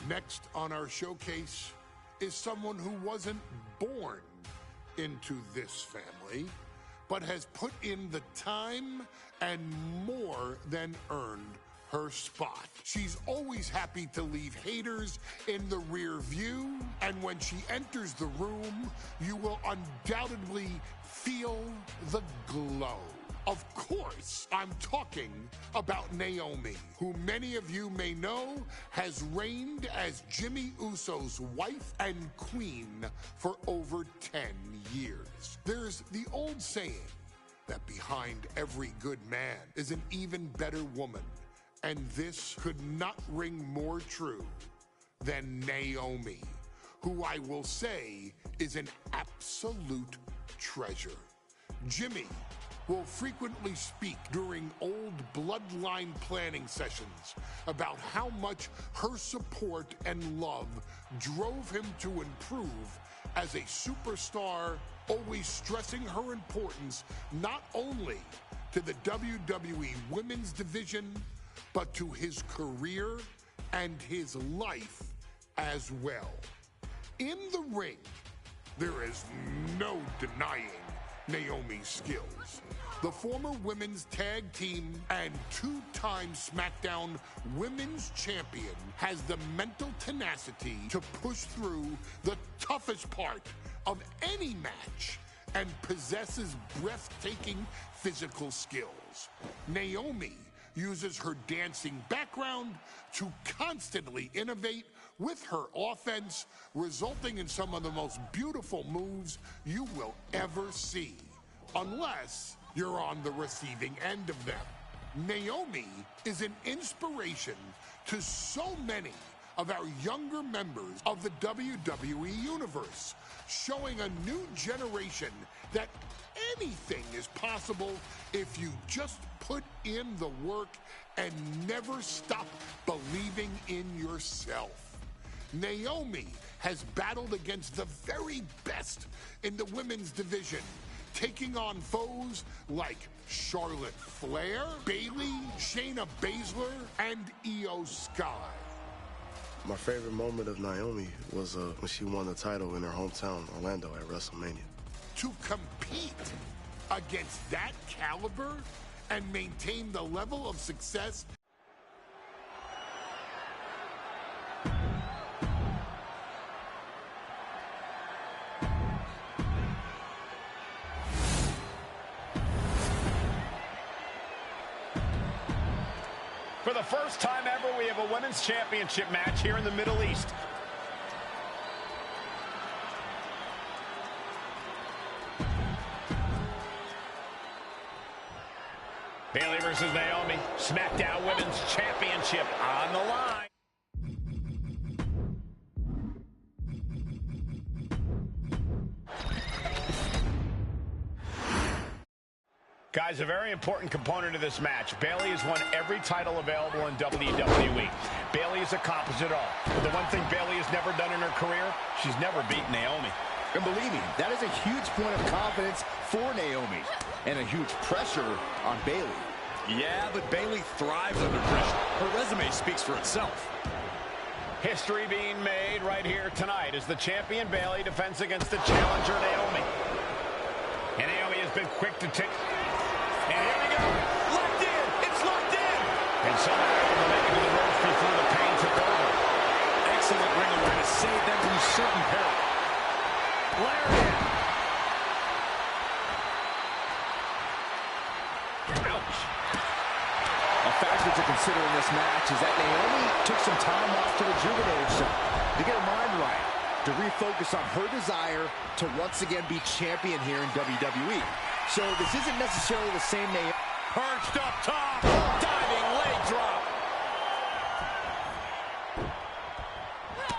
A: Next on our showcase is someone who wasn't born into this family, but has put in the time and more than earned her spot. She's always happy to leave haters in the rear view, and when she enters the room, you will undoubtedly feel the glow. Of course, I'm talking about Naomi, who many of you may know has reigned as Jimmy Uso's wife and queen for over 10 years. There's the old saying that behind every good man is an even better woman. And this could not ring more true than Naomi, who I will say is an absolute treasure. Jimmy will frequently speak during old bloodline planning sessions about how much her support and love drove him to improve as a superstar, always stressing her importance not only to the WWE Women's Division, but to his career and his life as well. In the ring, there is no denying Naomi's skills. The former women's tag team and two-time SmackDown Women's Champion has the mental tenacity to push through the toughest part of any match and possesses breathtaking physical skills. Naomi uses her dancing background to constantly innovate with her offense, resulting in some of the most beautiful moves you will ever see, unless you're on the receiving end of them. Naomi is an inspiration to so many of our younger members of the WWE Universe, showing a new generation that anything is possible if you just put in the work and never stop believing in yourself. Naomi has battled against the very best in the women's division, taking on foes like Charlotte Flair, Bayley, Shayna Baszler, and Io Sky.
E: My favorite moment of Naomi was when she won the title in her hometown, Orlando, at WrestleMania.
A: To compete against that caliber and maintain the level of success
G: For the first time ever, we have a women's championship match here in the Middle East. Bayley versus Naomi, SmackDown Women's Championship on the line. Guys, a very important component of this match. Bayley has won every title available in WWE. Bayley has accomplished it all. But the one thing Bayley has never done in her career, she's never beaten Naomi.
Q: And believe me, that is a huge point of confidence for Naomi and a huge pressure on Bayley.
L: Yeah, but Bayley thrives under pressure. Her resume speaks for itself.
G: History being made right here tonight as the champion Bayley defends against the challenger Naomi. And Naomi has been quick to take... And here we go.
L: Locked in. It's locked in.
G: And somehow able to make it to the ropes before the pain took over.
L: Excellent ring awareness saved them from certain peril. Lariat.
G: Ouch.
Q: A factor to consider in this match is that Naomi took some time off to rejuvenate herself, to get her mind right, to refocus on her desire to once again be champion here in WWE. So this isn't necessarily the same Naomi.
L: Perched up top. Diving leg drop.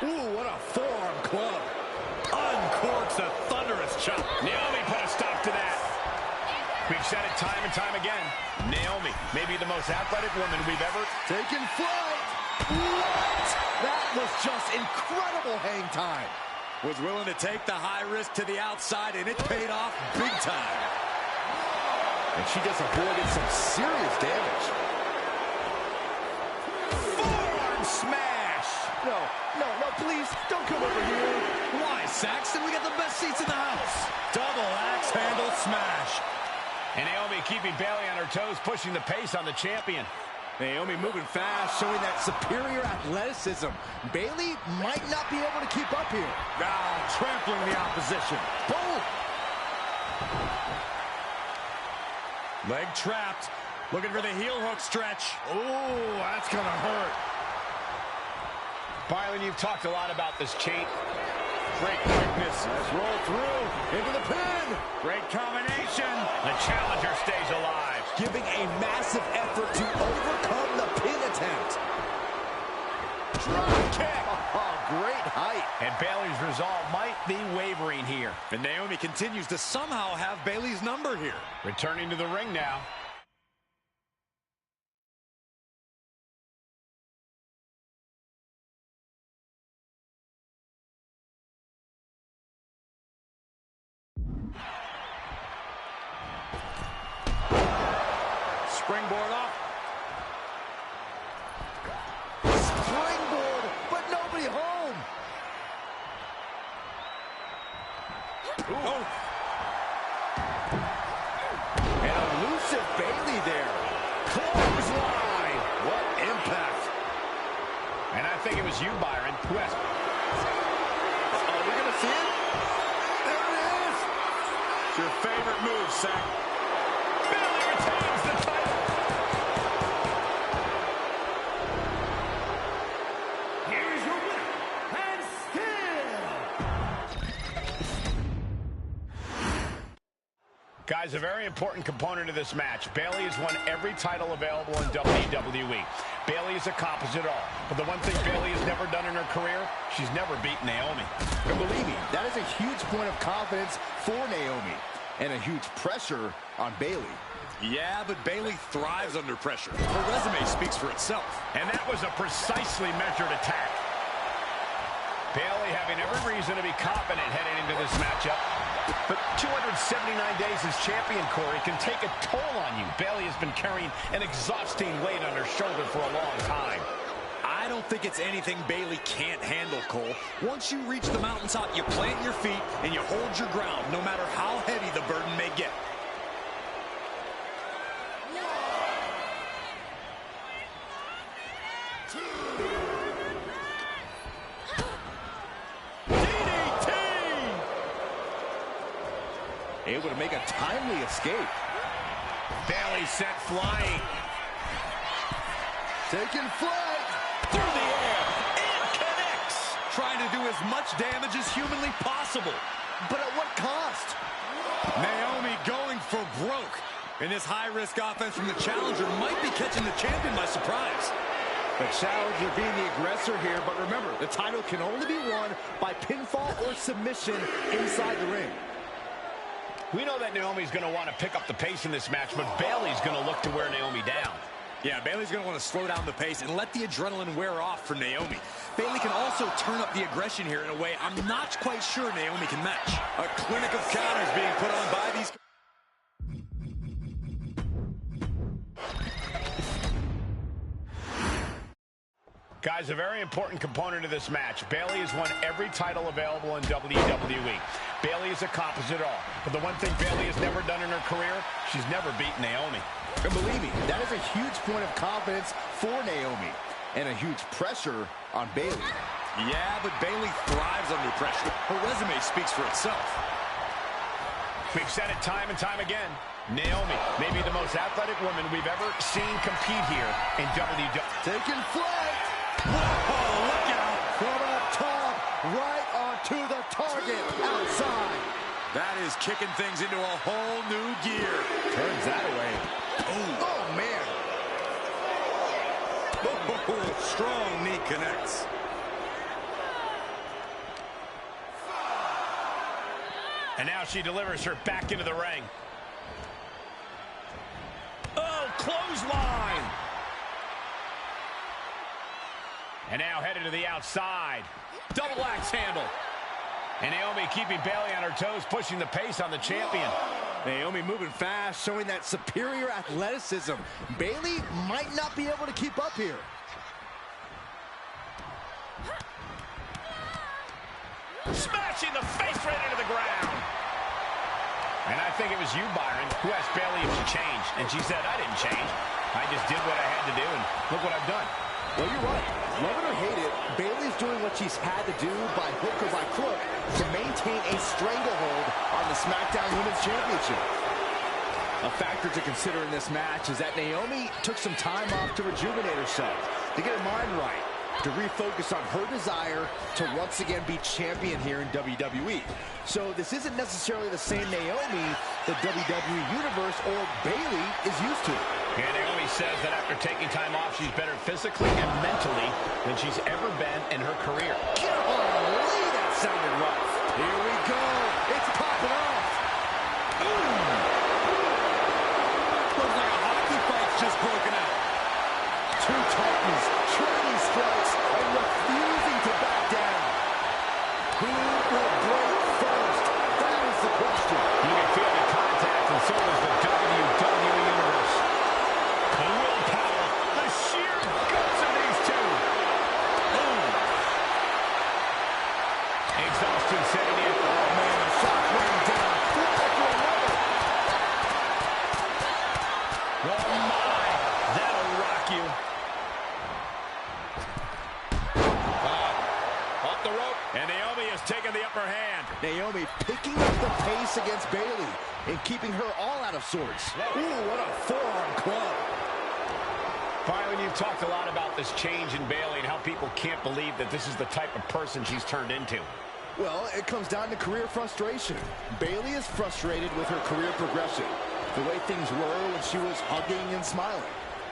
Q: Ooh, what a forearm club.
L: Uncorks a thunderous chop.
G: Naomi put a stop to that. We've said it time and time again. Naomi may be the most athletic woman we've ever
Q: taken flight. What? That was just incredible hang time.
L: Was willing to take the high risk to the outside, and it paid off big time.
Q: And she just avoided some serious damage.
L: Forearm smash.
Q: No, please, don't come over here.
L: Why, Saxton? We got the best seats in the house. Double axe handle smash.
G: And Naomi keeping Bayley on her toes, pushing the pace on the champion.
Q: Naomi moving fast, showing that superior athleticism. Bayley might not be able to keep up here.
L: Trampling the opposition.
Q: Boom!
L: Leg trapped. Looking for the heel hook stretch.
Q: Oh, that's gonna hurt.
G: Byron, you've talked a lot about this chain.
L: Great quickness. Let's roll through. Into the pin. Great combination.
G: The challenger stays alive.
Q: giving a massive effort to overcome the pin attempt.
I: Drop kick.
Q: Oh, great height.
G: And Bayley's resolve might be wavering here.
L: And Naomi continues to somehow have Bayley's number here.
G: Returning to the ring now.
L: Springboard up.
Q: Springboard, but nobody home.
L: Oh.
Q: An elusive Bayley there. Clothesline. What impact.
G: And I think it was you, Byron, who has...
Q: Are we going to see it? There it is.
L: It's your favorite move, Sack.
G: Bayley retains the title.
M: Here's your winner, and
G: Guys, a very important component of this match. Bayley has won every title available in WWE. Bayley has accomplished it all. But the one thing Bayley has never done in her career, she's never beaten Naomi.
Q: And believe me, that is a huge point of confidence for Naomi. And a huge pressure on Bayley.
L: Yeah, but Bayley thrives under pressure. Her resume speaks for itself.
G: And that was a precisely measured attack. Bayley having every reason to be confident heading into this matchup. But 279 days as champion, Corey, can take a toll on you. Bayley has been carrying an exhausting weight on her shoulder for a long time.
L: I don't think it's anything Bayley can't handle, Cole. Once you reach the mountaintop, you plant your feet and you hold your ground, no matter how heavy the burden may get.
Q: Able to make a timely escape.
G: Bayley sent flying.
Q: Taking flight.
L: Through the air. It connects. Trying to do as much damage as humanly possible.
Q: But at what cost?
L: Naomi going for broke. And this high-risk offense from the challenger might be catching the champion by surprise.
Q: The challenger being the aggressor here, but remember, the title can only be won by pinfall or submission inside the ring.
G: We know that Naomi's going to want to pick up the pace in this match, but Bayley's going to look to wear Naomi down.
L: Yeah, Bayley's going to want to slow down the pace and let the adrenaline wear off for Naomi. Bayley can also turn up the aggression here in a way I'm not quite sure Naomi can match. A clinic of counters being put on by these...
G: Guys, a very important component of this match. Bayley has won every title available in WWE. Bayley has accomplished it all. But the one thing Bayley has never done in her career, she's never beaten Naomi.
Q: And believe me, that is a huge point of confidence for Naomi. And a huge pressure on Bayley.
L: Yeah, but Bayley thrives under pressure. Her resume speaks for itself.
G: We've said it time and time again. Naomi may be the most athletic woman we've ever seen compete here in WWE.
Q: Taking flight. Whoa, look out. From up top, right onto the target outside.
L: That is kicking things into a whole new gear.
Q: Turns that away. Oh, man.
L: Oh, strong knee connects.
G: And now she delivers her back into the ring. Oh, clothesline. And now headed to the outside. Double axe handle. And Naomi keeping Bayley on her toes, pushing the pace on the champion.
Q: Naomi moving fast, showing that superior athleticism. Bayley might not be able to keep up here.
G: Smashing the face right into the ground. And I think it was you, Byron, who asked Bayley if she changed. And she said, I didn't change. I just did what I had to do, and look what I've done.
Q: Well, you're right. Love it or hate it, Bayley's doing what she's had to do by hook or by crook to maintain a stranglehold on the SmackDown Women's Championship. A factor to consider in this match is that Naomi took some time off to rejuvenate herself, to get her mind right. to refocus on her desire to once again be champion here in WWE. So this isn't necessarily the same Naomi the WWE Universe or Bayley is used to.
G: And Naomi says that after taking time off, she's better physically and mentally than she's ever been in her career.
Q: Golly, that sounded rough. Here we go. It's popping off. Boom.
L: Looks like a hockey fight's just broken out.
Q: Two Titans trading strikes and refusing to back down. Who will break first? That is the question.
G: You can feel the contact, and so does the WWE Universe. The willpower, the sheer guts of these two. Boom. Exhaustion setting in.
Q: Oh, man, a shot raining down. One after another.
G: Oh, my. That'll rock you. Off the rope. And Naomi has taken the upper hand.
Q: Naomi picking up the pace against Bayley and keeping her all out of sorts. Ooh, what a forearm club.
G: Byron, you've talked a lot about this change in Bayley and how people can't believe that this is the type of person she's turned into.
Q: Well, it comes down to career frustration. Bayley is frustrated with her career progression. The way things were when she was hugging and smiling.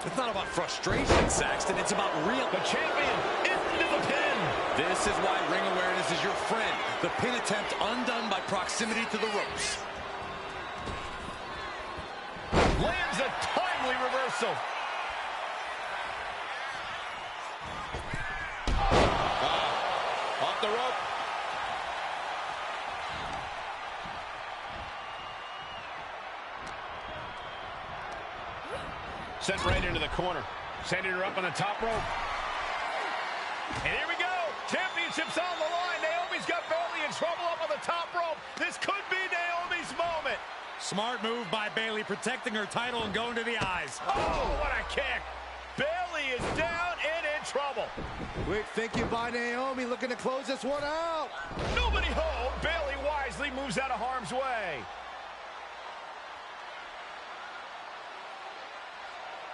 L: It's not about frustration, Saxton. It's about real.
G: The champion into the pin.
L: This is why ring awareness is your friend. The pin attempt undone by proximity to the ropes.
G: Lands a timely reversal. Off the rope. Sent right into the corner. Sending her up on the top rope. And here we go. Championship's on the line. Naomi's got Bayley in trouble up on the top rope. This could be Naomi's moment.
L: Smart move by Bayley, protecting her title and going to the eyes.
G: Oh, what a kick. Bayley is down and in trouble.
Q: Quick thinking by Naomi, looking to close this one out.
G: Nobody home. Bayley wisely moves out of harm's way.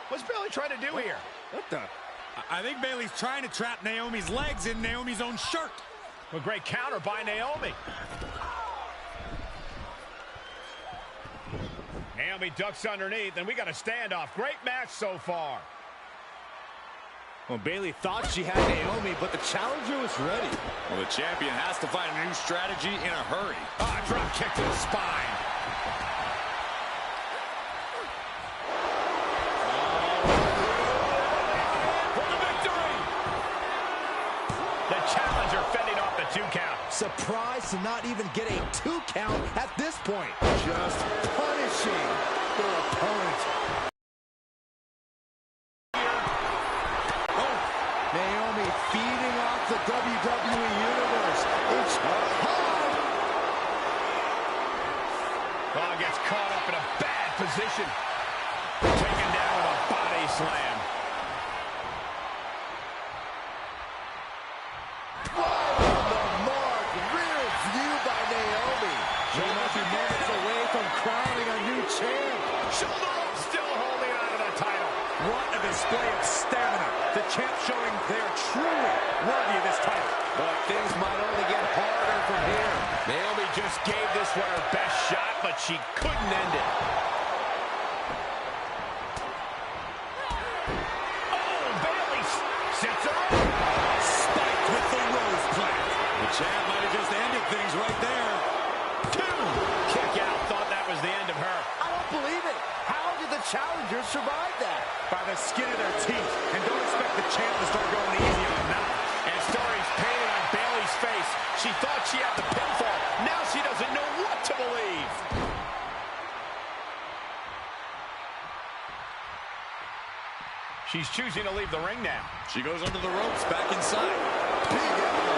G: What's Bayley trying to do here?
L: What the? I think Bayley's trying to trap Naomi's legs in Naomi's own shirt.
G: A great counter by Naomi. Naomi ducks underneath, and we got a standoff. Great match so far.
Q: Well, Bayley thought she had Naomi, but the challenger was ready.
L: Well, the champion has to find a new strategy in a hurry.
G: Drop kick to the spine. For the victory! The challenger fending off the 2 count.
Q: Surprised to not even get a 2 count at this point. Just punishing their opponent. Naomi feeding off the WWE Universe. It's hard.
G: Oh, gets caught up in a bad position. Taken down with a body slam.
Q: Right on the mark. Rear view by Naomi. She must be moments away from crowning a new champ.
G: Shoulder rope still holding on to the title.
L: What a display of stamina. The champ showing they're truly worthy of this title.
Q: But things might only get harder from here.
G: Naomi just gave this one her best shot, but she couldn't end it. Oh, Bayley sets her up.
L: Spiked with the rose plant. The champ might have just ended things right there.
G: 2. Kick out. Thought that was the end of her.
Q: I don't believe it. How did the challengers survive that?
L: By the skin of their teeth. And don't expect the champ to start going easy on them.
G: And stories painted on Bayley's face. She thought she had the pinfall. Now she doesn't know what to believe. She's choosing to leave the ring now.
L: She goes under the ropes, back inside.
Q: Big elbow.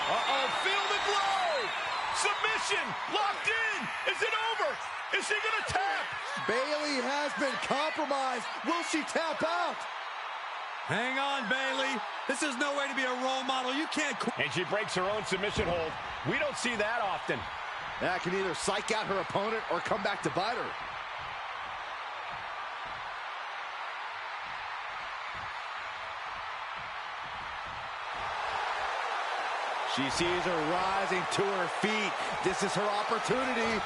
L: Uh-oh, feel the glow! Submission, locked in! Is it over? Is she gonna tap?
P: Bayley has been compromised. Will she tap out?
H: Hang on, Bayley. This is no way to be a role model. You can't quit.
G: And she breaks her own submission hold. We don't see that often.
P: That can either psych out her opponent or come back to bite her. She sees her rising to her feet. This is her opportunity.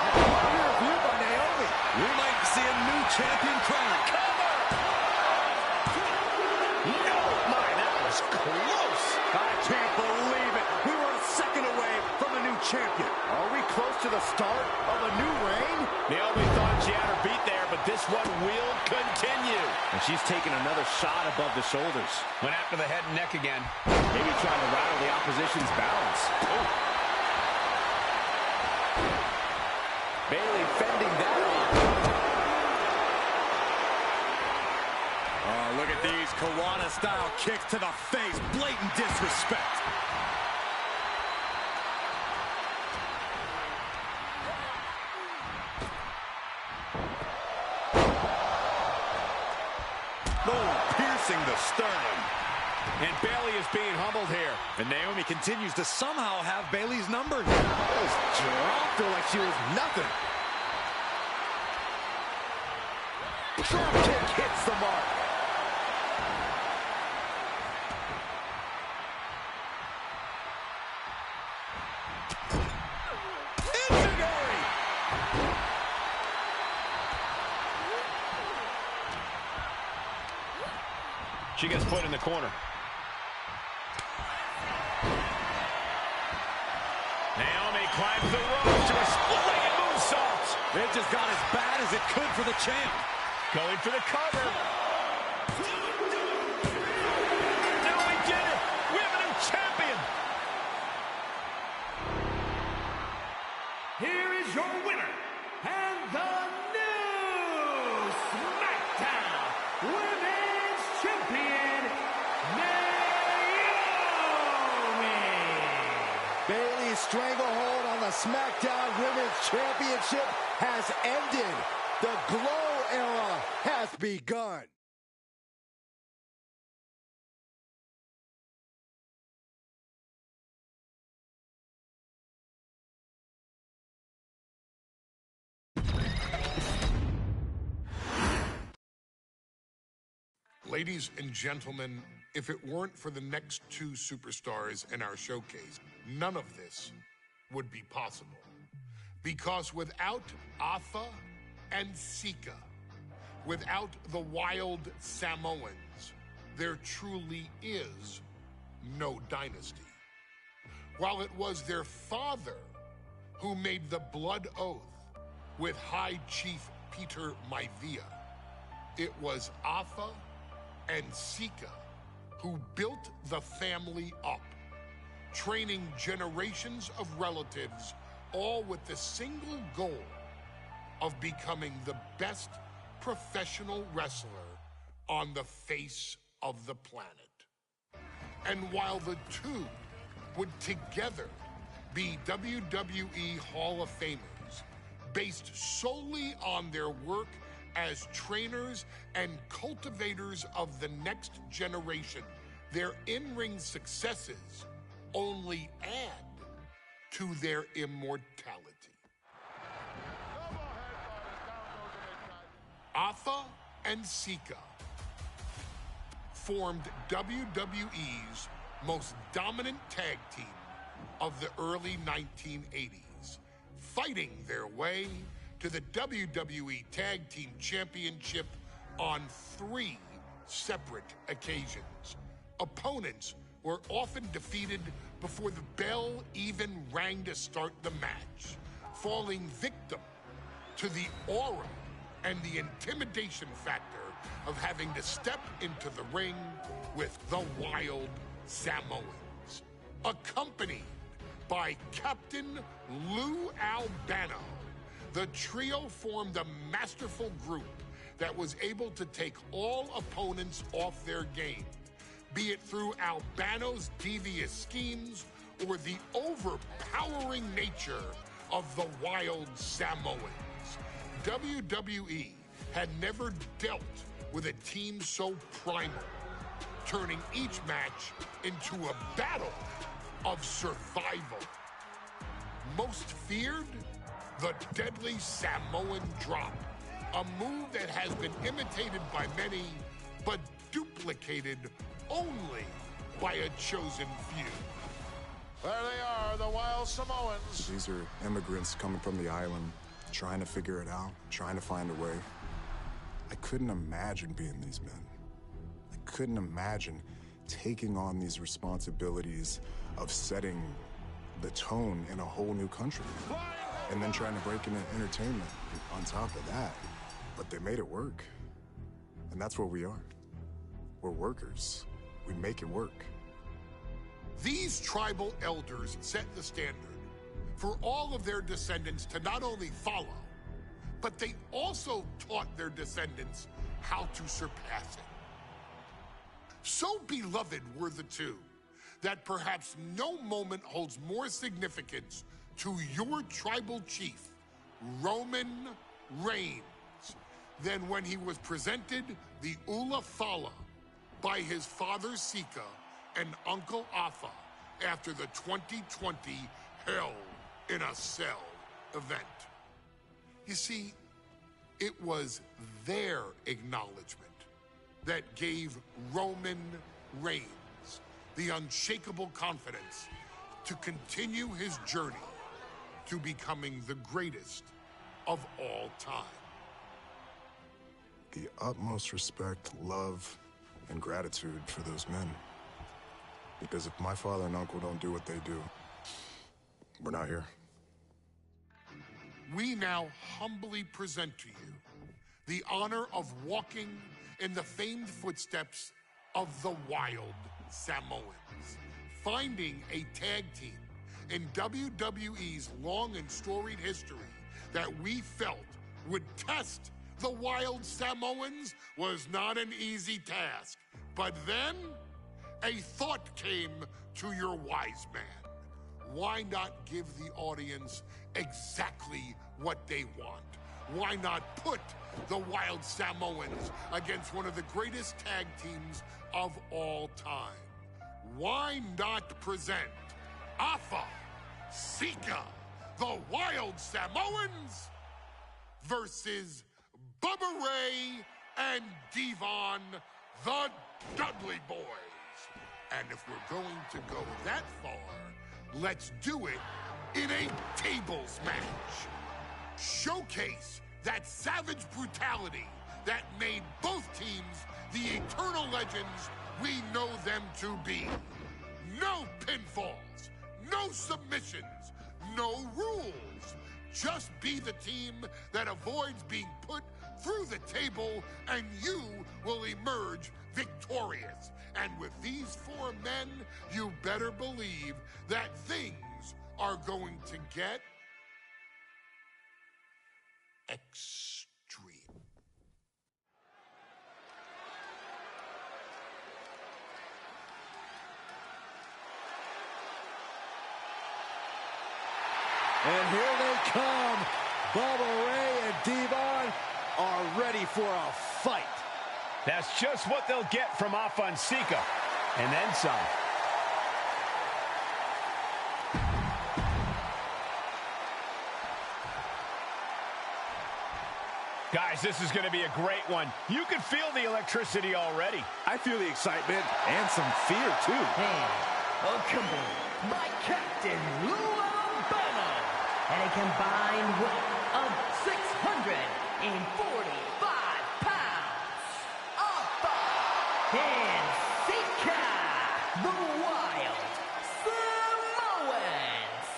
P: Review by Naomi.
H: We might see a new champion crown.
G: Cover! No! My, that was close!
P: I can't believe it. We were a second away from a new champion. Are we close to the start of a new reign?
G: Naomi thought she had her beat there, but this one will continue.
Q: And she's taking another shot above the shoulders.
G: Went after the head and neck again.
Q: Maybe trying to rattle the opposition's balance.
G: Oh.
Q: Bayley fending that off.
H: Oh, look at these Kiwana-style kicks to the face. Blatant disrespect.
L: Piercing the sternum.
G: And Bayley is being humbled here.
H: And Naomi continues to somehow have Bayley's number.
P: Just dropped her like she was nothing. Drop kick hits the mark.
L: Enzuigiri!
G: She gets put in the corner. Naomi climbs the ropes to a split-legged moonsault.
H: It just got as bad as it could for the champ.
G: Going for the cover. No, we did it. We have a new champion.
M: Here is your winner, and the new SmackDown Women's Champion, Naomi.
P: Bayley's stranglehold on the SmackDown Women's Championship has ended. The Glow era has begun.
A: Ladies and gentlemen, if it weren't for the next two superstars in our showcase, none of this would be possible. Because without Atha and Sika, without the wild Samoans, there truly is no dynasty. While it was their father who made the blood oath with High Chief Peter Maivia, it was Atha and Sika who built the family up, training generations of relatives, all with the single goal of becoming the best professional wrestler on the face of the planet. And while the two would together be WWE Hall of Famers, based solely on their work as trainers and cultivators of the next generation, their in-ring successes only add to their immortality. Atha and Sika formed WWE's most dominant tag team of the early 1980s, fighting their way to the WWE Tag Team Championship on 3 separate occasions. Opponents were often defeated before the bell even rang to start the match, falling victim to the aura and the intimidation factor of having to step into the ring with the Wild Samoans. Accompanied by Captain Lou Albano, the trio formed a masterful group that was able to take all opponents off their game, be it through Albano's devious schemes or the overpowering nature of the Wild Samoans. WWE had never dealt with a team so primal, turning each match into a battle of survival. Most feared, the deadly Samoan drop, a move that has been imitated by many, but duplicated only by a chosen few.
C: There they are, the Wild Samoans.
F: These are immigrants coming from the island, trying to figure it out, trying to find a way. I couldn't imagine being these men. I couldn't imagine taking on these responsibilities of setting the tone in a whole new country. And then trying to break into entertainment on top of that. But they made it work. And that's what we are. We're workers. We make it work.
A: These tribal elders set the standard for all of their descendants to not only follow, but they also taught their descendants how to surpass it. So beloved were the two that perhaps no moment holds more significance to your tribal chief, Roman Reigns, than when he was presented the Ula Fala by his father Sika and Uncle Afa after the 2020 Hell in a Cell event. You see, it was their acknowledgement that gave Roman Reigns the unshakable confidence to continue his journey to becoming the greatest of all time.
F: The utmost respect, love, and gratitude for those men. Because if my father and uncle don't do what they do, we're not here.
A: We now humbly present to you the honor of walking in the famed footsteps of the Wild Samoans, finding a tag team in WWE's long and storied history that we felt would test the Wild Samoans was not an easy task. But then a thought came to your wise man. Why not give the audience exactly what they want? Why not put the Wild Samoans against one of the greatest tag teams of all time? Why not present Afa, Sika, the Wild Samoans versus Bubba Ray and Devon, the Dudley Boys? And if we're going to go that far, let's do it in a tables match. Showcase that savage brutality that made both teams the eternal legends we know them to be. No pinfalls, no submissions, no rules. Just be the team that avoids being put through the table, and you will emerge victorious. And with these four men, you better believe that things are going to get extreme.
P: And here they come. Bubba Ray and Devon are ready for a fight.
G: That's just what they'll get from Afa and Sika, and then some. Guys, this is going to be a great one. You can feel the electricity already.
P: I feel the excitement and some fear, too.
M: And accompanied by Captain Lou Albano and a combined weight of 645 pounds. Afa and Sika, the Wild Samoans.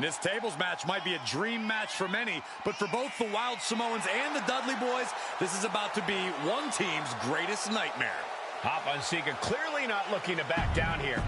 L: This tables match might be a dream match for many, but for both the Wild Samoans and the Dudley Boys, this is about to be one team's greatest nightmare.
G: Afa and Sika clearly not looking to back down here.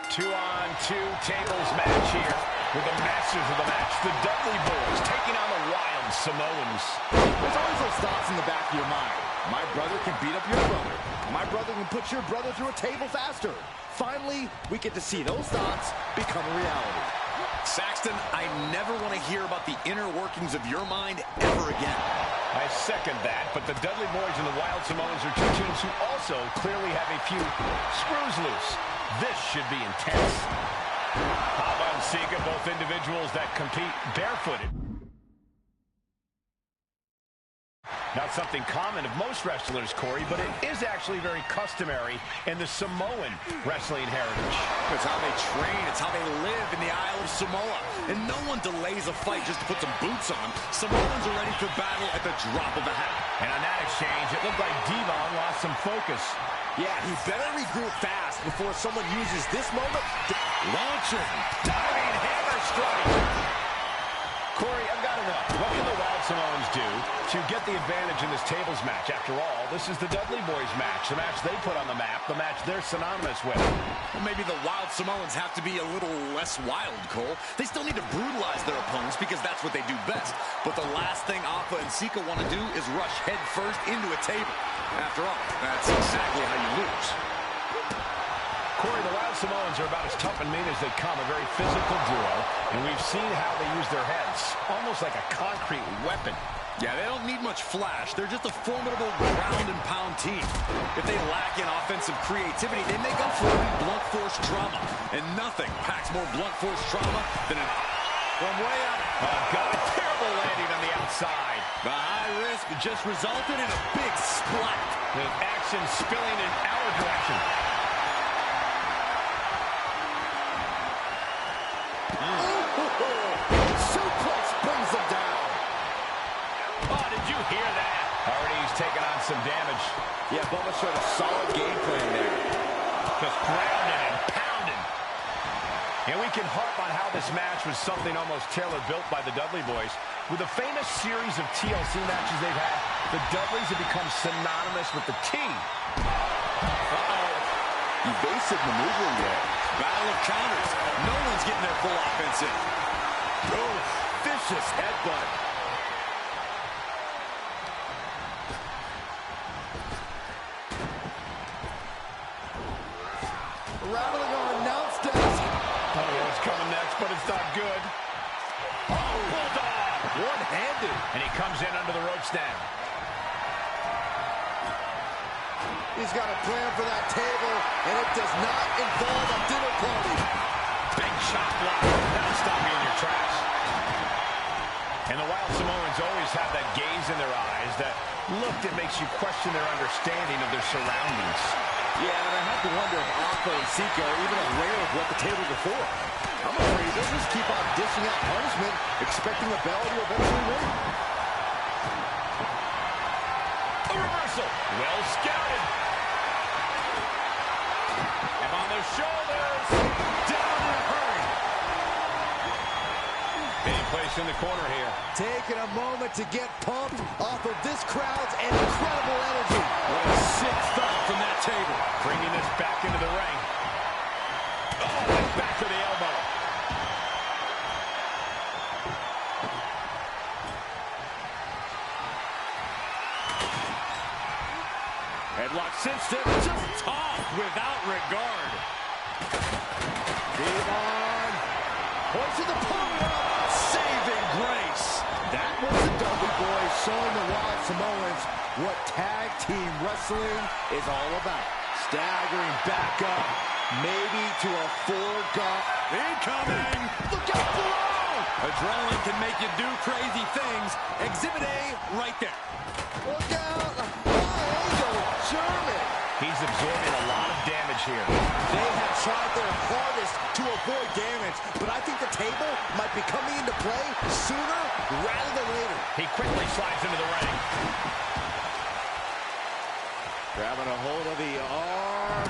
G: Two-on-two tables match here. with the masters of the match, the Dudley Boys, taking on the Wild Samoans.
Q: There's always those thoughts in the back of your mind. My brother can beat up your brother. My brother can put your brother through a table faster. Finally, we get to see those thoughts become a reality.
L: Saxton, I never want to hear about the inner workings of your mind ever again.
G: I second that, but the Dudley Boys and the Wild Samoans are two teams who also clearly have a few screws loose. This should be intense. Ava and Sika, both individuals that compete barefooted. Not something common of most wrestlers, Corey, but it is actually very customary in the Samoan wrestling heritage.
L: It's how they train. It's how they live in the Isle of Samoa. And no one delays a fight just to put some boots on. Samoans are ready for battle at the drop of a hat.
G: And on that exchange, it looked like Devon lost some focus.
Q: Yeah, he better regroup fast before someone uses this moment to
G: launching. Diving hammer strike. Corey, I've got to know, what can the Wild Samoans do to get the advantage in this tables match? After all, this is the Dudley Boys match, the match they put on the map, the match they're synonymous with.
L: Well, maybe the Wild Samoans have to be a little less wild, Cole. They still need to brutalize their opponents because that's what they do best. But the last thing Afa and Sika want to do is rush head first into a table. After all, that's exactly how you lose.
G: Corey, the Wild Samoans are about as tough and mean as they come, a very physical duo, and we've seen how they use their heads, almost like a concrete weapon.
L: Yeah, they don't need much flash. They're just a formidable ground-and-pound team. If they lack in offensive creativity, they make up for it in blunt force trauma. And nothing packs more blunt force trauma than an... From way up.
G: Oh, God, a terrible landing on the outside.
L: The high risk just resulted in a big splat.
G: With action spilling in our direction.
Q: suplex brings them down.
G: Oh, did you hear that? Already he's taking on some damage.
Q: Yeah, Bubba showed a solid game plan there.
G: Just grounding and pounding. And we can harp on how this match was something almost tailor-built by the Dudley Boys. With a famous series of TLC matches they've had, the Dudleys have become synonymous with the T.
Q: Evasive maneuvering there.
L: Battle of counters. No one's getting their full offense in.
Q: Oh, vicious headbutt. Rattling our announce desk.
G: Oh, what's coming next, but it's not good. Oh, bulldog.
Q: One-handed.
G: And he comes in under the ropes now.
Q: He's got a plan for that table, and it does not involve a dinner party.
G: Big shot block. That'll stop you in your tracks. And the Wild Samoans always have that gaze in their eyes, that look that makes you question their understanding of their surroundings.
Q: Yeah, and I have to wonder if Afa and Sika are even aware of what the tables are for. I'm afraid they'll just keep on dishing out punishment, expecting a bell to eventually ring.
G: A reversal. Well scouted. And on their shoulders. Down in a hurry. Being placed in the corner here.
Q: Taking a moment to get pumped off of this crowd's incredible energy.
L: What a sick thought from that table.
G: Bringing this back into the ring. Oh, and back to the elbow.
L: Headlock cinched him. Just tossed without regard.
Q: Devon. Hoisting the opponent up.
L: Saving grace.
Q: That was the Dudley Boys showing the Wild Samoans what tag team wrestling is all about. Staggering back up, maybe to a foregone.
L: Incoming!
Q: Look out below!
L: Adrenaline can make you do crazy things. Exhibit A, right there.
Q: Look out! Angle German!
G: He's absorbing a lot of damage here.
Q: They have tried their hardest to avoid damage, but I think the table might be coming into play sooner rather than later.
G: He quickly slides into the ring.
Q: Grabbing a hold of the arm.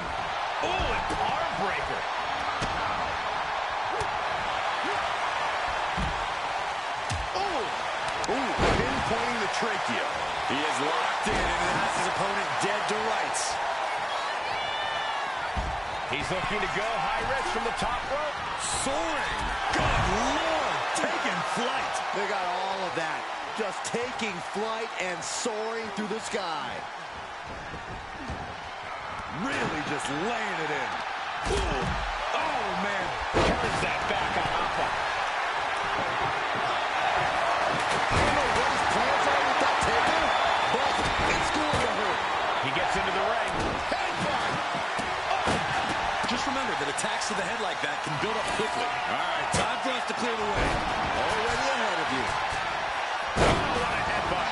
G: Oh, an arm breaker.
Q: Oh!
L: Ooh, pinpointing the trachea. He is locked in and has his opponent dead to rights.
G: He's looking to go high risk from the top rope.
L: Soaring. Good Lord. Taking flight.
P: They got all of that. Just taking flight and soaring through the sky.
L: Really just laying it in. Ooh. Oh, man.
G: Carries that back on Alpha.
P: I don't know what his plans are with that table, but it's going to hurt.
G: He gets into the ring.
P: Headbutt.
L: Just remember that attacks to the head like that can build up quickly. All right, time for us to clear the way.
P: Already ahead of you.
G: Oh, what a headbutt.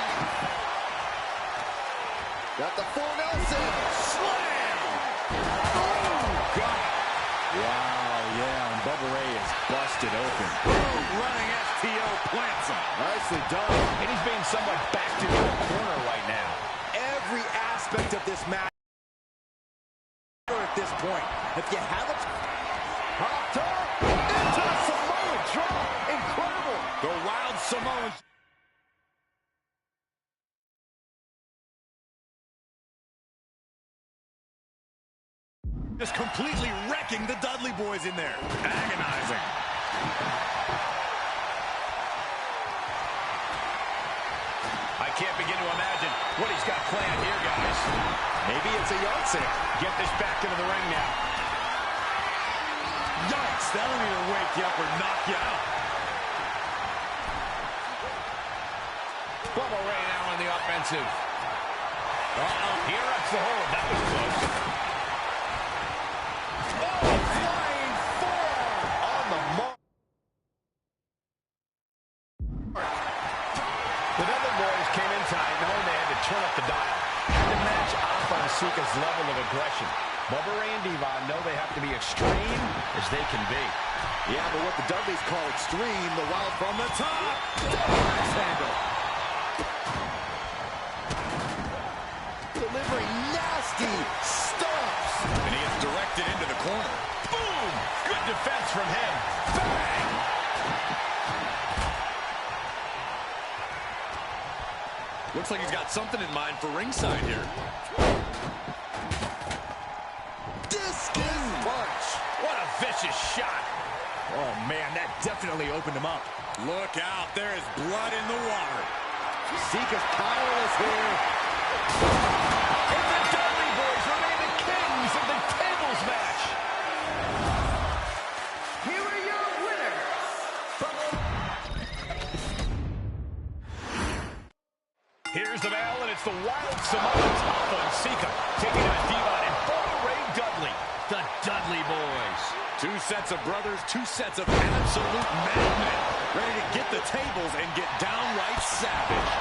P: Got the full Nelson. Slam.
L: Oh, God. Wow, yeah, and Bubba Ray is busted open. Boom, running STO plants him.
P: Nicely done.
G: And he's being somewhat backed into the corner right now.
P: Every aspect of this match at this point. If you haven't popped up into the Samoan drop. Incredible.
L: The Wild Samoans. Just completely wrecking the Dudley boys in there. Agonizing.
G: I can't begin to imagine what he's got planned here, guys.
P: Maybe it's a yard sale.
G: Get this back into the ring now.
L: Yikes, that'll either wake you up or knock you out.
G: Bubba Ray now on the offensive. Uh-oh, he erects the hold. That was close.
P: Flying forearm on the mark.
G: The Dudley boys came in tonight knowing they had to turn up the dial to match Alpha and Sika's level of aggression. Bubba Ray and Devon know they have to be extreme as they can be.
P: Yeah, but what the Dudleys call extreme, the Wild from the top. Nice handle. Delivering nasty stomps.
L: And he gets directed into the corner.
G: Boom! Good defense from him. Bang!
L: Looks like he's got something in mind for ringside here.
P: Discus punch.
G: What a vicious shot.
L: Oh, man, that definitely opened him up. Look out. There is blood in the water.
P: Sika's powerless here.
G: And the Dudley boys remain the kings of the tables match.
M: Here are your winners.
G: Here's the bell, and it's the Wild Samoans, Alpha and Sika, taking on Devon and Bubba Ray Dudley, the Dudley boys.
L: Two sets of brothers, two sets of absolute madmen, ready to get the tables and get downright savage.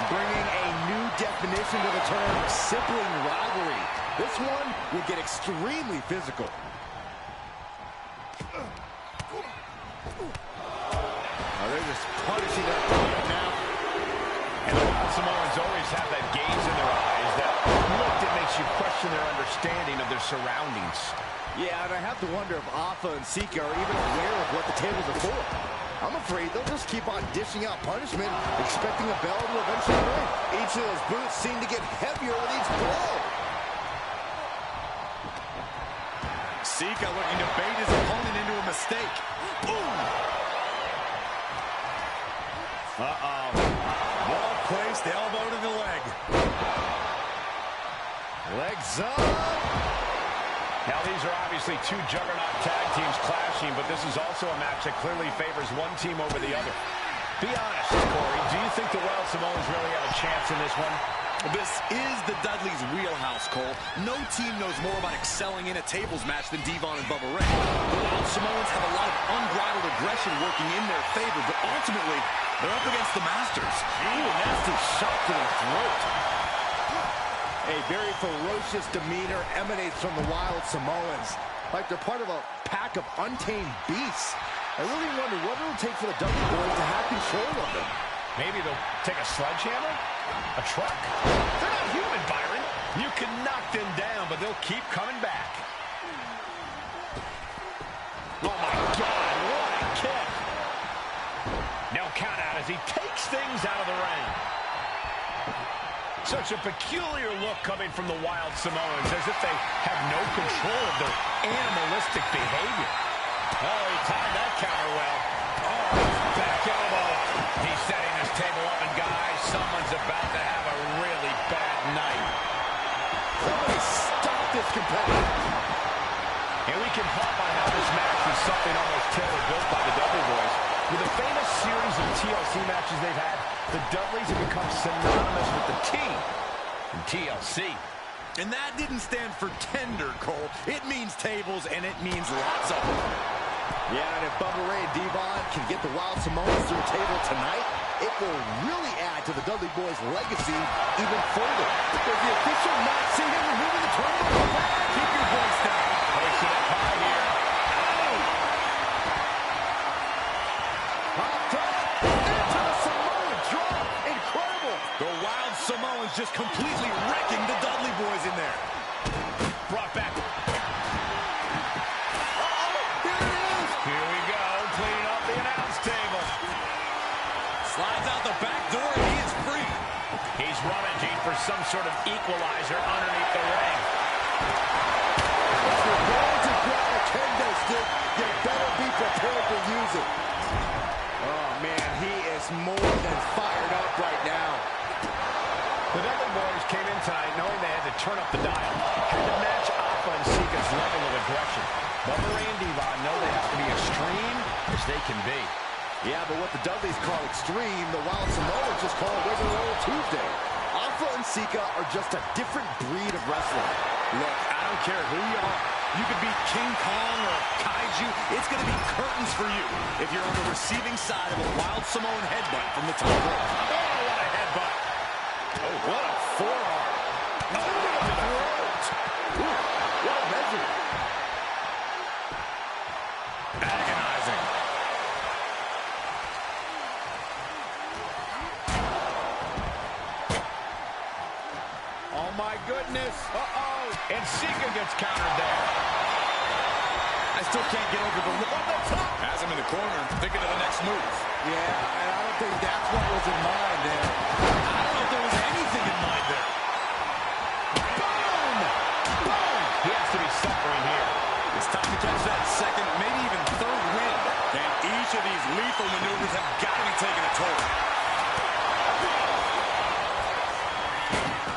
P: Bringing a new definition to the term sibling rivalry. This one will get extremely physical.
L: They're just punishing their opponent now.
G: And the Wild Samoans always have that gaze in their eyes, that look that makes you question their understanding of their surroundings.
P: Yeah, and I have to wonder if Alpha and Sika are even aware of what the tables are for. I'm afraid they'll just keep on dishing out punishment, expecting a bell to eventually ring. Each of those boots seem to get heavier with each blow.
L: Sika looking to bait his opponent into a mistake. Ooh! Uh-oh. Well-placed elbow to the leg.
P: Legs up.
G: Now, these are obviously two juggernaut tag teams clashing, but this is also a match that clearly favors one team over the other. Be honest, Corey, do you think the Wild Samoans really have a chance in this one?
L: This is the Dudleys' wheelhouse, Cole. No team knows more about excelling in a tables match than Devon and Bubba Ray. The Wild Samoans have a lot of unbridled aggression working in their favor, but ultimately, they're up against the Masters.
P: Ooh, a nasty shot to the throat. A very ferocious demeanor emanates from the Wild Samoans, like they're part of a pack of untamed beasts. I really wonder what it'll take for the Dudley boys to have control of them.
G: Maybe they'll take a sledgehammer? A truck? They're not human, Byron. You can knock them down, but they'll keep coming back. Oh, my God, what a kick. No count out as he takes things out of the ring. Such a peculiar look coming from the Wild Samoans, as if they have no control of their animalistic behavior. Oh, he timed that counter well. Oh, back elbow. He's setting his table up, and guys, someone's about to have a really bad night.
P: Somebody stop this competitor.
G: And we can harp on how this match is something almost tailor-built by the Dudley Boys. With a famous series of TLC matches they've had, the Dudleys have become synonymous with the T in TLC.
L: And that didn't stand for tender, Cole. It means tables, and it means lots of them.
P: Yeah, and if Bubba Ray and Devon can get the Wild Samoans to a table tonight, it will really add to the Dudley Boys' legacy even further. Does the official not see him removing the tournament?
L: Keep your voice down.
G: Takes it up high here.
L: The Wild Samoans just completely wrecking the Dudley Boys in there.
G: Brought back.
L: Here it is.
G: Here we go, cleaning up the announce table.
L: Slides out the back door, and he is free.
G: He's rummaging for some sort of equalizer underneath the ring.
P: If you're going to grab a kendo stick, you better be prepared to use it. Oh, man, he is more than fired up right now.
G: The Dudley Boys came in tonight knowing they had to turn up the dial, had to match Alpha and Sika's level of aggression. Bubba Ray and Devon know they have to be extreme as they can be.
P: Yeah, but what the Dudleys call extreme, the Wild Samoans just call regular old Tuesday. Alpha and Sika are just a different breed of wrestling.
L: Look, I don't care who you are. You could be King Kong or Kaiju. It's going to be curtains for you if you're on the receiving side of a Wild Samoan headbutt from the top rope.
G: Oh, what a headbutt.
L: Oh, what a forearm.
P: Oh, what a throat. Ooh, what a measure.
L: Agonizing.
G: Oh, my goodness. Uh-oh. And Sika gets countered there.
L: I still can't get over the look on the top. Has him in the corner, thinking of the next move.
P: Yeah, and I don't think that's what was in mind there.
L: I don't know if there was anything in mind there.
P: Boom! Boom!
G: He has to be suffering here.
L: It's time to catch that second, maybe even third wind. And each of these lethal maneuvers have got to be taking a toll.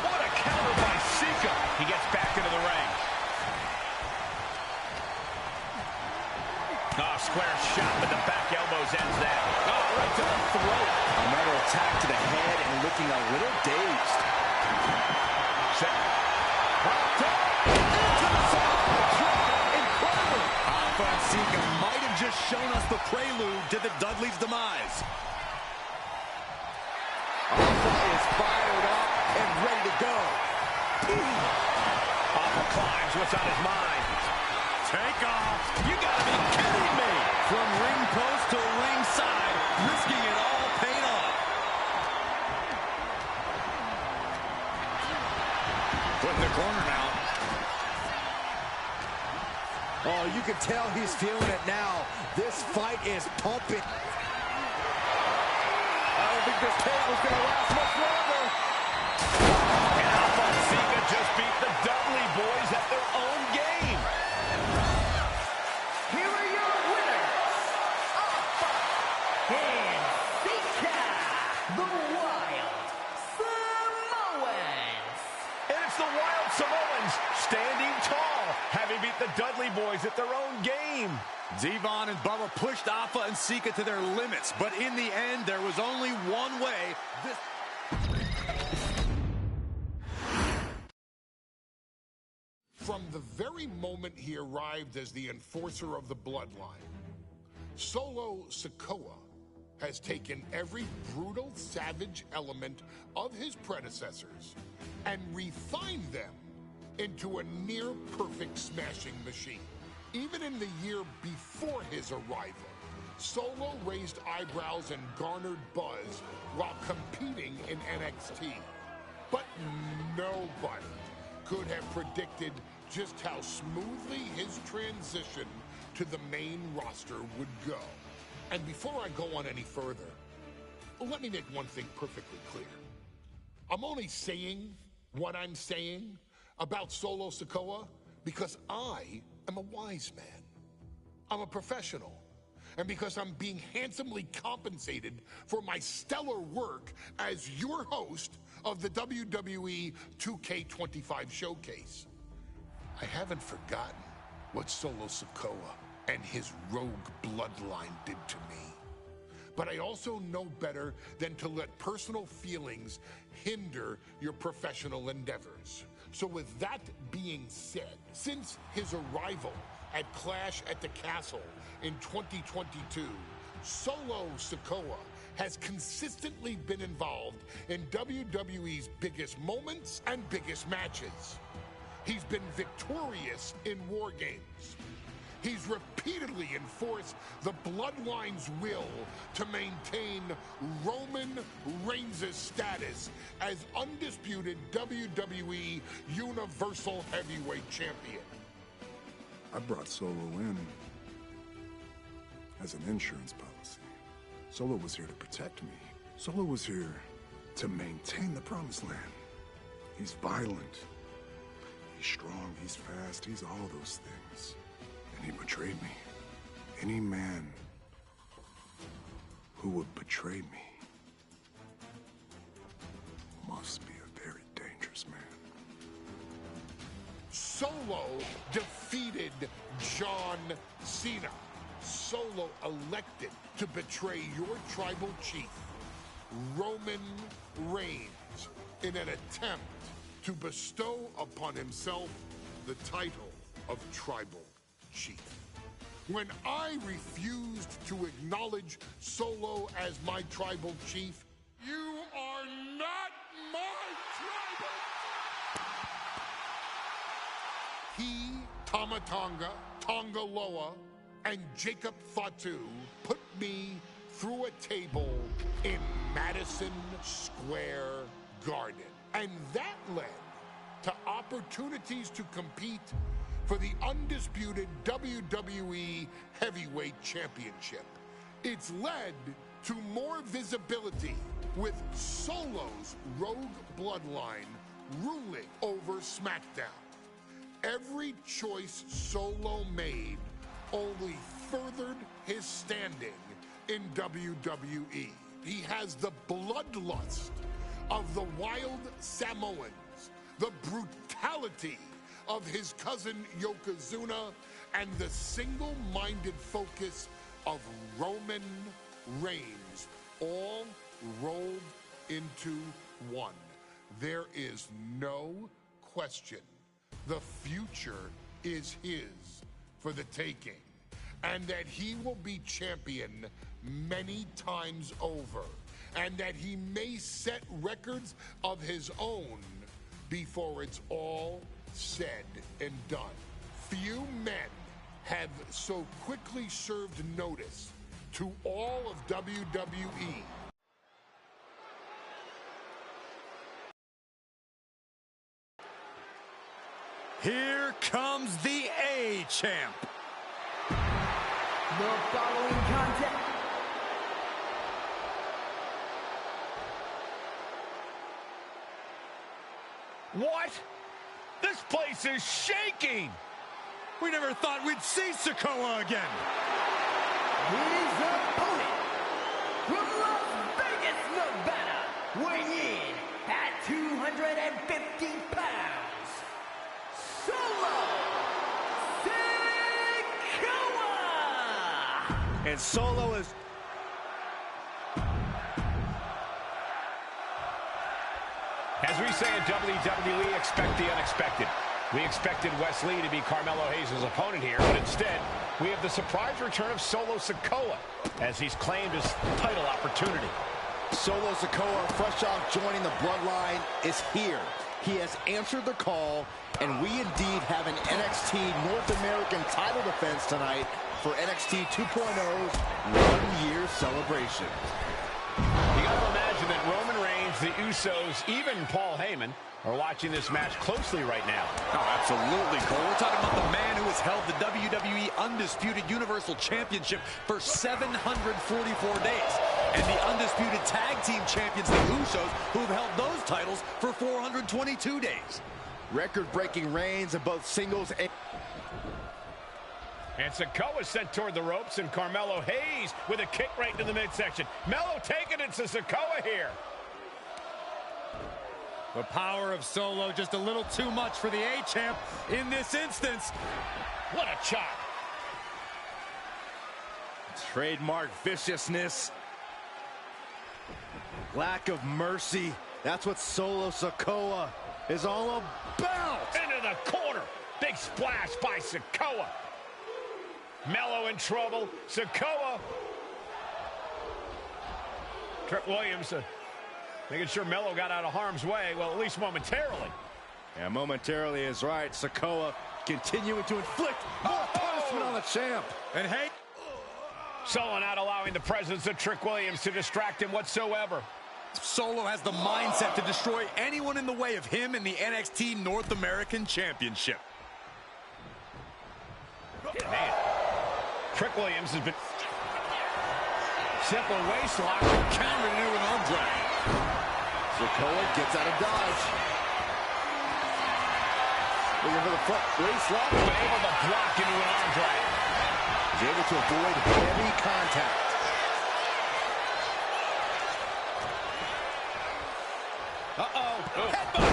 G: What a counter by Sika. He gets back into the ring. Oh, square shot, but the back elbows ends that. Oh, right to the throat.
P: Another attack to the head and looking a little dazed.
G: Set.
P: Into the side. Drop. Incredible.
L: Alpha and Sika might have just shown us the prelude to the Dudleys' demise.
P: Alpha is fired up and ready to go.
G: Alpha climbs. What's on his mind?
L: Take off. You gotta be kidding me. From ring post to ring side, risking it all paid off. Put in the corner now.
P: Oh, you can tell he's feeling it now. This fight is pumping. I don't think this table's going to last much longer.
G: And Alpha and Sika just beat the Dudley Boys at their own game.
M: Here are your winners, Alpha and Sika, the Wild Samoans.
G: And it's the Wild Samoans standing tall, having beat the Dudley Boys at their own game.
L: Devon and Bubba pushed Alpha and Sika to their limits, but in the end, there was only one way.
A: From the very moment he arrived as the enforcer of the bloodline, Solo Sikoa has taken every brutal, savage element of his predecessors and refined them into a near-perfect smashing machine. Even in the year before his arrival, Solo raised eyebrows and garnered buzz while competing in NXT. But nobody could have predicted just how smoothly his transition to the main roster would go. And before I go on any further, let me make one thing perfectly clear. I'm only saying what I'm saying about Solo Sikoa because I am a wise man. I'm a professional. And because I'm being handsomely compensated for my stellar work as your host of the WWE 2k25 showcase. I haven't forgotten what Solo Sikoa and his rogue bloodline did to me. But I also know better than to let personal feelings hinder your professional endeavors. So with that being said, since his arrival at Clash at the Castle in 2022, Solo Sikoa has consistently been involved in WWE's biggest moments and biggest matches. He's been victorious in War Games. He's repeatedly enforced the Bloodline's will to maintain Roman Reigns' status as undisputed WWE Universal Heavyweight Champion.
F: I brought Solo in as an insurance policy. Solo was here to protect me. Solo was here to maintain the promised land. He's violent. He's strong. He's fast. He's all those things. And he betrayed me. Any man who would betray me must be a very dangerous man.
A: Solo defeated John Cena. Solo elected to betray your tribal chief, Roman Reigns, in an attempt to bestow upon himself the title of tribal chief. When I refused to acknowledge Solo as my tribal chief, you are not my tribal. He, Tama Tonga, Tonga Loa, and Jacob Fatu put me through a table in Madison Square Garden. And that led to opportunities to compete for the undisputed WWE Heavyweight Championship. It's led to more visibility with Solo's rogue bloodline ruling over SmackDown. Every choice Solo made only furthered his standing in WWE. He has the bloodlust of the wild Samoans, the brutality of his cousin Yokozuna, and the single-minded focus of Roman Reigns, all rolled into one. There is no question the future is his for the taking, and that he will be champion many times over, and that he may set records of his own before it's all said and done. Few men have so quickly served notice to all of WWE.
L: Here comes the A-Champ.
R: The following contest.
G: What? This place is shaking!
L: We never thought we'd see Sikoa again.
R: His opponent from Las Vegas, Nevada, weighing in at 250 pounds, Solo Sikoa!
L: And Solo is...
G: As we say in WWE, expect the unexpected. We expected Wes Lee to be Carmelo Hayes' opponent here, but instead, we have the surprise return of Solo Sikoa as he's claimed his title opportunity.
Q: Solo Sikoa, fresh off joining the Bloodline, is here. He has answered the call, and we indeed have an NXT North American title defense tonight for NXT 2.0's one-year celebration.
G: You got to imagine that Roman Reigns, the Usos, even Paul Heyman are watching this match closely right now.
L: Oh, absolutely, Cole. We're talking about the man who has held the WWE Undisputed Universal Championship for 744 days. And the undisputed tag team champions, the Usos, who have held those titles for 422 days.
P: Record-breaking reigns in both singles and...
G: And Sikoa sent toward the ropes, and Carmelo Hayes with a kick right to the midsection. Melo taking it to Sikoa here.
L: The power of Solo just a little too much for the A-Champ in this instance.
G: What a chop.
P: Trademark viciousness. Lack of mercy. That's what Solo Sikoa is all about.
G: Into the corner. Big splash by Sikoa. Melo in trouble. Sikoa. Trick Williams making sure Melo got out of harm's way. Well, at least momentarily.
P: Yeah, momentarily is right. Sikoa continuing to inflict more punishment on the champ.
L: And hey,
G: Solo not allowing the presence of Trick Williams to distract him whatsoever.
L: Solo has the mindset to destroy anyone in the way of him in the NXT North American Championship.
G: Man, Trick Williams has been... Simple waist lock,
L: countered into an arm drag.
P: Sikoa gets out of dodge. Looking for the front waist lock.
G: But able to block into an arm drag.
P: He's able to avoid heavy contact.
L: Headbutt.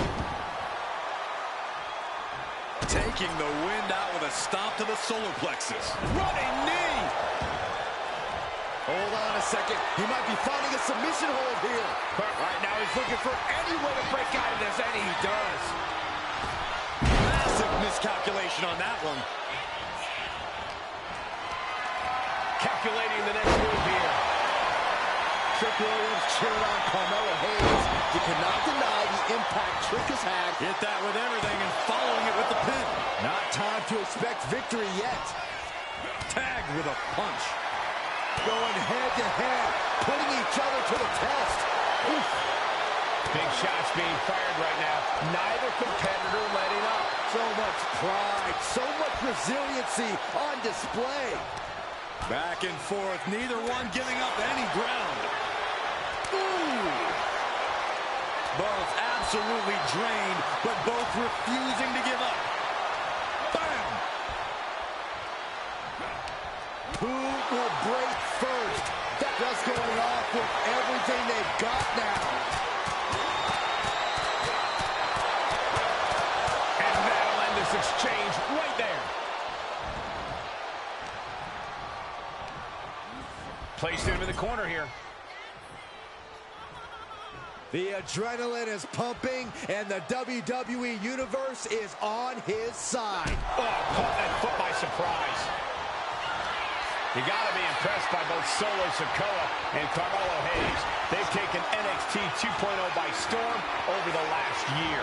L: Taking the wind out with a stomp to the solar plexus. Running knee.
P: Hold on a second. He might be finding a submission hold here.
Q: But right now he's looking for any way to break out of this, and he does.
L: Massive miscalculation on that one.
G: Calculating the next move here.
P: Trick Williams cheering on Carmelo Hayes. You cannot deny the impact Trick has had.
L: Hit that with everything and following it with the pin.
P: Not time to expect victory yet.
L: Tagged with a punch.
P: Going head to head, putting each other to the test. Oof.
G: Big shots being fired right now.
P: Neither competitor letting up. So much pride, so much resiliency on display.
L: Back and forth, neither one giving up any ground.
P: Ooh.
L: Both absolutely drained, but both refusing to give up. Bam!
P: Who will break first? That's just going off with everything they've got now.
G: And that'll end this exchange right there. Placed into the corner here.
P: The adrenaline is pumping, and the WWE Universe is on his side.
G: Oh, caught that foot by surprise. You got to be impressed by both Solo Sikoa and Carmelo Hayes. They've taken NXT 2.0 by storm over the last year.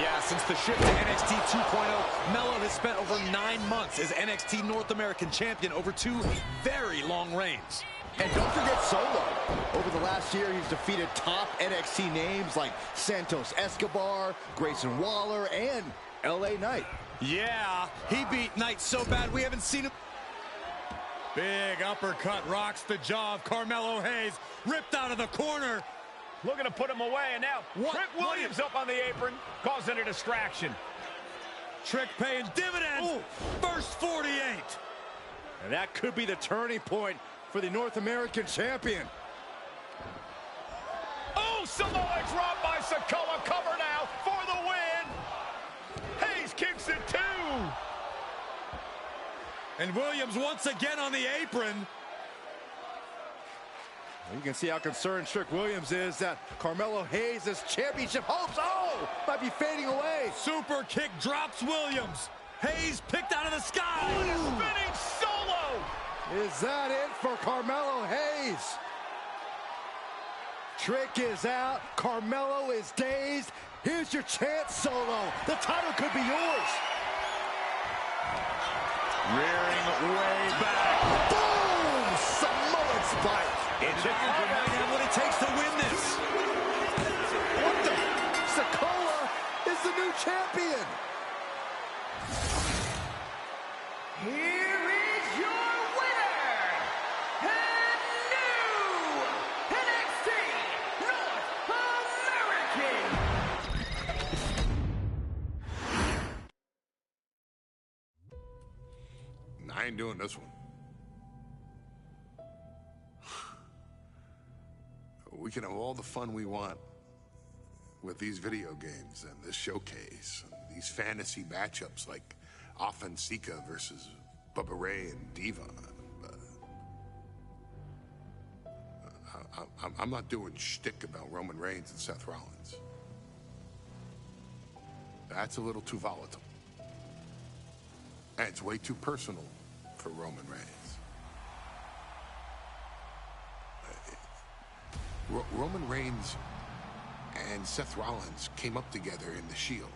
L: Yeah, since the shift to NXT 2.0, Melo has spent over 9 months as NXT North American Champion over 2 very long reigns.
P: And don't forget Solo. Over the last year, he's defeated top NXT names like Santos Escobar, Grayson Waller, and LA Knight.
L: Yeah, he beat Knight so bad we haven't seen him. Big uppercut rocks the jaw of Carmelo Hayes, ripped out of the corner.
G: Looking to put him away, and now Trick Williams up on the apron, causing a distraction.
L: Trick paying dividends. Ooh. First 48.
P: And that could be the turning point for the North American champion.
G: Oh, Samoa drop by Sikoa. Cover now for the win. Hayes kicks it too.
L: And Williams once again on the apron.
P: You can see how concerned Trick Williams is that Carmelo Hayes' championship hopes, might be fading away.
L: Super kick drops Williams. Hayes picked out of the sky.
G: What a spinning Solo.
P: Is that it for Carmelo Hayes? Trick is out. Carmelo is dazed. Here's your chance, Solo. The title could be yours.
L: Rearing way back.
P: Boom! Samoan spike.
L: Chicken might have what it takes to win this.
P: What the? Sikoa is the new champion.
R: Here is your winner, and new
A: ain't doing this one. We can have all the fun we want with these video games and this showcase and these fantasy matchups like Alpha and Sika versus Bubba Ray and Devon. I'm not doing shtick about Roman Reigns and Seth Rollins. That's a little too volatile. And it's way too personal for Roman Reigns. Roman Reigns and Seth Rollins came up together in the Shield.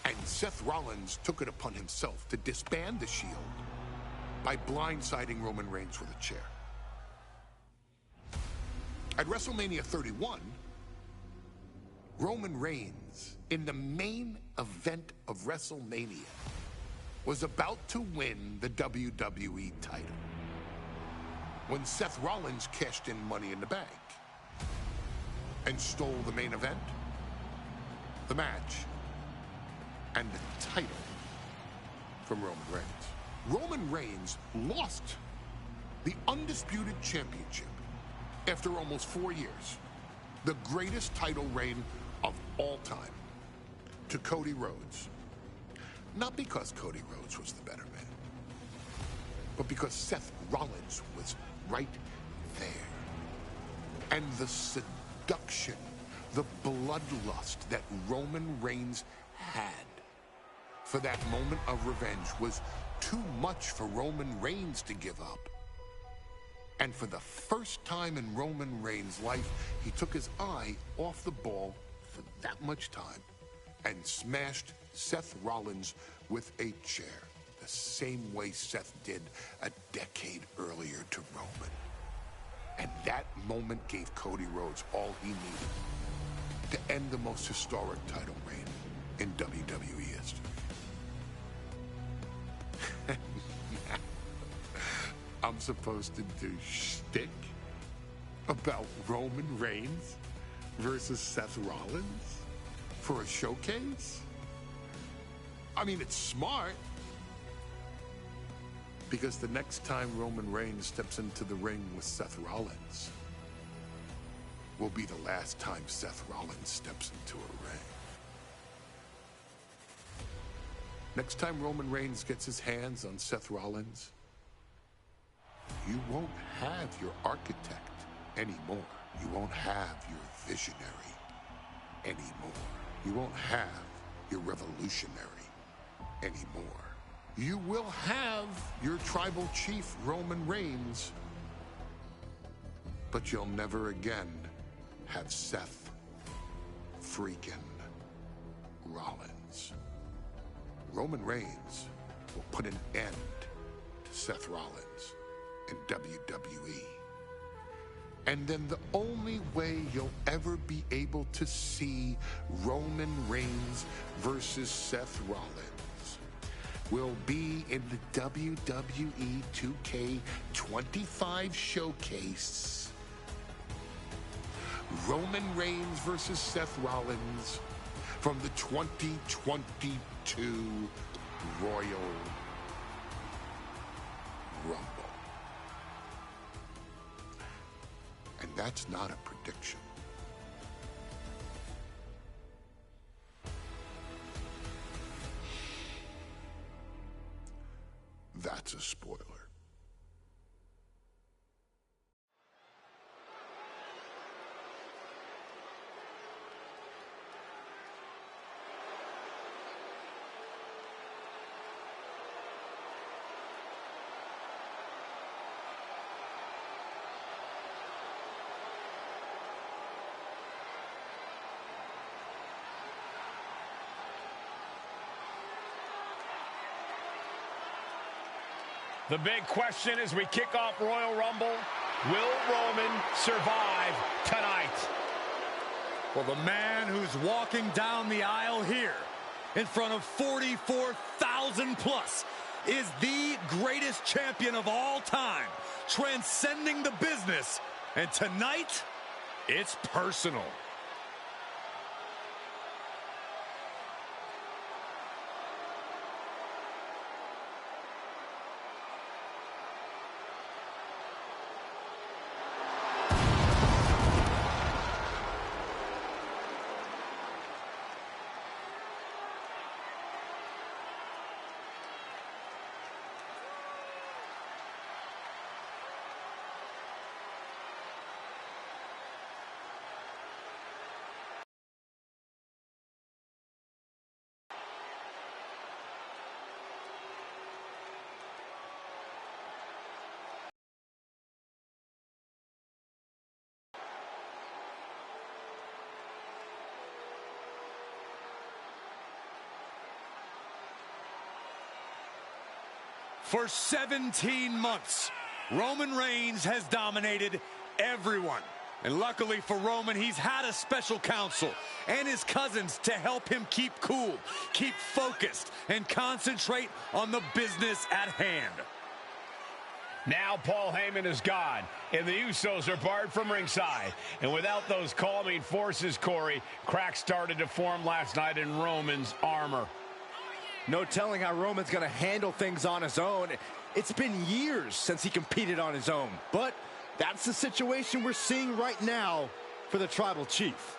A: And Seth Rollins took it upon himself to disband the Shield by blindsiding Roman Reigns with a chair. At WrestleMania 31, Roman Reigns, in the main event of WrestleMania, was about to win the WWE title when Seth Rollins cashed in Money in the Bank and stole the main event, the match, and the title from Roman Reigns. Roman Reigns lost the undisputed championship after almost 4 years, the greatest title reign of all time, to Cody Rhodes. Not because Cody Rhodes was the better man, but because Seth Rollins was right there. And the seduction, the bloodlust that Roman Reigns had for that moment of revenge was too much for Roman Reigns to give up. And for the first time in Roman Reigns' life, he took his eye off the ball for that much time and smashed Seth Rollins with a chair, the same way Seth did a decade earlier to Roman. And that moment gave Cody Rhodes all he needed to end the most historic title reign in WWE history. I'm supposed to do shtick about Roman Reigns versus Seth Rollins for a showcase? I mean, it's smart, because the next time Roman Reigns steps into the ring with Seth Rollins will be the last time Seth Rollins steps into a ring. Next time Roman Reigns gets his hands on Seth Rollins, you won't have your architect anymore. You won't have your visionary anymore. You won't have your revolutionary anymore. You will have your tribal chief, Roman Reigns, but you'll never again have Seth freaking Rollins. Roman Reigns will put an end to Seth Rollins in WWE. And then the only way you'll ever be able to see Roman Reigns versus Seth Rollins will be in the WWE 2k25 showcase. Roman Reigns versus Seth Rollins from the 2022 Royal Rumble. And that's not a prediction. That's a spoiler.
G: The big question as we kick off Royal Rumble, will Roman survive tonight?
L: Well, the man who's walking down the aisle here in front of 44,000 plus is the greatest champion of all time, transcending the business. And tonight, it's personal. For 17 months, Roman Reigns has dominated everyone. And luckily for Roman, he's had a special counsel and his cousins to help him keep cool, keep focused, and concentrate on the business at hand.
G: Now Paul Heyman is gone, and the Usos are barred from ringside. And without those calming forces, Corey, cracks started to form last night in Roman's armor.
Q: No telling how Roman's going to handle things on his own. It's been years since he competed on his own, but that's the situation we're seeing right now for the Tribal Chief.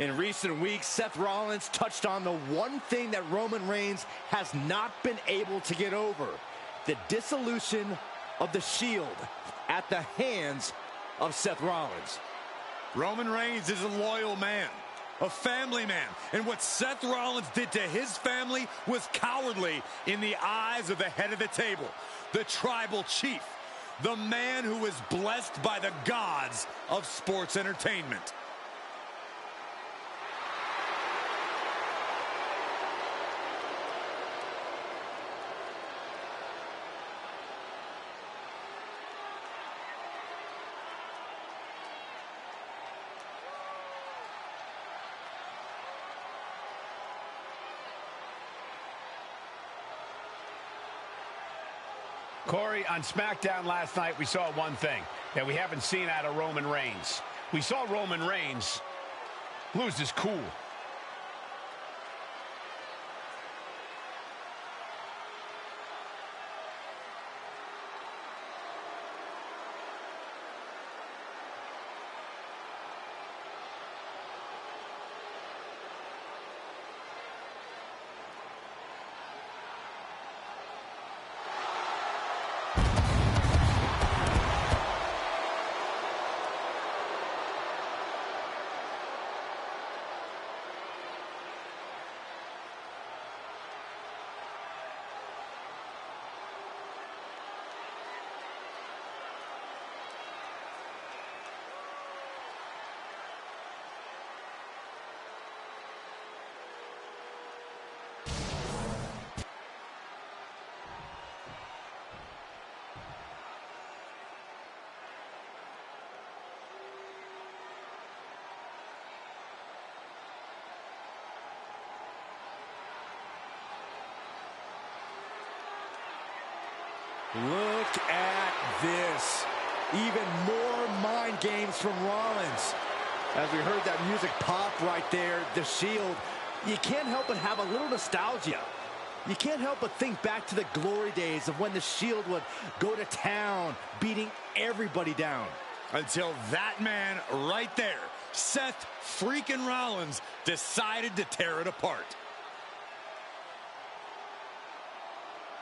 Q: In recent weeks, Seth Rollins touched on the one thing that Roman Reigns has not been able to get over: the dissolution of the Shield at the hands of Seth Rollins.
L: Roman Reigns is a loyal man, a family man, and what Seth Rollins did to his family was cowardly in the eyes of the head of the table, the Tribal Chief, the man who is blessed by the gods of sports entertainment.
G: Corey, on SmackDown last night, we saw one thing that we haven't seen out of Roman Reigns. We saw Roman Reigns lose his cool.
Q: Look at this. Even more mind games from Rollins. As we heard that music pop right there, the Shield, you can't help but have a little nostalgia. You can't help but think back to the glory days of when the Shield would go to town, beating everybody down.
L: Until that man right there, Seth freaking Rollins, decided to tear it apart.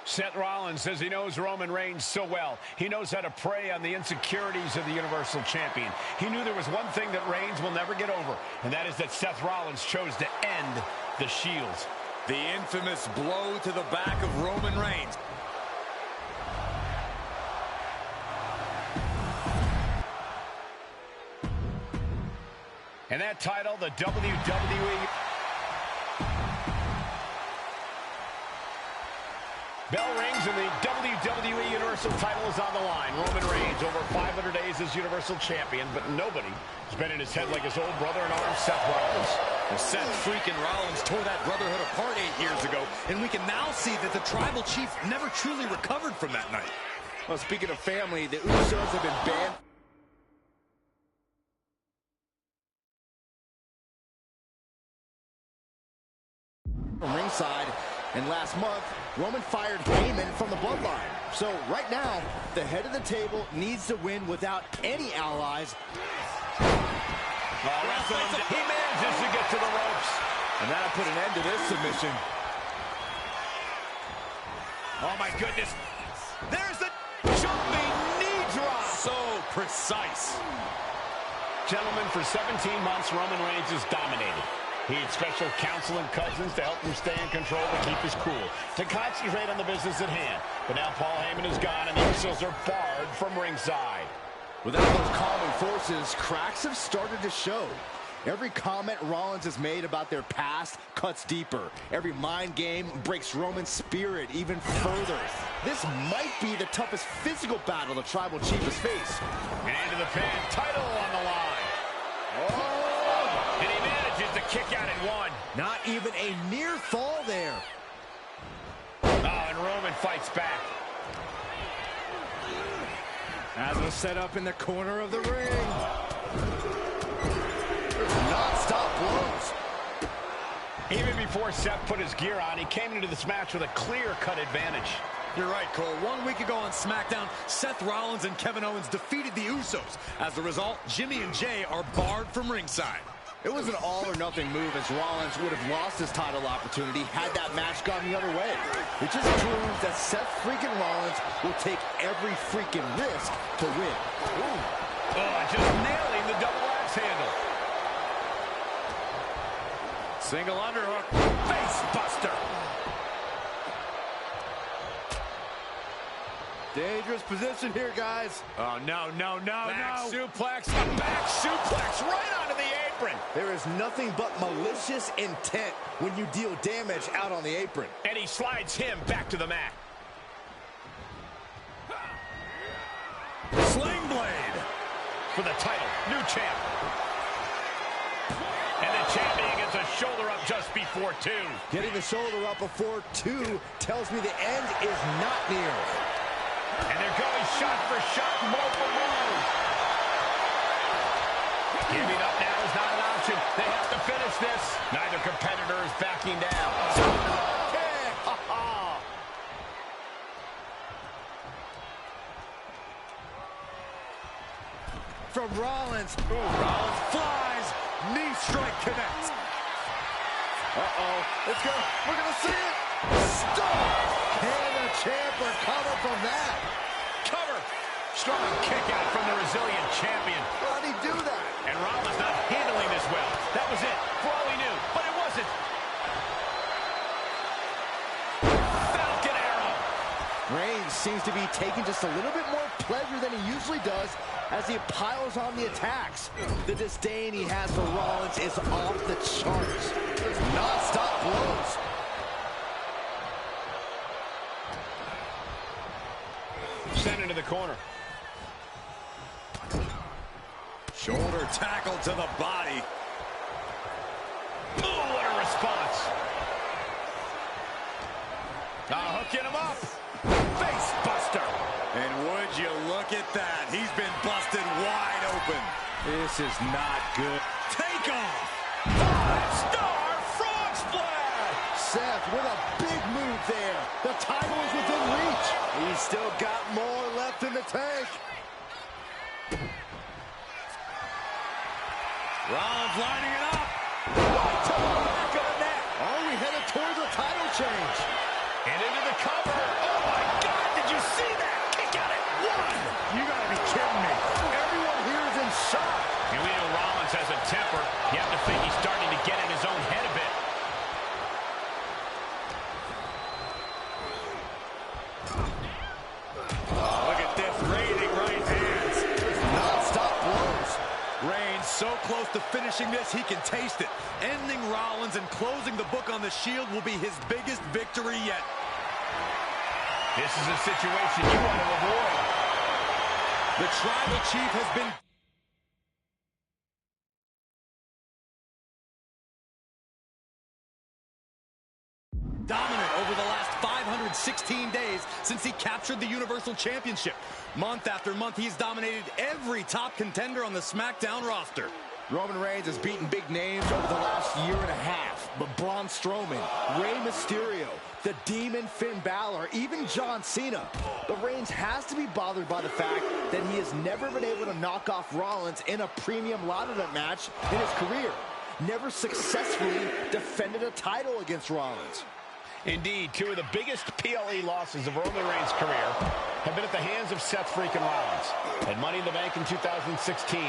G: Seth Rollins says he knows Roman Reigns so well. He knows how to prey on the insecurities of the Universal Champion. He knew there was one thing that Reigns will never get over, and that is that Seth Rollins chose to end the Shield.
L: The infamous blow to the back of Roman Reigns.
G: And that title, the WWE... Bell rings and the WWE Universal title is on the line. Roman Reigns over 500 days as Universal Champion, but nobody has been in his head like his old brother in arms, Seth Rollins.
L: Well, Seth freaking Rollins tore that brotherhood apart 8 years ago, and we can now see that the Tribal Chief never truly recovered from that night.
Q: Well, speaking of family, the Usos have been banned from ringside. And last month, Roman fired Heyman from the bloodline. So right now, the head of the table needs to win without any allies.
G: He manages to get to the ropes.
Q: And that'll put an end to this submission.
L: Oh my goodness. There's the jumping knee drop. So precise.
G: Gentlemen, for 17 months, Roman Reigns has dominated. He had special counsel and cousins to help him stay in control, to keep his cool, to concentrate on the business at hand. But now Paul Heyman is gone, and the Usos are barred from ringside.
Q: Without those calming forces, cracks have started to show. Every comment Rollins has made about their past cuts deeper. Every mind game breaks Roman's spirit even further. This might be the toughest physical battle the Tribal Chief has faced.
G: And into the pin, title on the line. Oh! And he manages to kick out at one.
Q: Not even a near fall there.
G: Oh, and Roman fights back.
Q: As a setup in the corner of the ring. Non-stop blows.
G: Even before Seth put his gear on, he came into this match with a clear-cut advantage.
L: You're right, Cole. 1 week ago on SmackDown, Seth Rollins and Kevin Owens defeated the Usos. As a result, Jimmy and Jay are barred from ringside.
Q: It was an all-or-nothing move, as Rollins would have lost his title opportunity had that match gone the other way. It just proves that Seth freaking Rollins will take every freaking risk to win.
G: Ooh. Oh, just nailing the double axe handle.
L: Single underhook. Face buster.
Q: Dangerous position here, guys.
L: Oh, no.
G: Back suplex. A back suplex right onto the apron.
Q: There is nothing but malicious intent when you deal damage out on the apron.
G: And he slides him back to the mat.
L: Sling blade.
G: For the title. New champ. And the champion gets a shoulder up just before 2.
Q: Getting the shoulder up before 2 tells me the end is not near.
G: And they're going shot for shot, blow for blow. Giving up now is not an option. They have to finish this. Neither competitor is backing down.
Q: From Rollins.
L: Rollins flies. Knee strike connects.
Q: Uh-oh. It's good. We're going to see it. Stop. Can the champ recover from that?
G: Cover. Strong kick out from the resilient champion.
Q: How did he do that?
G: And Rollins not handling this well. That was it, for all he knew. But it wasn't. Falcon arrow.
Q: Reigns seems to be taking just a little bit more pleasure than he usually does as he piles on the attacks. The disdain he has for Rollins is off the charts. Non-stop blows.
G: Sent into the corner.
L: Shoulder tackle to the body.
G: Oh, what a response. Hooking him up. Face buster.
L: And would you look at that? He's been busted wide open.
Q: This is not good.
L: Take off.
G: 5-star frog splash.
Q: Seth with a big move there. The title is within reach. He's still got more left in the tank.
L: Rollins lining it up.
Q: Right to the back of the net. Are we headed towards a title change?
G: And into the cover. Oh, my God. Did you see that? Kick out at 1.
Q: You got to be kidding me. Everyone here is in shock.
G: And we know Rollins has a temper. You have to think he's starting to get in his own head a bit.
L: Oh, look at this. Raining right hands.
Q: Non-stop blows.
L: Reigns so close to finishing this, he can taste it. Ending Rollins and closing the book on the Shield will be his biggest victory yet.
G: This is a situation you want to avoid.
L: The Tribal Chief has been dominant over the last 516 days since he captured the Universal Championship. Month after month, he's dominated every top contender on the SmackDown roster.
Q: Roman Reigns has beaten big names over the last year and a half, but Braun Strowman, Rey Mysterio, the Demon Finn Balor, even John Cena. But Reigns has to be bothered by the fact that he has never been able to knock off Rollins in a premium ladder match in his career. Never successfully defended a title against Rollins.
G: Indeed, 2 of the biggest PLE losses of Roman Reigns' career have been at the hands of Seth freaking Rollins. At Money in the Bank in 2016,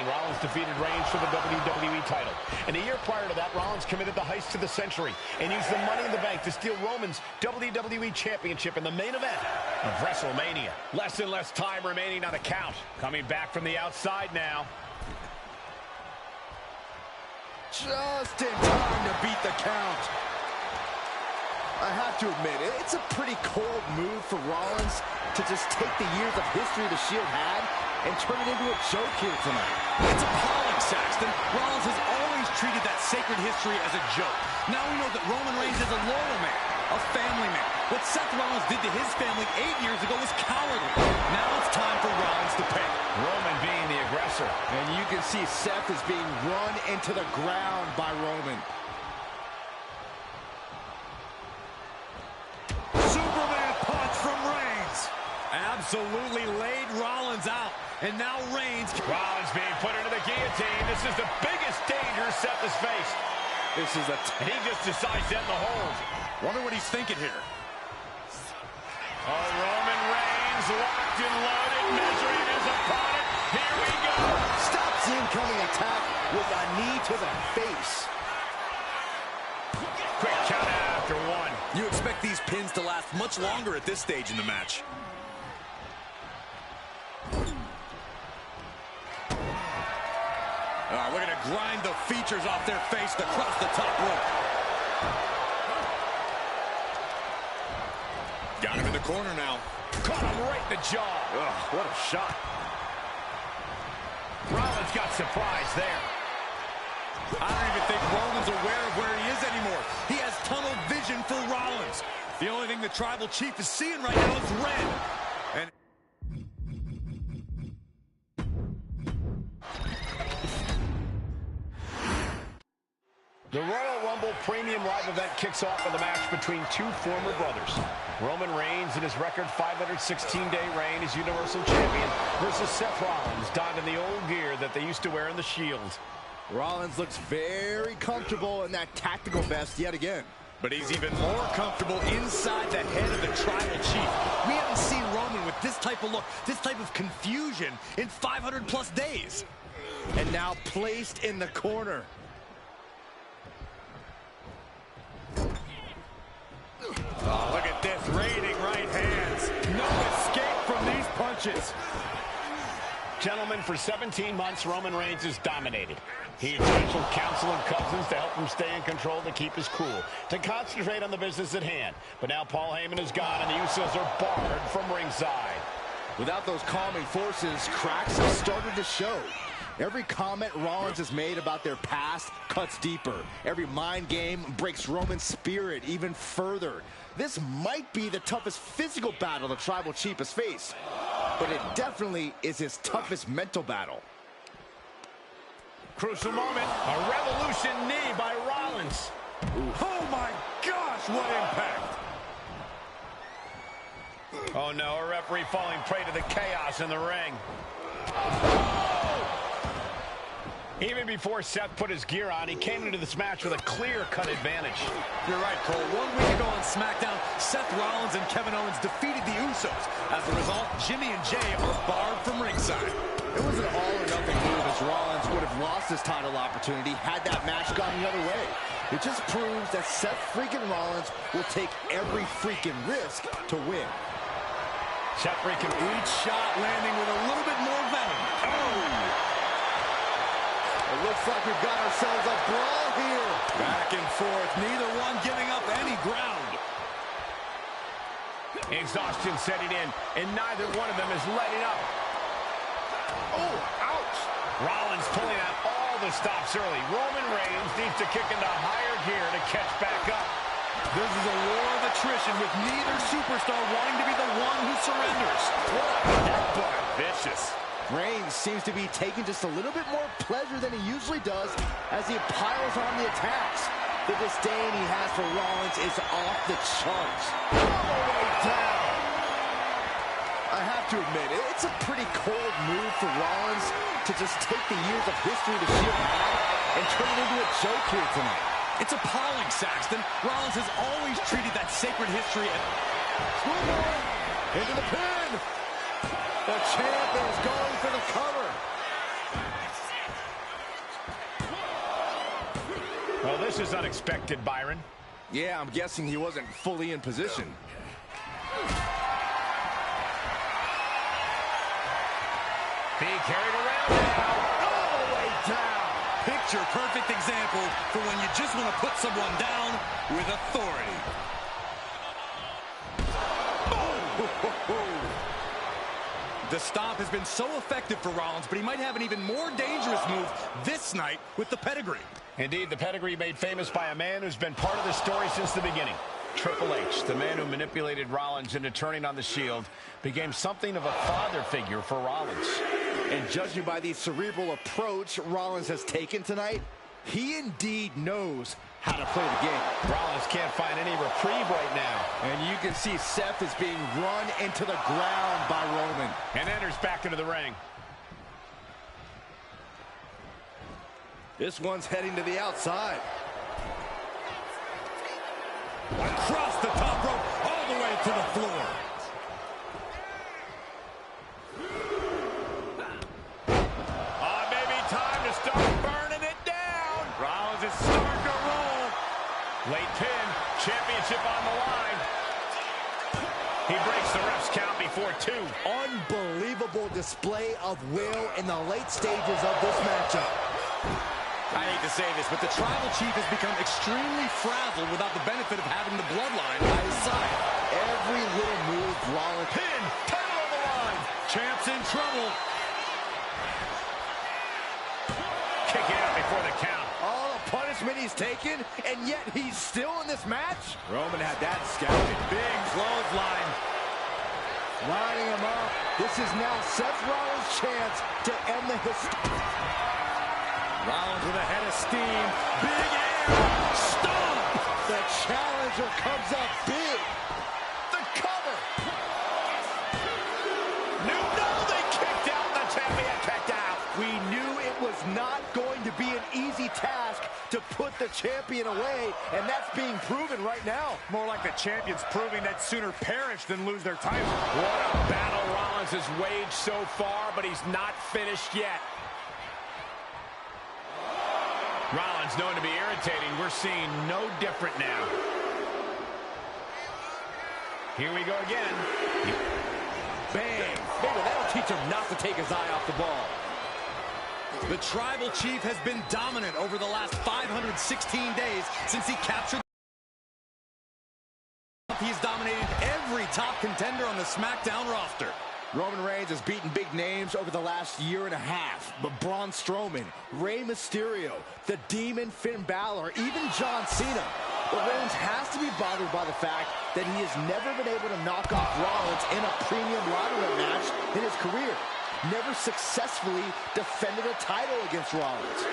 G: Rollins defeated Reigns for the WWE title. And a year prior to that, Rollins committed the heist of the century and used the Money in the Bank to steal Roman's WWE Championship in the main event of WrestleMania. Less and less time remaining on the count. Coming back from the outside now.
P: Just in time to beat the count. I have to admit, it's a pretty cold move for Rollins to just take the years of history the Shield had and turn it into a joke here tonight.
L: It's appalling, Saxton. Rollins has always treated that sacred history as a joke. Now we know that Roman Reigns is a loyal man, a family man. What Seth Rollins did to his family 8 years ago was cowardly. Now it's time for Rollins to pay.
G: Roman being the aggressor.
P: And you can see Seth is being run into the ground by Roman.
L: Superman punch from Reigns. Absolutely laid Rollins out. And now Reigns.
G: Rollins being put into the guillotine. This is the biggest danger Seth has faced.
P: This is
G: he just decides to end the hold.
L: Wonder what he's thinking here.
G: Oh, Roman Reigns locked and loaded, measuring his opponent. Here we go.
P: Stops the incoming attack with a knee to the face.
G: Quick count after one.
L: You expect these pins to last much longer at this stage in the match. We're going to grind the features off their face across the top rope. Got him in the corner now.
G: Caught him right in the jaw.
L: Ugh, what a shot.
G: Rollins got surprised there.
L: I don't even think Roman's aware of where he is anymore. He has tunnel vision for Rollins. The only thing the Tribal Chief is seeing right now is red. And
G: the Royal Rumble Premium Live event kicks off with a match between two former brothers. Roman Reigns in his record 516-day reign as Universal Champion versus Seth Rollins donned in the old gear that they used to wear in the Shield.
P: Rollins looks very comfortable in that tactical vest yet again.
L: But he's even more comfortable inside the head of the Tribal Chief. We haven't seen Roman with this type of look, this type of confusion in 500+ days.
P: And now placed in the corner.
L: Oh, look at this, raining right hands. No escape from these punches.
G: Gentlemen, for 17 months, Roman Reigns has dominated. He had special counsel and cousins to help him stay in control, to keep his cool, to concentrate on the business at hand. But now Paul Heyman is gone, and the Usos are barred from ringside.
P: Without those calming forces, cracks have started to show. Every comment Rollins has made about their past cuts deeper. Every mind game breaks Roman's spirit even further. This might be the toughest physical battle the Tribal Chief has faced, but it definitely is his toughest mental battle.
G: Crucial moment, a revolution knee by Rollins.
L: Ooh. Oh my gosh, what impact!
G: Oh no, a referee falling prey to the chaos in the ring. Even before Seth put his gear on, he came into this match with a clear-cut advantage.
L: You're right, Cole. 1 week ago on SmackDown, Seth Rollins and Kevin Owens defeated the Usos. As a result, Jimmy and Jay are barred from ringside.
P: It was an all-or-nothing move, as Rollins would have lost his title opportunity had that match gone the other way. It just proves that Seth freaking Rollins will take every freaking risk to win.
G: Seth freaking
L: each shot landing with a little bit more venom. Oh!
P: It looks like we've got ourselves a brawl here.
L: Back and forth, neither one giving up any ground.
G: Exhaustion setting in, and neither one of them is letting up. Oh, ouch. Rollins pulling out all the stops early. Roman Reigns needs to kick into higher gear to catch back up.
L: This is a war of attrition with neither superstar wanting to be the one who surrenders.
G: What a headbutt. Vicious.
P: Reigns seems to be taking just a little bit more pleasure than he usually does as he piles on the attacks. The disdain he has for Rollins is off the charts. All the way down. I have to admit, it's a pretty cold move for Rollins to just take the years of history the Shield had and turn it into a joke here tonight.
L: It's appalling, Saxton. Rollins has always treated that sacred history as...
P: Into the pin! The champ is going for the cover.
G: Well, this is unexpected, Byron.
Q: Yeah, I'm guessing he wasn't fully in position.
G: Being carried around now.
L: All the way down. Picture perfect example for when you just want to put someone down with authority. The stomp has been so effective for Rollins, but he might have an even more dangerous move this night with the pedigree.
G: Indeed, the pedigree made famous by a man who's been part of the story since the beginning. Triple H, the man who manipulated Rollins into turning on the Shield, became something of a father figure for Rollins.
Q: And judging by the cerebral approach Rollins has taken tonight, he indeed knows how to play the game.
G: Rollins can't find any reprieve right now.
Q: And you can see Seth is being run into the ground by Roman.
G: And enters back into the ring.
Q: This one's heading to the outside.
L: Across the top rope, all the way to the floor.
G: Maybe time to start burning it down.
L: Rollins is starting to roll.
G: Late pin, championship on the line. He breaks the ref's count before 2.
P: Unbelievable display of will in the late stages of this matchup.
L: I hate to say this, but the Tribal Chief has become extremely frazzled without the benefit of having the bloodline by his side.
P: Every little move, Rollins.
G: Pin, title on the line.
L: Champ's in trouble.
G: Kicking out before the count.
P: All the punishment he's taken, and yet he's still in this match?
Q: Roman had that scouted.
L: Big clothesline.
P: Lining him up. This is now Seth Rollins' chance to end the history.
L: Rollins with a head of steam. Big air. Stomp.
P: The challenger comes up big.
G: The cover. No, they kicked out. The champion kicked out.
P: We knew it was not going to be an easy task to put the champion away, and that's being proven right now.
L: More like the champions proving that sooner perish than lose their title.
G: What a battle Rollins has waged so far, but he's not finished yet. Rollins known to be irritating. We're seeing no different now. Here we go again.
P: Bang. Maybe that'll teach him not to take his eye off the ball.
L: The Tribal Chief has been dominant over the last 516 days since he captured. He's dominated every top contender on the SmackDown roster.
P: Roman Reigns has beaten big names over the last year and a half, but Braun Strowman, Rey Mysterio, the Demon Finn Balor, even John Cena. But Reigns has to be bothered by the fact that he has never been able to knock off Rollins in a premium ladder match in his career. Never successfully defended a title against Rollins.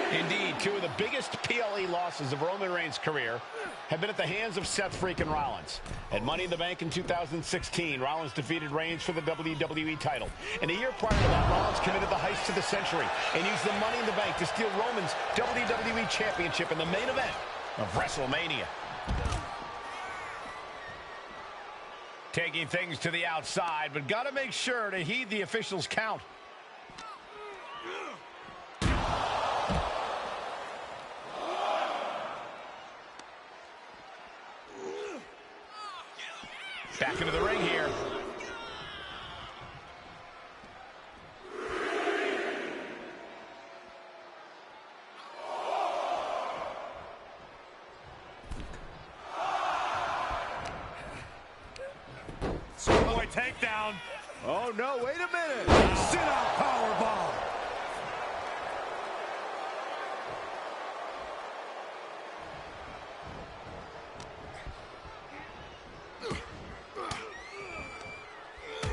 G: Indeed, 2 of the biggest PLE losses of Roman Reigns' career have been at the hands of Seth freaking Rollins. At Money in the Bank in 2016, Rollins defeated Reigns for the WWE title. And a year prior to that, Rollins committed the heist of the century and used the Money in the Bank to steal Roman's WWE Championship in the main event of WrestleMania. Taking things to the outside, but got to make sure to heed the officials' count. Back into the ring here.
L: Schoolboy takedown.
P: Oh no, wait a minute.
L: Sit out powerbomb.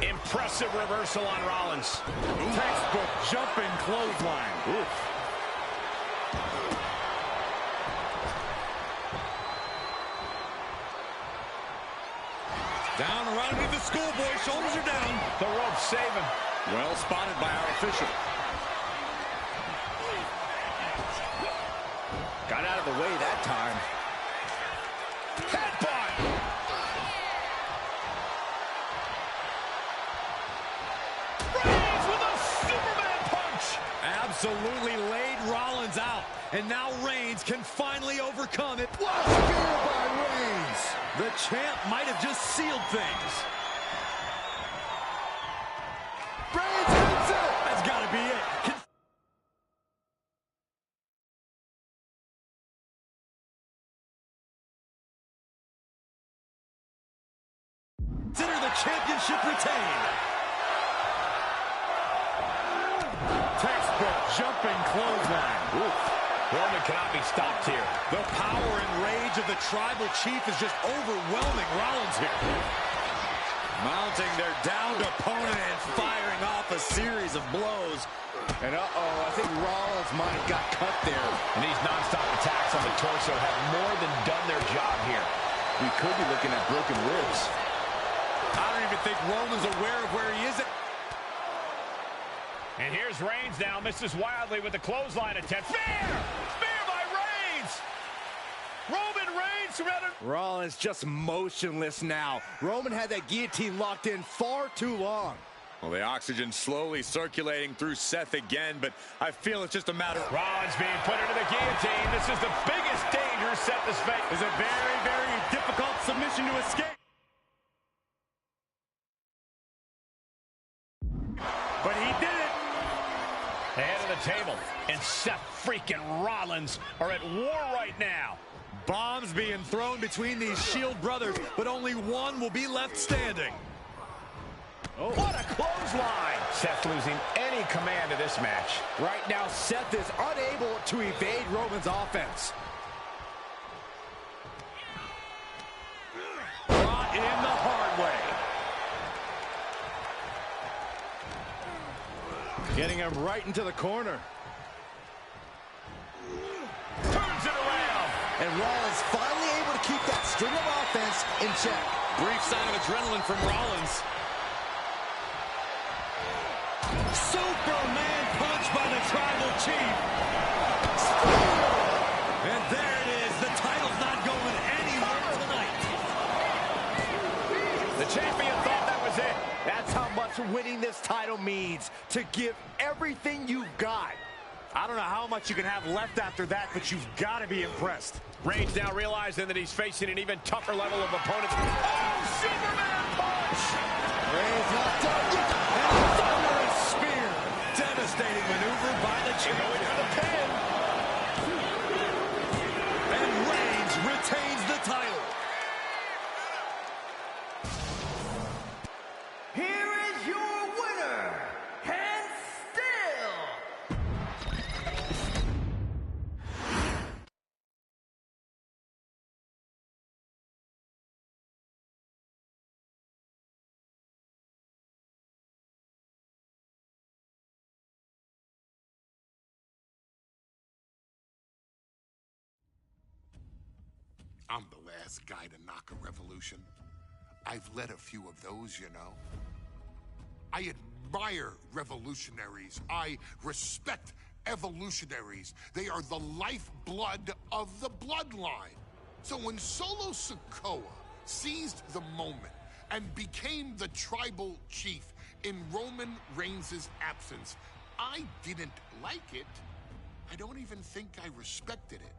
G: Impressive reversal on Rollins.
L: Textbook jumping clothesline.
P: Oof.
L: Down right into the schoolboy. Shoulders are down.
G: The rope saving.
L: Well spotted by our official.
P: Got out of the way that time.
G: Headbutt.
L: absolutely laid Rollins out. And now Reigns can finally overcome it. What a spear by Reigns! The champ might have just sealed things. Reigns wins it! That's got to be it. Consider the championship retained. Textbook jumping clothesline. Oof.
G: Roman cannot be stopped here.
L: The power and rage of the tribal chief is just overwhelming Rollins here. Mounting their downed opponent and firing off a series of blows. And I think Rollins might have got cut there.
G: And these non-stop attacks on the torso have more than done their job here.
Q: We could be looking at broken ribs.
L: I don't even think Roman's aware of where he is.
G: And here's Reigns now, misses wildly with the clothesline attempt. Spear! Spear by Reigns! Roman Reigns surrendered.
Q: Rollins just motionless now. Roman had that guillotine locked in far too long.
L: Well, the oxygen slowly circulating through Seth again, but I feel it's just a matter of...
G: Rollins being put into the guillotine. This is the biggest danger Seth has faced.
L: It's a very, very difficult submission to escape. But he did it.
G: The head of the table and Seth freaking Rollins are at war right now.
L: Bombs being thrown between these Shield brothers, but only one will be left standing.
G: Oh. What a clothesline! Seth losing any command of this match.
Q: Right now, Seth is unable to evade Roman's offense.
L: Brought in the hard way.
Q: Getting him right into the corner.
G: Turns it around.
Q: And Rollins finally able to keep that string of offense in check.
L: Brief sign of adrenaline from Rollins. Superman punch by the tribal chief. And there it is. The title's not going anywhere tonight.
G: The champion thought that was it.
Q: That's how much winning this title means. To give everything you've got. I don't know how much you can have left after that, but you've got to be impressed.
G: Reigns now realizing that he's facing an even tougher level of opponent. Oh, Superman punch!
Q: Reigns not done yet. And a thunderous spear.
L: Devastating maneuver by the champion.
G: Going for the pin.
L: And Reigns retains the title.
R: Here is your winner, and still
A: I'm the last guy to knock a revolution. I've led a few of those, you know. I admire revolutionaries. I respect evolutionaries. They are the lifeblood of the bloodline. So when Solo Sikoa seized the moment and became the tribal chief in Roman Reigns' absence, I didn't like it. I don't even think I respected it.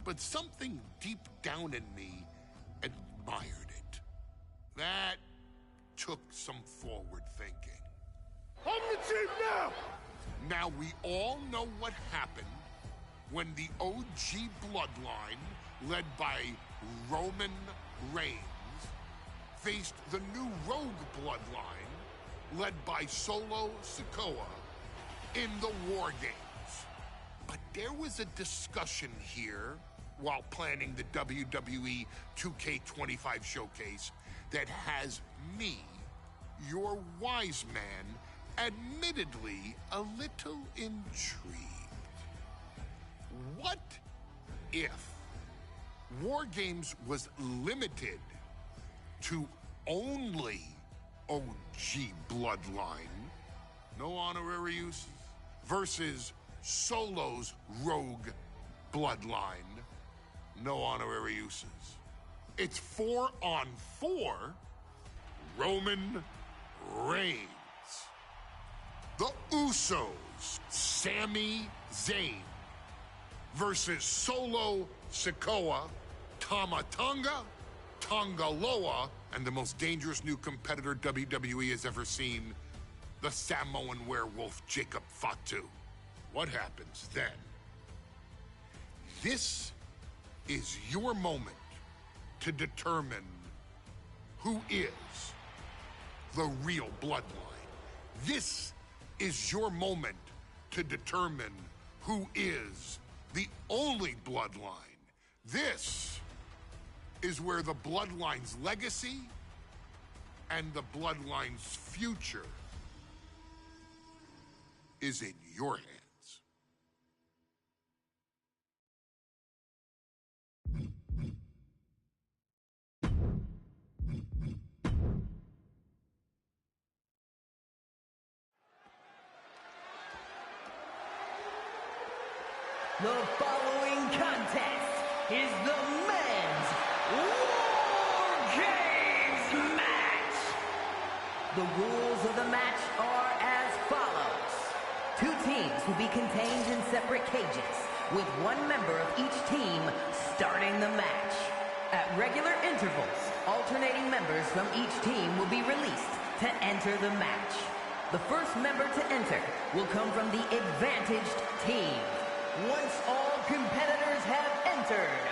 A: But something deep down in me admired it. That took some forward thinking. I'm the chief now! Now we all know what happened when the OG bloodline, led by Roman Reigns, faced the new rogue bloodline, led by Solo Sikoa, in the War Games. But there was a discussion here while planning the WWE 2k25 showcase that has me, your wise man, admittedly a little intrigued. What if War Games was limited to only OG bloodline, no honorary uses, versus Solo's rogue bloodline, no honorary uses? It's 4-on-4 Roman Reigns, the Usos, Sami Zayn versus Solo Sikoa, Tama Tonga, Tonga Loa, and the most dangerous new competitor WWE has ever seen, the Samoan werewolf Jacob Fatu. What happens then? This is your moment to determine who is the real bloodline. This is your moment to determine who is the only bloodline. This is where the bloodline's legacy and the bloodline's future is in your hands.
R: The following contest is the men's War Games match. The rules of the match are as follows. 2 teams will be contained in separate cages, with 1 member of each team starting the match. At regular intervals, alternating members from each team will be released to enter the match. The first member to enter will come from the advantaged team. Once all competitors have entered,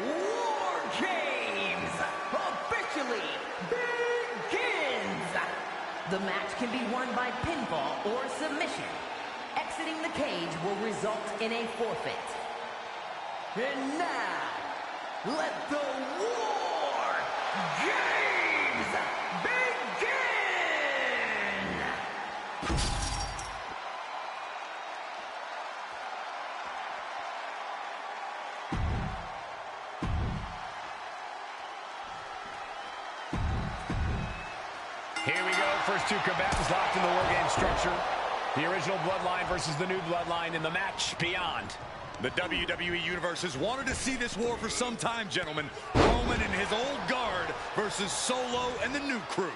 R: War Games officially begins! The match can be won by pinfall or submission. Exiting the cage will result in a forfeit. And now, let the War Games begin!
G: Here we go. First 2 combatants locked in the War Game structure. The original Bloodline versus the new Bloodline in the match beyond.
L: The WWE Universe has wanted to see this war for some time, gentlemen. Roman and his old guard versus Solo and the new crew.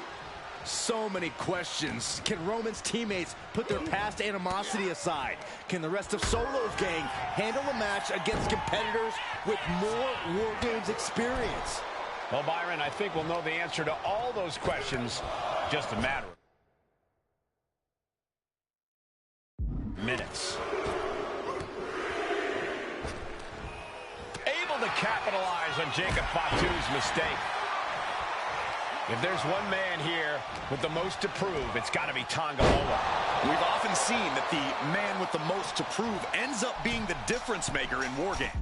Q: So many questions. Can Roman's teammates put their past animosity aside? Can the rest of Solo's gang handle a match against competitors with more War Games experience?
G: Well, Byron, I think we'll know the answer to all those questions. Just a matter of minutes. Able to capitalize on Jacob Fatu's mistake. If there's one man here with the most to prove, it's got to be Tonga Loa.
L: We've often seen that the man with the most to prove ends up being the difference maker in War Games.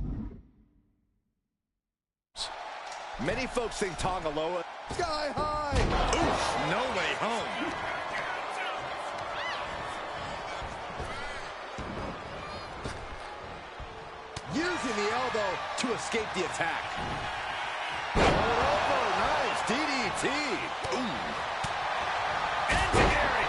Q: Many folks think Tonga Loa sky high.
L: Oof, no way home.
Q: Using the elbow to escape the attack. Over, nice DDT. Ooh.
G: Enzuigiri.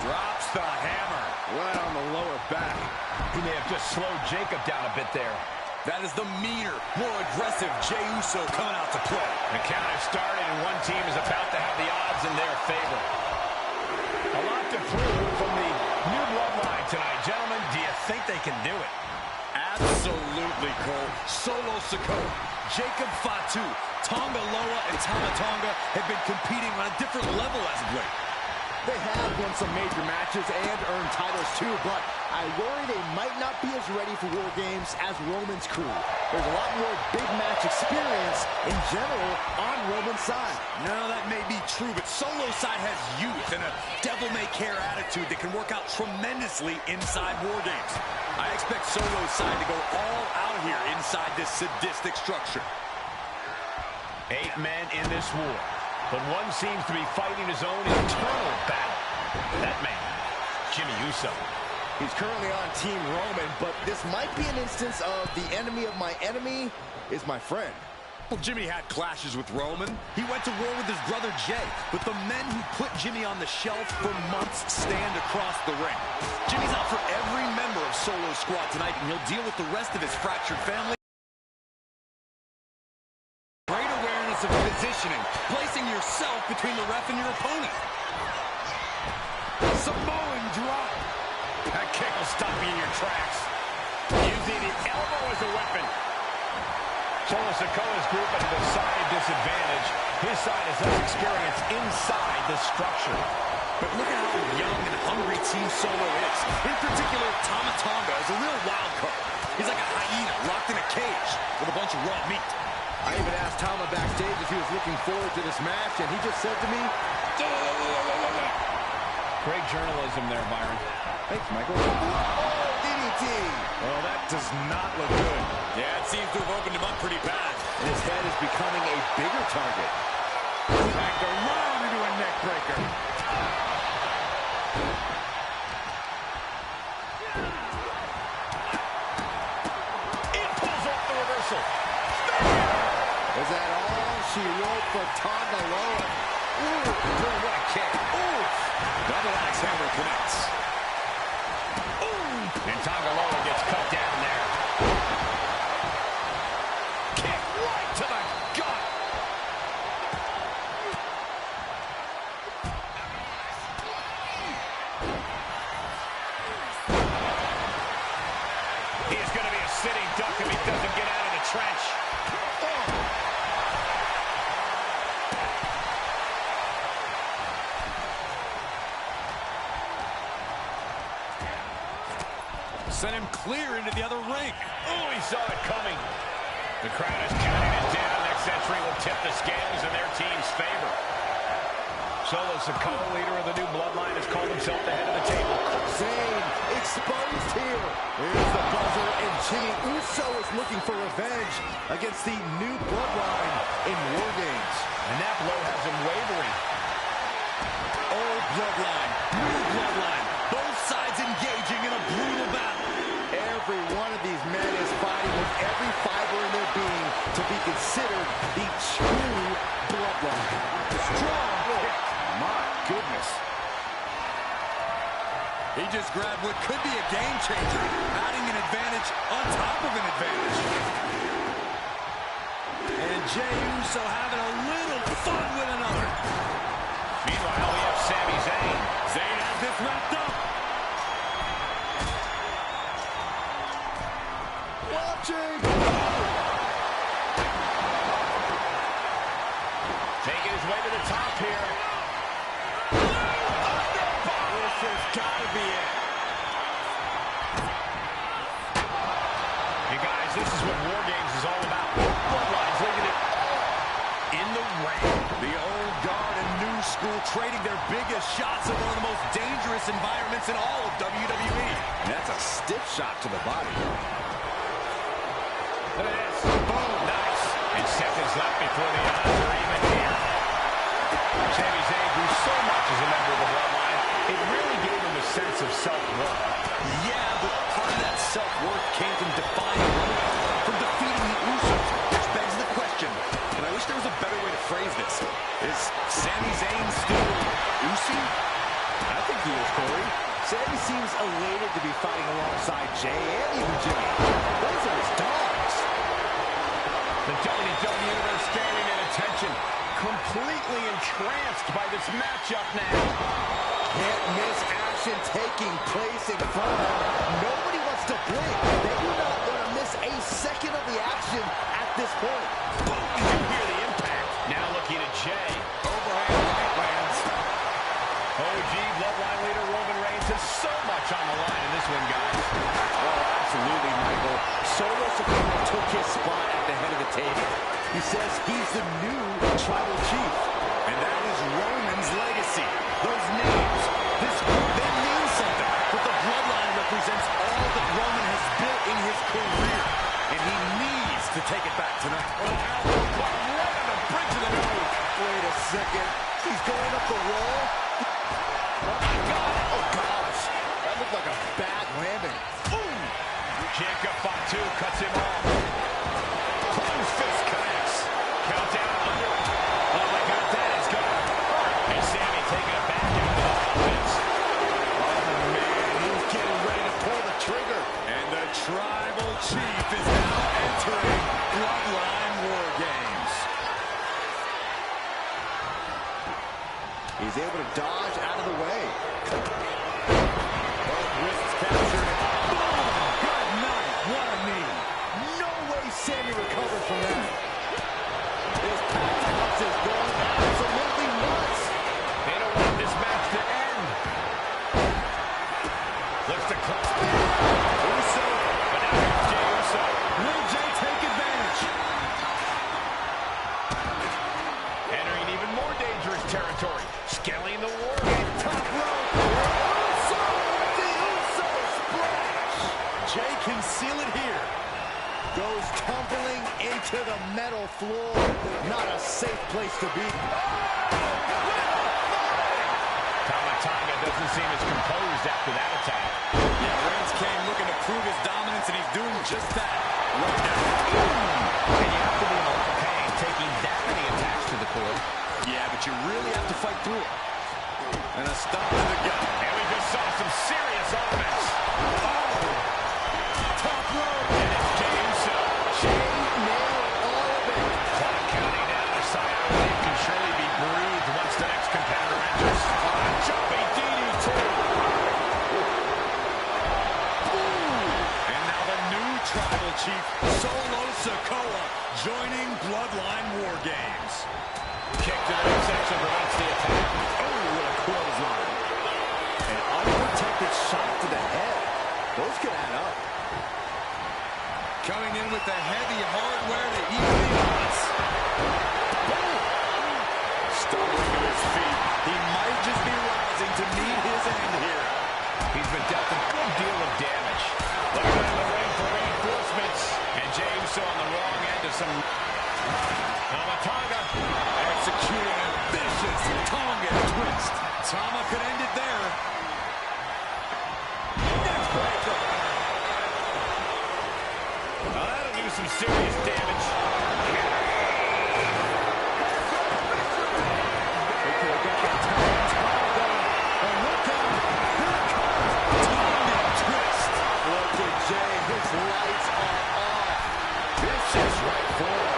L: Drops the hammer.
Q: Right on the lower back.
G: He may have just slowed Jacob down a bit there.
L: That is the meaner, more aggressive Jey Uso coming out to play.
G: The count has started, and one team is about to have the odds in their favor. A lot to prove from the new Bloodline tonight. Gentlemen, do you think they can do it?
L: Absolutely, Cole. Solo Sikoa, Jacob Fatu, Tonga Loa, and Tama Tonga have been competing on a different level as of late.
Q: They have won some major matches and earned titles too, but I worry they might not be as ready for War Games as Roman's crew. There's a lot more big match experience in general on Roman's side.
L: No, that may be true, but Solo's side has youth and a devil-may-care attitude that can work out tremendously inside War Games. I expect Solo's side to go all out here inside this sadistic structure.
G: 8 men in this war, but one seems to be fighting his own internal battle. That man, Jimmy Uso.
Q: He's currently on Team Roman, but this might be an instance of the enemy of my enemy is my friend.
L: Well, Jimmy had clashes with Roman. He went to war with his brother Jay. But the men who put Jimmy on the shelf for months stand across the ring. Jimmy's out for every member of Solo's squad tonight, and he'll deal with the rest of his fractured family. Great awareness of positioning, placing yourself between the ref and your opponent.
G: Samoan drop. That kick will stop you in your tracks. Using the elbow as a weapon. Solo Sikoa's group at a decided disadvantage. His side has less experience inside the structure.
L: But look at how young and hungry Team Solo is. In particular, Tama Tonga is a real wild card. He's like a hyena locked in a cage with a bunch of raw meat.
P: I even asked Tama backstage if he was looking forward to this match, and he just said to me,
G: Great journalism there, Byron.
P: thanks, Michael. Oh, DDT.
L: Oh, that does not look good. Yeah, it seems to have opened him up pretty bad.
P: And his head is becoming a bigger target.
G: Backed around into a neck breaker. It pulls off the reversal.
P: Is that all she wrote for Tonga Loa?
L: Ooh, boy, what a kick. Ooh. Double axe hammer connects.
G: Ooh. And Tonga Loa gets cut down there. Kick right to the gut. He's going to be a sitting duck if he doesn't get out of the trench.
L: Sent him clear into the other ring.
G: Oh, he saw it coming. The crowd is counting it down. Next entry will tip the scales in their team's favor. Solo Sikoa, leader of the new bloodline, has called himself the head of the table.
P: Zayn exposed here. Here's the buzzer, and Jimmy Uso is looking for revenge against the new bloodline in War Games.
G: And that blow has him wavering.
L: Old bloodline, new bloodline. Both sides engaging in a brutal battle.
P: Every one of these men is fighting with every fiber in their being to be considered the true bloodline.
L: Strong kick. My goodness. He just grabbed what could be a game changer, adding an advantage on top of an advantage. And Jey Uso having a little fun with another.
G: Meanwhile, we have Sami Zayn.
L: Zayn has this wrapped up.
P: Watching.
G: Taking his way to the top here.
L: This has got to be it.
G: You guys, this is what War Games is all about. Bloodlines leaving it all in the ring.
L: The old guard and new school trading their biggest shots in one of the most dangerous environments in all of WWE.
P: And that's a stiff shot to the body.
G: Look at this. Boom. Nice. And seconds left before the odds are even here. Sami Zayn grew so much as a member of the bloodline, it really gave him a sense of self-worth.
L: Yeah, but part of that self-worth came from defying Roman, from defeating the Usos, which begs the question, and I wish there was a better way to phrase this. Is Sami Zayn still Uso?
P: I think he is, Corey. Sami seems elated to be fighting alongside Jey and even Jimmy. Those are his dogs.
G: The WWE Universe standing at attention, completely entranced by this matchup now.
P: Can't miss action taking place in front of them. Nobody wants to blink. They do not want to miss a second of the action at this point.
G: Boom! Did you hear the impact? Now looking at Jey.
L: Overhand right lands.
G: OG Bloodline leader Roman Reigns has so much on the line in this one, guys.
P: Oh, absolutely, Michael. Solo Sikoa took his spot at the head of the table. He says he's the new tribal chief.
L: And that is Roman's legacy. Those names, this group, they mean something. But the bloodline represents all that Roman has built in his career. And he needs to take it back tonight.
G: Oh, elbow right on the bridge of the nose.
P: Wait a second. He's going up the wall. Oh, my God. Oh, gosh. That looked like a bad landing.
G: Jacob Fatu cuts him off. Close fist connects.
P: Jay can seal it here. Goes tumbling into the metal floor. Not a safe place to be.
G: Tonga doesn't seem as composed after that attack.
L: Yeah, Reigns came looking to prove his dominance, and he's doing just that right now.
G: And you have to be in a lot of pain taking that many attacks to the core.
L: Yeah, but you really have to fight through it. And a stop to the gut.
G: And we just saw some serious offense.
P: Top rope.
G: And it's Jey Uso.
P: Jey nailed all of it.
G: Clock counting down. A sigh of relief can surely be breathed once the next competitor enters. Jumping DDT.
L: And now the new tribal chief, Solo Sikoa, joining Bloodline War Games.
G: Kick to the midsection prevents the attack.
P: Oh, what a clothesline. An unprotected shot to the head. Those could add up.
L: Coming in with the heavy hardware to even the odds. Stumbling to his feet. He might just be rising to meet his end here.
G: He's been dealt a good deal of damage. Looking at the ring for reinforcements. And Jey Uso on the wrong end of some... Tonga
L: executing a vicious Tonga twist. Tama could end it there.
P: Neckbreaker.
G: That'll do some serious damage.
P: They could have got that time. Tonga. And look out. Here comes Tonga twist. Look at Jey. His lights are off. Vicious right forward.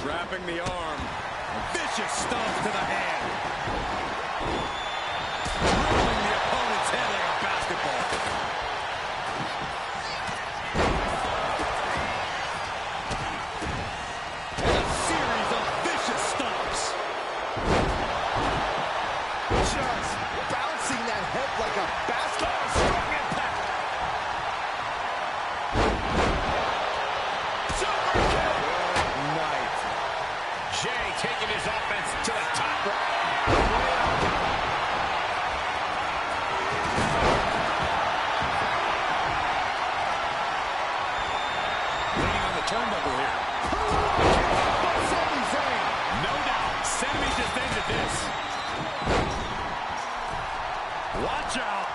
L: Trapping the arm. A vicious stomp to the hand. Dribbling the opponent's head like a basketball. And a series of vicious stomps.
P: Just bouncing that head like a basketball. Strong impact. Super kick. Good night.
G: Jey taking his offense to the top rope.
L: Leaning on the turnbuckle here.
P: Sami Zayn.
L: No doubt. Sami just ended this. Watch out.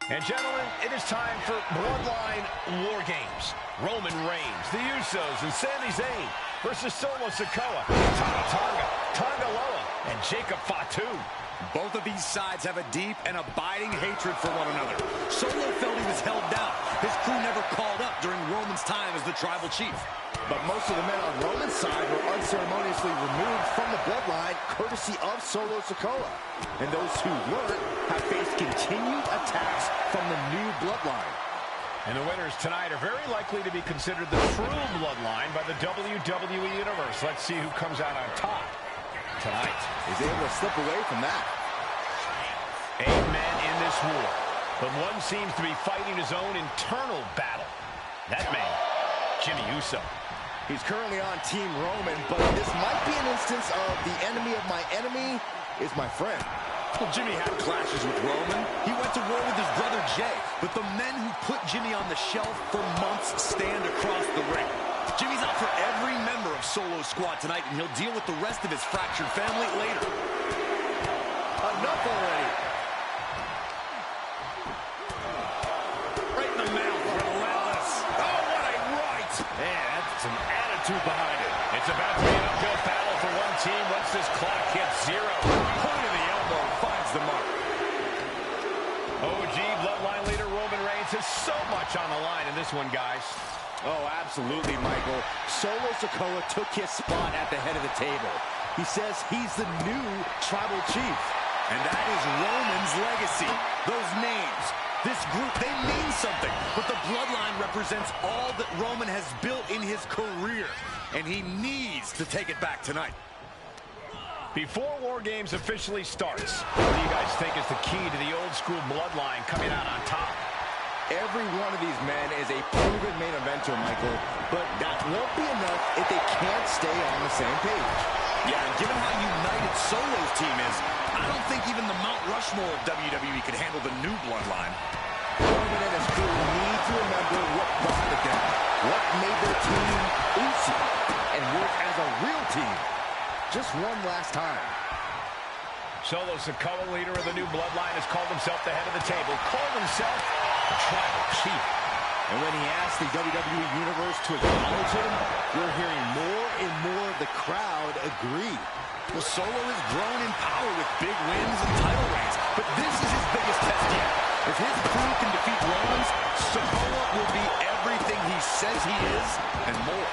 G: And gentlemen, it is time for Bloodline War Games. Roman Reigns, the Usos, and Sami Zayn versus Solo Sikoa, Tonga, Tonga Loa, and Jacob Fatu.
L: Both of these sides have a deep and abiding hatred for one another. Solo felt he was held down. His crew never called up during Roman's time as the tribal chief.
P: But most of the men on Roman's side were unceremoniously removed from the bloodline, courtesy of Solo Sikoa. And those who weren't have faced continued attacks from the new bloodline.
G: And the winners tonight are very likely to be considered the true bloodline by the WWE Universe. Let's see who comes out on top tonight.
P: He's able to slip away from that.
G: 8 men in this war, but one seems to be fighting his own internal battle. That man, Jimmy Uso.
P: He's currently on Team Roman, but this might be an instance of the enemy of my enemy is my friend.
L: Well, Jimmy had clashes with Roman. He went to war with his brother Jey, but the men who put Jimmy on the shelf for months stand across the ring. Jimmy's out for every member of Solo's squad tonight, and he'll deal with the rest of his fractured family later.
P: Enough already.
L: attitude behind it.
G: It's about to be an uphill battle for one team once this clock hits 0.
L: Point of the elbow finds the mark.
G: OG bloodline leader Roman Reigns has so much on the line in this one, guys.
Q: Oh, absolutely, Michael. Solo Sikoa took his spot at the head of the table. He says he's the new tribal chief.
L: And that is Roman's legacy. Those names, this group, they mean something. But the bloodline represents all that Roman has built in his career. And he needs to take it back tonight.
G: Before War Games officially starts, what do you guys think is the key to the old school bloodline coming out on top?
Q: Every one of these men is a proven main eventer, Michael. But that won't be enough if they can't stay on the same page.
L: Yeah, and given how united Solo's team is, I don't think even the Mount Rushmore of WWE could handle the new bloodline.
Q: Roman and his crew need to remember what bonded them, what made their team Uso, and work as a real team. Just one last time.
G: Solo Sikoa, leader of the new bloodline, has called himself the head of the table, called himself the tribal chief.
Q: And when he asked the WWE Universe to acknowledge him, we're hearing more and more of the crowd agree.
L: Well, Solo has grown in power with big wins and title reigns, but this is his biggest test yet. If his crew can defeat Roman's, Sikoa will be everything he says he is and more.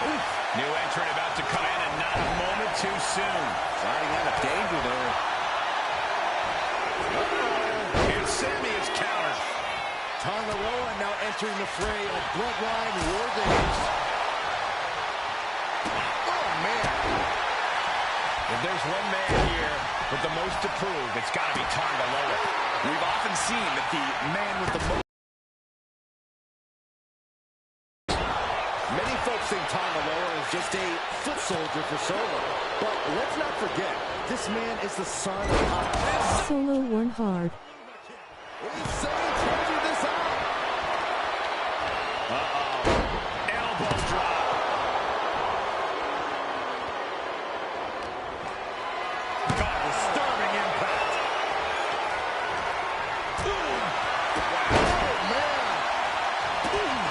G: Oof. New entrant about to come in, and not a moment too soon.
Q: Sliding out of danger there.
G: And Sammy is countered.
Q: Tonga Loa now entering the fray of Bloodline War Games. Oh, man.
G: If there's one man here with the most to prove, it's got to be Tonga Loa.
L: We've often seen that the man with the most...
Q: Many folks think Tonga Loa is just a foot soldier for Solo. But let's not forget, this man is the son of...
J: Solo won hard.
Q: He's saying treasure this out.
G: Elbow drop.
L: God, disturbing impact.
Q: Boom. Oh, man. Boom.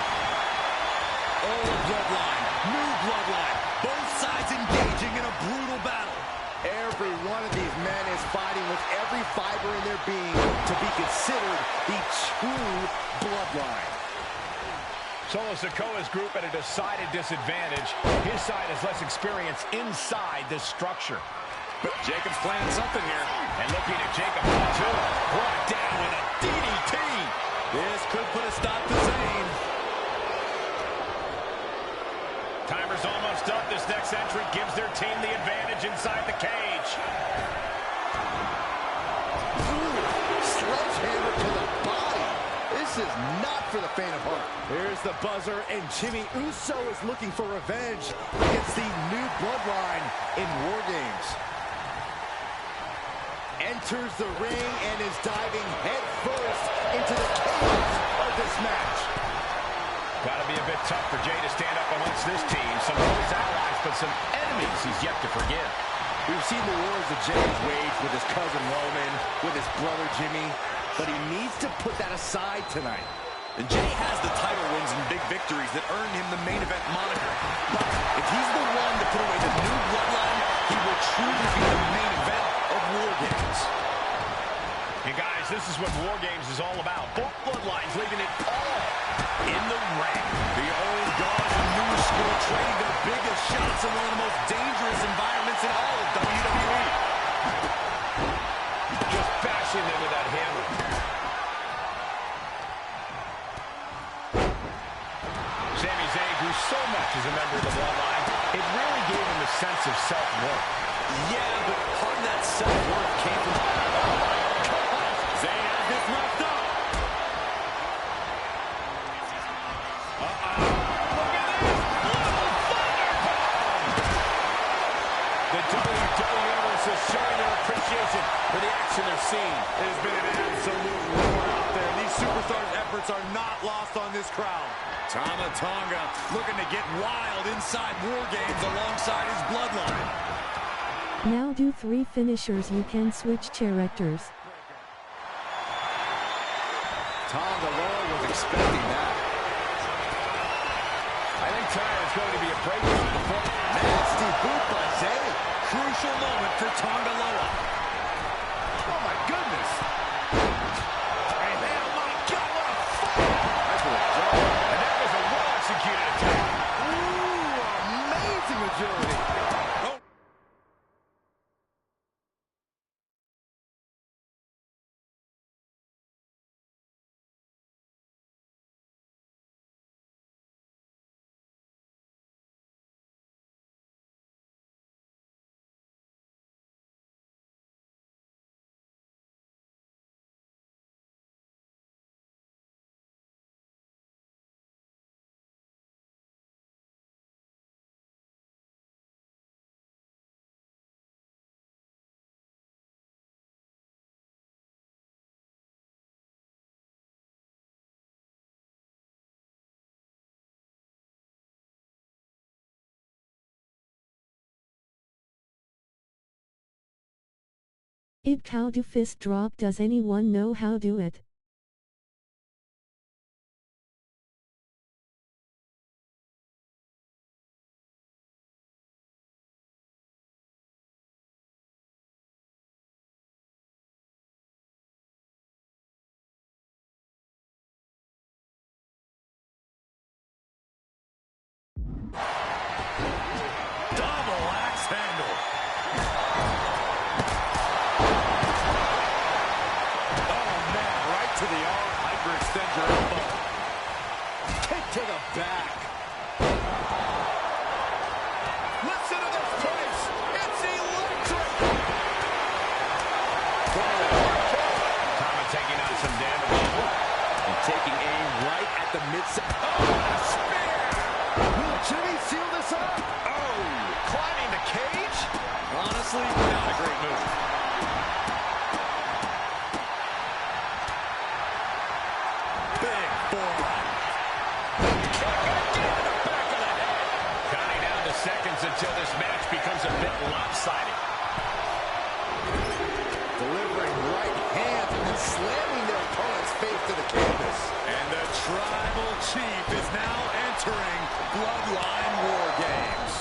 L: Old bloodline, new bloodline. Both sides engaging in a brutal battle.
Q: Every one of these men is fighting with every fiber in their being to be considered the true bloodline.
G: Solo Sikoa's group at a decided disadvantage. His side has less experience inside this structure.
L: But Jacob's planning something here.
G: And looking at Jacob, too. Brought down with a DDT.
L: This could put a stop to Zayn.
G: Timer's almost up. This next entrant gives their team the advantage inside the cage.
Q: Ooh, sledgehammer to the body. This is not for the faint of heart. Here's the buzzer, and Jimmy Uso is looking for revenge against the new bloodline in War Games. Enters the ring and is diving headfirst into the chaos of this match.
G: Got to be a bit tough for Jay to stand up amongst this team. Some close allies, but some enemies he's yet to forgive.
Q: We've seen the wars that Jay has waged with his cousin Roman, with his brother Jimmy, but he needs to put that aside tonight.
L: And Jay has the title wins and big victories that earned him the main event moniker. But if he's the one to put away the new bloodline, he will truly be the main event of War Games.
G: Hey guys, this is what War Games is all about. Both bloodlines leaving it all in the ring.
L: The old guard and new school trading their biggest shots in one of the most dangerous environments in all of WWE.
G: Just bashing them with that hammer. Sami Zayn grew so much as a member of the bloodline, it really gave him a sense of self-worth.
L: Yeah, but part of that self-worth came from... Zayn has this wrapped up.
G: Look at this! The WWE Universe is showing their appreciation for the action they're seeing.
L: It has been an absolute war out there. These superstars' efforts are not lost on this crowd. Tama Tonga looking to get wild inside War Games alongside his bloodline.
J: Now do 3 finishers. You can switch characters.
Q: Tonga Loa was expecting that.
G: I think tonight is going to be a breakthrough performance.
L: Nasty boot by Zay. Crucial moment for Tonga Loa.
G: Oh, my goodness. And oh, my God, what a fight. And that was a well-executed attack.
P: Ooh, amazing agility. Oh.
J: How do fist drop? Does anyone know how do it?
L: Double axe handle. Oh, man, right to the arm. Hyperextend your elbow. Kick to the back.
G: Listen to this place. It's electric. Tama taking on some damage.
Q: And taking aim right at the midsection.
G: Oh, a spear.
P: Will Jimmy seal this up?
G: Oh, climbing the cage?
L: Honestly, not a great move. Big forearm.
G: Counting down to seconds until this match becomes a bit lopsided.
P: Delivering right hands and then slamming their opponent's face to the canvas.
L: And the Tribal Chief is now entering Bloodline War Games.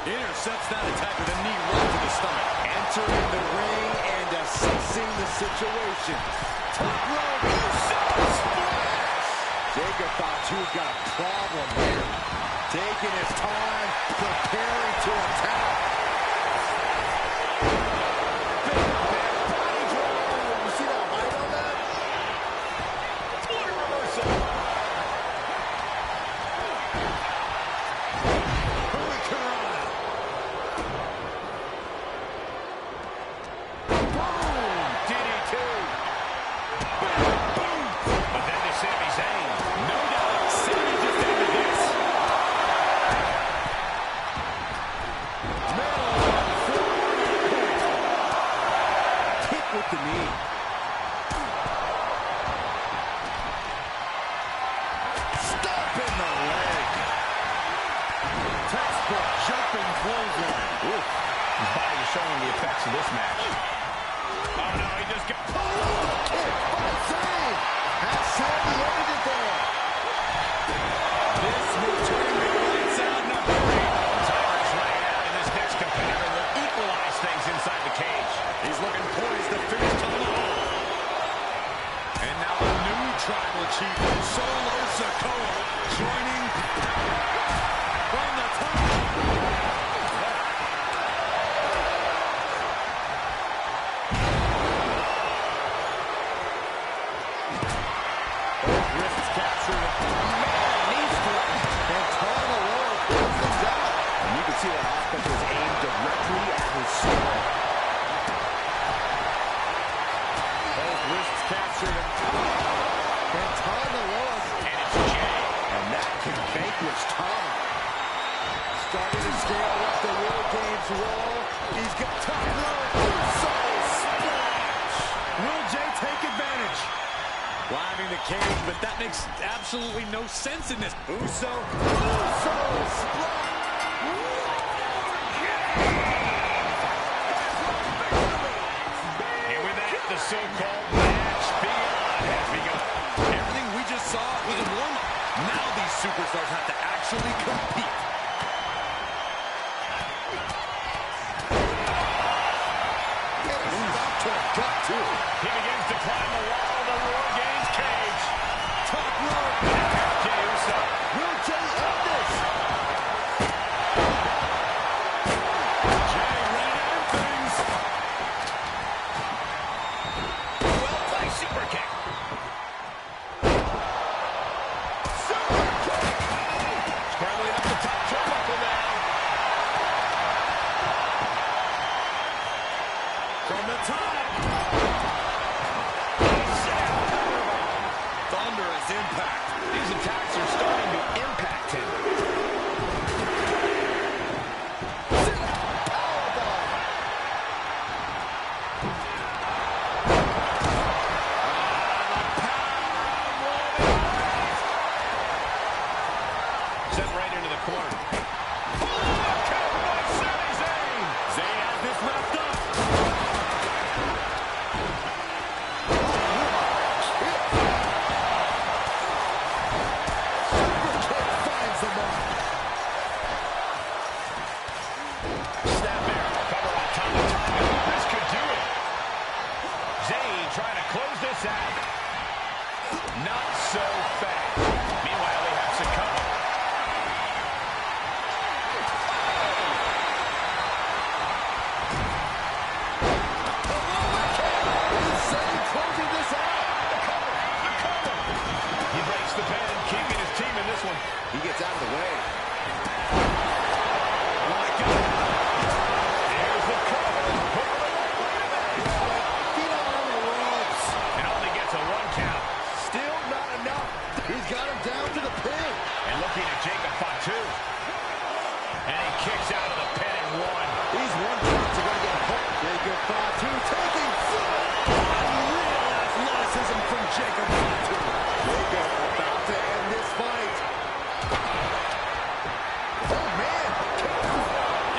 L: Intercepts that attack with a knee right to the stomach.
P: Entering the ring and assessing the situation. Top rope.
L: Splash!
P: Jacob thought you've got a problem here. Taking his time, preparing to attack. Big body drop. You see that height on that?
G: What a reversal.
L: Hurricanrana.
G: Boom! DDT. Boom! But then to Sami Zayn. No doubt Sami just ended this.
P: Kick with the knee.
L: Stop in the leg. Textbook jumping clothesline.
G: His body is showing the effects of this match. Oh, no, he just got...
P: Kick by Zayn. Has Sami ended it there.
L: This will turn the lights out number 3.
G: Time is running out, and this next competitor will equalize things inside the cage.
L: He's looking poised to finish Tonga. And now the new Tribal Chief, Solo Sikoa, joining from the top.
P: Both wrists captured. Man, knee strike. And Tonga Loa pulls things out. And you can see that offense was aimed directly at his soul. Both wrists captured. And Tonga Loa.
G: And it's Jay.
P: And that can vanquish Tonga. Starting to scale up the War Games roll. He's got top rope. Soul splash.
L: Will Jay take advantage? Climbing the cage, but that makes absolutely no sense in this. Uso
P: splash.
G: And with that, the so-called match beyond has begun.
L: Everything we just saw was a warm-up. Now these superstars have to actually actually compete.
G: He begins to climb the wall of the War Games cage.
P: Top rope.
G: Jey Uso.
P: Will Jey end this?
G: Jey ready things. Well placed super kick. Super kick. Scrambling up the top turnbuckle now. From the top.
L: Thunderous impact.
G: These attacks are starting to impact him. Sent right into the corner. Cover by Sami Zayn. Zayn has this wrapped up. Not so fast. Meanwhile, they have succumbed.
P: Closing this out.
G: The cover. He breaks the pin, keeping his team in this one.
P: He gets out of the way.
G: Oh my God. Here's the cover.
P: Feet on the ropes.
G: And only gets a 1 count.
P: Still not enough. He's got him down to the pin.
G: And looking at Jacob Fatu. And he kicks out of the pin in 1.
P: These 1 counts are going to get hurt. Jacob Fatu taking full. Unreal athleticism from Jacob Fatu. Jacob about to end this fight. Oh, man.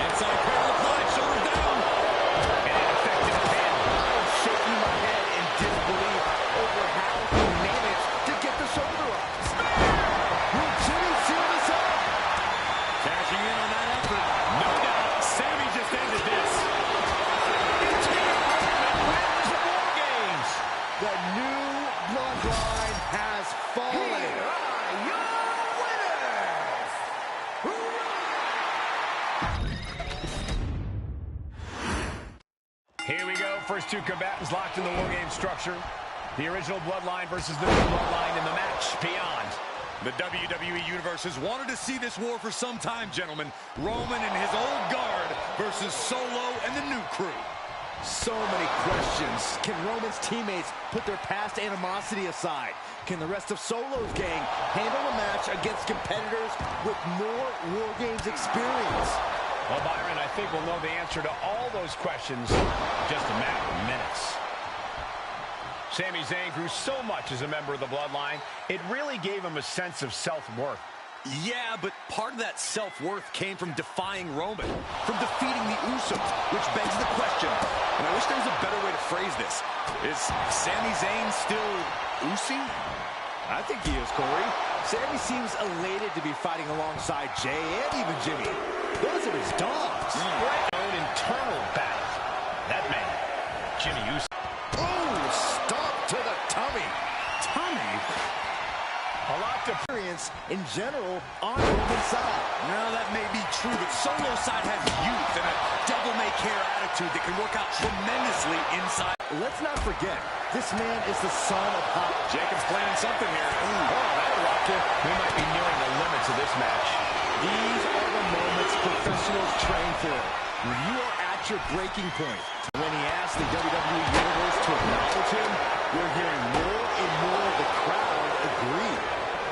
L: Inside cradle applied, shoulders down.
G: And an effective pin.
P: I'm shaking my head in disbelief over how he managed to get the shoulder up. Will Jimmy seal this up?
L: Cashing in on that effort.
G: No doubt. Sammy just ended this. It's wins the War Games.
P: The new bloodline has fallen. Here are your winners.
G: Here we go. First 2 combatants locked in the War Games structure. The original bloodline versus the new bloodline in the match beyond.
L: The WWE Universe has wanted to see this war for some time, gentlemen. Roman and his old guard versus Solo and the new crew.
Q: So many questions. Can Roman's teammates put their past animosity aside? Can the rest of Solo's gang handle a match against competitors with more War Games experience?
G: Well, Byron, I think we'll know the answer to all those questions in just a matter of minutes. Sami Zayn grew so much as a member of the Bloodline, it really gave him a sense of self-worth.
L: Yeah, but part of that self-worth came from defying Roman, from defeating the Usos, which begs the question, and I wish there was a better way to phrase this. Is Sami Zayn still Usi?
Q: I think he is, Corey. Sami seems elated to be fighting alongside Jey and even Jimmy. Those are his dogs.
G: Right. Own internal battle. That man, Jimmy Uso.
P: Oh, stop to the tummy.
L: Tummy?
Q: A lot of experience in general on Roman's side.
L: No, that may be true, but Solo's side has youth and a devil-may-care attitude that can work out tremendously inside.
Q: Let's not forget, this man is the son of Pop.
L: Jacob's planning something here.
Q: Oh, that'll rock you.
G: We might be nearing the limits of this match.
Q: These are the moments professionals train for. When you are at your breaking point. When he asked the WWE Universe to acknowledge him, we're hearing more and more of the crowd agree.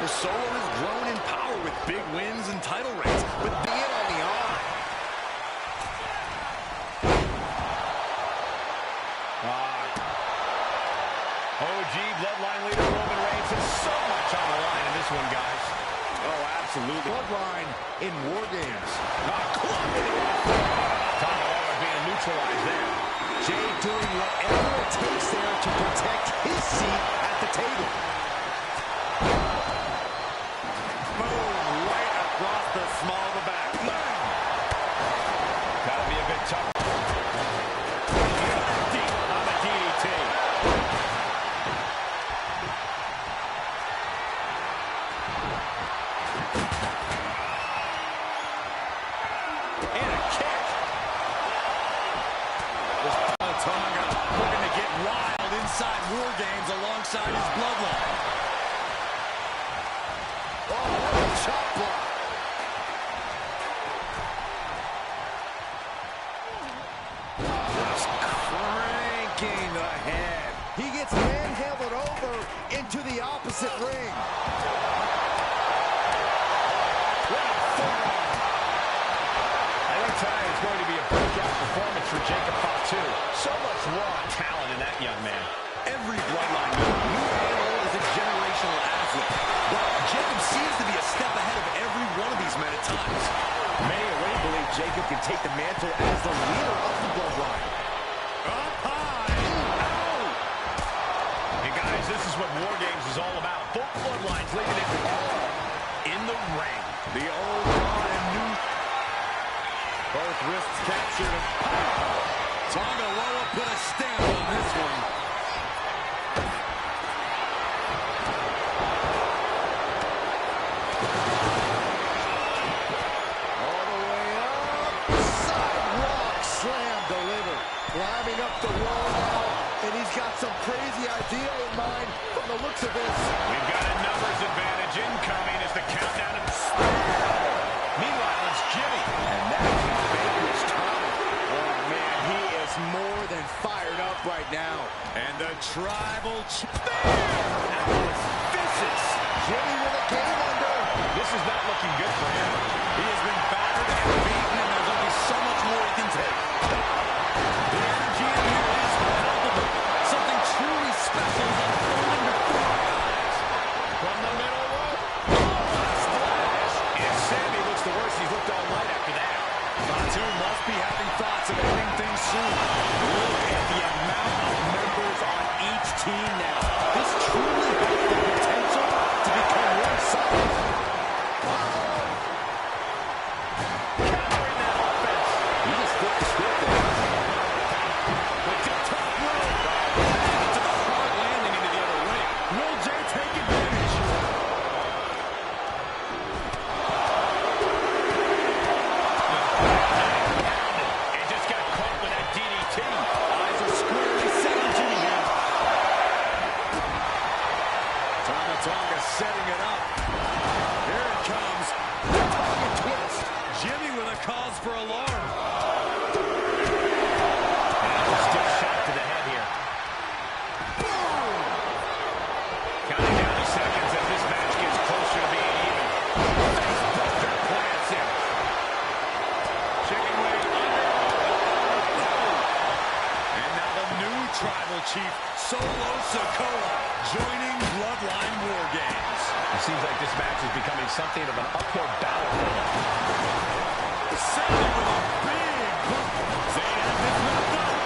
L: The Solo has grown in power with big wins and title reigns, but big in on the arm.
G: OG Bloodline leader Roman Reigns has so much on the line in this one, guys.
L: Oh, absolutely.
Q: Bloodline in War Games.
G: Tom Lawler being neutralized there.
Q: Jey doing whatever it takes there to protect his seat at the table.
L: Boom, right across
G: bit tough. Deep on the DDT. And a kick.
L: This Tonga looking to get wild inside War Games alongside his bloodline. Oh, what a chop block. Just cranking the head.
P: He gets manhandled over into the opposite ring.
G: I think tonight is going to be a breakout performance for Jacob Fatu. So much raw talent in that young man.
L: Every bloodline member, new and old, is a generational athlete. But Jacob seems to be a step ahead of every one of these men at times.
Q: Many already believe Jacob can take the mantle as the leader of the bloodline.
L: Up high. Ow!
G: And guys, this is what War Games is all about. Both bloodlines leaving it all in the ring.
L: The old and new. Both wrists captured. Tonga Loa put a stamp on this one.
P: All the way up. Sidewalk slam delivered. Climbing up the wall now, and he's got some crazy idea in mind from the looks of this.
G: We've got a numbers advantage incoming as the countdown. Meanwhile, it's Jimmy.
Q: And that's his vanquish Tommy. Oh, man, he is more than fired up right now.
L: And the tribal that was vicious.
P: Jimmy with a game under.
G: This is not looking good for him.
L: He has been battered and beaten, and there's only so much more he can take. The energy in here is palpable. Something truly special is unfolding before our eyes.
G: From the middle rope. Oh, splash. And Sammy looks the worst he's looked all night after that.
L: Fatu must be having thoughts of ending things soon.
Q: Look at the amount of members on each team now. This truly has the potential to become one-sided.
G: Countering that offense.
Q: He just flipped the script there.
L: But to top rope. It's a hard landing into the other ring. Will Jay take advantage?
G: And just got caught with that DDT.
L: Eyes are squarely set on Jimmy here. Tonga setting it up. Here it comes. The Tonga twist. Jimmy with a cause for alarm.
G: Still shot to the head here. Counting down the seconds as this match gets closer to being even. Facebuster plants him. Chicken wing under.
L: And now the new tribal chief, Solo Sikoa, joining Bloodline War Games.
G: It seems like this match is becoming something of an uphill battle for him.
L: Sammy with a big boot. They have this wrapped up.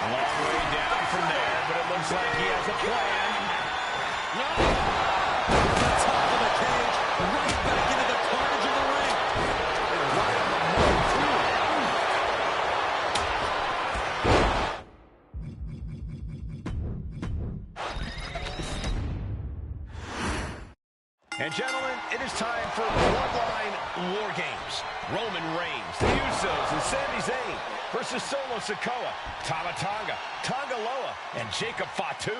G: A long way down from there, but it looks like he has a plan.
L: No! The top of the cage, right back into the carnage of the ring. And right on the mark, too.
G: And gentlemen, it is time for Bloodline War Games. Roman Reigns, the Usos, and Sami Zayn versus Solo Sikoa, Tama Tonga, Tonga Loa, and Jacob Fatu.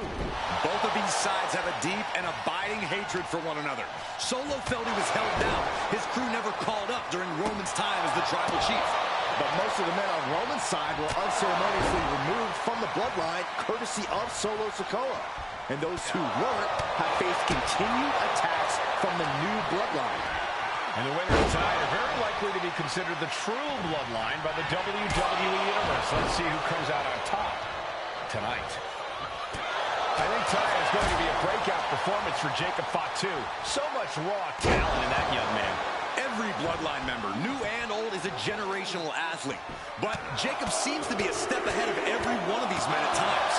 L: Both of these sides have a deep and abiding hatred for one another. Solo felt he was held down. His crew never called up during Roman's time as the tribal chief.
Q: But most of the men on Roman's side were unceremoniously removed from the bloodline, courtesy of Solo Sikoa. And those who weren't have faced continued attacks from the new bloodline.
G: And the winners tonight are very likely to be considered the true bloodline by the WWE Universe. Let's see who comes out on top tonight. I think tonight is going to be a breakout performance for Jacob Fatu. So much raw talent in that young man.
L: Every bloodline member, new and old, is a generational athlete. But Jacob seems to be a step ahead of every one of these men at times.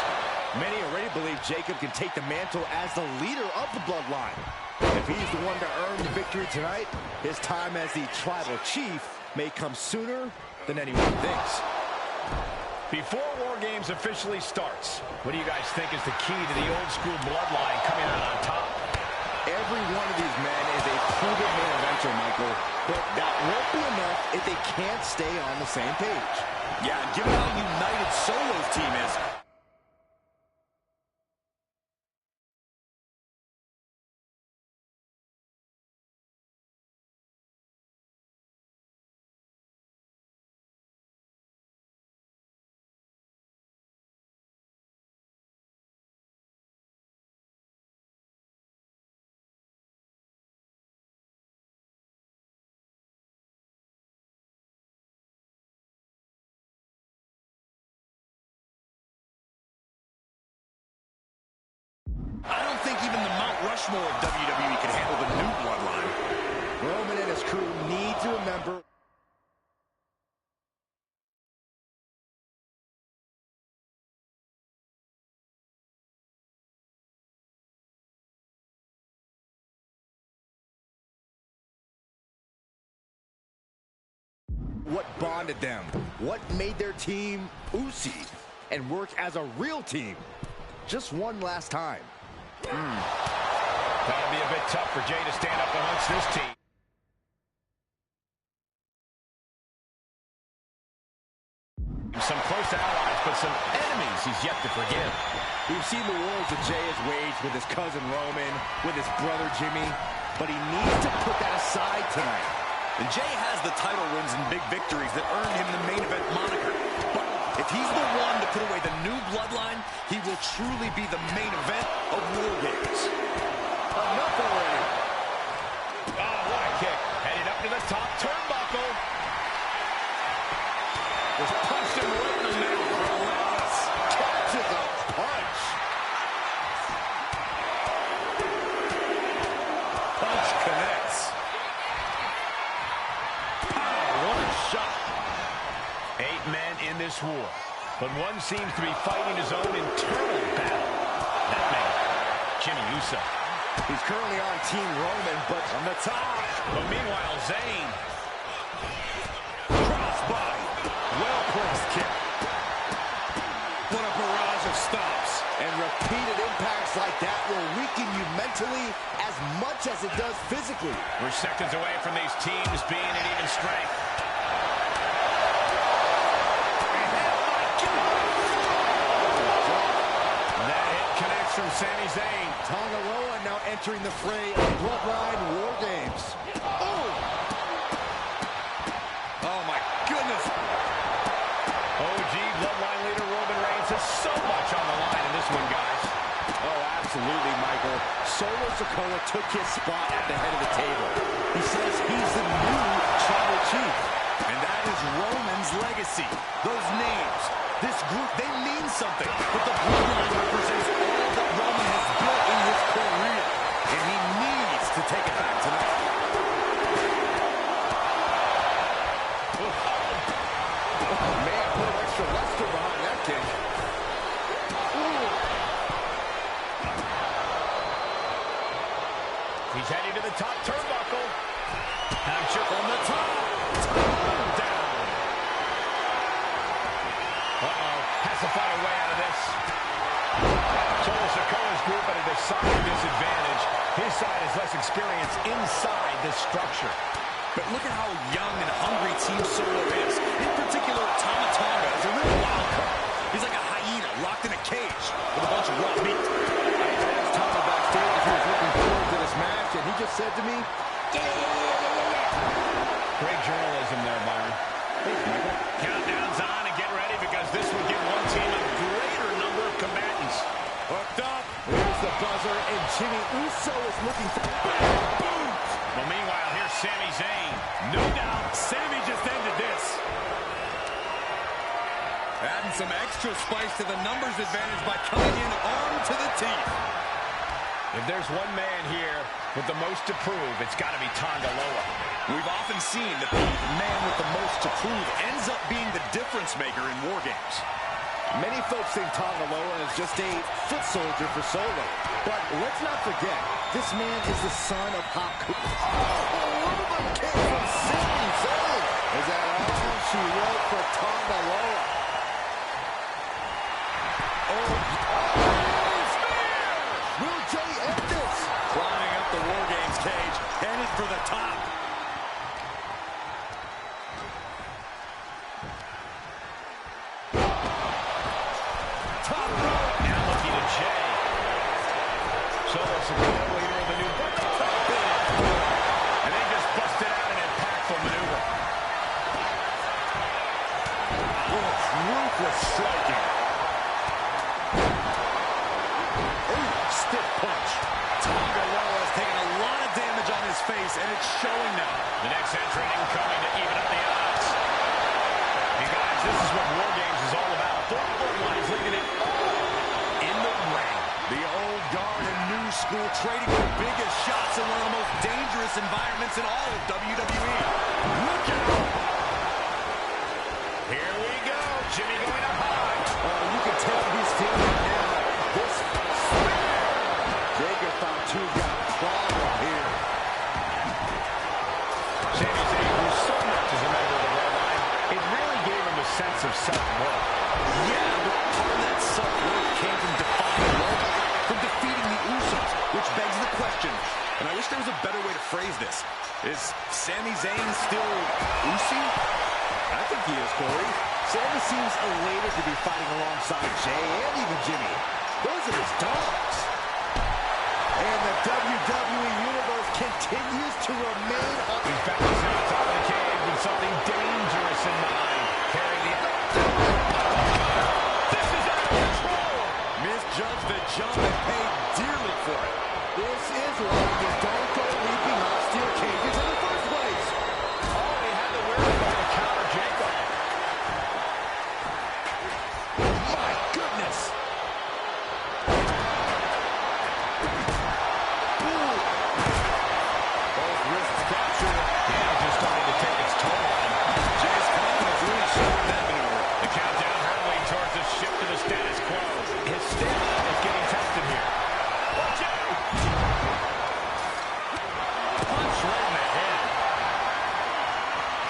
Q: Many already believe Jacob can take the mantle as the leader of the bloodline. If he's the one to earn the victory tonight, his time as the tribal chief may come sooner than anyone thinks.
G: Before War Games officially starts, what do you guys think is the key to the old school bloodline coming out on top?
Q: Every one of these men is a proven main eventer, Michael, but that won't be enough if they can't stay on the same page.
L: Yeah, and given how united Solo's team is, I don't think even the Mount Rushmore of WWE can handle the new bloodline.
Q: Roman and his crew need to remember what bonded them, what made their team Uzi, and work as a real team. Just one last time.
G: That'll be a bit tough for Jay to stand up amongst this team. Some close allies, but some enemies he's yet to forgive.
Q: We've seen the wars that Jay has waged with his cousin Roman, with his brother Jimmy, but he needs to put that aside tonight.
L: And Jay has the title wins and big victories that earned him the main event moniker. But if he's the one to put away the new bloodline, he will truly be the main event of War Games.
Q: Enough already.
G: Oh, what a kick. Headed up to the top turnbuckle.
L: Just punched him right in the middle. Relentless.
Q: Catches a punch.
L: Punch connects. What a shot.
G: 8 men in this war, but one seems to be fighting his own internal battle. That man, Jimmy Uso.
Q: He's currently on Team Roman, but on the top.
G: But meanwhile, Zayn.
L: Crossbody. Well-placed kick. What a barrage of stops.
Q: And repeated impacts like that will weaken you mentally as much as it does physically.
G: We're seconds away from these teams being at even strength.
L: From Sami Zayn.
Q: Tonga Loa now entering the fray of Bloodline War Games.
L: Oh my goodness.
G: OG Bloodline leader Roman Reigns has so much on the line in this one, guys.
Q: Oh, absolutely, Michael. Solo Sikoa took his spot at the head of the table. He says he's the new tribal chief.
L: And that is Roman's legacy. Those names, this group, they mean something. But the Bloodline represents all that Roman has built in his career. And he needs to take it back tonight.
Q: Oh, man, put an extra luster behind that kick.
G: He's heading to the top turnbuckle. Now chip on the top. Down. Uh-oh. Has to find a way out of this. Solo Sikoa's group at a decided disadvantage. His side has less experience inside this structure.
L: But look at how young and hungry Team Solo is. In particular, Tama Tonga is a real wild card. He's like a hyena locked in a cage with a bunch of raw meat.
Q: I asked Tama backstage if he was looking forward to this match, and he just said to me,
G: Great journalism there, Byron.
Q: Thanks, Michael.
G: Countdown's on and get ready because this will give one team a greater number of combatants.
L: Hooked up.
Q: Here's the buzzer, and Jimmy Uso is looking for boots.
G: Well, meanwhile, here's Sami Zayn.
L: No doubt, Sami just ended this. Adding some extra spice to the numbers advantage by coming in armed to the teeth.
G: If there's one man here with the most to prove, it's got to be Tonga Loa.
L: We've often seen that the man with the most to prove ends up being the difference maker in War Games.
Q: Many folks think Tangaloa is just a foot soldier for Solo. But let's not forget, this man is the son of Hop Cooper. Oh, what a kick from Sami Zayn. Is that all she wrote for Tangaloa? Oh, spear! Will Jay end this?
L: Climbing up the War Games cage, headed for the top.
G: Top rope. Now looking at Jay. Solo Sikoa, leader of the new and they just busted out an impactful maneuver.
L: Ruthless striking. Ooh, stiff punch. Tangaloa has taken a lot of damage on his face, and it's showing now.
G: The next entrant incoming to even up the odds. You guys, this is what War Games is all about. Four bloodlines leading it in the ring.
L: The old guard and new school trading the biggest shots in one of the most dangerous environments in all of WWE. Look out!
G: Here we go. Jimmy going up high.
Q: Oh, you can tell he's feeling it now. This spear. Jacob Fatu got a problem here.
G: Sami Zayn, who so much as a member of the Bloodline, it really gave him a sense of self-worth.
L: Yeah, but part of that self-worth came from defying Roman, from defeating the Usos, which begs the question, and I wish there was a better way to phrase this. Is Sami Zayn still Usi?
Q: I think he is, Corey. Sami seems elated to be fighting alongside Jay and even Jimmy. Those are his dogs. And the WWE Universe continues to remain up.
G: He's back to the top of the cage with something dangerous in mind. Carrying the... This is out of control!
L: Misjudged the jump and paid dearly for it.
Q: This is why you don't go leaping off steel cages in the first place.
G: Oh, he had the wherewithal to counter Jacob.
L: My goodness!
G: Both wrists captured. Damage is starting to take its toll on him.
L: Jay's confidence really showed that maneuver.
G: The countdown hurtling towards a shift to the status quo. His stamina is getting tested here. Watch out! Punch right in the head.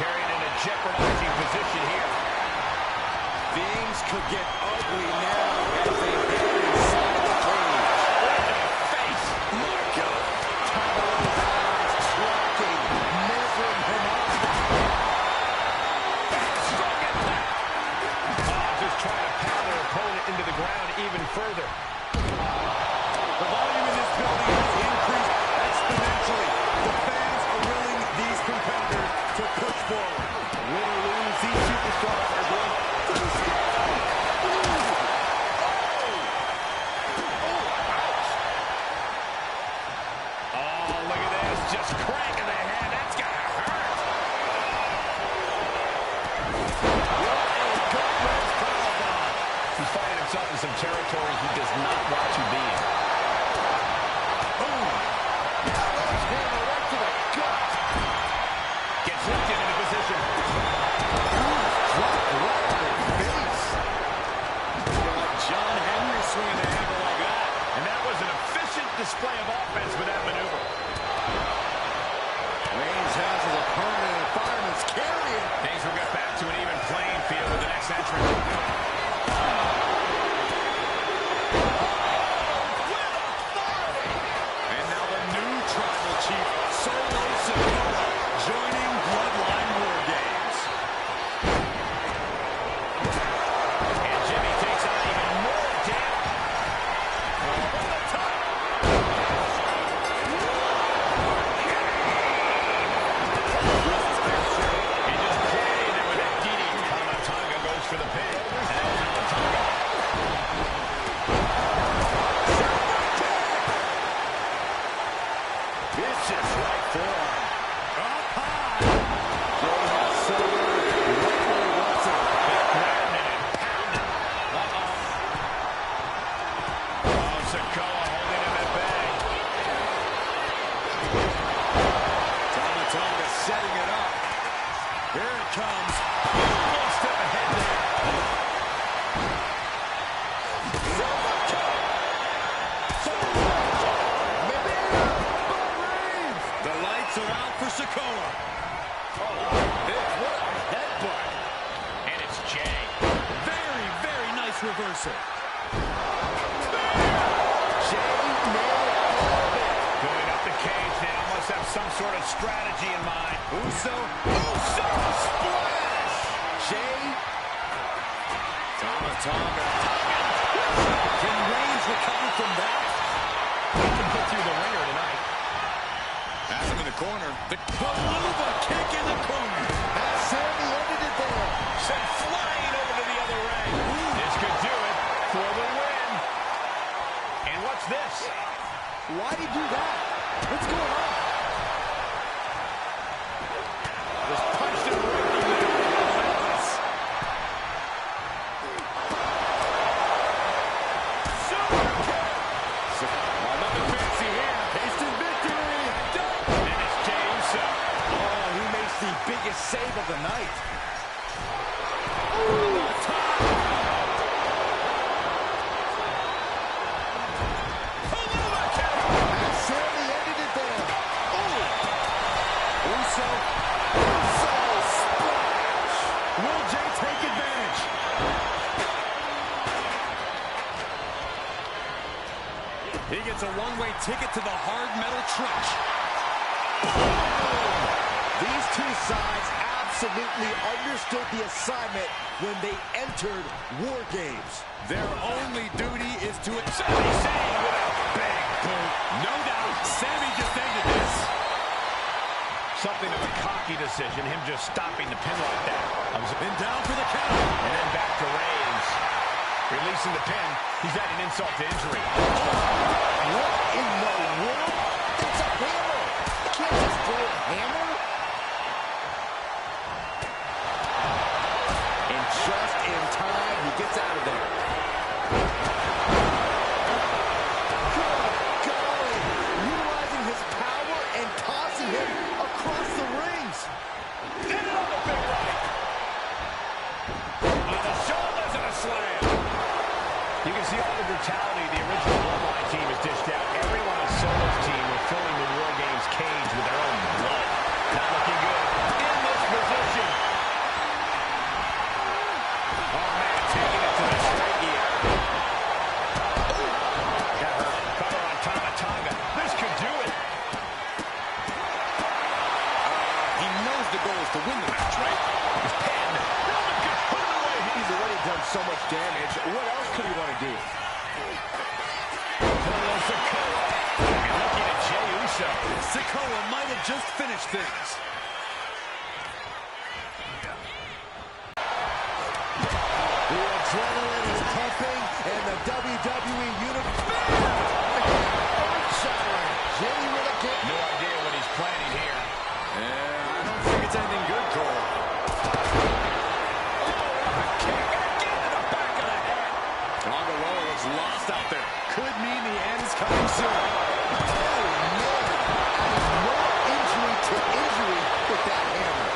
G: Carried in a jeopardizing position here.
Q: Things could get ugly now as they head inside the cage.
G: Right in the face.
Q: My God. Tangaloa's eyes tracking, measuring him up.
G: Struck at left. Just trying to pound their opponent into the ground even further.
L: The volume in this building has increased exponentially. The fans are willing these competitors to push forward.
Q: Win or lose, these superstars are going to the sky.
G: Oh, look at this. Just cranking the head. That's got to hurt. He's finding himself in some territory he does not want to be in. Gets lifted into position.
L: John Henry swinging the handle like that.
G: And that was an efficient display of offense with that maneuver.
Q: Reigns has his opponent and fireman's carrying.
G: Things will get back to an even playing field with the next entrant.
L: Sikoa. Oh, what a headbutt.
G: And it's Jay.
L: Very, very nice reversal.
P: Jay nailed all of it.
G: Going up the cage now. Must have some sort of strategy in mind.
L: Uso splash.
P: Jay.
L: Tonga. Can Reigns recover from that?
G: He can put through the ringer tonight.
L: Has him in the corner. The Galuva kick in the corner.
P: And Sammy ended it there.
G: Sent flying over to the other ring. This could do it for the win. And what's this?
P: Why'd he do that? What's going on?
G: Just punched him right in the middle. Super kick. Nothing fancy here. Instant victory. And it's Jey Uso.
L: Oh, he makes the biggest save of the night.
P: Sammy ended it there.
L: Uso splash. Will Jey take advantage? He gets a one-way ticket to the hard metal trench.
P: These two sides absolutely understood the assignment when they entered War Games.
L: Their only duty is to Sammy Zayn with a big boot. No doubt, Sammy just ended this.
G: Something of a cocky decision, him just stopping the pin like that.
L: Been down for the count.
G: And then back to Reigns. Releasing the pin. He's adding insult to injury.
P: What in the world? That's a hammer. You can't just throw a hammer. And just in time, he gets out of there. Good golly. Utilizing his power and tossing him across the rings.
G: And another big right. On the shoulders and a slam. You can see all the brutality the original Bloodline team has dished out. Everyone on Solo's team were filling the War Games cage with their own blood. Not looking good in this position. Oh, man, taking it to the straight gear. Got her cover on Tonga. This could do it.
L: He knows the goal is to win the match, right?
G: His pin. Roman could put it away.
P: He's already done so much damage. What else could he want to do?
G: Sikoa. And looking at Jey Uso.
L: Sikoa might have just finished things.
P: The adrenaline is pumping, and the WWE Universe. Earth-shattering. Jey with a kick.
G: No idea what he's planning here.
L: Yeah, I don't think it's anything good, Cole. Tonga looks lost out there. Could mean the end is coming soon.
P: Oh, man. Adding more injury to injury with that hammer.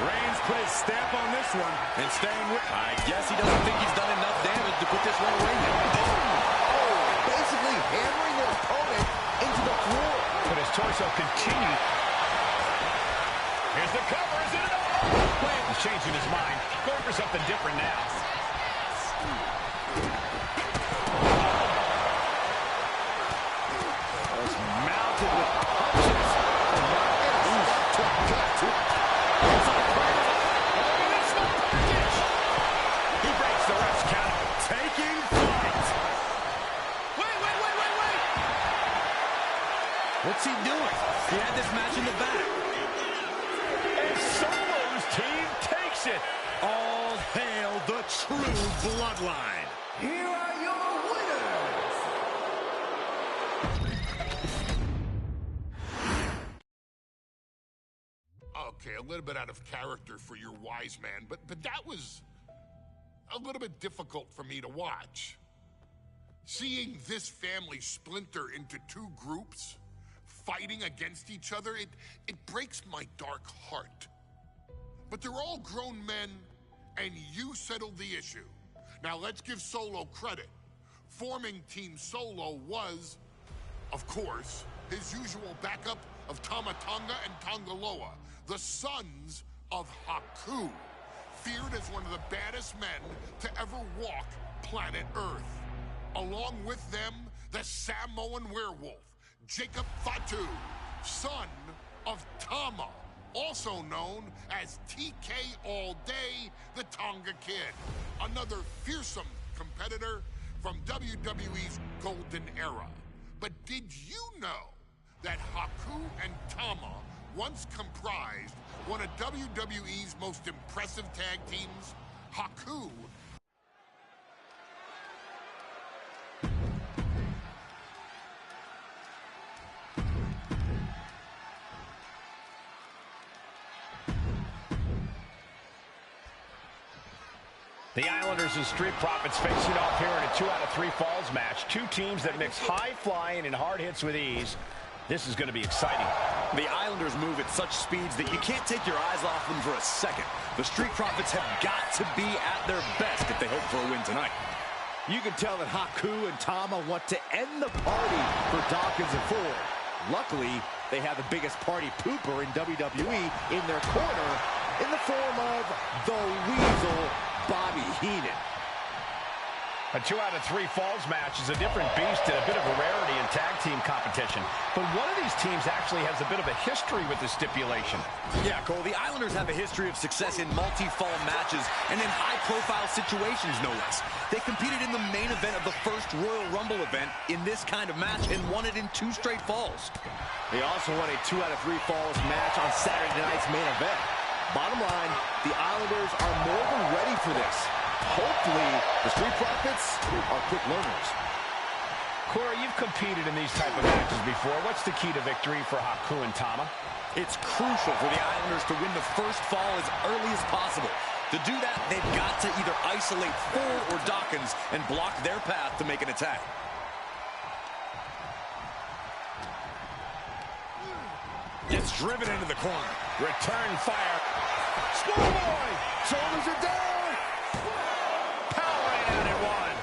L: Reigns put his stamp on this one and staying with. I guess he doesn't think he's done enough damage to put this one away yet.
P: Oh, basically hammering their opponent into the floor.
G: But his torso continued. Here's the cover. Is it enough? He's changing his mind. Going for something different now. Mounted with punches. He breaks the ref's count.
L: Taking flight.
G: Wait.
L: What's he doing? He had this match in the bag.
G: And Solo's team takes it.
L: All hail the true bloodline.
R: Here are your winners.
A: Okay, a little bit out of character for your wise man, but that was a little bit difficult for me to watch. Seeing this family splinter into two groups, fighting against each other, it breaks my dark heart. But they're all grown men, and you settled the issue. Now let's give Solo credit. Forming Team Solo was, of course, his usual backup of Tama Tonga and Tongaloa, the sons of Haku, feared as one of the baddest men to ever walk planet Earth. Along with them, the Samoan werewolf, Jacob Fatu, son of Tama, also known as TK All Day, the Tonga Kid, another fearsome competitor from WWE's golden era. But did you know that Haku and Tama once comprised one of WWE's most impressive tag teams? Haku
G: The Islanders and Street Profits facing off here in a 2 out of 3 falls match. Two teams that mix high flying and hard hits with ease. This is going to be exciting.
L: The Islanders move at such speeds that you can't take your eyes off them for a second. The Street Profits have got to be at their best if they hope for a win tonight.
Q: You can tell that Haku and Tama want to end the party for Dawkins and Ford. Luckily, they have the biggest party pooper in WWE in their corner in the form of the Weasel, Bobby Heenan.
G: A 2 out of 3 falls match is a different beast and a bit of a rarity in tag team competition. But one of these teams actually has a bit of a history with this stipulation.
L: Yeah, Cole, the Islanders have a history of success in multi-fall matches and in high-profile situations, no less. They competed in the main event of the first Royal Rumble event in this kind of match and won it in 2 straight falls.
Q: They also won a 2 out of 3 falls match on Saturday night's main event. Bottom line, the Islanders are more than ready for this. Hopefully, the Street Profits are quick learners.
G: Corey, you've competed in these type of matches before. What's the key to victory for Haku and Tama?
L: It's crucial for the Islanders to win the first fall as early as possible. To do that, they've got to either isolate Ford or Dawkins and block their path to make an attack. Gets driven into the corner.
G: Return fire.
Q: Schoolboy! Shoulders are down!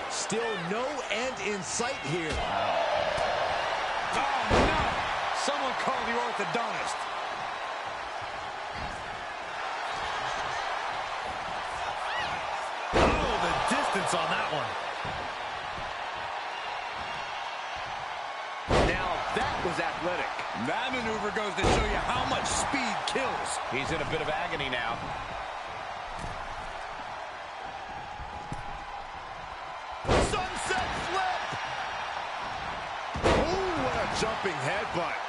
Q: Still no end in sight here.
L: Oh, no! Someone call the orthodontist. Oh, the distance on that one.
Q: Now, that was athletic.
L: That maneuver goes to show you how much speed kills.
G: He's in a bit of agony now.
Q: Jumping headbutt.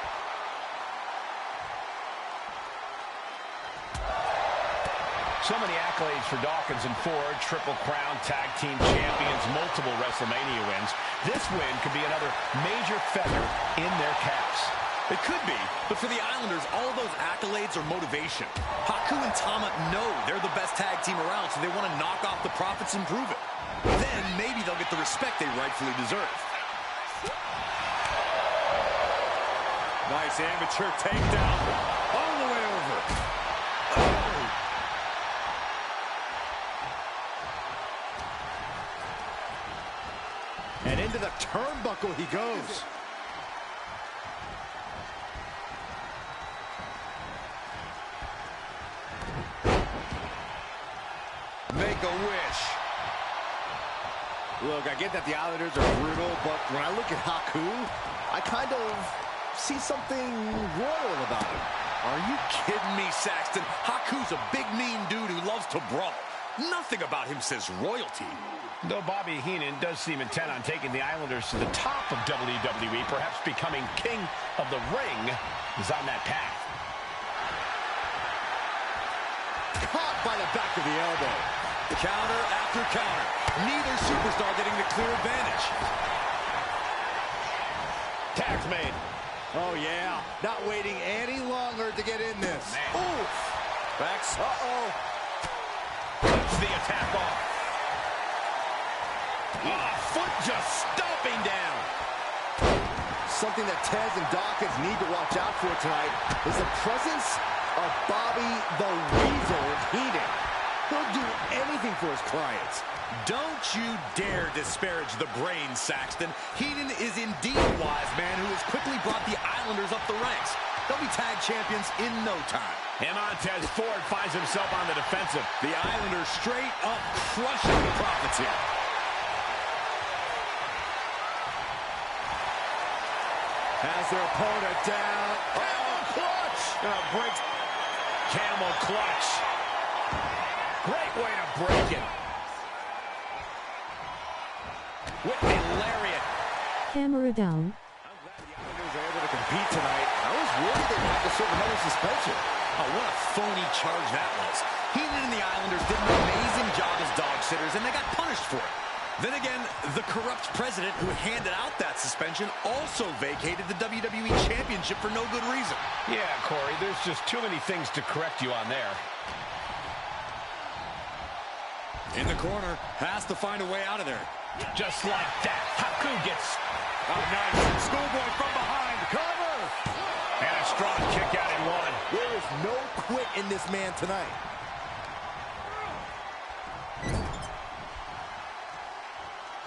G: So many accolades for Dawkins and Ford. Triple Crown Tag Team Champions, multiple WrestleMania wins. This win could be another major feather in their caps.
L: It could be, but for the Islanders, all of those accolades are motivation. Haku and Tama know they're the best tag team around, so they want to knock off the Profits and prove it. Then maybe they'll get the respect they rightfully deserve.
Q: Nice amateur takedown all the way over. Oh. And into the turnbuckle he goes.
L: Make a wish.
Q: Look, I get that the Islanders are brutal, but when I look at Haku, I kind of see something royal about him.
L: Are you kidding me, Saxton? Haku's a big, mean dude who loves to brawl. Nothing about him says royalty.
G: Though Bobby Heenan does seem intent on taking the Islanders to the top of WWE, perhaps becoming king of the ring, is on that path.
Q: Caught by the back of the elbow.
L: Counter after counter. Neither superstar getting the clear advantage.
G: Tag's made.
Q: Oh, yeah. Not waiting any longer to get in this.
L: Oof. Backs.
Q: Uh-oh.
G: Cuts the attack off.
L: Foot just stomping down.
Q: Something that Tez and Dawkins need to watch out for tonight is the presence of Bobby the Weasel Heenan. He'll do anything for his clients.
L: Don't you dare disparage the brain, Saxton. Heenan is indeed a wise man who has quickly brought the Islanders up the ranks. They'll be tag champions in no time.
G: And Montez Ford finds himself on the defensive.
L: The Islanders straight up crushing the Profits here.
P: Has their opponent down.
L: Camel clutch!
G: Breaks. Camel clutch. Great way to break it. Whitney lariat.
J: Camera down.
L: I'm glad the Islanders are able to compete tonight. I was worried they'd have to serve another suspension. Oh, what a phony charge that was. Heenan and the Islanders did an amazing job as dog sitters, and they got punished for it. Then again, the corrupt president who handed out that suspension also vacated the WWE Championship for no good reason.
G: Yeah, Corey, there's just too many things to correct you on there.
L: In the corner, has to find a way out of there.
G: Just like that, Haku gets...
L: Oh, nice. Schoolboy from behind. Cover!
G: And a strong kick out in one.
P: There is no quit in this man tonight.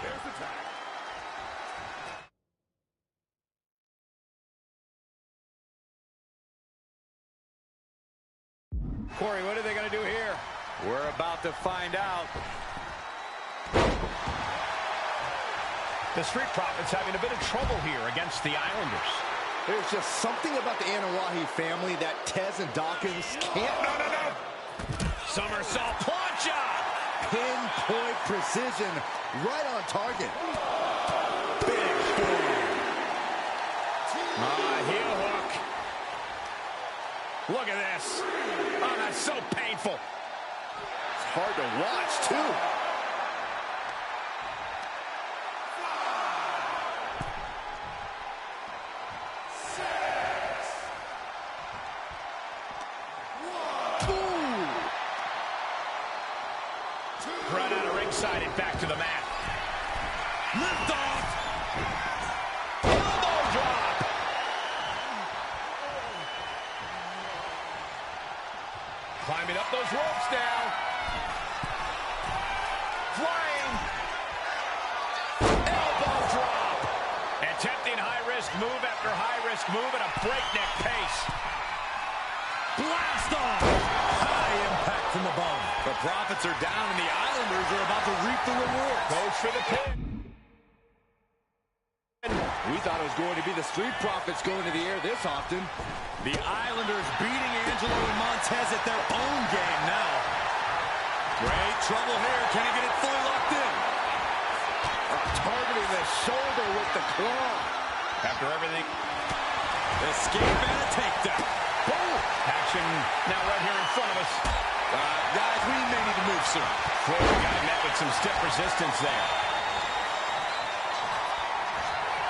C: Here's the tag.
G: Corey, what are they going to do here?
L: We're about to find out.
G: The Street Profits having a bit of trouble here against the Islanders.
P: There's just something about the Anawahi family that Tez and Dawkins can't...
G: No. Somersault plancha!
P: Pinpoint precision, right on target.
G: Big forward. Heel hook. Look at this. Oh, that's so painful.
P: It's hard to watch, too.
G: Right out of ringside and back to the mat.
L: Lift off.
G: Elbow drop. Climbing up those ropes now. Flying. Elbow drop. Attempting high-risk move after high-risk move at a breakneck pace.
L: Blast off. High impact from above. The Profits are down and the Islanders are about to reap the rewards.
G: Goes for the pin.
L: We thought it was going to be the Street Profits going to the air this often. The Islanders beating Angelo and Montez at their own game now. Great trouble here. Can he get it fully locked in?
P: Targeting the shoulder with the claw.
G: After everything.
L: Escape and a takedown.
G: Boom. Action now right here in front of us.
L: Guys, we may need to move soon.
G: Florida guy met with some stiff resistance there.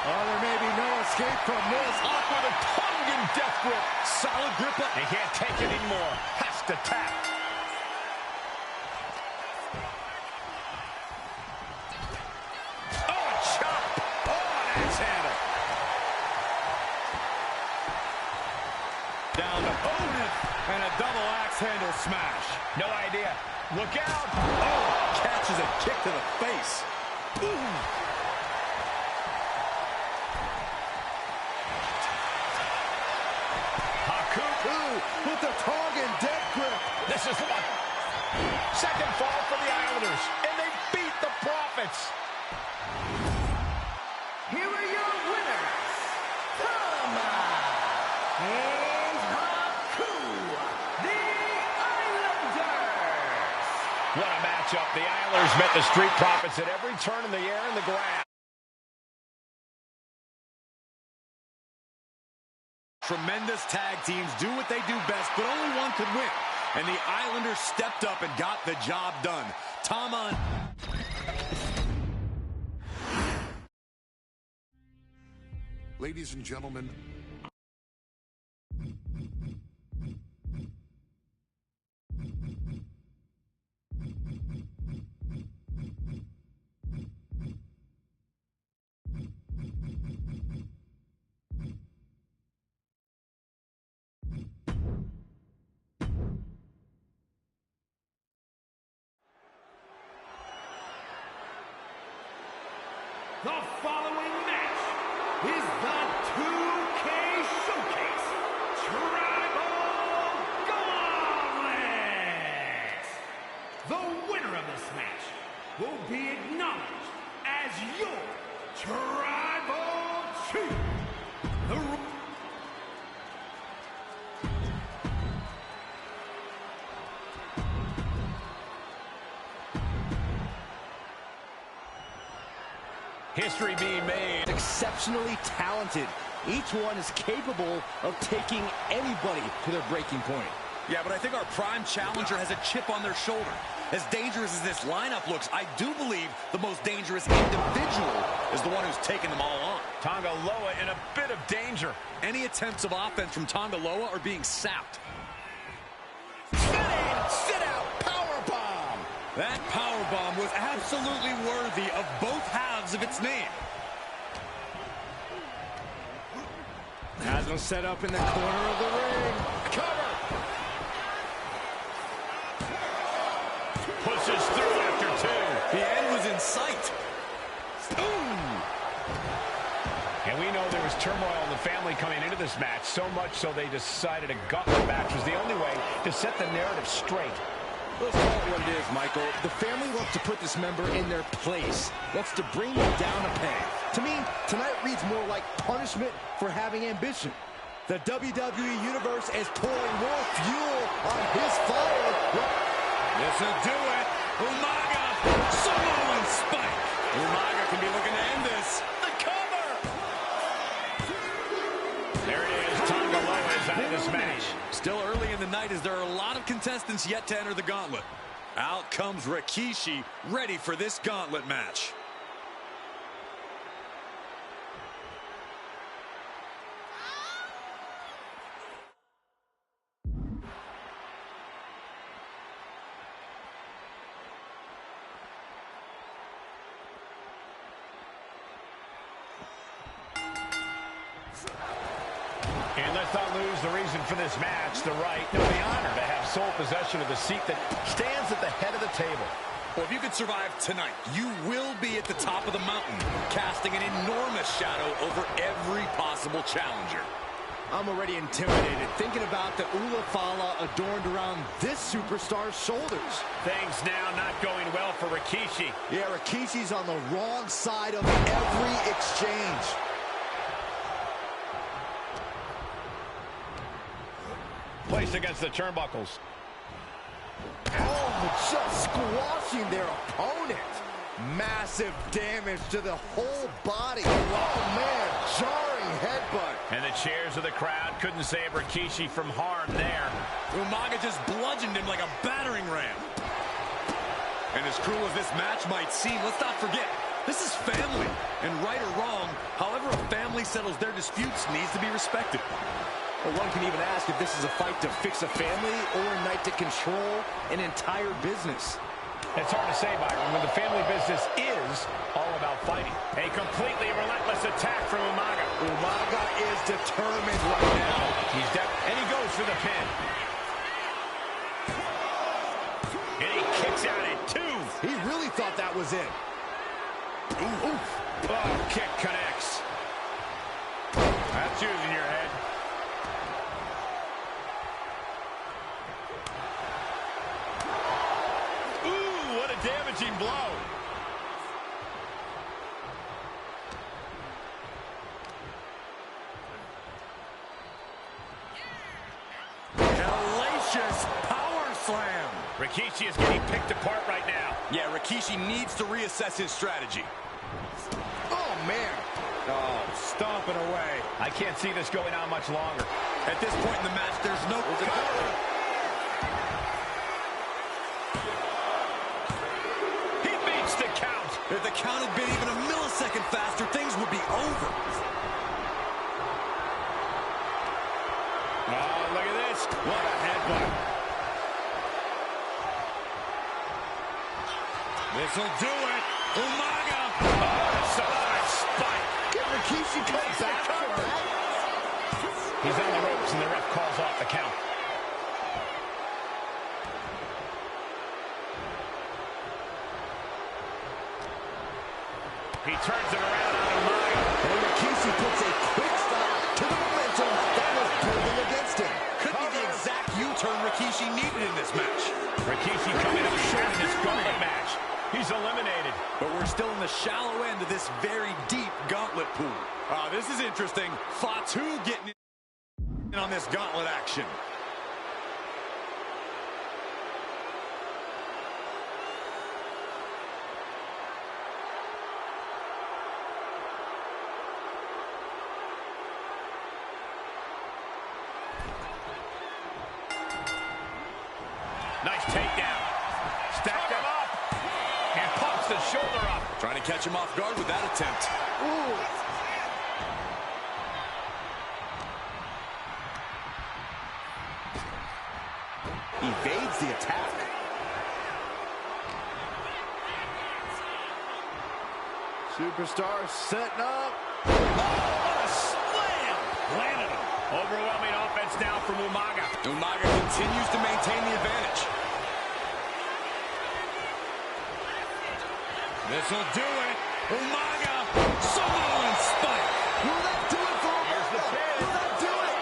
P: Oh, there may be no escape from this.
G: Up with a Tongan death grip.
L: Solid grip up.
G: He can't take it anymore. Has to tap. Oh, a chop. Oh, an axe handle.
L: Down to opponent. And a double axe handle smash.
G: No idea. Look out.
L: Oh, catches a kick to the face.
P: Ooh. With the Tongan death grip.
G: This is what? Second fall for the Islanders. And they beat the Profits.
R: Here are your winners, Tama and Haku, the Islanders.
G: What a matchup. The Islanders met the Street Profits at every turn in the air and the grass.
L: Tremendous tag teams do what they do best, but only one could win. And the Islanders stepped up and got the job done. Tama.
A: Ladies and gentlemen,
M: The following match is the 2K Showcase Tribal Gauntlet. The winner of this match will be acknowledged as your Tribal Chief.
G: History being made.
Q: Exceptionally talented. Each one is capable of taking anybody to their breaking point.
L: Yeah, but I think our prime challenger has a chip on their shoulder. As dangerous as this lineup looks, I do believe the most dangerous individual is the one who's taken them all on.
G: Tonga Loa in a bit of danger.
L: Any attempts of offense from Tonga Loa are being sapped.
P: Sit-out powerbomb.
L: That powerbomb was absolutely worthy of both halves of its name.
Q: Has him set up in the corner of the ring. Cover.
G: Pushes through after two.
L: The end was in sight.
G: And we know there was turmoil in the family coming into this match, so much so they decided a gauntlet match was the only way to set the narrative straight.
Q: Let's call it what it is, Michael. The family wants to put this member in their place. Wants to bring them down a peg. To me, tonight reads more like punishment for having ambition. The WWE Universe is pouring more fuel on his fire.
L: This'll do it. Umaga, Samoan spike. Umaga can be looking to end this. The cover.
G: There it is. Tonga Loa is out of this match.
L: Still early in the night as there are a lot of contestants yet to enter the gauntlet. Out comes Rikishi, ready for this gauntlet match.
G: And let's not lose the reason for this match, the right, no, the honor to have sole possession of the seat that stands at the head of the table.
L: Well, if you could survive tonight, you will be at the top of the mountain, casting an enormous shadow over every possible challenger.
Q: I'm already intimidated thinking about the Ulafala adorned around this superstar's shoulders.
G: Things now not going well for Rikishi.
Q: Yeah, Rikishi's on the wrong side of every exchange.
G: Placed against the turnbuckles.
Q: Oh, just squashing their opponent. Massive damage to the whole body. Oh, man, jarring headbutt.
G: And the cheers of the crowd couldn't save Rikishi from harm there.
L: Umaga just bludgeoned him like a battering ram. And as cruel as this match might seem, let's not forget, this is family. And right or wrong, however a family settles their disputes needs to be respected.
Q: Well, one can even ask if this is a fight to fix a family or a night to control an entire business.
G: It's hard to say, Byron, when the family business is all about fighting. A completely relentless attack from Umaga.
Q: Umaga is determined right now.
G: And he goes for the pin. And he kicks out at two.
Q: He really thought that was it.
G: Ooh. Oh, kick connects. That's using your head. Damaging blow.
L: Hellacious power slam.
G: Rikishi is getting picked apart right now.
L: Yeah, Rikishi needs to reassess his strategy.
Q: Oh, man. Oh, stomping away.
G: I can't see this going on much longer.
L: At this point in the match, there's no cover. If the count had been even a millisecond faster, things would be over.
G: Oh, look at this. What a headbutt.
L: This'll do it. Umaga.
G: Oh, Samoan spike.
Q: Can Rikishi come back from that?
G: He's on the ropes and the ref calls off the count. He turns it around on Umaga.
P: And Rikishi puts a quick stop to the momentum that was building against him.
L: Could be the exact U-turn Rikishi needed in this match.
G: Rikishi coming up short in this gauntlet match. He's eliminated.
L: But we're still in the shallow end of this very deep gauntlet pool. This is interesting. Fatu getting in on this gauntlet action.
G: Nice takedown. Stacked him up. And pops the shoulder up.
L: Trying to catch him off guard with that attempt.
P: Ooh. Evades the attack. Superstar setting up.
G: Oh, what a slam! Landed him. Overwhelming offense now from Umaga.
L: Umaga continues to maintain the advantage. This'll do it. Umaga, Samoan spike.
P: Will that do it for Umaga? Will that do it?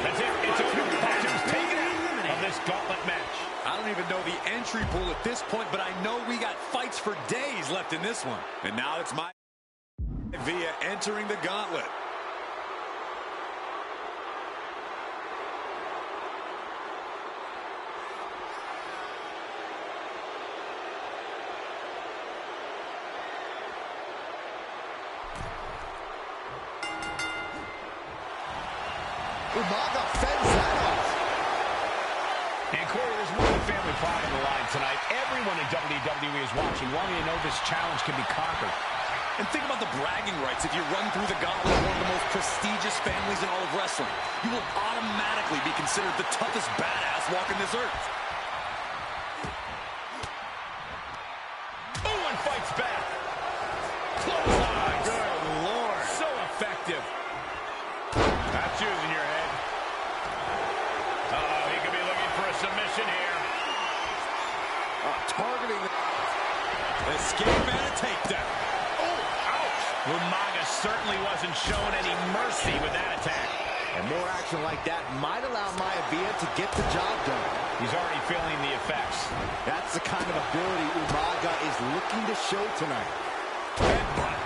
G: That's it. It's a Fatu's taken out of this gauntlet match.
L: I don't even know the entry pool at this point, but I know we got fights for days left in this one. And now it's Via entering the gauntlet.
P: Umaga fends that off.
G: And Corey, there's more than family pride on the line tonight. Everyone in WWE is watching, wanting to know this challenge can be conquered.
L: And think about the bragging rights. If you run through the gauntlet of one of the most prestigious families in all of wrestling, you will automatically be considered the toughest badass walking this earth.
G: Oh, and fights back. Clothesline. Good Lord. So effective. That's using your head. Uh-oh, he could be looking for a submission here.
P: Targeting the...
L: Escape and a takedown.
G: Umaga certainly wasn't shown any mercy with that attack.
P: And more action like that might allow Maivia to get the job done.
G: He's already feeling the effects.
P: That's the kind of ability Umaga is looking to show tonight.
L: Headbutt.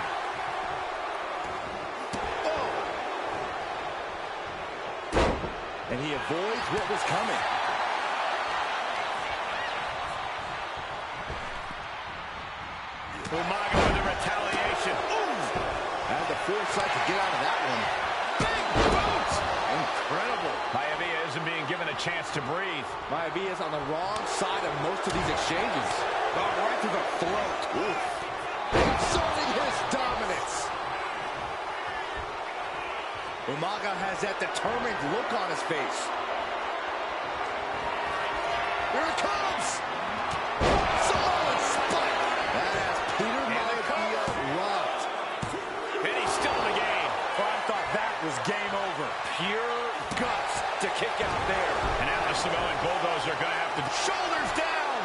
P: And he avoids what was coming.
G: Umaga with a retaliation.
P: Had the foresight to get out of that one.
G: Big boot!
P: Incredible.
G: Maivia isn't being given a chance to breathe.
P: Maivia is on the wrong side of most of these exchanges.
L: Oh, right to the throat.
P: Exerting his dominance. Umaga has that determined look on his face. Here it comes. Samoan spike. That has Peter Maivia rocked.
G: And he's still in the game.
L: Oh, I thought that was game over.
G: Pure guts to kick out there. And now the Samoan Bulldozer going to have to... Shoulders down!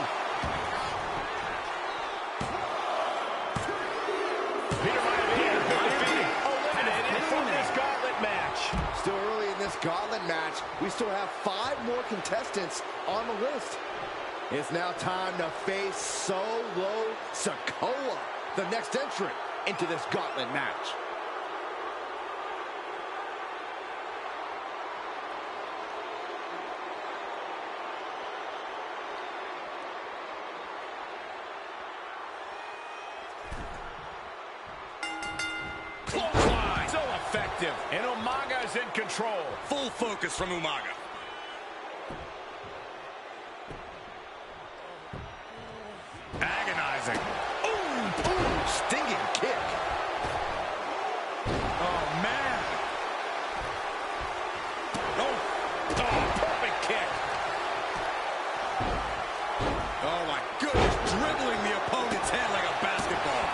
G: Peter Maivia eliminated from this gauntlet match.
P: Still early in this gauntlet match, we still have 5 more contestants on the list. It's now time to face Solo Sikoa, the next entrant into this gauntlet match.
G: Clothesline. So effective. And Umaga is in control.
L: Full focus from Umaga. Agonizing.
P: Ooh, stinging kick.
L: Oh, man.
G: Oh, perfect kick.
L: Oh, my goodness. Dribbling the opponent's head like a basketball.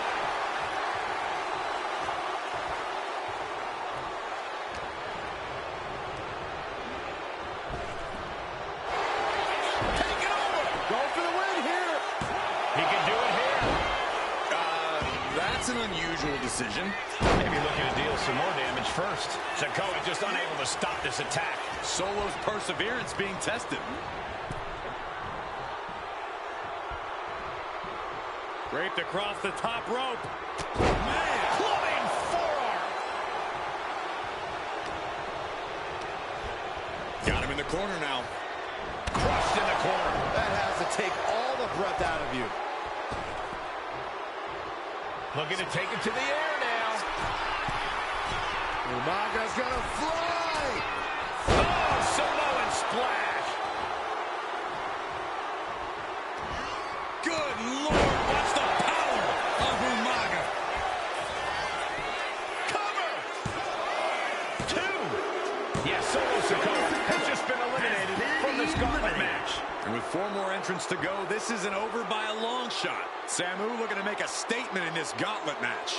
L: That's an unusual decision.
G: Maybe looking to deal some more damage first. Sikoa just unable to stop this attack.
L: Solo's perseverance being tested. Draped across the top rope. Man, clubbing forearm. Got him in the corner now.
G: Crushed in the corner.
P: That has to take all the breath out of you.
G: Looking to take it to the air now.
P: Umaga's gonna fly.
G: Oh, Samoan splash.
L: Good Lord, watch the power of Umaga. Cover.
G: 2. Yes, Solo Sikoa has just been eliminated from this gauntlet match.
L: And with 4 more entrants to go, this isn't over by a long shot. Samu looking to make a statement in this gauntlet match.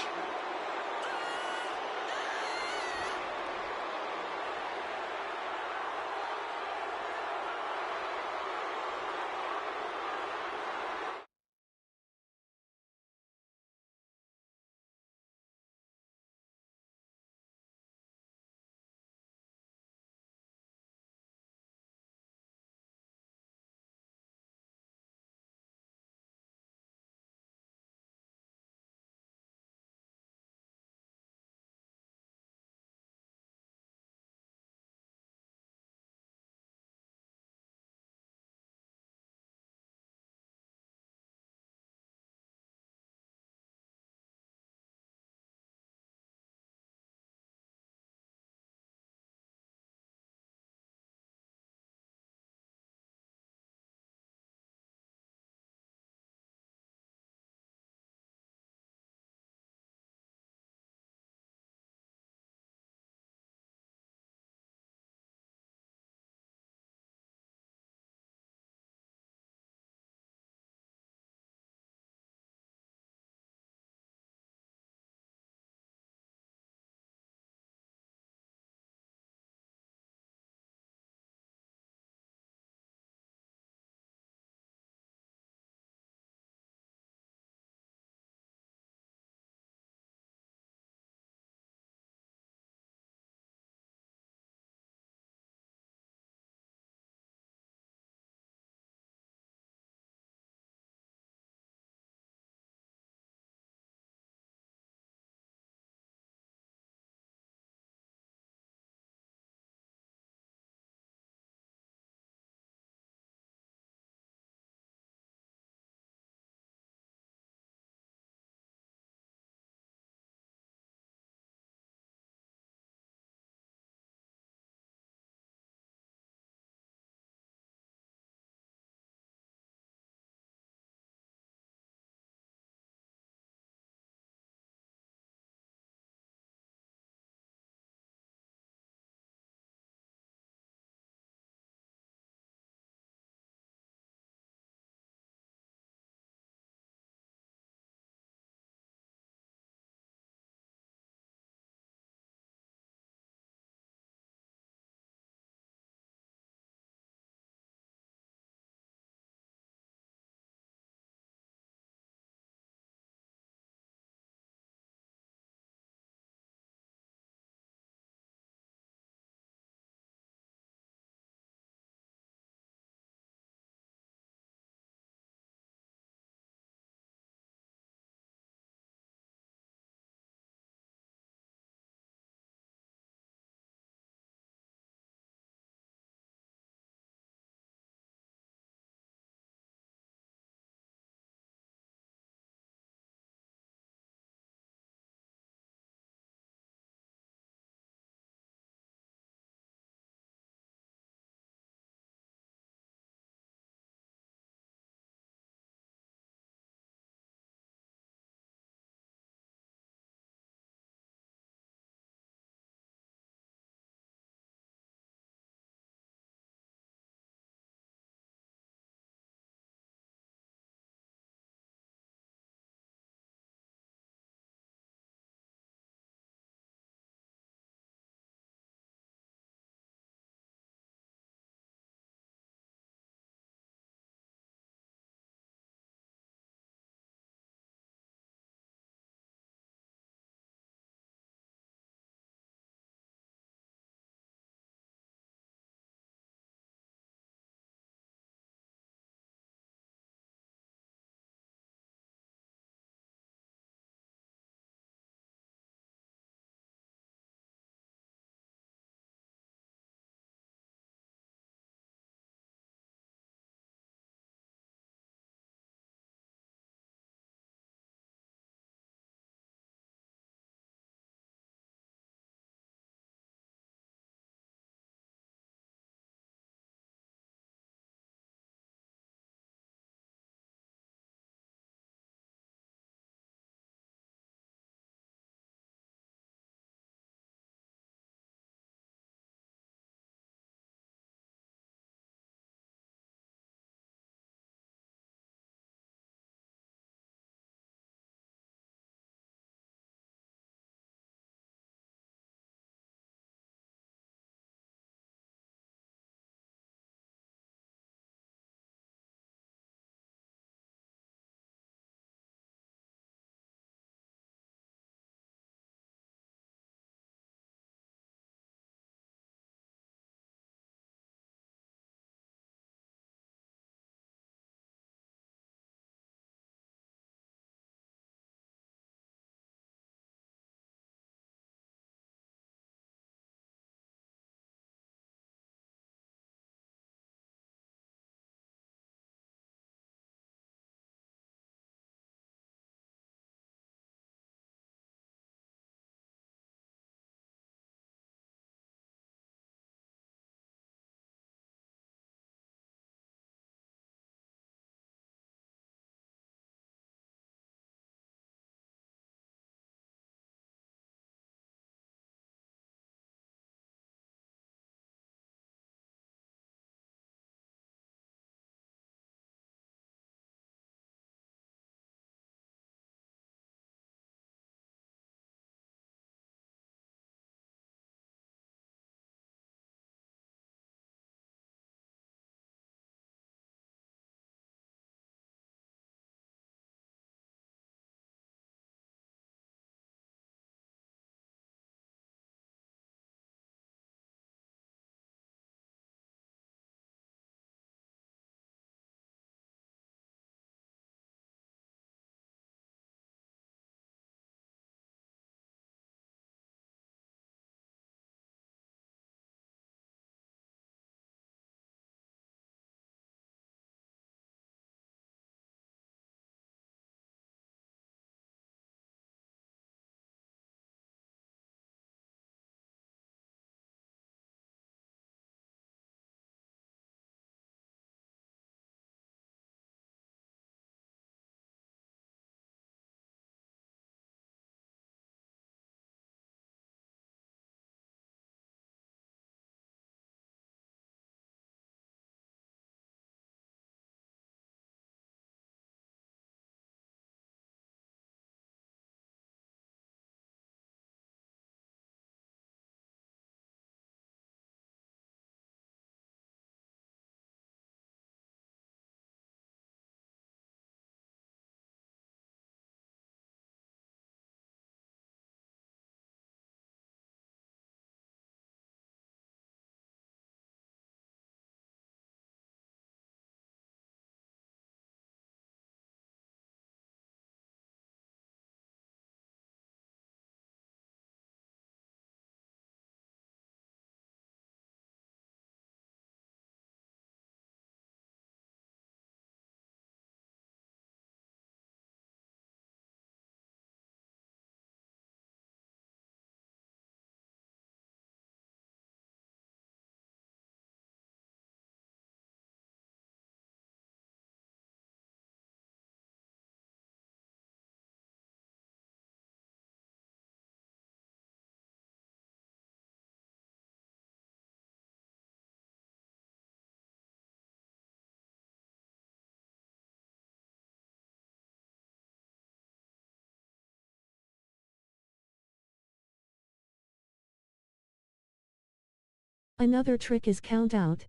J: Another trick is count out.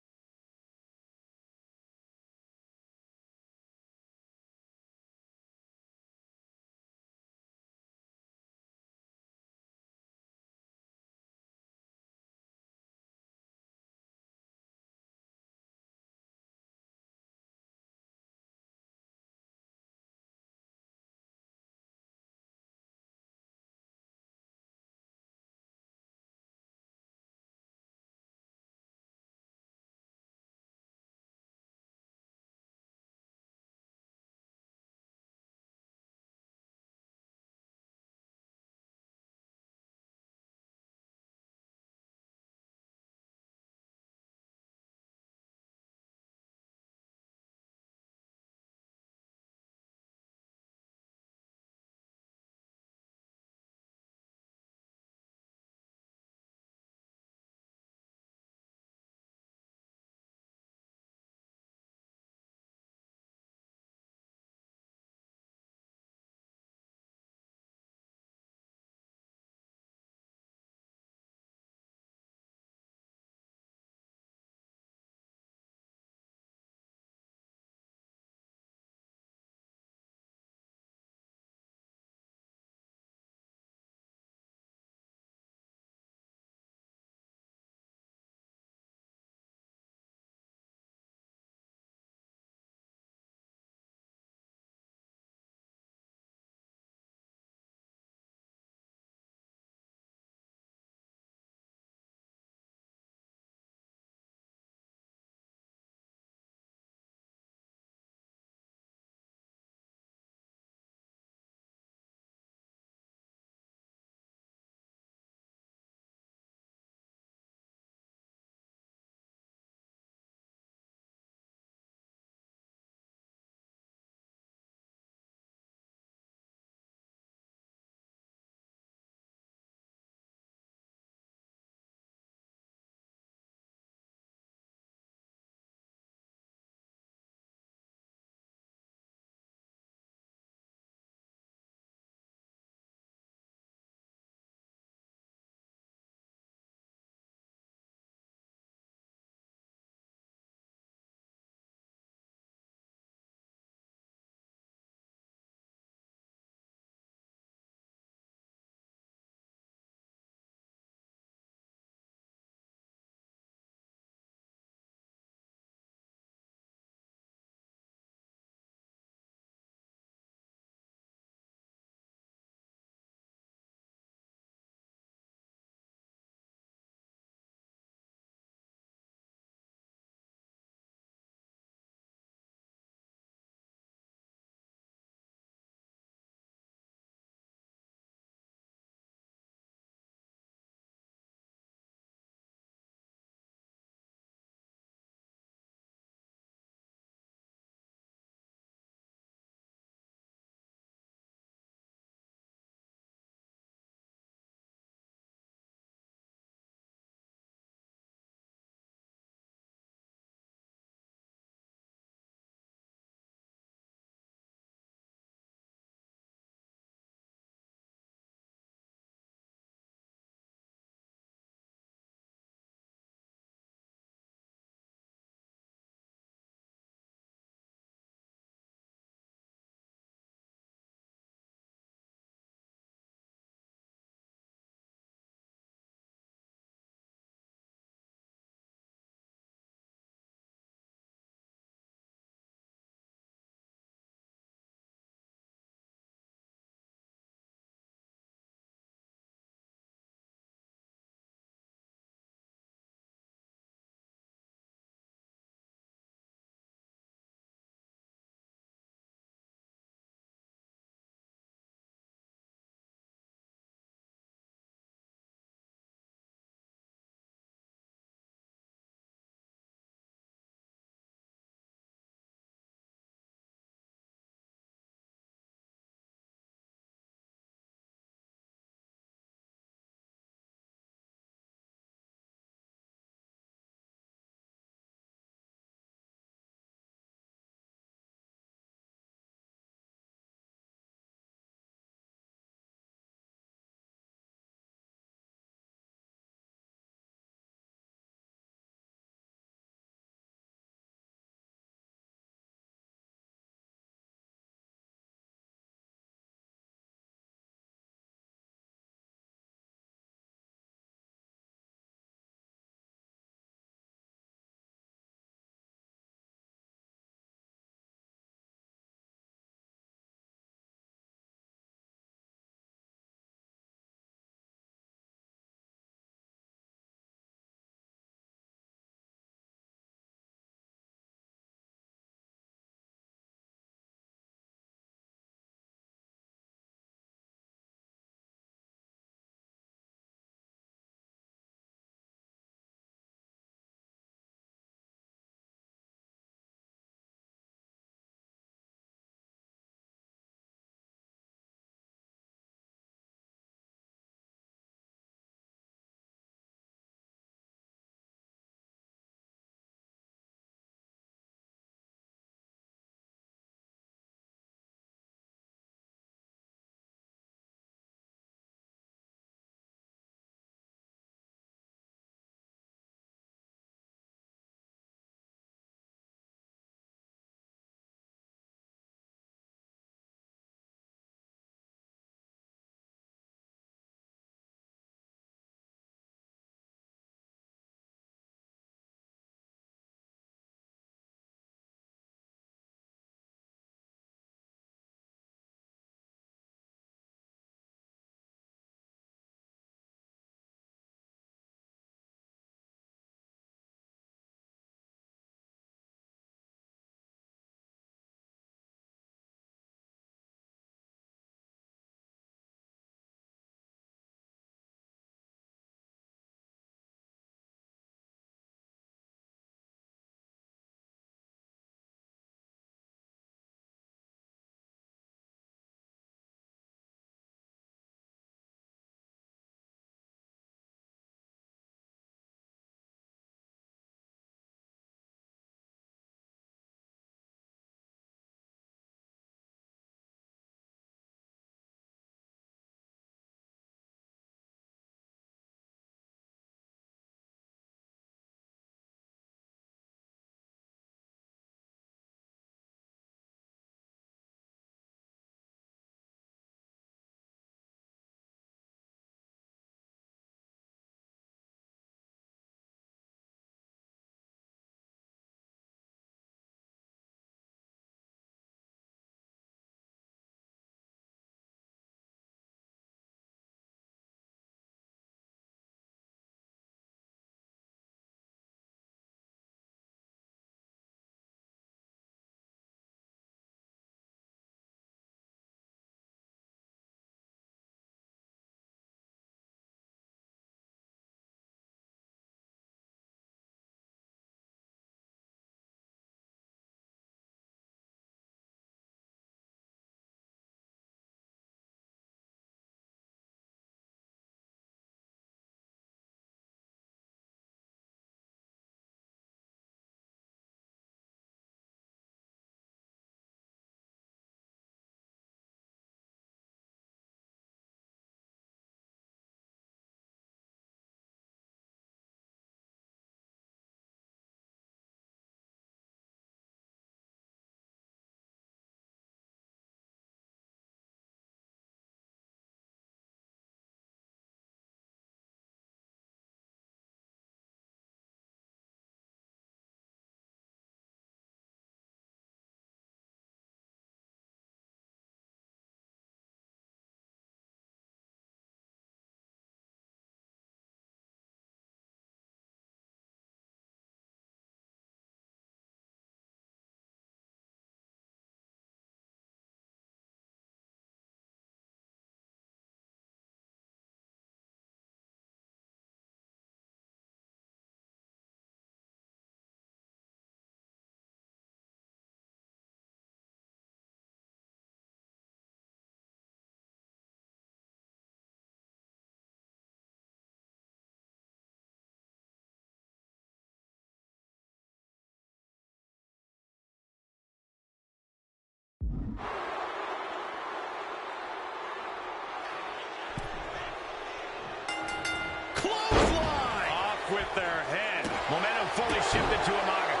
G: with their head. Momentum fully shifted to Umaga.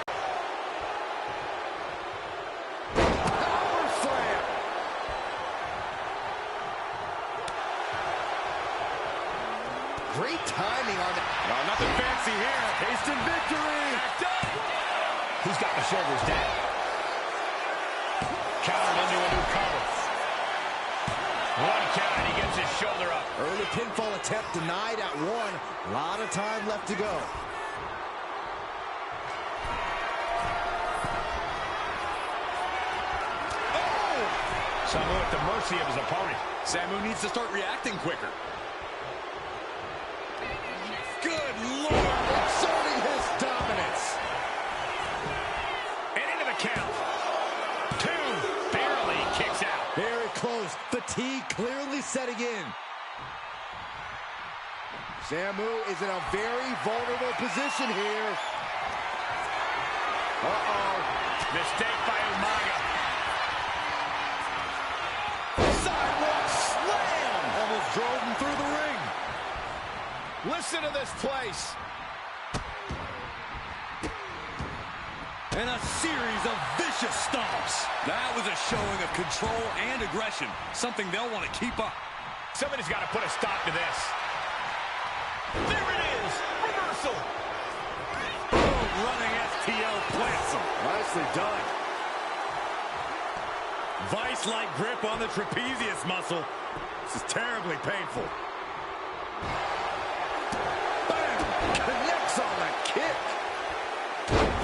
P: Power slam. Great timing on that.
G: No, nothing fancy here.
P: Instant victory.
G: He's got the shoulders down. Countered into a new cover. One count, and he gets his shoulder up.
P: Early pinfall attempt denied at 1. A lot of time left to go.
G: Oh! Samu at the mercy of his opponent.
L: Samu needs to start reacting quicker. Good Lord,
P: exerting his dominance.
G: And into the count. 2, barely kicks out.
P: Very close. Fatigue clearly setting in. Samu is in a very vulnerable position here. Uh-oh.
G: Mistake by Umaga.
P: Sidewalk slam! Almost drove him through the ring.
G: Listen to this place.
L: And a series of vicious stomps. That was a showing of control and aggression, something they'll want to keep up.
G: Somebody's got to put a stop to this. There it is. Reversal.
L: Oh, running STL plants him.
P: Nicely done.
L: Vice-like grip on the trapezius muscle. This is terribly painful.
P: Bam! Connects on that kick.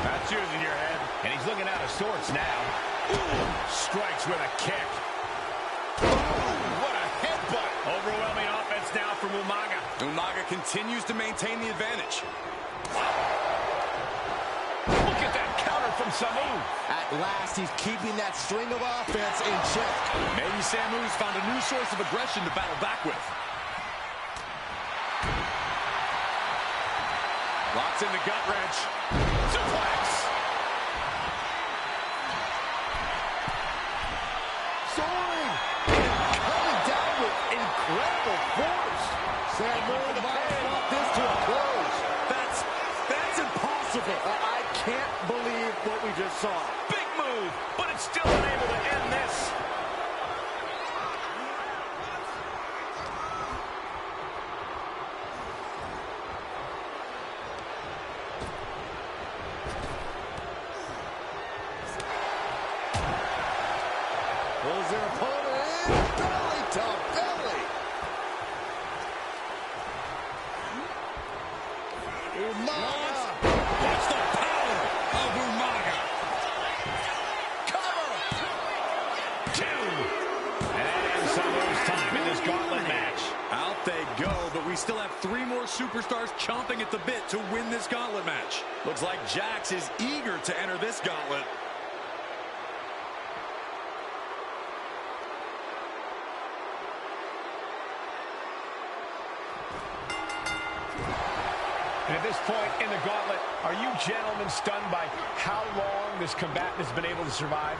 G: That's using your head. And he's looking out of sorts now. Ooh, strikes with a kick. Ooh, what a headbutt. Overwhelming offense now from Umaga.
L: Umaga continues to maintain the advantage.
G: Look at that counter from Samu.
P: At last, he's keeping that string of offense in check.
L: Maybe Samu's found a new source of aggression to battle back with.
G: Locks in the gut wrench. Suplex.
P: Soaring. Coming down with incredible force. Samu might brought this to a close.
L: That's impossible.
P: I can't believe what we just saw.
G: Big move, but it's still unable to end this.
P: Pulls their opponent in. Belly to belly. Umaga.
L: Watch the power of Umaga.
P: Cover.
G: 2. And Samu's time in this gauntlet match.
L: Out they go, but we still have 3 more superstars chomping at the bit to win this gauntlet match. Looks like Jax is eager to enter this gauntlet.
G: And at this point in the gauntlet, are you gentlemen stunned by how long this combatant has been able to survive?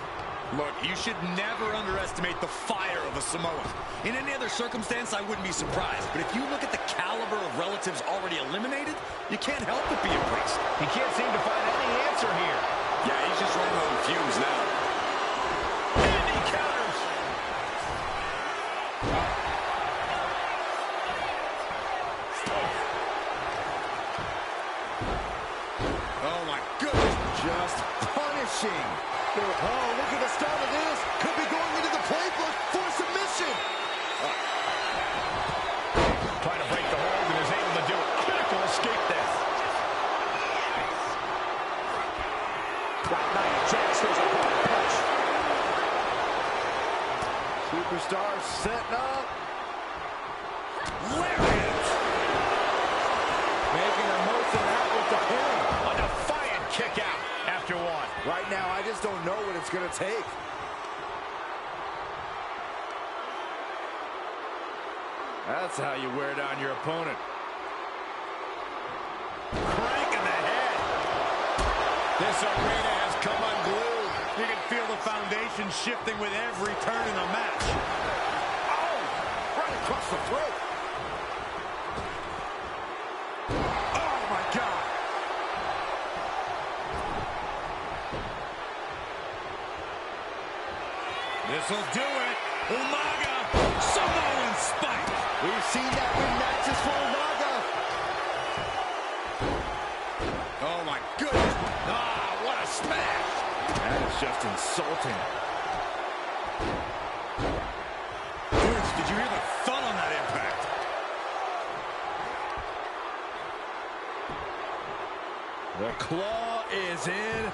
L: Look, you should never underestimate the fire of a Samoan. In any other circumstance, I wouldn't be surprised. But if you look at the caliber of relatives already eliminated, you can't help but be impressed.
G: He can't seem to find any answer here.
L: Yeah, he's just running on fumes now.
G: And he counters.
L: Oh, my goodness.
P: Just punishing. Oh, look at the start of this. Could be going into the playbook for submission.
G: Trying to break the hold and is able to do a critical escape there.
P: That night, Jax goes up on a punch. Superstar setting up.
L: Lariat.
P: Making the most of that with the pin.
G: A defiant kick out after 1.
P: Right now, I just don't know what it's going to take.
L: That's how you wear down your opponent.
G: Crank in the head.
L: This arena has come unglued. You can feel the foundation shifting with every turn in the match.
P: Oh, right across the throat. Oh, my God.
L: This'll do it. Umaga, Samoan spike.
P: We've seen that win matches for Umaga.
L: Oh my goodness. Ah, what a smash.
Q: That is just insulting.
L: Bruce, did you hear the thud on that impact?
Q: The claw is in.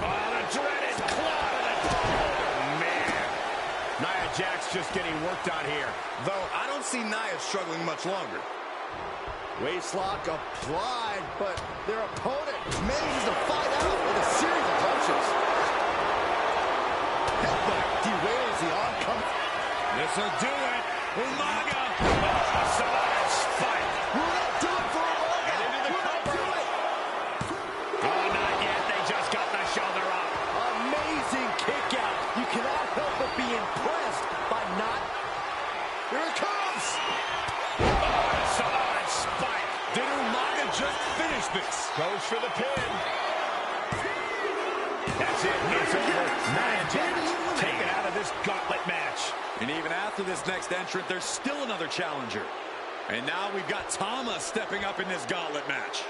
G: Oh, the dreaded claw to the toe. Oh, man. Nia Jax just getting worked on here.
L: Though I don't see Nia struggling much longer.
P: Waistlock applied, but their opponent manages to fight out with a series of punches. Headbutt derails the oncoming.
L: This'll do it. Umaga. Oh, Samoan spike.
P: Will that do it for Umaga?
G: And into the cover. Oh, not yet. They just got the shoulder up.
P: Amazing kick out. You cannot help but be impressed by not. Here it comes.
G: Oh, Samoan spike.
L: Did Umaga just finish this?
G: Goes for the pin. That's it. It's over. Nia Jax taken out of this gauntlet match.
L: And even after this next entrant, there's still another challenger. And now we've got Tama stepping up in this gauntlet match.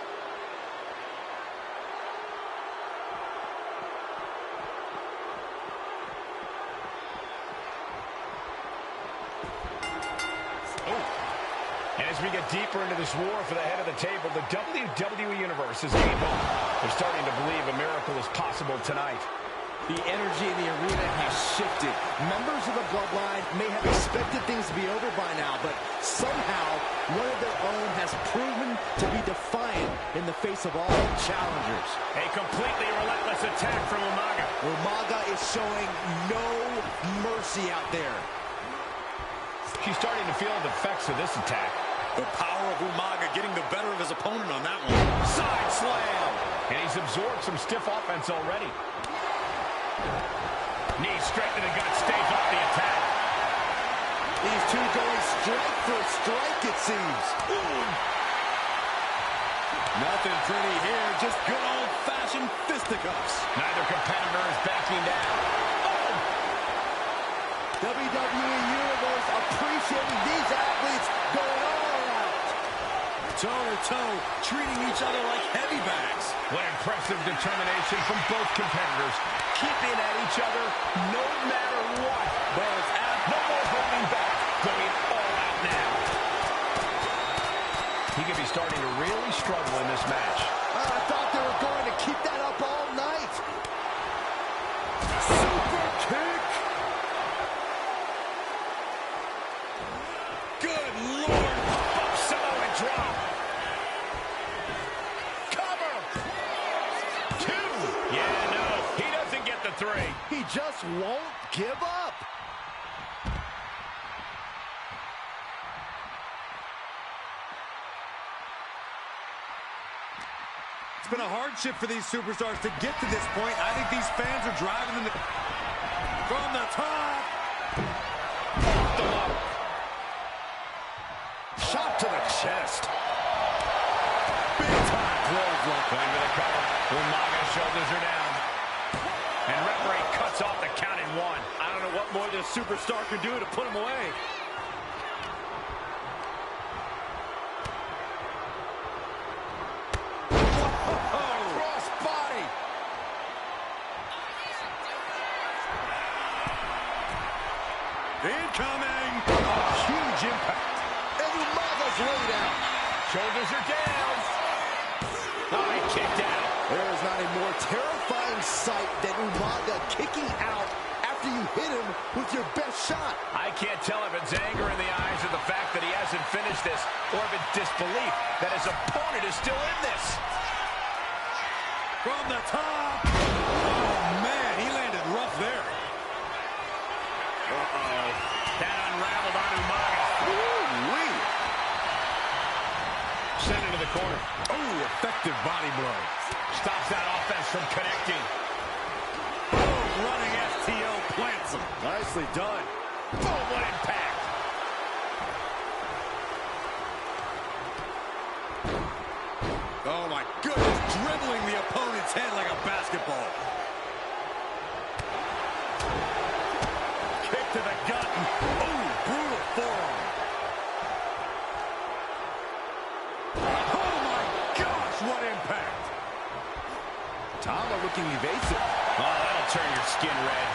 G: As we get deeper into this war for the head of the table, the WWE Universe is gained hope. They're starting to believe a miracle is possible tonight.
Q: The energy in the arena has shifted. Members of the Bloodline may have expected things to be over by now, but somehow one of their own has proven to be defiant in the face of all challengers.
G: A completely relentless attack from Umaga.
P: Umaga is showing no mercy out there.
G: She's starting to feel the effects of this attack.
L: The power of Umaga getting the better of his opponent on that one.
G: Side slam. And he's absorbed some stiff offense already. Knee straight to the gut, stays off the attack.
P: These two going strike for strike, it seems.
L: Nothing pretty here, just good old-fashioned fisticuffs.
G: Neither competitor is backing down.
P: WWE Universe appreciating these athletes going all out.
L: Toe-to-toe, treating each other like heavy bags.
G: What impressive determination from both competitors. Keeping at each other no matter what. Both at no more holding back. Going all out now. He could be starting to really struggle in this match.
P: I thought they were going to keep that up all night. Super kick.
L: Good Lord.
G: Samoan drop. Cover. 2. Yeah, no. He doesn't get the 3.
P: He just won't give up.
L: It's been a hardship for these superstars to get to this point. I think these fans are driving them from the top.
P: Shot to the chest.
L: Big time clothesline.
G: Going to the cover. Umaga's shoulders are down. And referee cuts off the count in 1.
Q: I don't know what more this superstar can do to put him away.
L: Cross body. Incoming.
P: Huge impact. And Umaga's laid out.
G: Shoulders are down. Oh, he kicked out.
P: There is not a more terrifying sight than Umaga kicking out after you hit him with your best shot.
G: I can't tell if it's anger in the eyes of the fact that he hasn't finished this, or if it's disbelief that his opponent is still in this.
L: From the top. Oh, man, he landed rough there.
G: Uh-oh. That unraveled on Umaga.
P: Woo-wee.
G: Sent into the corner.
L: Oh, effective body blow.
G: Stops that offense from connecting.
L: Oh, running STO plants him.
P: Nicely done.
G: Boom, what impact.
L: Oh, my goodness. Dribbling the opponent's head like a basketball. what impact.
Q: Tama looking evasive.
G: Oh, that'll turn your skin red.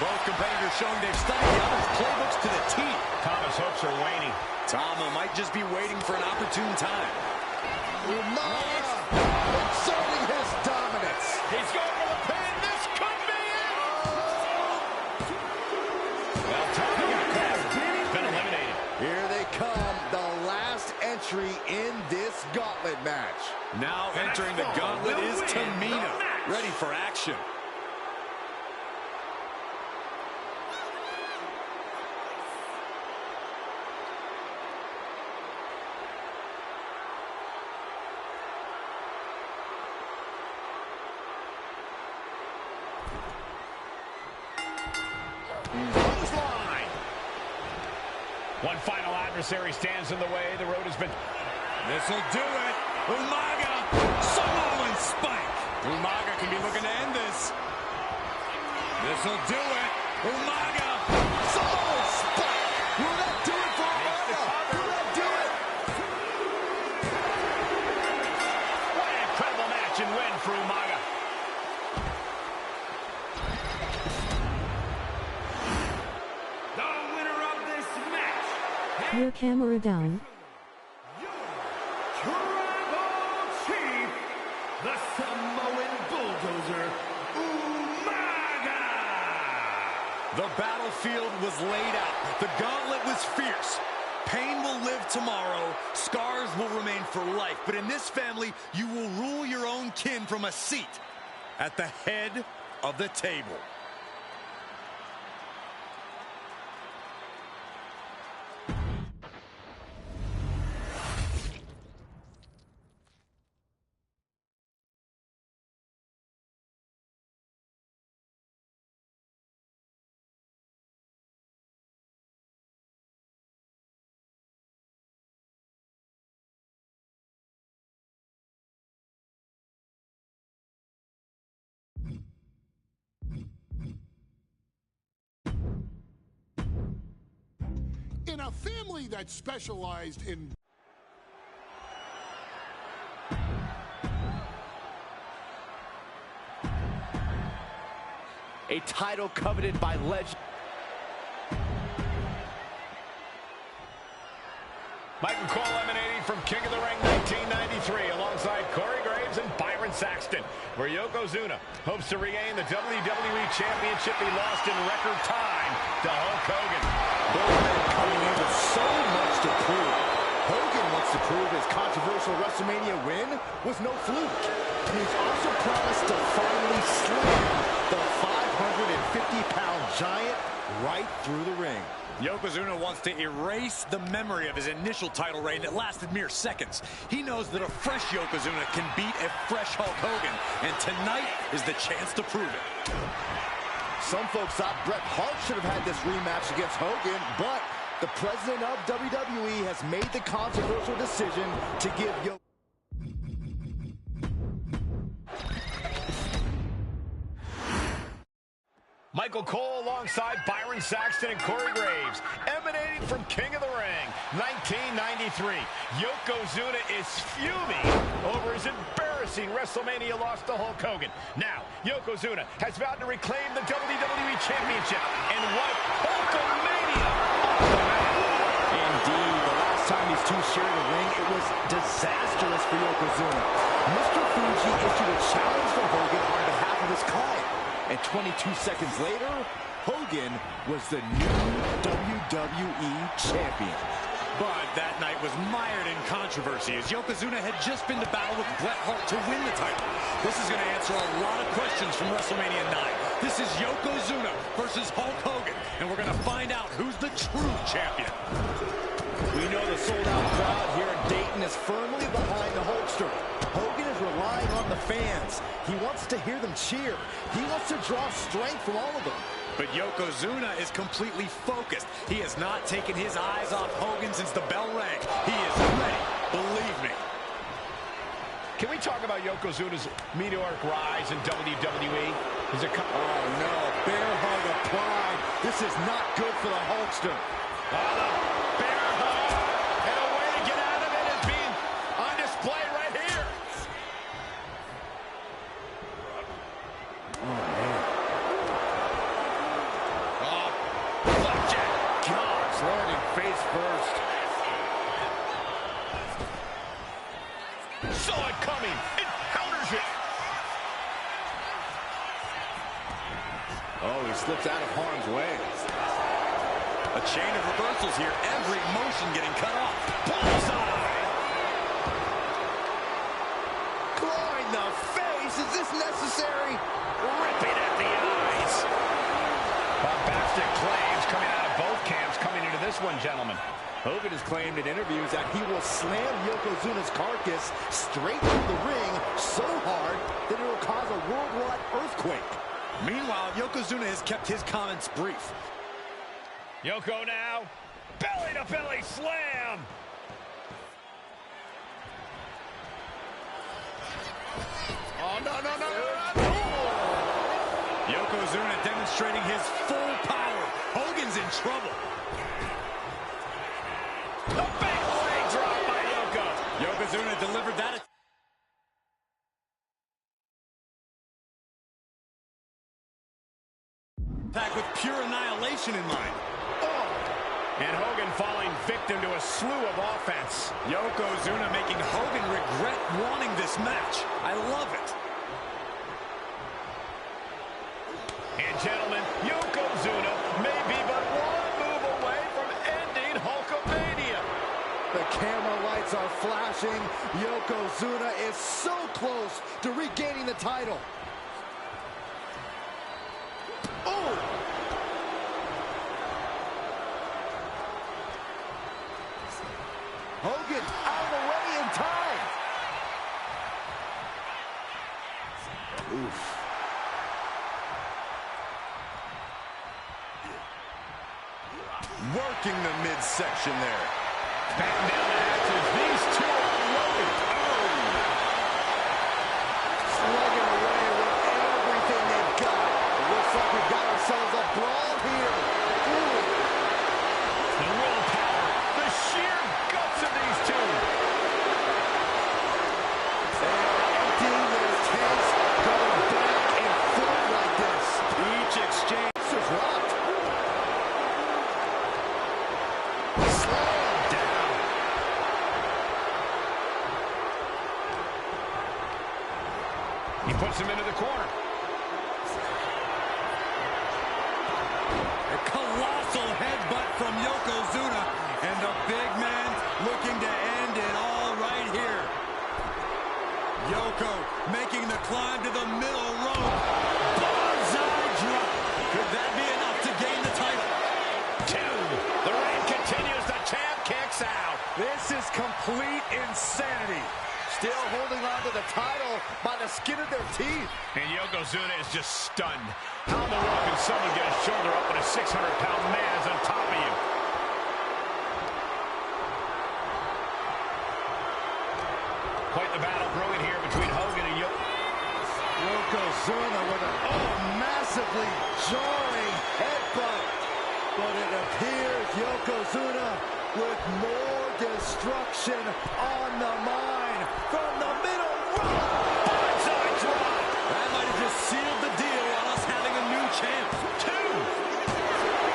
L: Both competitors showing they've studied the other's playbooks to the teeth.
G: Tama's hopes are waning.
L: Tama might just be waiting for an opportune time.
P: Umaga exerting his dominance.
G: He's going for the pin. This could be it. Well, Tama got caught. Been eliminated.
P: Here they come, the last entry in this gauntlet match.
L: Now entering the gauntlet is Tamina, ready for action.
G: One final adversary stands in the way. The road has been...
L: This'll do it. Umaga, Samoan spike. Umaga can be looking to end this. This'll do it. Umaga,
P: Samoan spike. Will that do it for Umaga? Will that do it?
G: What an incredible match and win for Umaga.
J: Your camera down.
M: Tribal Chief, the Samoan Bulldozer, Umaga!
L: The battlefield was laid out. The gauntlet was fierce. Pain will live tomorrow. Scars will remain for life. But in this family, you will rule your own kin from a seat at the head of the table.
A: In a family that specialized in
Q: A title coveted by legend.
G: Michael Cole emanating from King of the Ring 1993 alongside Corey Graves and Byron Saxton, where Yokozuna hopes to regain the WWE Championship he lost in record time to Hulk Hogan.
P: Both men coming in with so much to prove. Hogan wants to prove his controversial WrestleMania win was no fluke. He's also promised to finally slam the 550-pound giant right through the ring.
L: Yokozuna wants to erase the memory of his initial title reign that lasted mere seconds. He knows that a fresh Yokozuna can beat a fresh Hulk Hogan, and tonight is the chance to prove it.
P: Some folks thought Bret Hart should have had this rematch against Hogan, but the president of WWE has made the controversial decision to give Yokozuna.
G: Michael Cole alongside Byron Saxton and Corey Graves, emanating from King of the Ring 1993. Yokozuna is fuming over his embarrassing WrestleMania loss to Hulk Hogan. Now, Yokozuna has vowed to reclaim the WWE Championship and wipe Hulkamania off the map.
P: Indeed, the last time these two shared a ring, it was disastrous for Yokozuna. Mr. Fuji issued a challenge for Hogan on behalf of his client. And 22 seconds later, Hogan was the new WWE Champion.
L: But that night was mired in controversy as Yokozuna had just been to battle with Bret Hart to win the title. This is going to answer a lot of questions from WrestleMania 9. This is Yokozuna versus Hulk Hogan, and we're going to find out who's the true champion.
P: We know the sold-out crowd here in Dayton is firmly behind the Hulkster. Hogan is relying on the fans. He wants to hear them cheer. He wants to draw strength from all of them.
L: But Yokozuna is completely focused. He has not taken his eyes off Hogan since the bell rang. He is ready, believe me.
G: Can we talk about Yokozuna's meteoric rise in WWE?
P: Oh no, bear hug applied. This is not good for the Hulkster.
G: Bear hug, and a way to get out of it is being on display right here. Saw it coming. It counters it.
L: Oh, he slips out of harm's way. A chain of reversals here. Every motion getting cut off. Bullseye.
P: Clawing the face. Is this necessary?
G: Ripping at the eyes. Bombastic claims coming out of both camps coming into this one, gentlemen.
P: Hogan has claimed in interviews that he will slam Yokozuna's carcass straight through the ring so hard that it will cause a worldwide earthquake.
L: Meanwhile, Yokozuna has kept his comments brief.
G: Yoko now. Belly-to-belly slam.
L: Oh, no. Yokozuna demonstrating his full power. Hogan's in trouble.
G: A big leg drop by Yoko.
L: Yokozuna delivered that. Attack with pure annihilation in mind.
G: And Hogan falling victim to a slew of offense.
L: Yokozuna making Hogan regret wanting this match. I love it.
G: And gentlemen, Yokozuna may be but one move away from ending Hulkamania.
P: The camera lights are flashing. Yokozuna is so close to regaining the title. Oh! Hogan out of the way in time. Oof.
L: Working the midsection there.
G: Back down to axes. These two are unloaded.
P: Slugging away with everything they've got. It looks like we've got ourselves a brawl here. Ooh.
G: The willpower, the sheer guts of these two.
P: They are emptying their tanks, going back and forth like this.
L: Each exchange
P: is rocked.
L: slammed down.
G: He puts him into the corner.
L: A colossal headbutt from Yokozuna, and the big man looking to end it all right here. Yoko making the climb to the middle rope. Bullseye drop. Could that be enough to gain the title?
G: 2. The reign continues. The champ kicks out.
P: This is complete insanity. Still holding on to the title by the skin of their teeth.
G: And Yokozuna is just stunned. How in the world can someone get a shoulder up when a 600-pound man is on top of you? Quite the battle brewing here between Hogan and
P: Yokozuna with a massively jarring headbutt. But it appears Yokozuna with more destruction on the mind from the middle rope.
G: Bullseye drop.
L: That might have just sealed the deal on us having a new champ.
G: 2.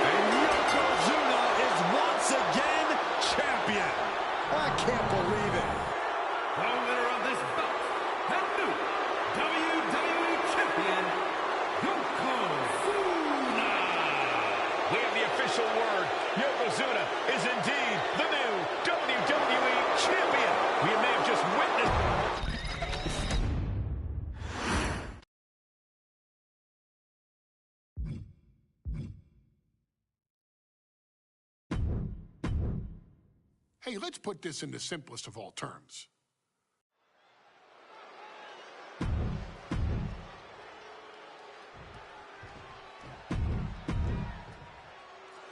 L: And Yokozuna is once again champion.
P: I can't believe it.
M: The winner of this bout, and new WWE Champion, Yokozuna.
G: We have the official word. Yokozuna is indeed the new WWE Champion. We may have just witnessed.
A: Hey, let's put this in the simplest of all terms.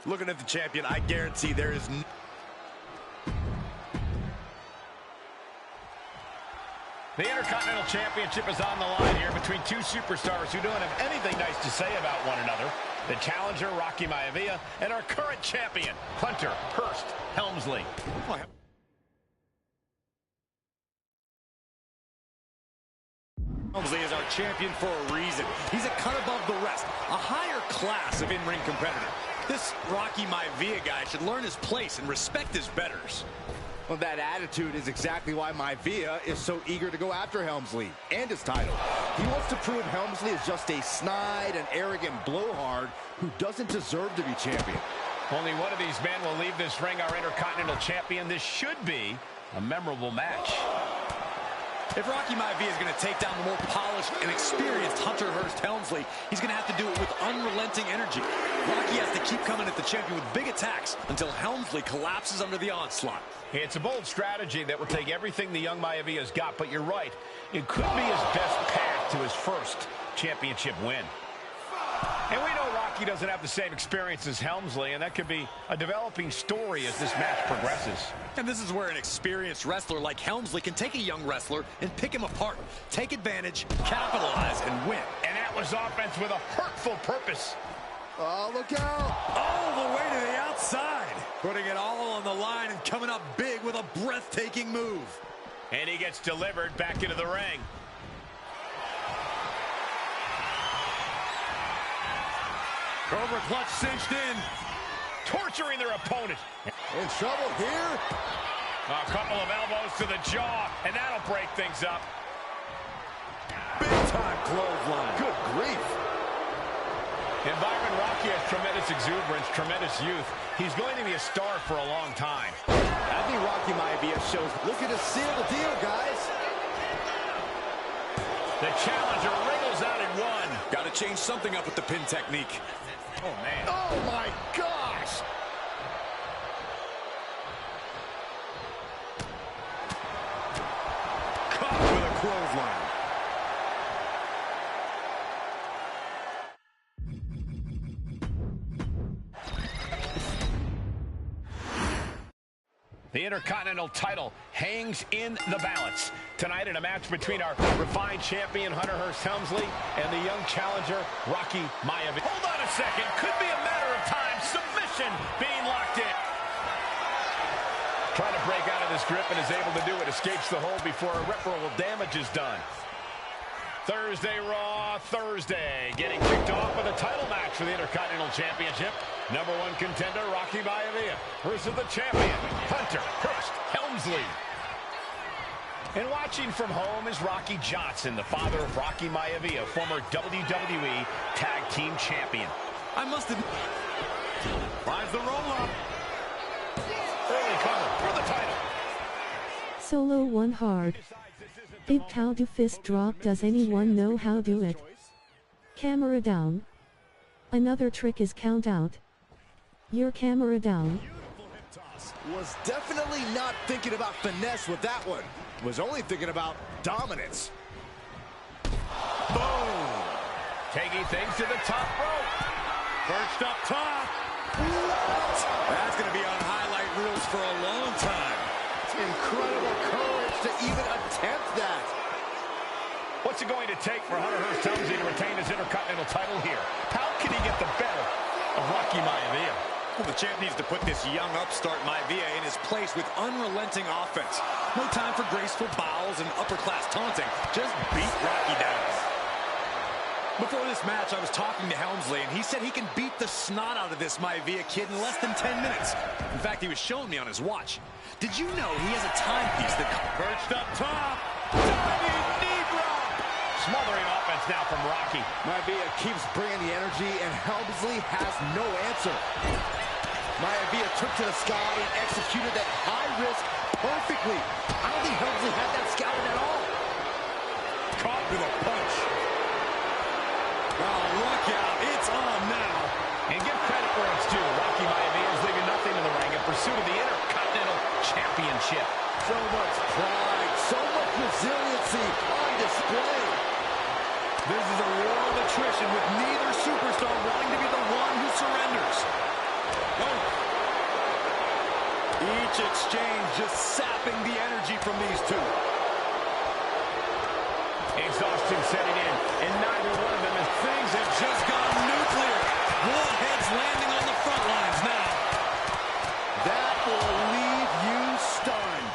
L: Looking at the champion, I guarantee there is
G: The Intercontinental Championship is on the line here between two superstars who don't have anything nice to say about one another. The challenger, Rocky Maivia, and our current champion, Hunter Hearst Helmsley.
L: Helmsley is our champion for a reason. He's a cut above the rest, a higher class of in-ring competitor. This Rocky Maivia guy should learn his place and respect his betters.
Q: Well, that attitude is exactly why Maivia is so eager to go after Helmsley and his title. He wants to prove Helmsley is just a snide and arrogant blowhard who doesn't deserve to be champion.
G: Only one of these men will leave this ring our Intercontinental Champion. This should be a memorable match.
L: If Rocky Maivia is going to take down the more polished and experienced Hunter Hearst Helmsley, he's going to have to do it with unrelenting energy. Rocky has to keep coming at the champion with big attacks until Helmsley collapses under the onslaught.
G: It's a bold strategy that will take everything the young Maivia's got, but you're right. It could be his best path to his first championship win. And we know Rocky doesn't have the same experience as Helmsley, and that could be a developing story as this match progresses.
L: And this is where an experienced wrestler like Helmsley can take a young wrestler and pick him apart, take advantage, capitalize, and win.
G: And that was offense with a hurtful purpose.
P: Oh, look out!
L: All the way to the outside. Putting it all on the line and coming up big with a breathtaking move.
G: And he gets delivered back into the ring.
L: Cobra clutch cinched in.
G: Torturing their opponent.
P: In trouble here.
G: A couple of elbows to the jaw, and that'll break things up.
L: Big time clothesline. Good grief.
G: And Byron, Rocky has tremendous exuberance, tremendous youth. He's going to be a star for a long time.
Q: I think Rocky Maivia shows,
P: looking to seal the deal, guys.
G: The challenger wriggles out in one.
L: Got to change something up with the pin technique.
G: Oh, man.
P: Oh, my gosh.
L: Caught with a clothesline.
G: The Intercontinental title hangs in the balance. Tonight in a match between our refined champion, Hunter Hearst Helmsley, and the young challenger, Rocky Maivia. Hold on a second. Could be a matter of time. Submission being locked in. Trying to break out of this grip and is able to do it. Escapes the hold before irreparable damage is done. Thursday Raw, Thursday. Getting kicked off with a title match for the Intercontinental Championship. #1 contender, Rocky Maivia, versus the champion, Hunter Hearst Helmsley. And watching from home is Rocky Johnson, the father of Rocky Maivia, former WWE Tag Team Champion.
L: I must have... Finds the roll-up.
G: Early cover for the title.
J: Solo one hard. Big cow to fist drop. Does anyone know how to do it? Camera down. Another trick is count out. Your camera down.
Q: was definitely not thinking about finesse with that one. Was only thinking about dominance.
G: Boom! Taking things to the top rope.
L: Perched up top. What? That's going to be on highlight reels for a long time.
Q: Incredible courage to even attempt that.
G: What's it going to take for Hunter Hearst Helmsley to retain his Intercontinental title here? How can he get the better of Rocky Maivia?
L: Well, the champ needs to put this young upstart Maivia in his place with unrelenting offense. No time for graceful bows and upper-class taunting. Just beat Rocky down. Before this match, I was talking to Helmsley, and he said he can beat the snot out of this Maivia kid in less than 10 minutes. In fact, he was showing me on his watch. Did you know he has a timepiece that...
G: Perched up top. Diving knee drop. Smothering offense now from Rocky.
Q: Maivia keeps bringing the energy, and Helmsley has no answer. Maivia took to the sky and executed that high risk perfectly. I don't think Helmsley had that scouted at all.
L: Caught with a punch. Oh, look out. It's on now.
G: And give credit where it's due. Rocky Maivia is leaving nothing in the ring in pursuit of the Intercontinental Championship.
Q: So much pride, so much resiliency on display.
L: This is a war of attrition with neither superstar wanting to be the one who surrenders. Oh. Each exchange just sapping the energy from these two.
G: Exhaustion setting in, and neither one of them is...
L: Things have just gone nuclear. Warheads landing on the front lines now.
Q: That will leave you stunned.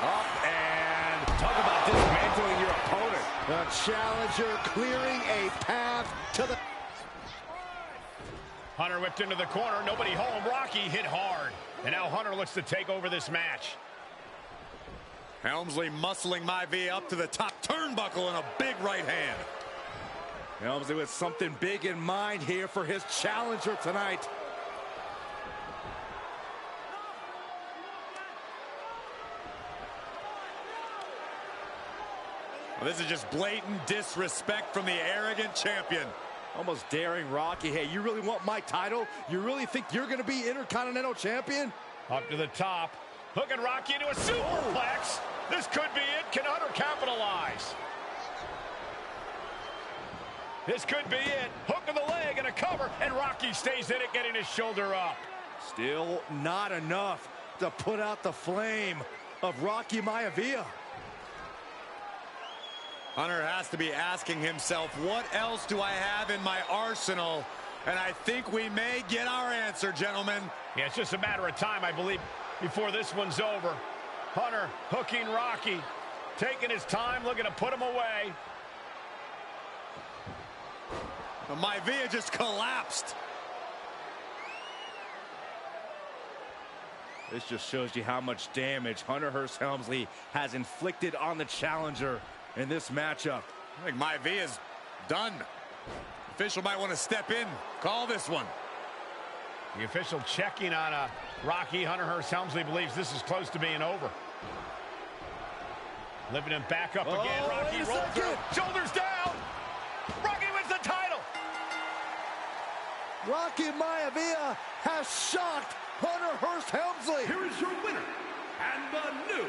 L: Up and talk about dismantling your opponent.
Q: The challenger clearing a path to the...
G: Hunter whipped into the corner. Nobody home. Rocky hit hard. And now Hunter looks to take over this match.
L: Helmsley muscling Maivia up to the top turnbuckle in a big right hand. Helmsley with something big in mind here for his challenger tonight. Well, this is just blatant disrespect from the arrogant champion. Almost daring Rocky. Hey, you really want my title? You really think you're going to be Intercontinental Champion?
G: Up to the top. Hooking Rocky into a superplex. This could be it. Can Hunter capitalize? This could be it. Hook to the leg and a cover. And Rocky stays in it, getting his shoulder up.
L: Still not enough to put out the flame of Rocky Maivia. Hunter has to be asking himself, what else do I have in my arsenal? And I think we may get our answer, gentlemen.
G: Yeah, it's just a matter of time, I believe, before this one's over. Hunter hooking Rocky, taking his time, looking to put him away.
L: Maivia just collapsed. This just shows you how much damage Hunter Hearst Helmsley has inflicted on the challenger in this matchup. I think Maivia's done. Official might want to step in, call this one.
G: The official checking on Rocky. Hunter Hearst Helmsley believes this is close to being over. Lifting him back up again. Rocky rolls through. Shoulders down. Rocky wins the title.
P: Rocky Maivia has shocked Hunter Hearst Helmsley.
M: Here is your winner and the new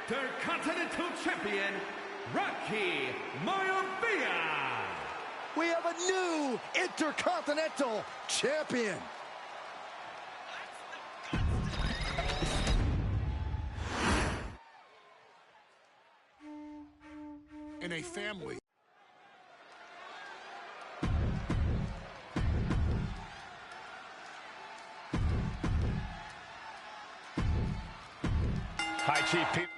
M: Intercontinental Champion, Rocky Maivia.
P: We have a new Intercontinental Champion.
A: In a family.
G: Hi, Chief.